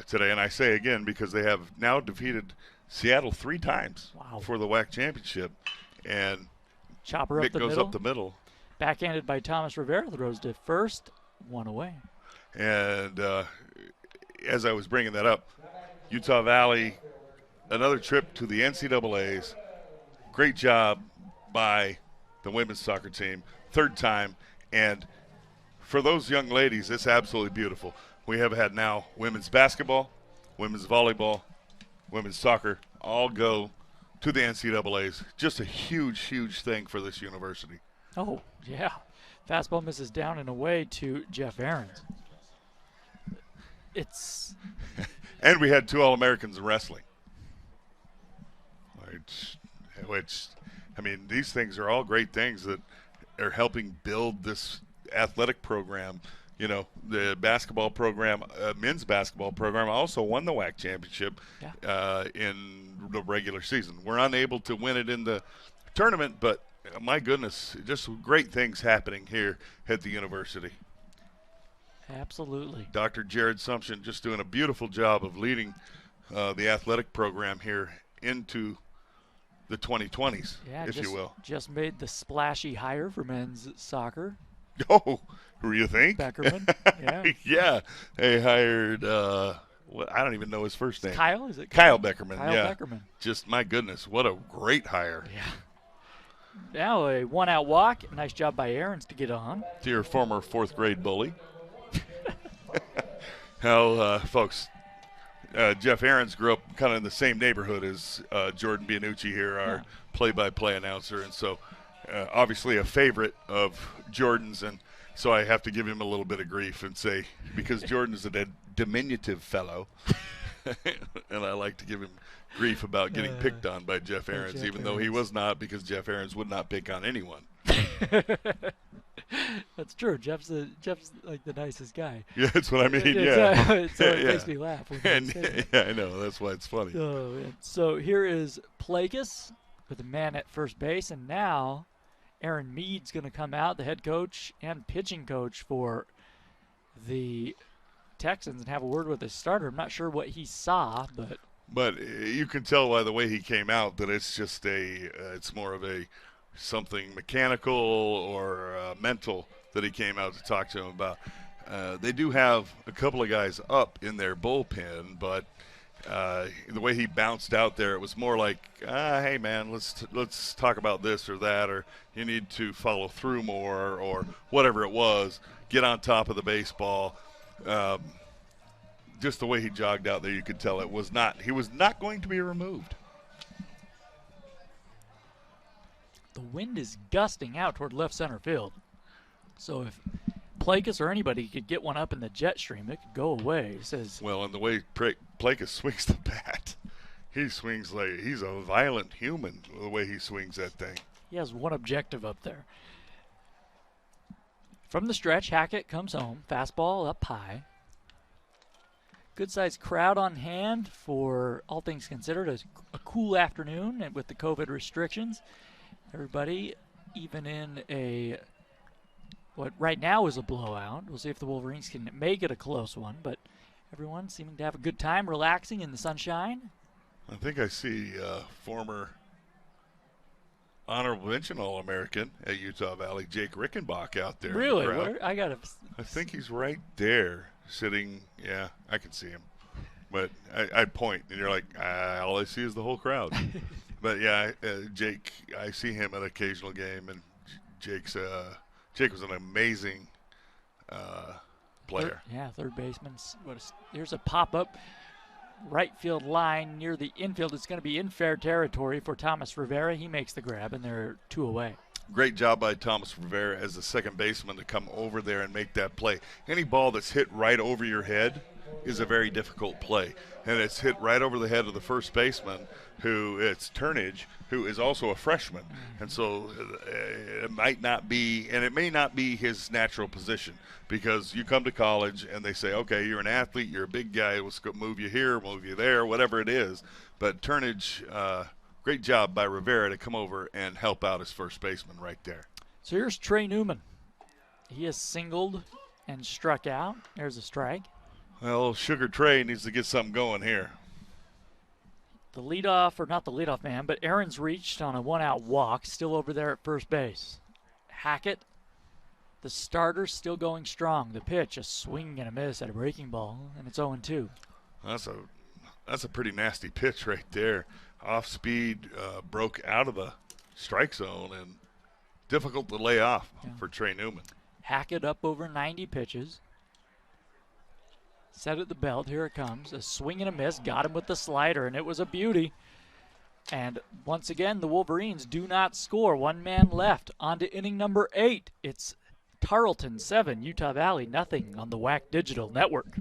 today. And I say again because they have now defeated Seattle 3 times for the WAC championship. And Chopper Mick up the goes middle. up the middle. Backhanded by Thomas Rivera, throws to first, 1 away. And as I was bringing that up, Utah Valley, another trip to the NCAAs. Great job by the women's soccer team. 3rd time. And for those young ladies, it's absolutely beautiful. We have had now women's basketball, women's volleyball, women's soccer all go to the NCAAs. Just a huge, huge thing for this university. Oh, yeah. Fastball misses down and away to Jeff Ahrens. And we had 2 All-Americans in wrestling. Which, I mean, these things are all great things that are helping build this athletic program. You know, the basketball program, men's basketball program, also won the WAC championship in the regular season. We're unable to win it in the tournament, but my goodness, just great things happening here at the university. Absolutely. Dr. Jared Sumption just doing a beautiful job of leading the athletic program here into the 2020s, if you will. Just made the splashy hire for men's soccer. Oh, who do you think? Beckerman. Yeah. Yeah. They hired, I don't even know his first name. Kyle, is it? Kyle Beckerman. Kyle yeah. Beckerman. Just, my goodness, what a great hire. Yeah. Now a 1-out walk. Nice job by Ahrens to get on. To your former 4th grade bully. Well, folks, Jeff Ahrens grew up kind of in the same neighborhood as Jordan Bianucci here, our play-by-play announcer, and so obviously a favorite of Jordan's, and so I have to give him a little bit of grief and say, because Jordan is a diminutive fellow, and I like to give him grief about getting picked on by Jeff Ahrens, even though he was not, because Jeff Ahrens would not pick on anyone. That's true. Jeff's like the nicest guy. Yeah, that's what I mean. It makes me laugh. When yeah, I know. That's why it's funny. So here is Plagas with a man at first base, and now Aaron Mead's going to come out, the head coach and pitching coach for the Texans, and have a word with his starter. I'm not sure what he saw, but you can tell by the way he came out that it's just it's more of a something mechanical or mental that he came out to talk to him about. They do have a couple of guys up in their bullpen, but the way he bounced out there, it was more like, hey man, let's talk about this or that, or you need to follow through more, or whatever it was. Get on top of the baseball. Just the way he jogged out there, you could tell he was not going to be removed. the wind is gusting out toward left center field. So if Plakas or anybody could get one up in the jet stream, it could go away. He says, well, and the way Plakas swings the bat, he swings like he's a violent human, the way he swings that thing. He has one objective up there. From the stretch, Hackett comes home. Fastball up high. Good-sized crowd on hand for, all things considered, a cool afternoon with the COVID restrictions. Everybody, even in what right now is a blowout. We'll see if the Wolverines can make it a close one, but everyone seeming to have a good time relaxing in the sunshine. I think I see former honorable mention All-American at Utah Valley, Jake Rickenbach, out there. Really? In the crowd. Where? I think he's right there, sitting. Yeah, I can see him. But I point, and you're like, all I see is the whole crowd. But yeah, Jake, I see him at an occasional game, and Jake was an amazing player. Third baseman. Here's a pop-up right field line near the infield. It's going to be in fair territory for Thomas Rivera. He makes the grab, and they're 2 away. Great job by Thomas Rivera as the second baseman to come over there and make that play. Any ball that's hit right over your head is a very difficult play, and it's hit right over the head of the first baseman, who it's Turnage, who is also a freshman, and so it might not be, and it may not be his natural position, because you come to college and they say, okay, you're an athlete, you're a big guy, let's go move you here, move you there, whatever it is. But Turnage, great job by Rivera to come over and help out his first baseman right there. So here's Trey Newman. He has singled and struck out. There's a strike. Well, Sugar Trey needs to get something going here. The leadoff, or not the leadoff man, but Aaron's reached on a 1-out walk, still over there at first base. Hackett, the starter, still going strong. The pitch, a swing and a miss at a breaking ball, and it's 0-2. That's a pretty nasty pitch right there. Off speed, broke out of the strike zone, and difficult to lay off for Trey Newman. Hackett up over 90 pitches. Set at the belt. Here it comes. A swing and a miss. Got him with the slider, and it was a beauty. And once again, the Wolverines do not score. 1 man left. On to inning number 8. It's Tarleton 7, Utah Valley nothing on the WAC Digital Network.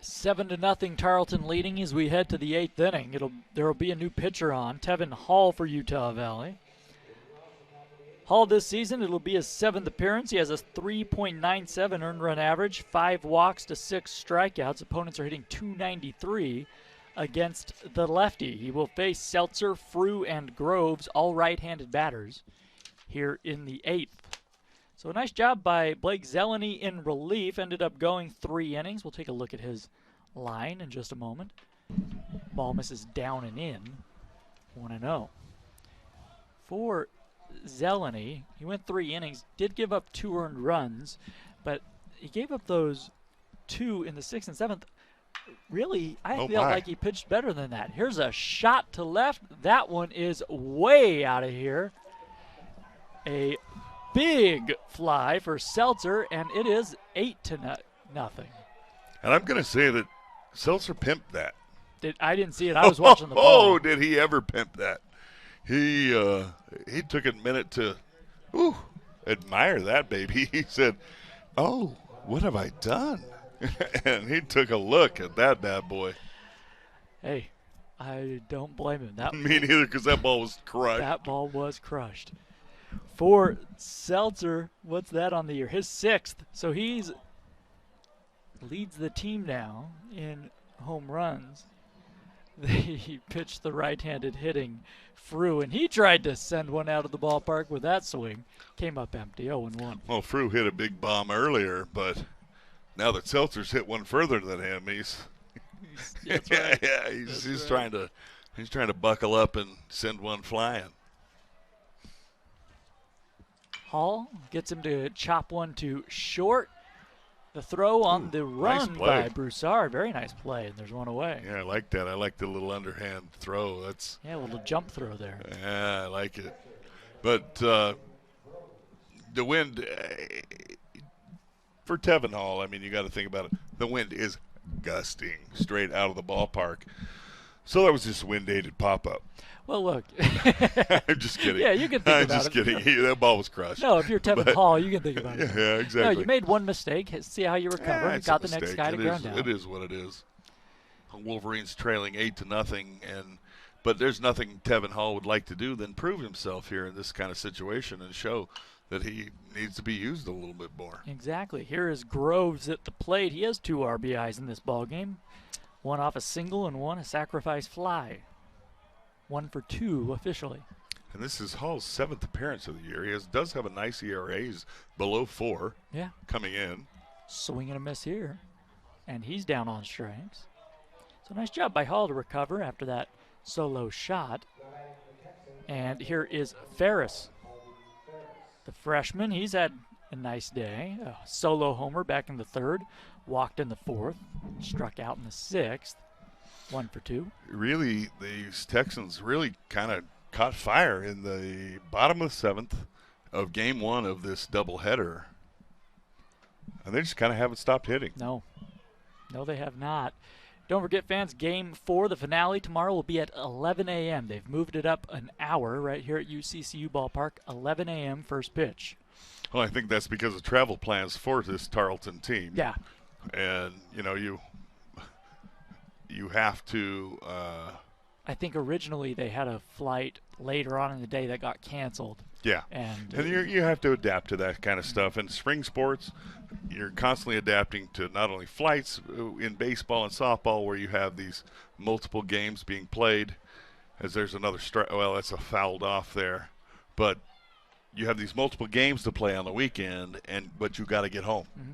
Seven to nothing, Tarleton leading as we head to the 8th inning. There will be a new pitcher on, Tevin Hall for Utah Valley. Hall this season, it'll be his 7th appearance. He has a 3.97 earned run average, 5 walks to 6 strikeouts. Opponents are hitting .293 against the lefty. He will face Seltzer, Frew, and Groves, all right-handed batters, here in the 8th. So a nice job by Blake Zeleny in relief. Ended up going 3 innings. We'll take a look at his line in just a moment. Ball misses down and in. 1-0. For Zeleny, he went 3 innings, did give up 2 earned runs, but he gave up those 2 in the 6th and 7th. Really, I felt like he pitched better than that. Here's a shot to left. That one is way out of here. A big fly for Seltzer, and it is 8-0. And I'm going to say that Seltzer pimped that. I didn't see it. I was watching the ball. Oh, did he ever pimp that? He took a minute to admire that baby. He said, "Oh, what have I done?" And he took a look at that bad boy. Hey, I don't blame him. Me neither, because that ball was crushed. That ball was crushed. For Seltzer, what's that on the year? His 6th. So he's leads the team now in home runs. He pitched the right-handed hitting Frew, and he tried to send one out of the ballpark with that swing. Came up empty, 0-1. Well, Frew hit a big bomb earlier, but now that Seltzer's hit one further than him, he's trying to buckle up and send one flying. Hall gets him to chop one to short. The throw on the run by Broussard. Very nice play, and there's one away. Yeah, I like that. I like the little underhand throw. That's a little jump throw there. Yeah, I like it. But the wind, for Tevin Hall, I mean, you got to think about it. The wind is gusting straight out of the ballpark. So that was just wind-aided pop-up. Well, look. I'm just kidding. Yeah, you can think about it. I'm just kidding. That ball was crushed. No, if you're Tevin Hall, you can think about it. Yeah, exactly. No, you made one mistake. See how you recover. And got the next guy to ground down. It is what it is. Wolverines trailing 8-0, but there's nothing Tevin Hall would like to do than prove himself here in this kind of situation and show that he needs to be used a little bit more. Exactly. Here is Groves at the plate. He has 2 RBIs in this ball game. One off a single and one a sacrifice fly. 1 for 2 officially. And this is Hall's 7th appearance of the year. He does have a nice ERA. He's below 4 coming in. Swing and a miss here. And he's down on strikes. So nice job by Hall to recover after that solo shot. And here is Ferris, the freshman. He's had a nice day. A solo homer back in the third, walked in the fourth, struck out in the sixth. 1 for 2. Really, these Texans really kind of caught fire in the bottom of the seventh of game one of this doubleheader. And they just kind of haven't stopped hitting. No, they have not. Don't forget, fans, Game 4, the finale tomorrow, will be at 11 a.m. They've moved it up an hour right here at UCCU Ballpark, 11 a.m. first pitch. Well, I think that's because of travel plans for this Tarleton team. Yeah. And, you have to I think originally they had a flight later on in the day that got canceled. Yeah. And you have to adapt to that kind of stuff. In spring sports, you're constantly adapting to not only flights in baseball and softball where you have these multiple games being played, as there's another strike. Well, that's a fouled off there. But you have these multiple games to play on the weekend, but you got to get home. Mm-hmm.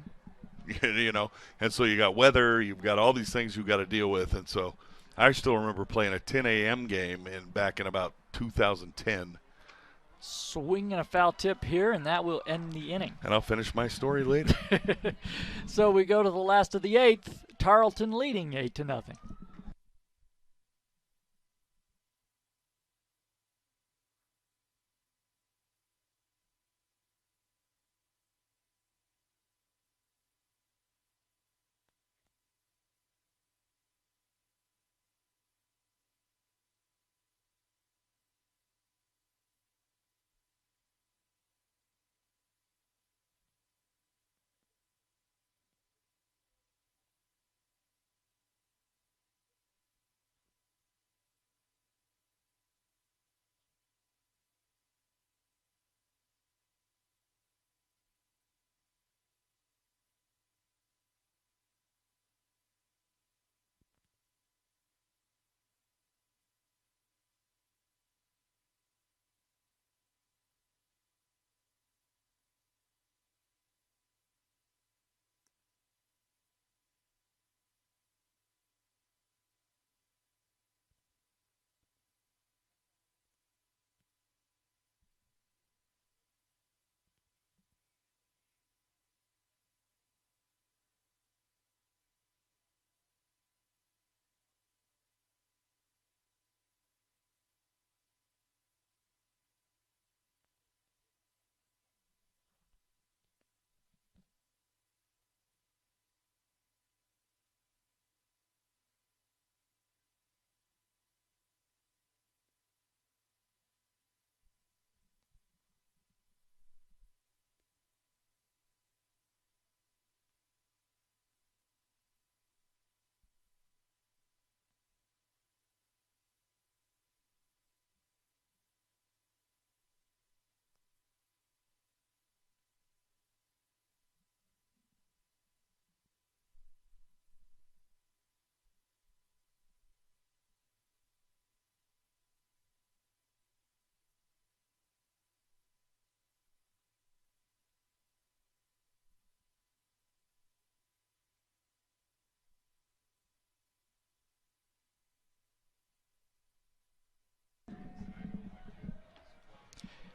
And so you got weather, you've got all these things you've got to deal with. And so I still remember playing a 10 a.m. game back in about 2010. Swinging a foul tip here, and that will end the inning. And I'll finish my story later. So we go to the last of the eighth. Tarleton leading 8-0.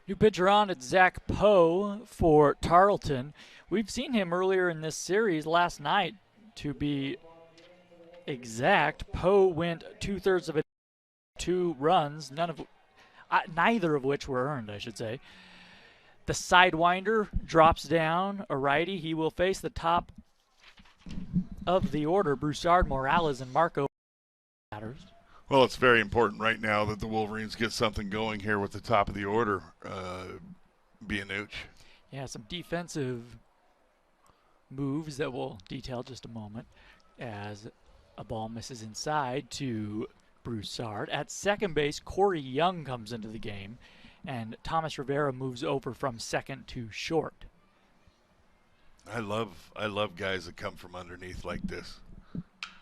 New pitcher on, it's Zach Poe for Tarleton. We've seen him earlier in this series last night, to be exact. Poe went 2/3 of it, 2 runs, neither of which were earned, I should say. The sidewinder drops down a righty. He will face the top of the order, Broussard, Morales, and Marco. Well, it's very important right now that the Wolverines get something going here with the top of the order, Bianuch. Yeah, some defensive moves that we'll detail just a moment as a ball misses inside to Broussard. At second base, Corey Young comes into the game, and Thomas Rivera moves over from second to short. I love guys that come from underneath like this.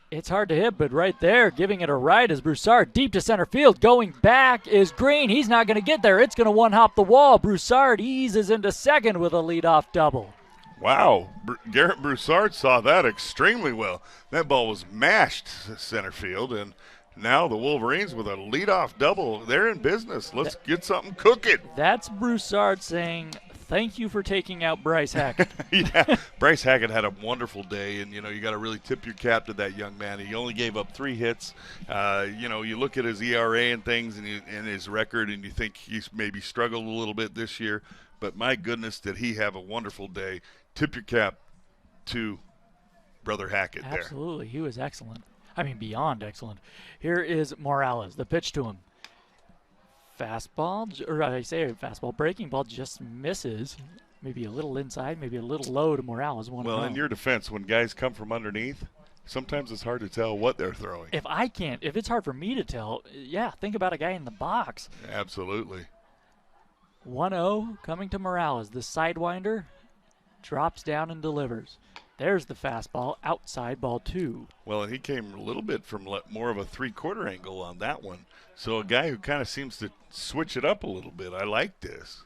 It's hard to hit, but right there, giving it a right is Broussard deep to center field. Going back is Green. He's not going to get there. It's going to one-hop the wall. Broussard eases into second with a leadoff double. Wow. Garrett Broussard saw that extremely well. That ball was mashed to center field, and now the Wolverines with a leadoff double. They're in business. Let's get something cooking. That's Broussard saying, thank you for taking out Bryce Hackett. Yeah, Bryce Hackett had a wonderful day, and, you got to really tip your cap to that young man. He only gave up 3 hits. You look at his ERA and things and his record, and you think he's maybe struggled a little bit this year. But my goodness, did he have a wonderful day. Tip your cap to Brother Hackett there. Absolutely. He was excellent. I mean, beyond excellent. Here is Morales, the pitch to him. Fastball, or I say fastball, breaking ball just misses. Maybe a little inside, maybe a little low to Morales. Well, in your defense, when guys come from underneath, sometimes it's hard to tell what they're throwing. If it's hard for me to tell, yeah, think about a guy in the box. Absolutely. 1-0 coming to Morales. The sidewinder drops down and delivers. There's the fastball, outside ball 2. Well, and he came a little bit from more of a 3/4 angle on that one. So a guy who kind of seems to switch it up a little bit. I like this.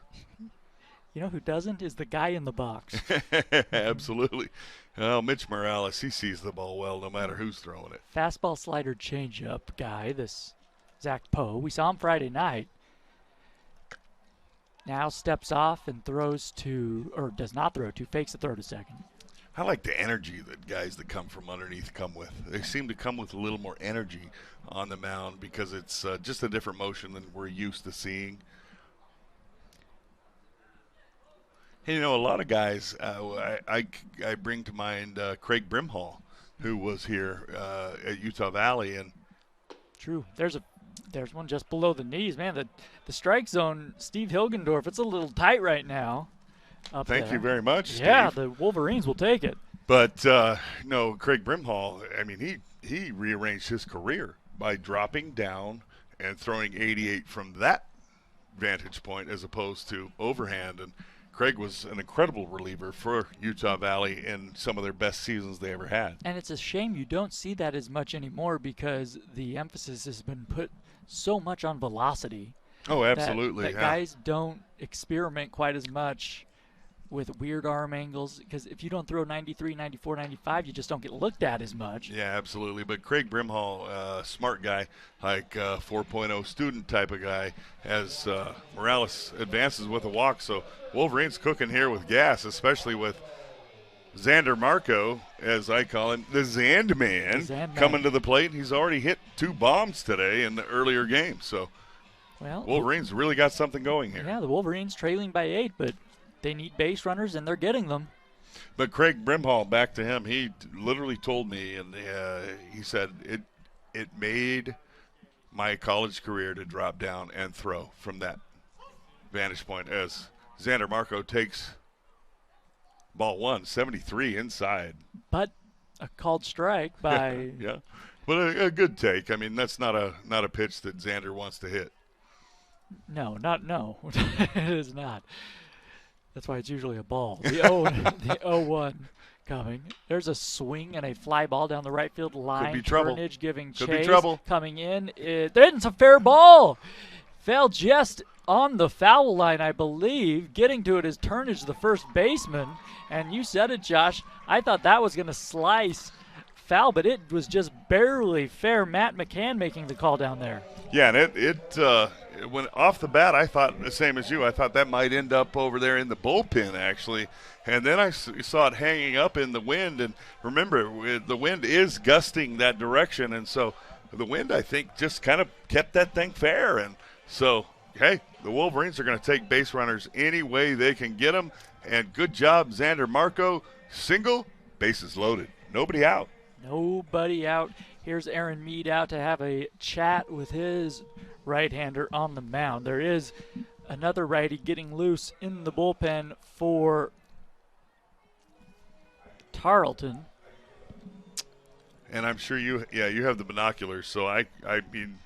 You know who doesn't is the guy in the box. Absolutely. Well, Mitch Morales, he sees the ball well no matter who's throwing it. Fastball, slider, changeup guy, this Zach Poe. We saw him Friday night. Now steps off and throws to, or does not throw to, fakes the throw to second. I like the energy that guys that come from underneath come with. They seem to come with a little more energy on the mound because it's just a different motion than we're used to seeing. And, a lot of guys, I bring to mind Craig Brimhall, who was here at Utah Valley. And true. There's one just below the knees. Man, the strike zone, Steve Hilgendorf, it's a little tight right now. Thank you very much, Steve. Yeah, the Wolverines will take it. But, no, Craig Brimhall, I mean, he rearranged his career by dropping down and throwing 88 from that vantage point as opposed to overhand. And Craig was an incredible reliever for Utah Valley in some of their best seasons they ever had. And it's a shame you don't see that as much anymore because the emphasis has been put so much on velocity. Oh, absolutely. That guys don't experiment quite as much with weird arm angles because if you don't throw 93, 94, 95, you just don't get looked at as much. Yeah, absolutely. But Craig Brimhall, smart guy, like 4.0 student type of guy, as Morales advances with a walk. So Wolverines cooking here with gas, especially with Xander Marco, as I call him, the Zandman, coming to the plate. He's already hit 2 bombs today in the earlier game. So Wolverines really got something going here. Yeah, the Wolverines trailing by 8, but they need base runners, and they're getting them. But Craig Brimhall, back to him, he literally told me, and he said, it made my college career to drop down and throw from that vantage point as Xander Marco takes ball 1, 73 inside. But a called strike by yeah. But a good take. I mean, that's not a pitch that Xander wants to hit. No. It is not. That's why it's usually a ball. The 0-1 coming. There's a swing and a fly ball down the right field line. Could be trouble. Turnage giving Could chase. be trouble. Coming in. It's a fair ball. Fell just on the foul line, I believe. Getting to it is Turnage, the first baseman. And you said it, Josh. I thought that was going to slice foul, but it was just barely fair. Matt McCann making the call down there. Yeah, and it when off the bat, I thought the same as you. I thought that might end up over there in the bullpen, actually. And then I saw it hanging up in the wind. And remember, the wind is gusting that direction. And so the wind, I think, just kind of kept that thing fair. And so, hey, the Wolverines are going to take base runners any way they can get them. And good job, Xander Marco. Single, bases loaded. Nobody out. Nobody out. Here's Aaron Mead out to have a chat with his right-hander on the mound. There is another righty getting loose in the bullpen for Tarleton. And I'm sure you have the binoculars, so I mean.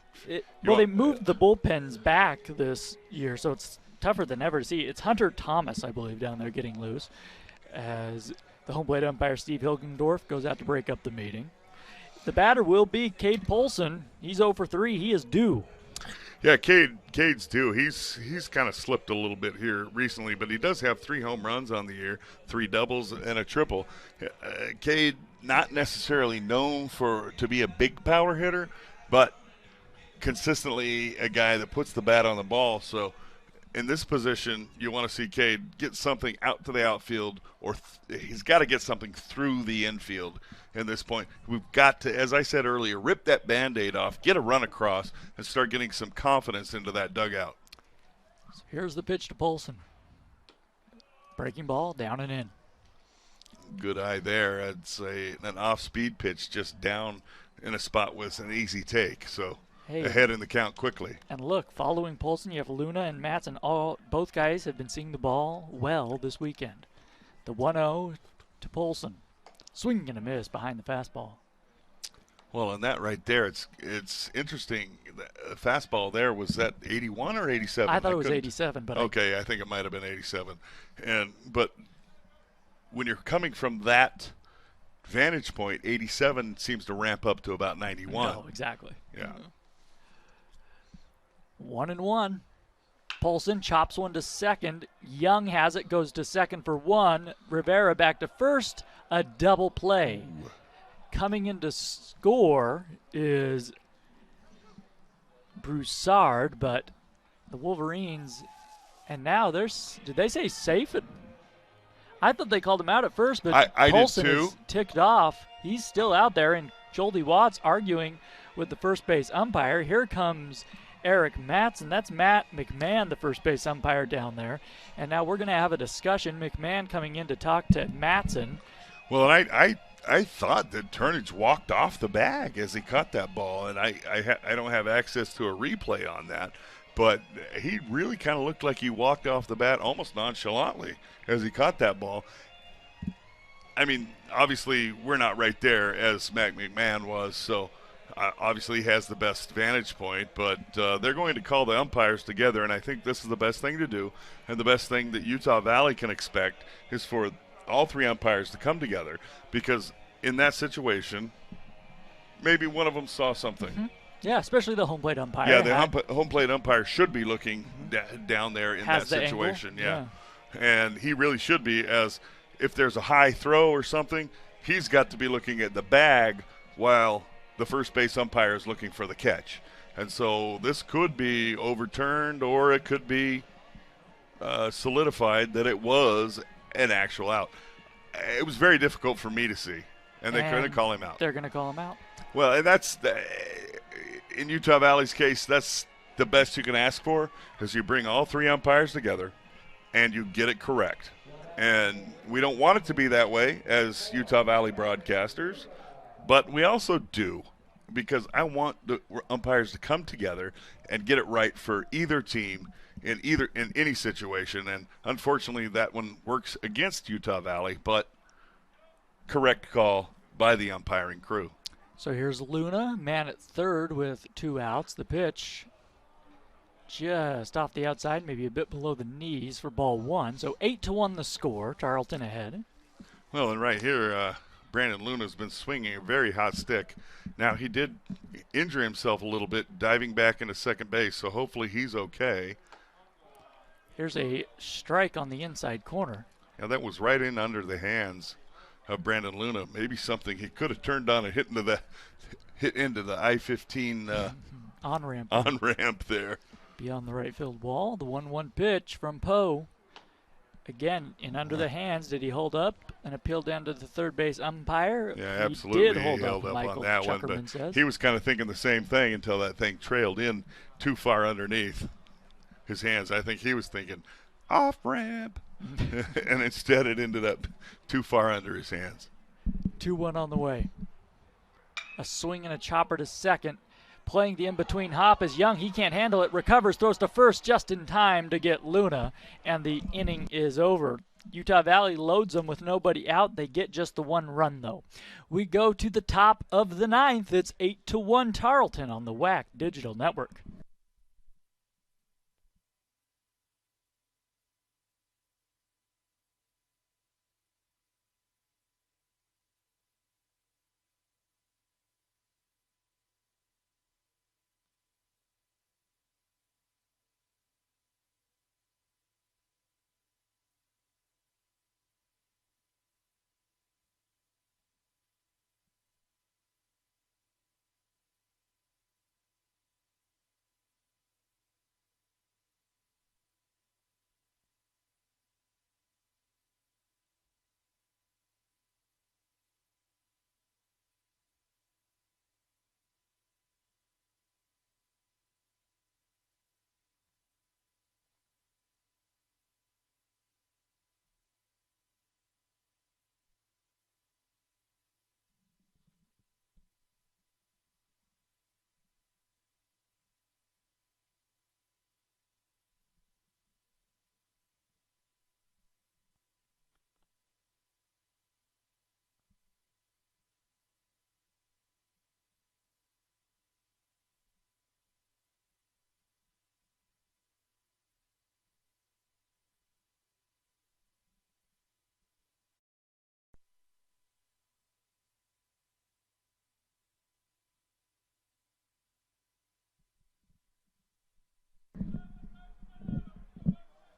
They moved the bullpens back this year, so it's tougher than ever to see. It's Hunter Thomas, I believe, down there getting loose as the home plate umpire, Steve Hilgendorf, goes out to break up the meeting. The batter will be Cade Polson. He's 0 for 3. He is due. Yeah, Cade's due. He's kind of slipped a little bit here recently, but he does have 3 home runs on the year, 3 doubles and a triple. Cade, not necessarily known to be a big power hitter, but consistently a guy that puts the bat on the ball. So in this position, you want to see Cade get something out to the outfield, or he's got to get something through the infield. In this point, we've got to, as I said earlier, rip that Band-Aid off, get a run across, and start getting some confidence into that dugout. So here's the pitch to Polson. Breaking ball, down and in. Good eye there. I'd say an off-speed pitch just down in a spot was an easy take. So ahead in the count quickly. And look, following Polson, you have Luna and Matson. Both guys have been seeing the ball well this weekend. The 1-0 to Polson. Swing and a miss behind the fastball. Well, and that right there, it's interesting. The fastball there, was that 81 or 87? I thought it was 87, but okay, I think it might have been 87. But when you're coming from that vantage point, 87 seems to ramp up to about 91. No, exactly. Yeah. 1-1. Polson chops one to second. Young has it, goes to second for one. Rivera back to first. A double play. Ooh. Coming in to score is Broussard, but the Wolverines, and now there's, did they say safe? I thought they called him out at first, but I Polson did too. is ticked off. He's still out there, and Joldy Watts arguing with the first base umpire. Here comes Eric Matson. That's Matt McMahon, the first base umpire down there. And now we're going to have a discussion. McMahon coming in to talk to Matson. Well, and I thought that Turnage walked off the bag as he caught that ball, and I don't have access to a replay on that, but he really kind of looked like he walked off the bat almost nonchalantly as he caught that ball. I mean, obviously we're not right there as Mac McMahon was, so obviously he has the best vantage point, but they're going to call the umpires together, and I think this is the best thing to do, and the best thing that Utah Valley can expect is for all three umpires to come together, because in that situation, maybe one of them saw something. Mm-hmm. Yeah, especially the home plate umpire. Yeah, the home plate umpire should be looking down there in that situation. Yeah. And he really should be, as if there's a high throw or something, he's got to be looking at the bag while the first base umpire is looking for the catch. And so this could be overturned, or it could be solidified that it was an actual out. It was very difficult for me to see, and they're going to call him out. They're going to call him out. Well, and that's in Utah Valley's case, that's the best you can ask for, is you bring all three umpires together and you get it correct. And we don't want it to be that way as Utah Valley broadcasters, but we also do, because I want the umpires to come together and get it right for either team in any situation. And unfortunately that one works against Utah Valley, but correct call by the umpiring crew. So here's Luna, man at third with 2 outs. The pitch just off the outside, maybe a bit below the knees for ball 1. So 8-1 the score. Tarleton ahead. Well, and right here, Brandon Luna's been swinging a very hot stick. Now, he did injure himself a little bit diving back into second base, so hopefully he's okay. Here's a strike on the inside corner. Now, that was right in under the hands of Brandon Luna. Maybe something he could have turned on and hit into the I-15 on-ramp there. Beyond the right field wall. The 1-1 pitch from Poe. Again, in under the hands. Did he hold up and appeal down to the third base umpire? Yeah, absolutely. He did hold held up on that Chuckerman one, but says. he was kind of thinking the same thing until that thing trailed in too far underneath his hands. I think he was thinking off ramp, and instead it ended up too far under his hands. 2-1 on the way. A swing and a chopper to second. Playing the in-between hop is Young. He can't handle it. Recovers, throws to first just in time to get Luna, and the inning is over. Utah Valley loads them with nobody out. They get just the 1 run, though. We go to the top of the 9th. It's 8-1 Tarleton on the WAC Digital Network.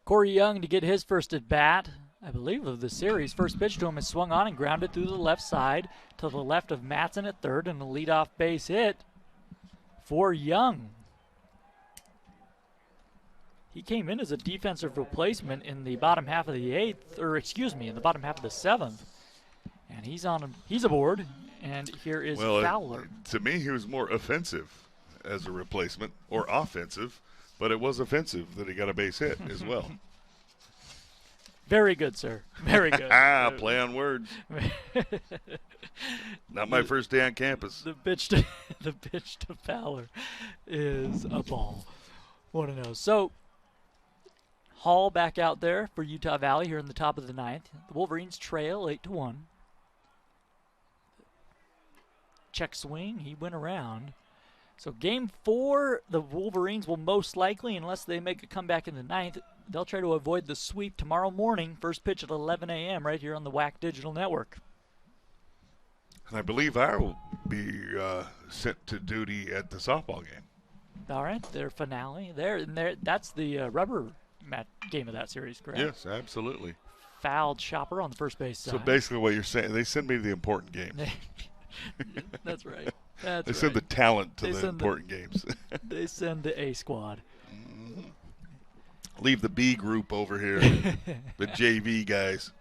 Corey Young to get his first at bat, I believe, of the series. First pitch to him is swung on and grounded through the left side to the left of Matson at third, and a leadoff base hit for Young. He came in as a defensive replacement in the bottom half of the eighth, or excuse me, in the bottom half of the seventh. And he's aboard, and here is Fowler. To me, he was more offensive as a replacement, or offensive, but it was offensive that he got a base hit as well. Very good, sir. Very good. Play on words. Not my first day on campus. The pitch to Fowler is a ball. 1-0. So Hall back out there for Utah Valley here in the top of the ninth. The Wolverines trail 8-1. Check swing. He went around. So game 4, the Wolverines will most likely, unless they make a comeback in the ninth, they'll try to avoid the sweep tomorrow morning. First pitch at 11 a.m. right here on the WAC Digital Network. And I believe I will be sent to duty at the softball game. All right, their finale there. And that's the rubber game of that series, correct? Yes, absolutely. Fouled Chopper on the first base side. So basically what you're saying, they send me to the important games. That's right. They send the talent to the important games. They send the A squad. Leave the B group over here, the JV guys.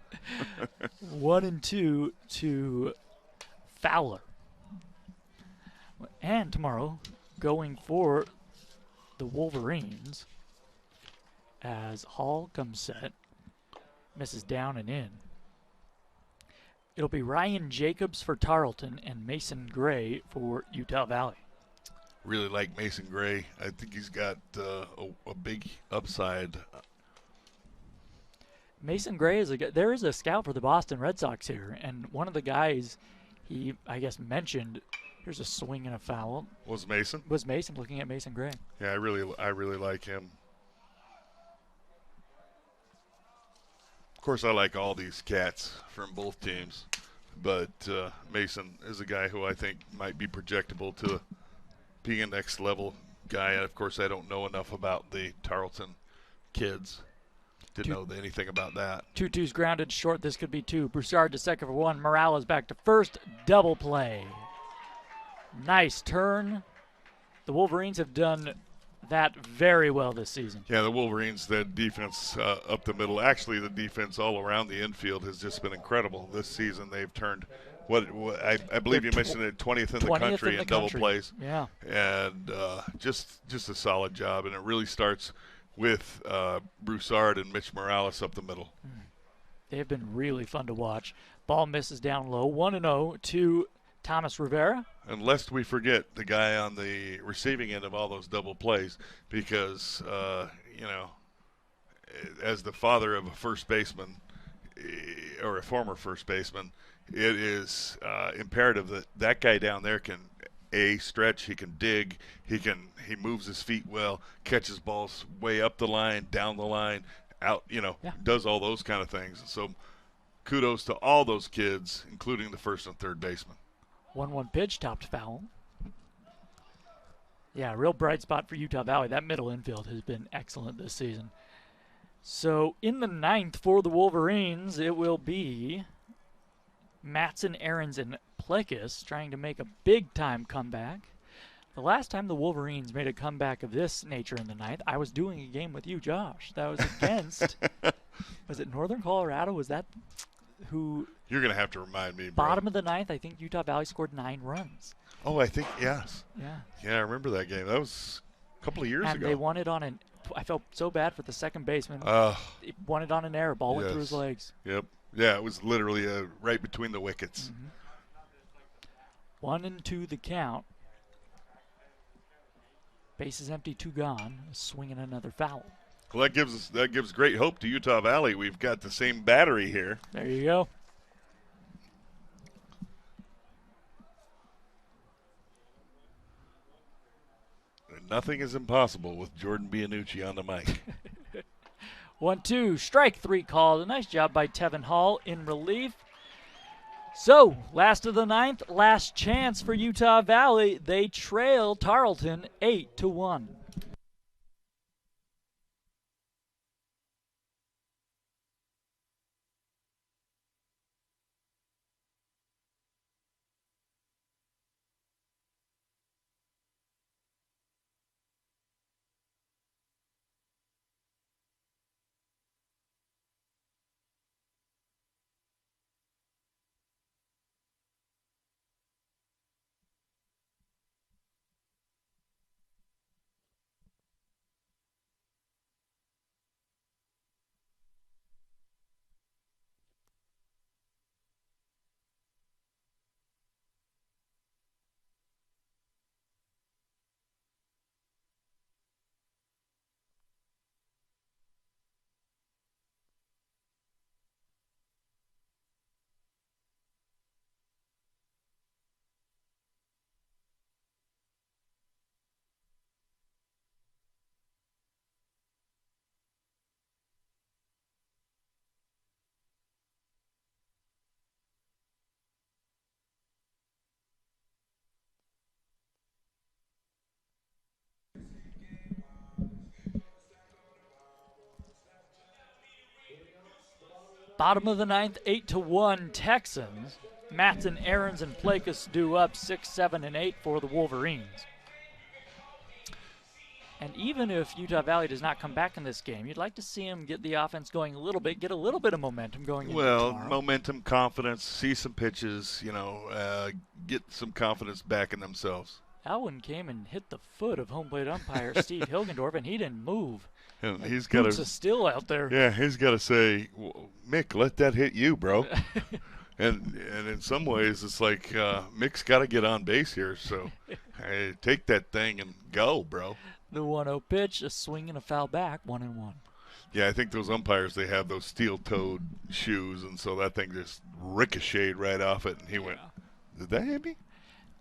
1-2 to Fowler. And tomorrow, going for the Wolverines, as Hall comes set, misses down and in. It'll be Ryan Jacobs for Tarleton and Mason Gray for Utah Valley. Really like Mason Gray. I think he's got a big upside. Mason Gray there is a scout for the Boston Red Sox here, and one of the guys he, I guess, mentioned, here's a swing and a foul. Was Mason looking at Mason Gray. Yeah, I really like him. Of course, I like all these cats from both teams, but Mason is a guy who I think might be projectable to being a next level guy. Of course, I don't know enough about the Tarleton kids to know anything about that. 2-2's grounded short. This could be 2. Broussard to second for 1. Morales back to first. Double play. Nice turn. The Wolverines have done that very well this season. Yeah, the Wolverines, the defense up the middle. Actually, the defense all around the infield has just been incredible this season. They've turned I believe you mentioned it, 20th in the country in double plays. Yeah. And just a solid job, and it really starts with Broussard and Mitch Morales up the middle. They've been really fun to watch. Ball misses down low. 1-0 to Thomas Rivera. And lest we forget the guy on the receiving end of all those double plays, because, as the father of a first baseman or a former first baseman, it is imperative that that guy down there can stretch, he can dig, he moves his feet well, catches balls way up the line, down the line, out, does all those kind of things. So kudos to all those kids, including the first and third baseman. 1-1 pitch, topped foul. Yeah, real bright spot for Utah Valley. That middle infield has been excellent this season. So in the ninth for the Wolverines, it will be Matson, Ahrens, and Pleckus trying to make a big-time comeback. The last time the Wolverines made a comeback of this nature in the ninth, I was doing a game with you, Josh. That was against, was it Northern Colorado? Was that who? You're going to have to remind me, bro. Bottom of the ninth, I think Utah Valley scored 9 runs. Oh, I think, yes. Yeah. Yeah, I remember that game. That was a couple of years ago. And they won it on I felt so bad for the second baseman. He won it on an error. Ball went through his legs. Yep. Yeah, it was literally right between the wickets. 1-2 the count. Base is empty, 2 gone. Swinging another foul. Well, that gives great hope to Utah Valley. We've got the same battery here. There you go. Nothing is impossible with Jordan Bianucci on the mic. 1-2, strike 3 called. A nice job by Tevin Hall in relief. So, last of the ninth, last chance for Utah Valley. They trail Tarleton 8-1. Bottom of the ninth, 8-1 Texans. Matson, Aarons, and Plakus do up 6, 7, and 8 for the Wolverines. And even if Utah Valley does not come back in this game, you'd like to see them get the offense going a little bit, get a little bit of momentum going into tomorrow. Momentum, confidence, see some pitches, get some confidence back in themselves. That one came and hit the foot of home plate umpire Steve Hilgendorf, and he didn't move. And he's got to still out there. Yeah, he's got to say, Mick, let that hit you, bro. and in some ways, it's like Mick's got to get on base here. So hey, take that thing and go, bro. The 1-0 pitch, a swing and a foul back, 1-1. Yeah, I think those umpires, they have those steel-toed shoes, and so that thing just ricocheted right off it, and he went, did that hit me?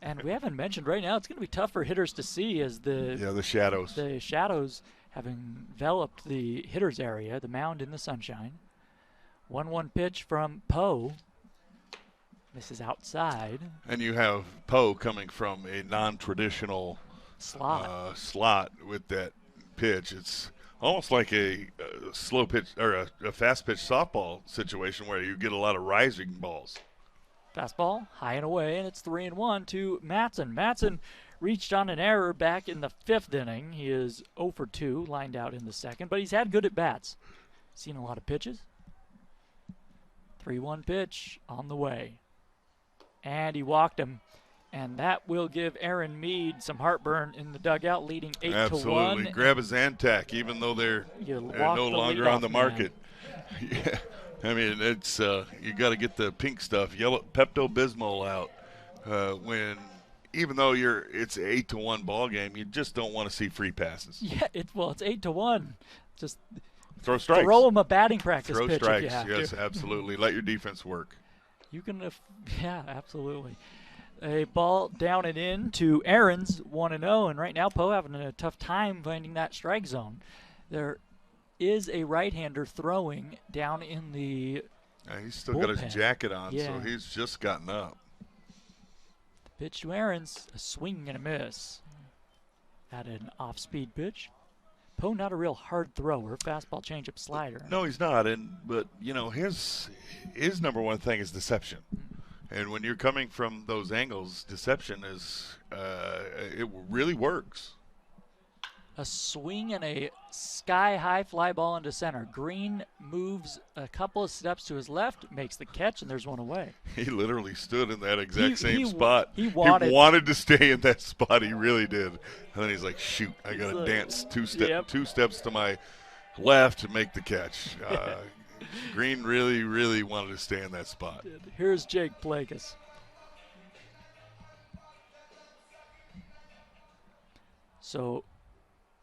And we haven't mentioned right now, it's going to be tough for hitters to see as the shadows. The shadows have enveloped the hitter's area, the mound in the sunshine. 1-1 pitch from Poe. This is outside. And you have Poe coming from a non-traditional slot with that pitch. It's almost like a slow pitch or a fast pitch softball situation where you get a lot of rising balls. Fastball high and away, and it's 3-1 to Matson. Matson reached on an error back in the 5th inning. He is 0 for 2, lined out in the 2nd, but he's had good at bats. Seen a lot of pitches. 3-1 pitch on the way, and he walked him. And that will give Aaron Mead some heartburn in the dugout, leading 8-1. Absolutely. Grab a Zantac, even though they're no longer on the market. Yeah. I mean, it's you got to get the pink stuff, yellow Pepto-Bismol out. Even though it's an 8-1 ball game, you just don't want to see free passes. Yeah, it's 8-1. Just throw strikes. Throw them a batting practice pitch. Throw strikes. If you have yes, to. Absolutely. Let your defense work. You can, yeah, absolutely. A ball down and in to Aarons, 1-0, and right now Poe having a tough time finding that strike zone. There is a right-hander throwing down in the he's still bullpen. Got his jacket on, so he's just gotten up. The pitch to Aarons, a swing and a miss. At an off-speed pitch. Poe not a real hard thrower, fastball, changeup, slider. No, he's not, but his number one thing is deception. And when you're coming from those angles, deception is it really works. A swing and a sky-high fly ball into center. Green moves a couple of steps to his left, makes the catch, and there's one away. He literally stood in that exact same spot. He wanted to stay in that spot. He really did. And then he's like, shoot, I got to dance two steps to my left to make the catch. Green really, really wanted to stay in that spot. Here's Jake Plakus. So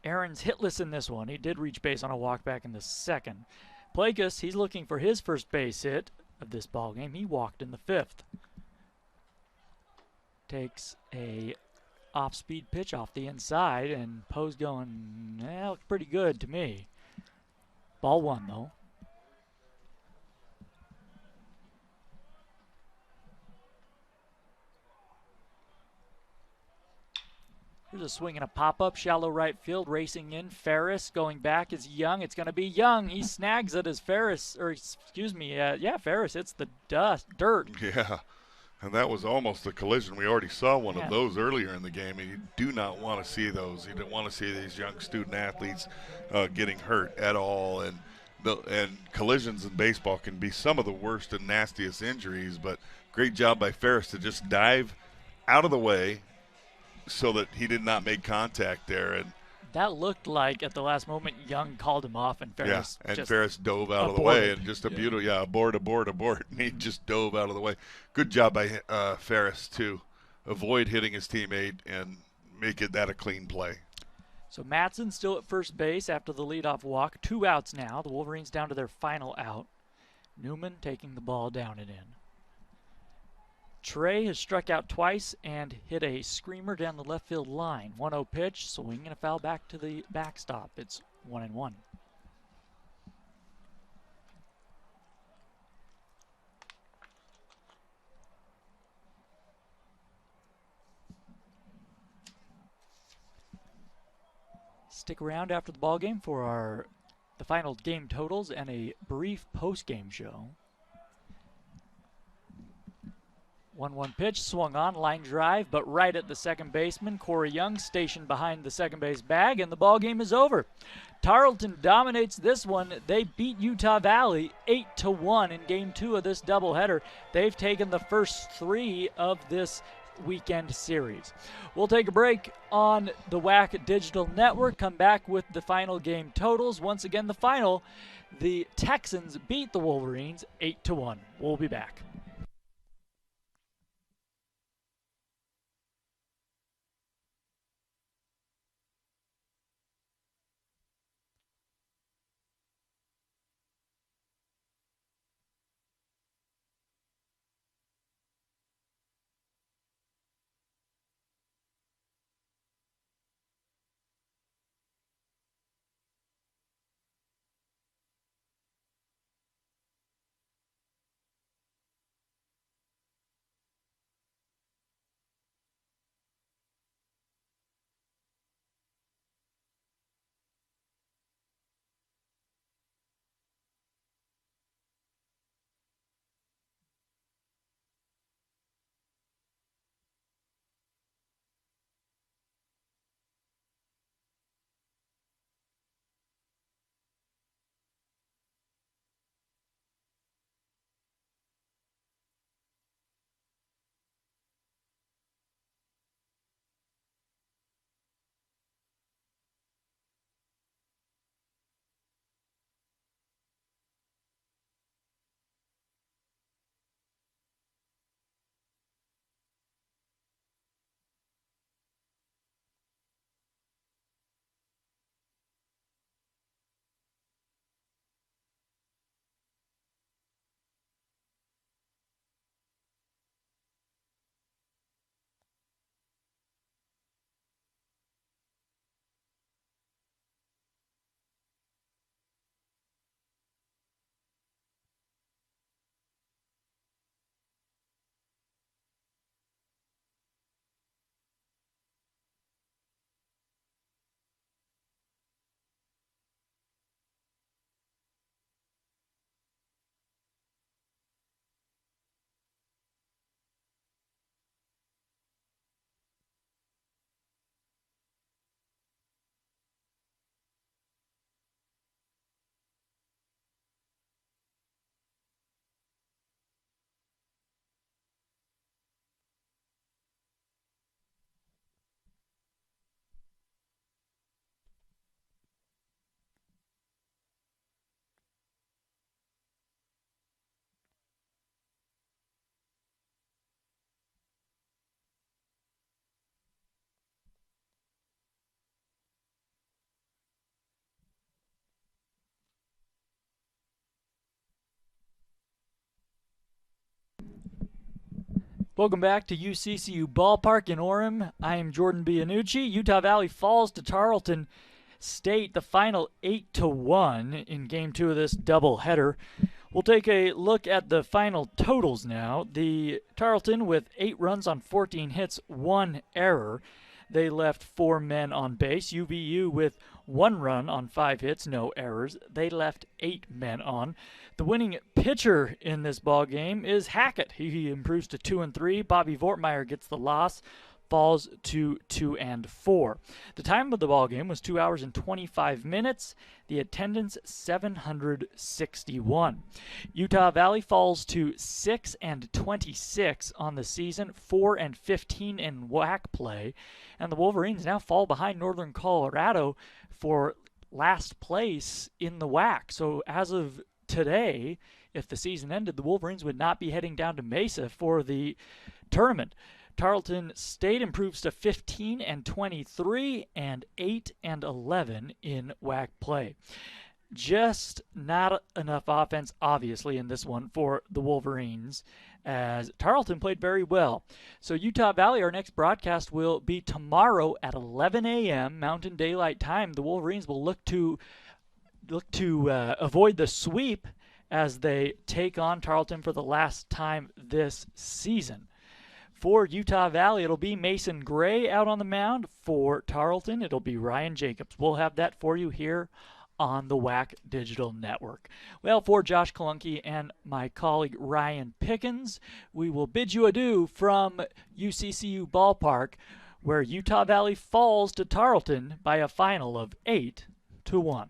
Aaron's hitless in this one. He did reach base on a walk back in the 2nd. Plakus, he's looking for his first base hit of this ball game. He walked in the 5th. Takes a off-speed pitch off the inside, and Poe's going, looked pretty good to me. Ball 1, though. Here's a swing and a pop-up, shallow right field, racing in. Ferris going back is Young. It's going to be Young. He snags it as Ferris, Ferris hits the dirt. Yeah, and that was almost a collision. We already saw one of those earlier in the game, and you do not want to see those. You don't want to see these young student athletes getting hurt at all. And collisions in baseball can be some of the worst and nastiest injuries, but great job by Ferris to just dive out of the way so that he did not make contact there. And that looked like at the last moment Young called him off, and Ferris Ferris dove out of the way, and just a beautiful abort, and he just dove out of the way. Good job by Ferris to avoid hitting his teammate and make that a clean play. So Matson still at first base after the leadoff walk. 2 outs now. The Wolverines down to their final out. Newman taking the ball down and in. Trey has struck out twice and hit a screamer down the left field line. 1-0 pitch, swing and a foul back to the backstop. It's 1-1. Stick around after the ball game for the final game totals and a brief post-game show. 1-1 pitch, swung on, line drive, but right at the second baseman. Corey Young stationed behind the second base bag, and the ball game is over. Tarleton dominates this one. They beat Utah Valley 8-1 in Game 2 of this doubleheader. They've taken the first 3 of this weekend series. We'll take a break on the WAC Digital Network, come back with the final game totals. Once again, the final, the Texans beat the Wolverines 8-1. We'll be back. Welcome back to UCCU Ballpark in Orem. I am Jordan Bianucci. Utah Valley falls to Tarleton State, the final 8-1 in Game 2 of this doubleheader. We'll take a look at the final totals now. The Tarleton with 8 runs on 14 hits, 1 error. They left 4 men on base. UVU with 1 run on 5 hits, no errors. They left 8 men on. The winning pitcher in this ball game is Hackett. He improves to 2-3. Bobby Vortmeyer gets the loss, falls to 2-4. The time of the ball game was 2 hours and 25 minutes. The attendance 761. Utah Valley falls to 6-26 on the season, 4-15 in WAC play, and the Wolverines now fall behind Northern Colorado for last place in the WAC. So as of today, if the season ended, the Wolverines would not be heading down to Mesa for the tournament. Tarleton State improves to 15-23 and 8-11 in WAC play. Just not enough offense, obviously, in this one for the Wolverines, as Tarleton played very well. So Utah Valley, our next broadcast will be tomorrow at 11 a.m. Mountain Daylight Time. The Wolverines will look to avoid the sweep as they take on Tarleton for the last time this season. For Utah Valley, it'll be Mason Gray out on the mound. For Tarleton, it'll be Ryan Jacobs. We'll have that for you here on the WAC Digital Network. Well, for Josh Kalunke and my colleague Ryan Pickens, we will bid you adieu from UCCU Ballpark, where Utah Valley falls to Tarleton by a final of 8-1.